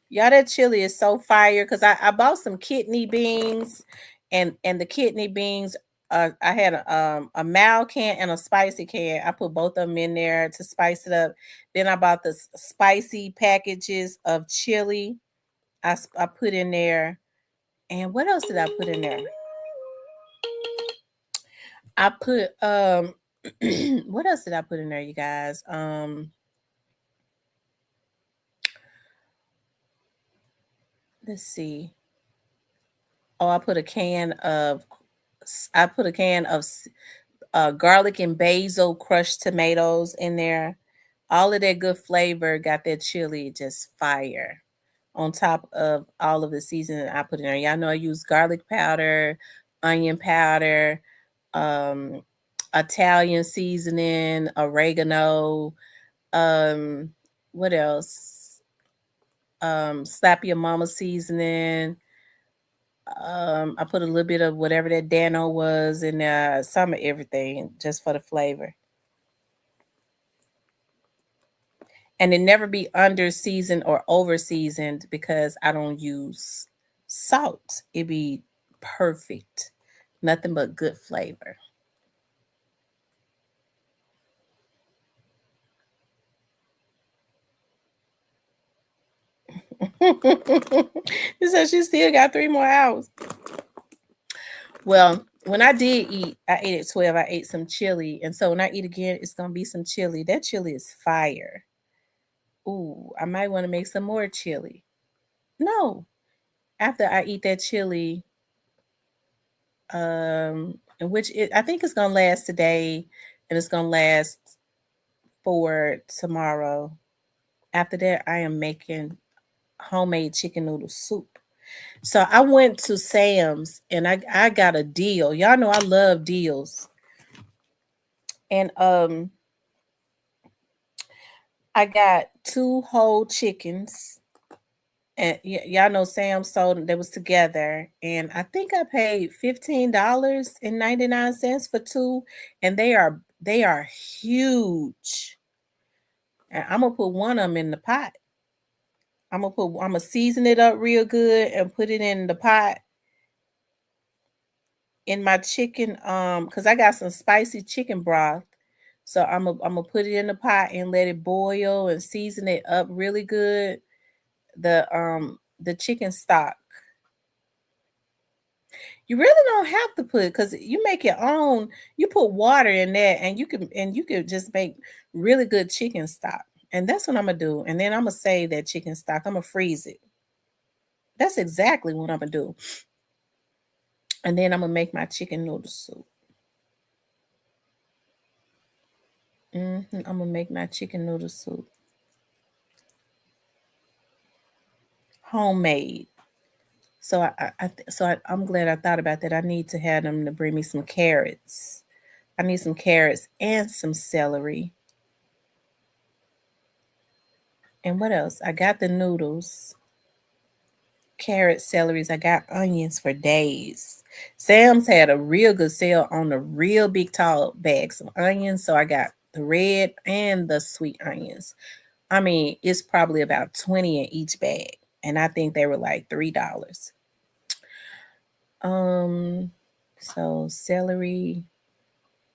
Y'all, that chili is so fire because I bought some kidney beans, and the kidney beans. I had a mild can and a spicy can. I put both of them in there to spice it up. Then I bought the spicy packages of chili. I put in there, and what else did I put in there? I put what else did I put in there, you guys? Let's see. Oh, I put a can of I put a can of garlic and basil crushed tomatoes in there. All of that good flavor got that chili just fire. On top of all of the seasoning I put in there. Y'all know I use garlic powder, onion powder, um, Italian seasoning, oregano, um, what else? Slap your mama seasoning. I put a little bit of whatever that Dano was in there, some of everything just for the flavor. And it never be under seasoned or over seasoned because I don't use salt. It be perfect. Nothing but good flavor. She said she still got 3 more hours. Well, when I did eat, I ate at 12. I ate some chili. And so when I eat again, it's going to be some chili. That chili is fire. Ooh, I might want to make some more chili. No, after I eat that chili, in which I think it's gonna last today, and it's gonna last for tomorrow. After that, I am making homemade chicken noodle soup. So I went to Sam's and I got a deal. Y'all know I love deals, and I got 2 whole chickens. And y'all know Sam sold them. They was together, and I think I paid $15.99 for 2, and they are huge. And I'm gonna put one of them in the pot. I'm gonna season it up real good and put it in the pot in my chicken. Cause I got some spicy chicken broth, so I'm gonna put it in the pot and let it boil and season it up really good. The chicken stock. You really don't have to put because you make your own. You put water in there, and you could just make really good chicken stock. And that's what I'm gonna do. And then I'm gonna save that chicken stock. I'm gonna freeze it. That's exactly what I'm gonna do. And then I'm gonna make my chicken noodle soup. I'm gonna make my chicken noodle soup homemade. So I'm glad I thought about that. I need to have them to bring me some carrots. I need some carrots and some celery. And what else? I got the noodles, carrots, celeries. I got onions for days. Sam's had a real good sale on the real big tall bags of onions. So I got the red and the sweet onions. I mean, it's probably about 20 in each bag. And I think they were like $3. Um, so celery,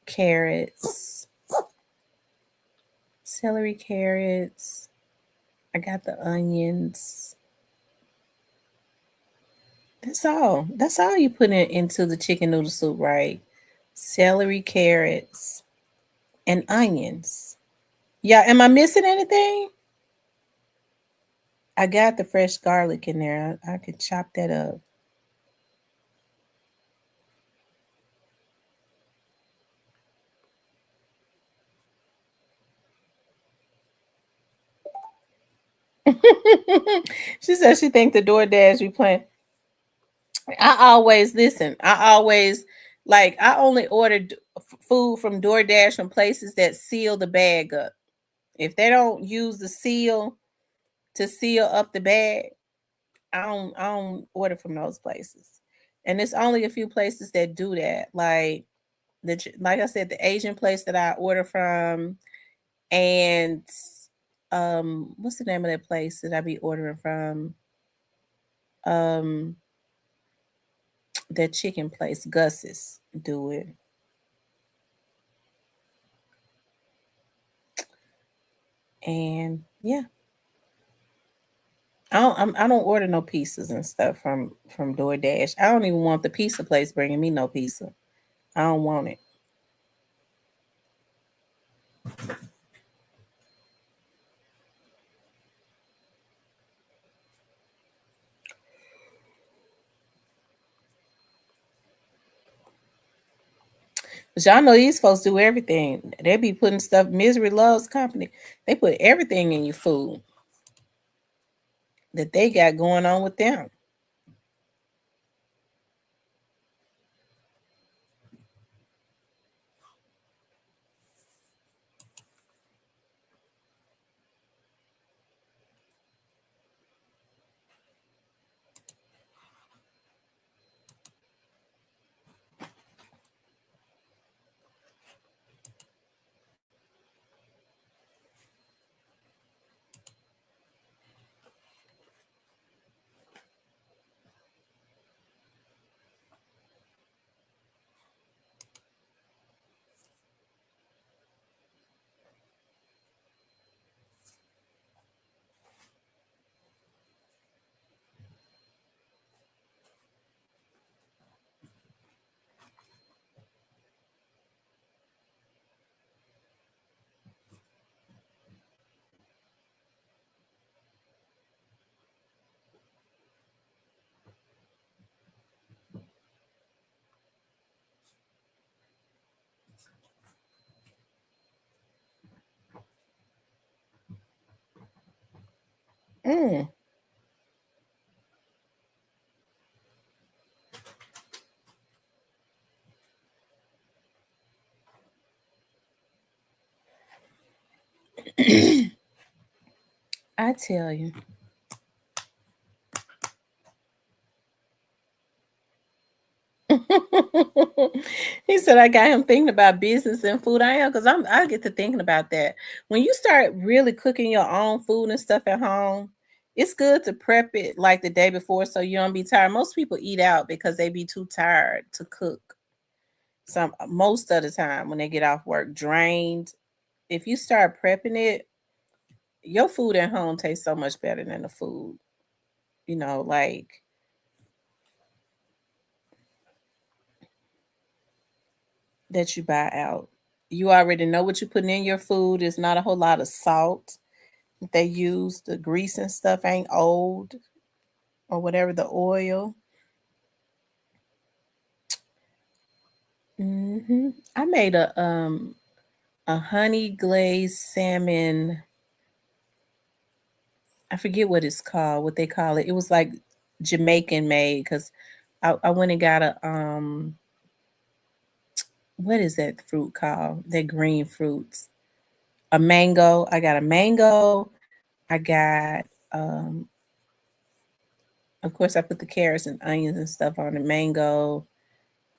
carrots, celery, carrots. I got the onions. That's all you put into the chicken noodle soup, right? Celery, carrots, and onions. Yeah, am I missing anything? I got the fresh garlic in there. I could chop that up. She said she think the DoorDash we playing. I always listen. I always like. I only order food from DoorDash from places that seal the bag up. If they don't use the seal to seal up the bag, I don't order from those places. And it's only a few places that do that. Like I said, the Asian place that I order from, and what's the name of that place that I be ordering from? Um that chicken place, Gus's, do it. And yeah, I don't order no pizzas and stuff from DoorDash. I don't even want the pizza place bringing me no pizza. I don't want it. But y'all know these folks do everything. They be putting stuff. Misery Loves Company. They put everything in your food that they got going on with them. Mm. I tell you. He said I got him thinking about business and food. I am because I get to thinking about that. When you start really cooking your own food and stuff at home, it's good to prep it like the day before so you don't be tired. Most people eat out because they be too tired to cook. Most of the time when they get off work drained. If you start prepping it, your food at home tastes so much better than the food. Like that you buy out. You already know what you're putting in your food. It's not a whole lot of salt they use. The grease and stuff ain't old or whatever, the oil. I made a honey glazed salmon. I forget what it's called, what they call it. It was like Jamaican made because I went and got a what is that fruit called? That green fruits. A mango. I got a mango. I got of course I put the carrots and onions and stuff on the mango.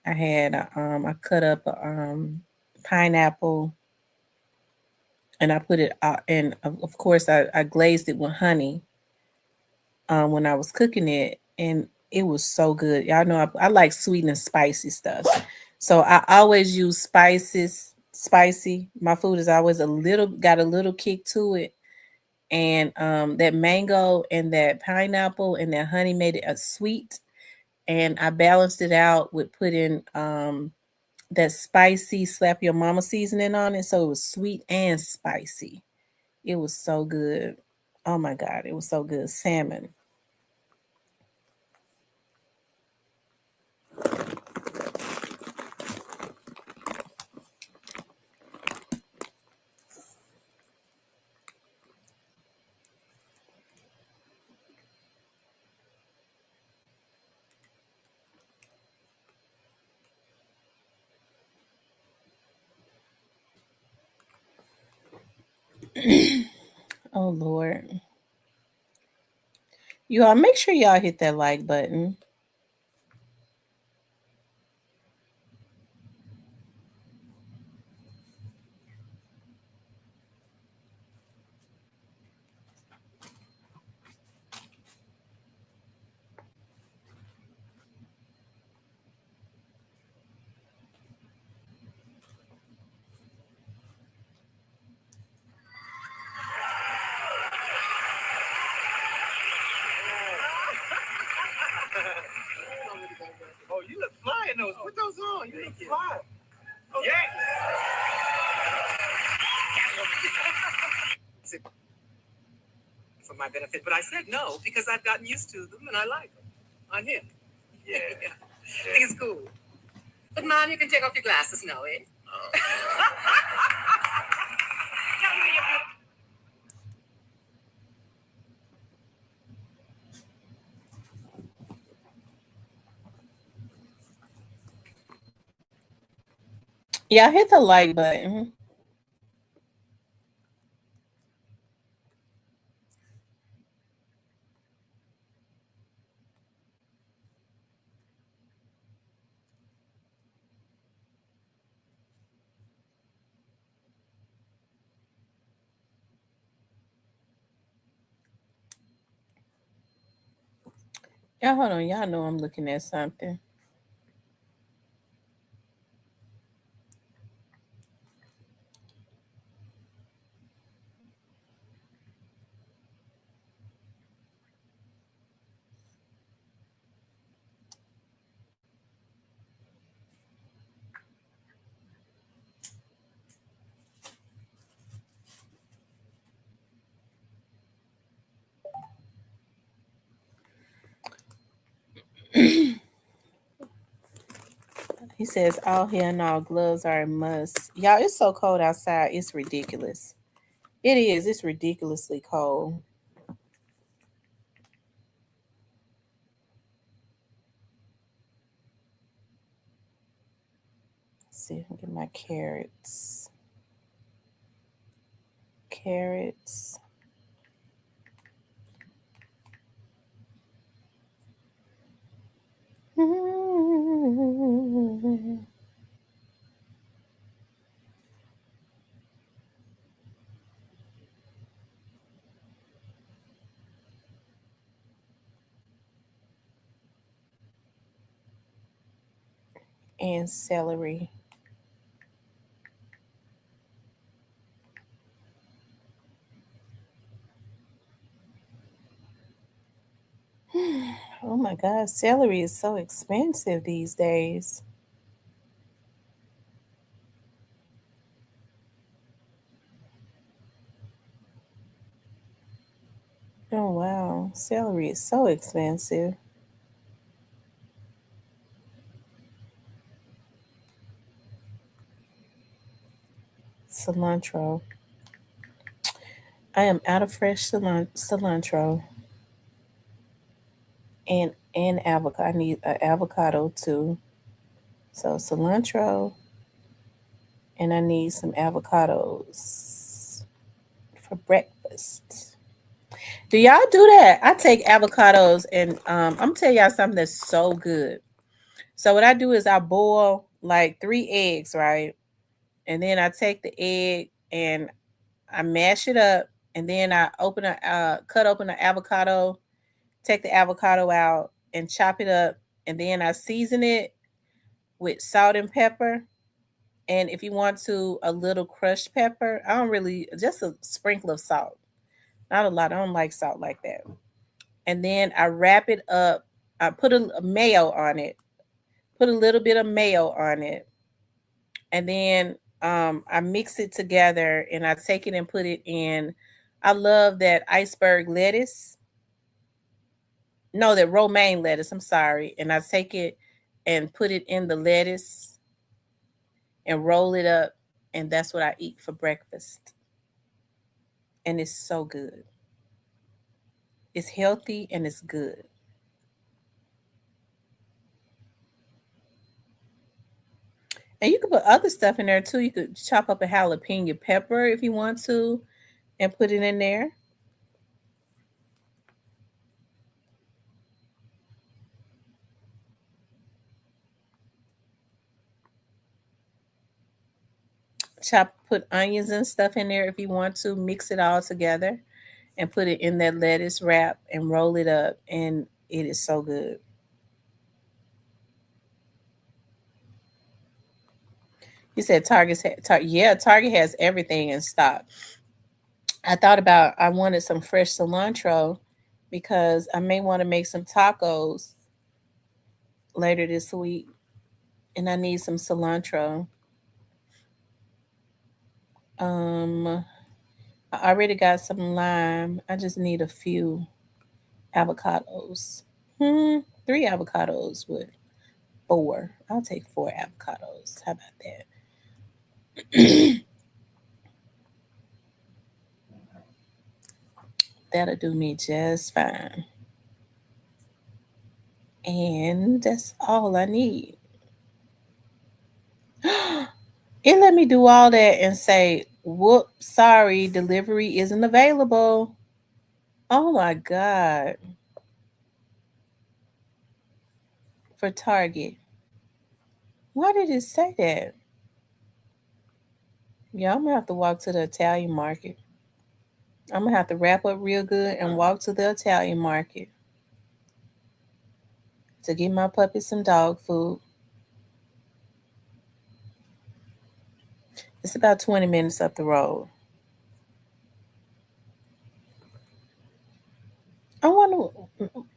I had I cut up a pineapple and I put it and of course I glazed it with honey when I was cooking it, and it was so good. Y'all know I like sweet and spicy stuff. So I always use spicy. My food is always got a little kick to it. And that mango and that pineapple and that honey made it a sweet. And I balanced it out with putting that spicy slap your mama seasoning on it. So it was sweet and spicy. It was so good. Oh my God, it was so good. Salmon. Oh Lord. You all make sure y'all hit that like button. Oh, you look fly in those. Put those on. You look fly. Oh, yeah. For my benefit, but I said no because I've gotten used to them and I like them on him. Yeah. Yeah. I think it's cool. But Mom, you can take off your glasses now, eh? Yeah, hit the like button. Yeah, hold on. Y'all know I'm looking at something. He says, "All here and all gloves are a must." Y'all, it's so cold outside. It's ridiculous. It is. It's ridiculously cold. Let's see if I can get my carrots. Carrots. And celery. Oh my God, celery is so expensive these days. Oh wow, celery is so expensive. Cilantro. I am out of fresh cilantro and avocado. I need an avocado too. So cilantro, and I need some avocados for breakfast. Do y'all do that? I take avocados and I'm gonna tell y'all something that's so good. So what I do is I boil like 3 eggs, right? And then I take the egg and I mash it up, and then I cut open the avocado, take the avocado out and chop it up, and then I season it with salt and pepper. And if you want to, a little crushed pepper. I don't really, just a sprinkle of salt, not a lot. I don't like salt like that. And then I wrap it up. I put a mayo on it. Put a little bit of mayo on it, and then I mix it together and I take it and put it in. I love that iceberg lettuce. No, that romaine lettuce. I'm sorry. And I take it and put it in the lettuce and roll it up, and that's what I eat for breakfast. And it's so good. It's healthy and it's good. And you could put other stuff in there too. You could chop up a jalapeno pepper if you want to and put it in there. Put onions and stuff in there if you want to. Mix it all together and put it in that lettuce wrap and roll it up, and it is so good. You said yeah, Target has everything in stock. I wanted some fresh cilantro because I may want to make some tacos later this week, and I need some cilantro. Um, I already got some lime. I just need a few avocados. Hmm, 3 avocados would 4. I'll take 4 avocados. How about that? That'll do me just fine. And that's all I need. It let me do all that and say, whoops, sorry, delivery isn't available. Oh my God. For Target. Why did it say that? Yeah, I'm gonna have to walk to the Italian market. I'm gonna have to wrap up real good and walk to the Italian market to get my puppy some dog food. It's about 20 minutes up the road. I wonder,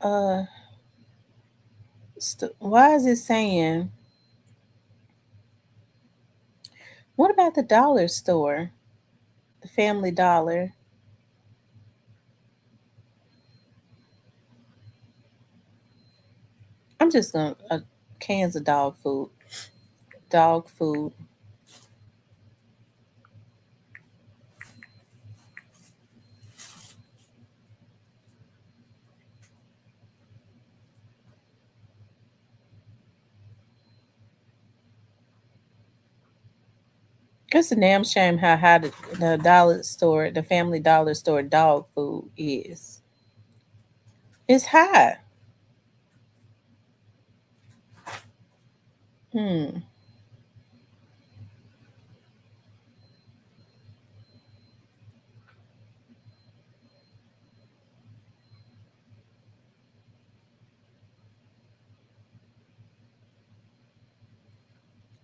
uh, why is it saying, what about the dollar store? The Family Dollar. I'm just gonna, cans of dog food. Dog food. It's a damn shame how high the dollar store, the Family Dollar store dog food is. It's high. Hmm.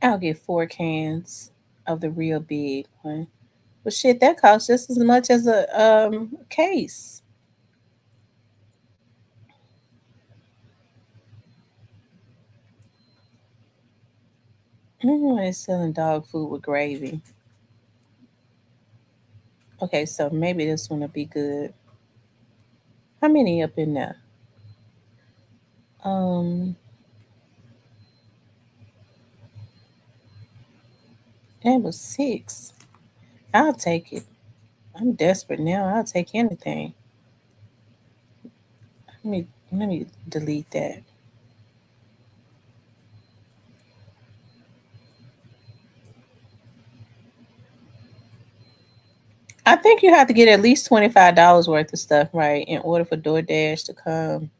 I'll get 4 cans of the real big one. But shit, that costs just as much as a case. They're selling dog food with gravy. Okay, so maybe this one will be good. How many up in there? That was 6. I'll take it. I'm desperate now. I'll take anything. Let me delete that. I think you have to get at least $25 worth of stuff right in order for DoorDash to come.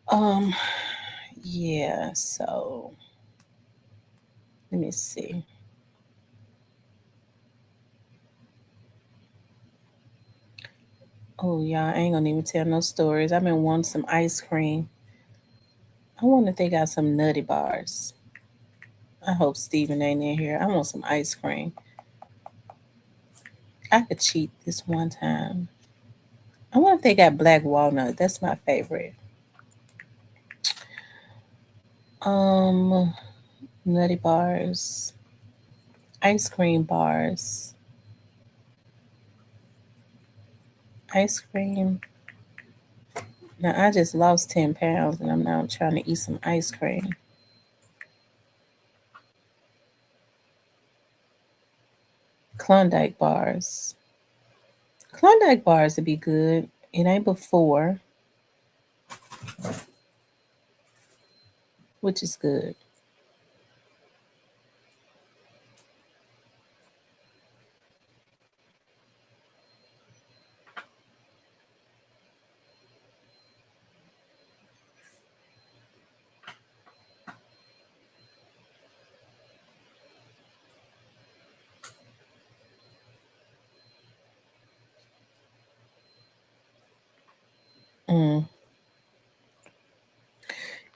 Um, yeah, so let me see. Oh, y'all, I ain't gonna even tell no stories. I've been wanting some ice cream. I wonder if they got some nutty bars. I hope Steven ain't in here. I want some ice cream. I could cheat this one time. I wonder if they got black walnut. That's my favorite. Um, Nutty bars, ice cream bars, ice cream. Now I just lost 10 pounds, and I'm now trying to eat some ice cream. Klondike bars. Klondike bars would be good. It ain't before, which is good. Mm.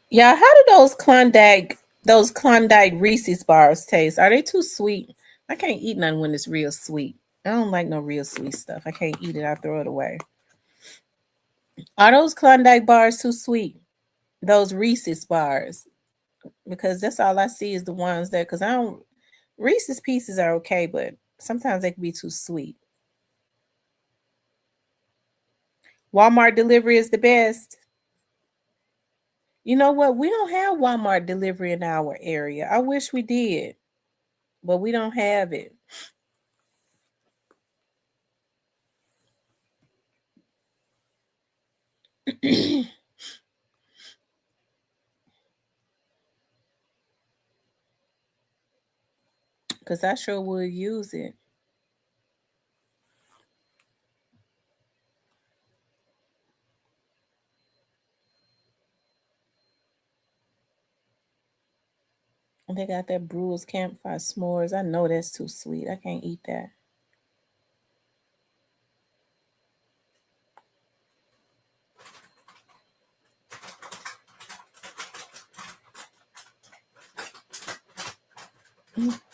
Yeah, how do those Klondike Reese's bars taste? Are they too sweet? I can't eat none when it's real sweet. I don't like no real sweet stuff. I can't eat it. I throw it away. Are those Klondike bars too sweet? Those Reese's bars, because that's all I see is the ones that. Because I don't. Reese's Pieces are okay, but sometimes they can be too sweet. Walmart delivery is the best. You know what? We don't have Walmart delivery in our area. I wish we did, but we don't have it. Because I sure would use it. And they got that Brewers Campfire S'mores. I know that's too sweet. I can't eat that.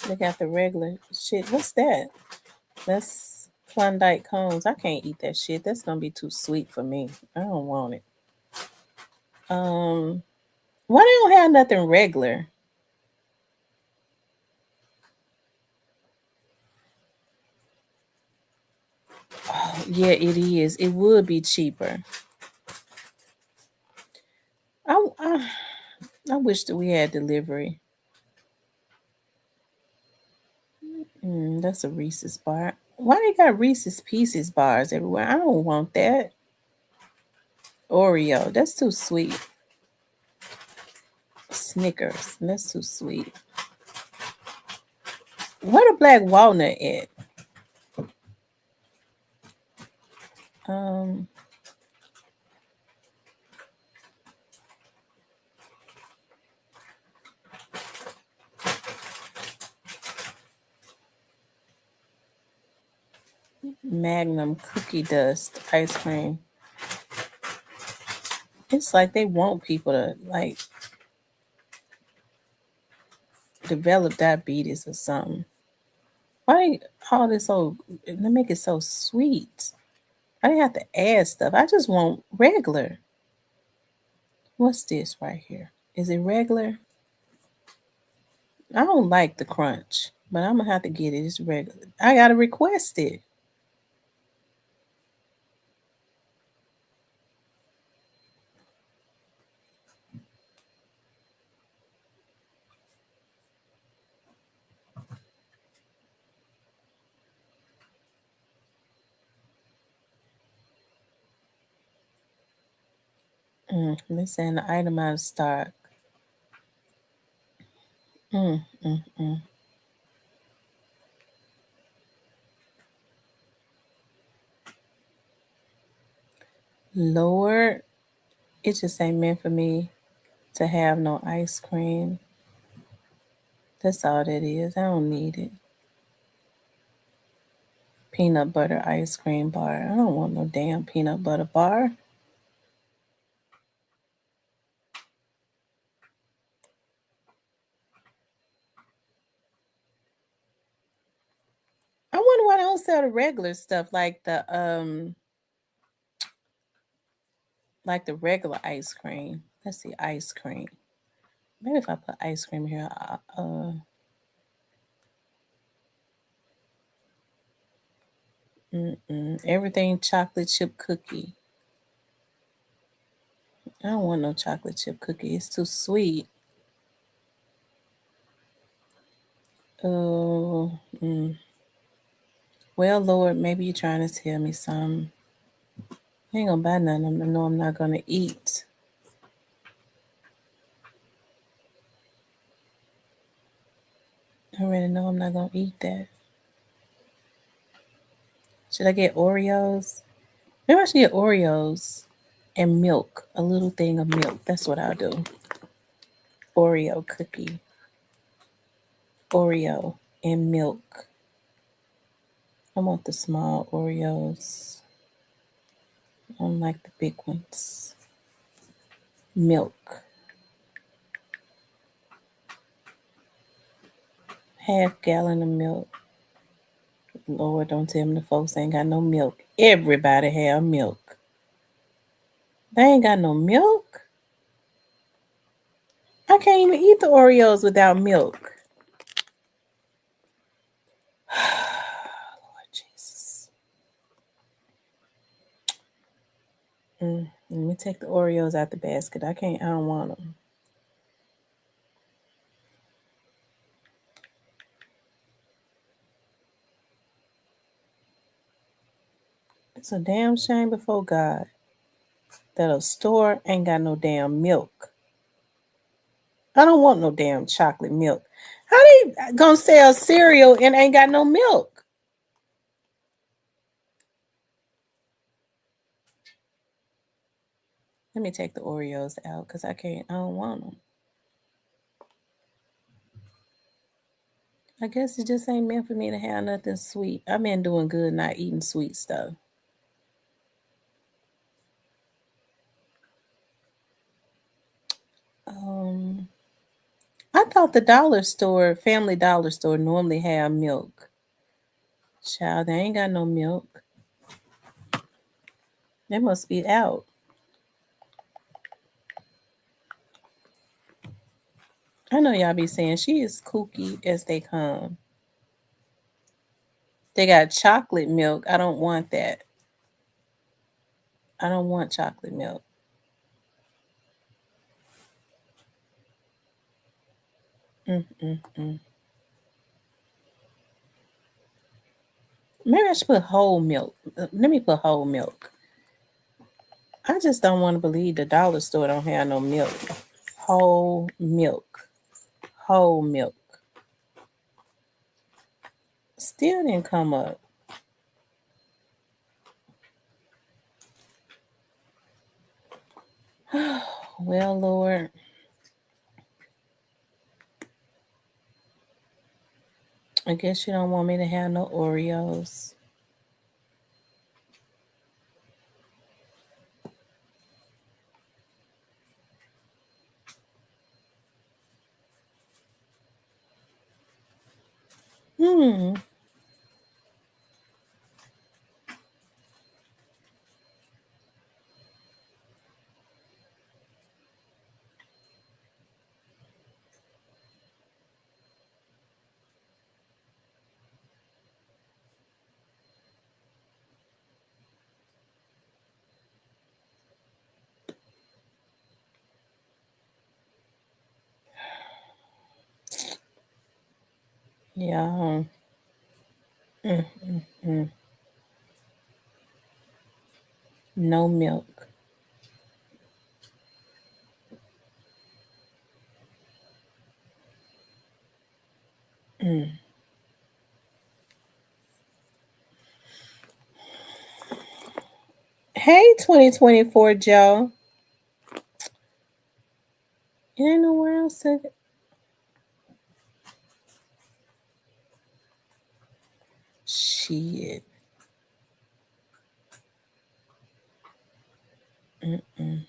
They got the regular shit. What's that? That's Klondike cones. I can't eat that shit. That's gonna be too sweet for me. I don't want it. Um, why they don't have nothing regular? Oh, yeah, it is. It would be cheaper. I, I, I wish that we had delivery. That's a Reese's bar. Why they got Reese's Pieces bars everywhere? I don't want that. Oreo, that's too sweet. Snickers, that's too sweet. Where the black walnut at? Um, Magnum cookie dust ice cream. It's like they want people to like develop diabetes or something. Why all this so? They make it so sweet. I didn't have to add stuff. I just want regular. What's this right here? Is it regular? I don't like the crunch, but I'm gonna have to get it. It's regular. I gotta request it. They saying the item out of stock. Mm, mm, mm. Lord, it just ain't meant for me to have no ice cream. That's all that is. I don't need it. Peanut butter ice cream bar. I don't want no damn peanut butter bar. I wonder why they don't sell the regular stuff like the regular ice cream. Let's see, ice cream. Maybe if I put ice cream here, everything chocolate chip cookie. I don't want no chocolate chip cookie. It's too sweet. Oh, well, Lord, maybe you're trying to tell me something. I ain't gonna buy nothing. I know I'm not gonna eat. I already know I'm not gonna eat that. Should I get Oreos? Maybe I should get Oreos and milk. A little thing of milk. That's what I'll do. Oreo cookie. Oreo and milk. I want the small Oreos. I don't like the big ones. Milk. Half gallon of milk. Lord, don't tell me the folks ain't got no milk. Everybody have milk. They ain't got no milk. I can't even eat the Oreos without milk. Lord Jesus. Let me take the Oreos out the basket. I don't want them. It's a damn shame before God that a store ain't got no damn milk. I don't want no damn chocolate milk. How they gonna sell cereal and ain't got no milk? Let me take the Oreos out because I don't want them. I guess it just ain't meant for me to have nothing sweet. I've been doing good not eating sweet stuff. I thought the Family Dollar Store normally have milk. Child, they ain't got no milk. They must be out. I know y'all be saying she is kooky as they come. They got chocolate milk. I don't want that. I don't want chocolate milk. Mm-mm-mm. Maybe I should put whole milk. Let me put whole milk. I just don't want to believe the dollar store don't have no milk. Whole milk. Whole milk. Still didn't come up. Well, Lord. I guess you don't want me to have no Oreos. Yeah. Mm-mm-mm. No milk. Mm. Hey, 2024 Joe. You ain't nowhere else to. Shit. Mm-mm.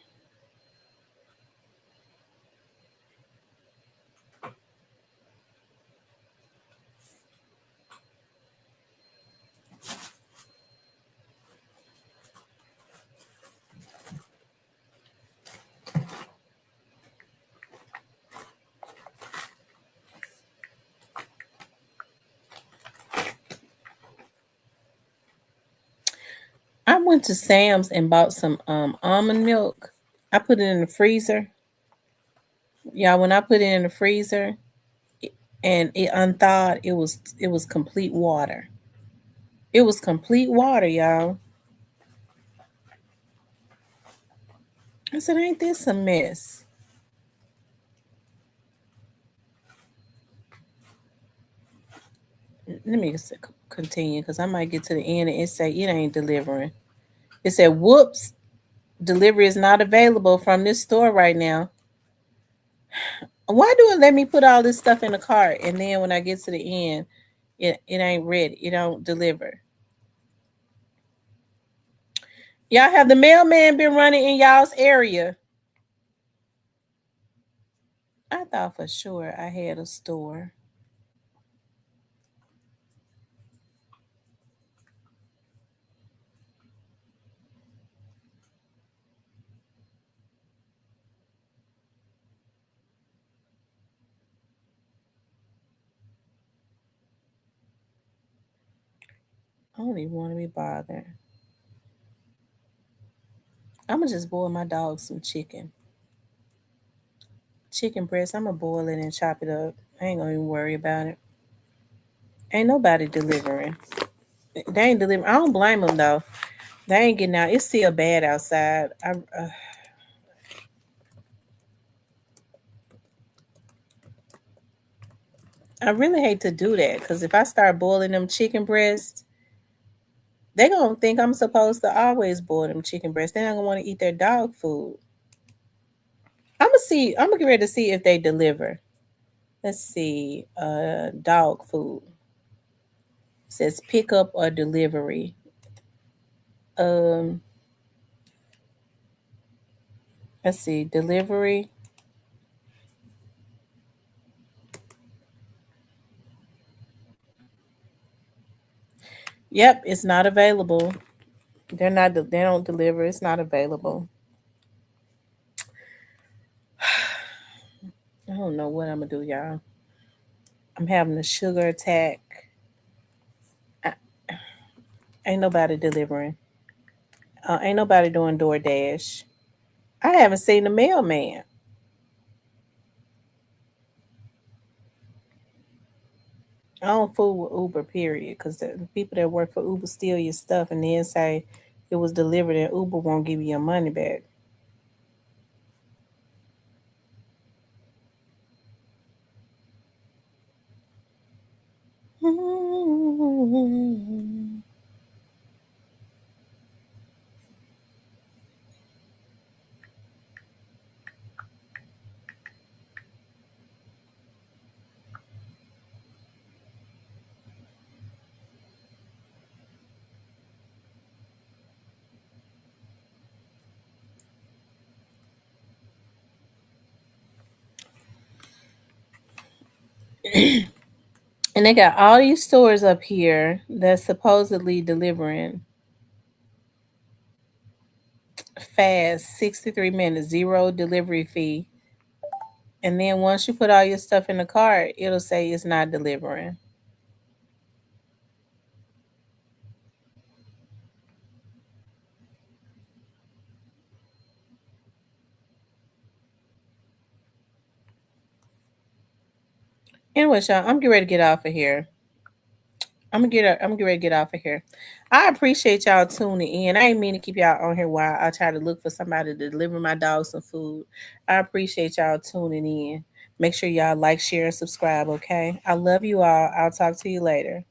I went to Sam's and bought some almond milk. I put it in the freezer. Yeah, when I put it in the freezer and it unthawed, it was complete water. It was complete water, y'all. I said, ain't this a mess? Let me just continue because I might get to the end and it say it ain't delivering. It said, whoops, delivery is not available from this store right now. Why do it let me put all this stuff in the cart and then when I get to the end, it ain't ready. It don't deliver. Y'all have the mailman been running in y'all's area? I thought for sure I had a store. I don't even want to be bothered. I'm gonna just boil my dog some chicken breast. I'm gonna boil it and chop it up. I ain't gonna even worry about it. Ain't nobody delivering. They ain't delivering. I don't blame them though. They ain't getting out. It's still bad outside. I really hate to do that because if I start boiling them chicken breasts, they gonna think I'm supposed to always boil them chicken breasts. They're not gonna want to eat their dog food. I'm gonna see. I'm gonna get ready to see if they deliver. Let's see. Dog food. It says pickup or delivery. Um, let's see. Delivery. Yep, it's not available. They're not. They don't deliver. It's not available. I don't know what I'm gonna do, y'all. I'm having a sugar attack. I, ain't nobody delivering. Ain't nobody doing DoorDash. I haven't seen the mailman. I don't fool with Uber, period, because the people that work for Uber steal your stuff and then say it was delivered and Uber won't give you your money back. And they got all these stores up here that's supposedly delivering fast, 63 minutes, zero delivery fee. And then once you put all your stuff in the cart, it'll say it's not delivering. Anyway, y'all, I'm getting ready to get off of here. I'm gonna get ready to get off of here. I appreciate y'all tuning in. I ain't mean to keep y'all on here while I try to look for somebody to deliver my dog some food. I appreciate y'all tuning in. Make sure y'all like, share, and subscribe, okay? I love you all. I'll talk to you later.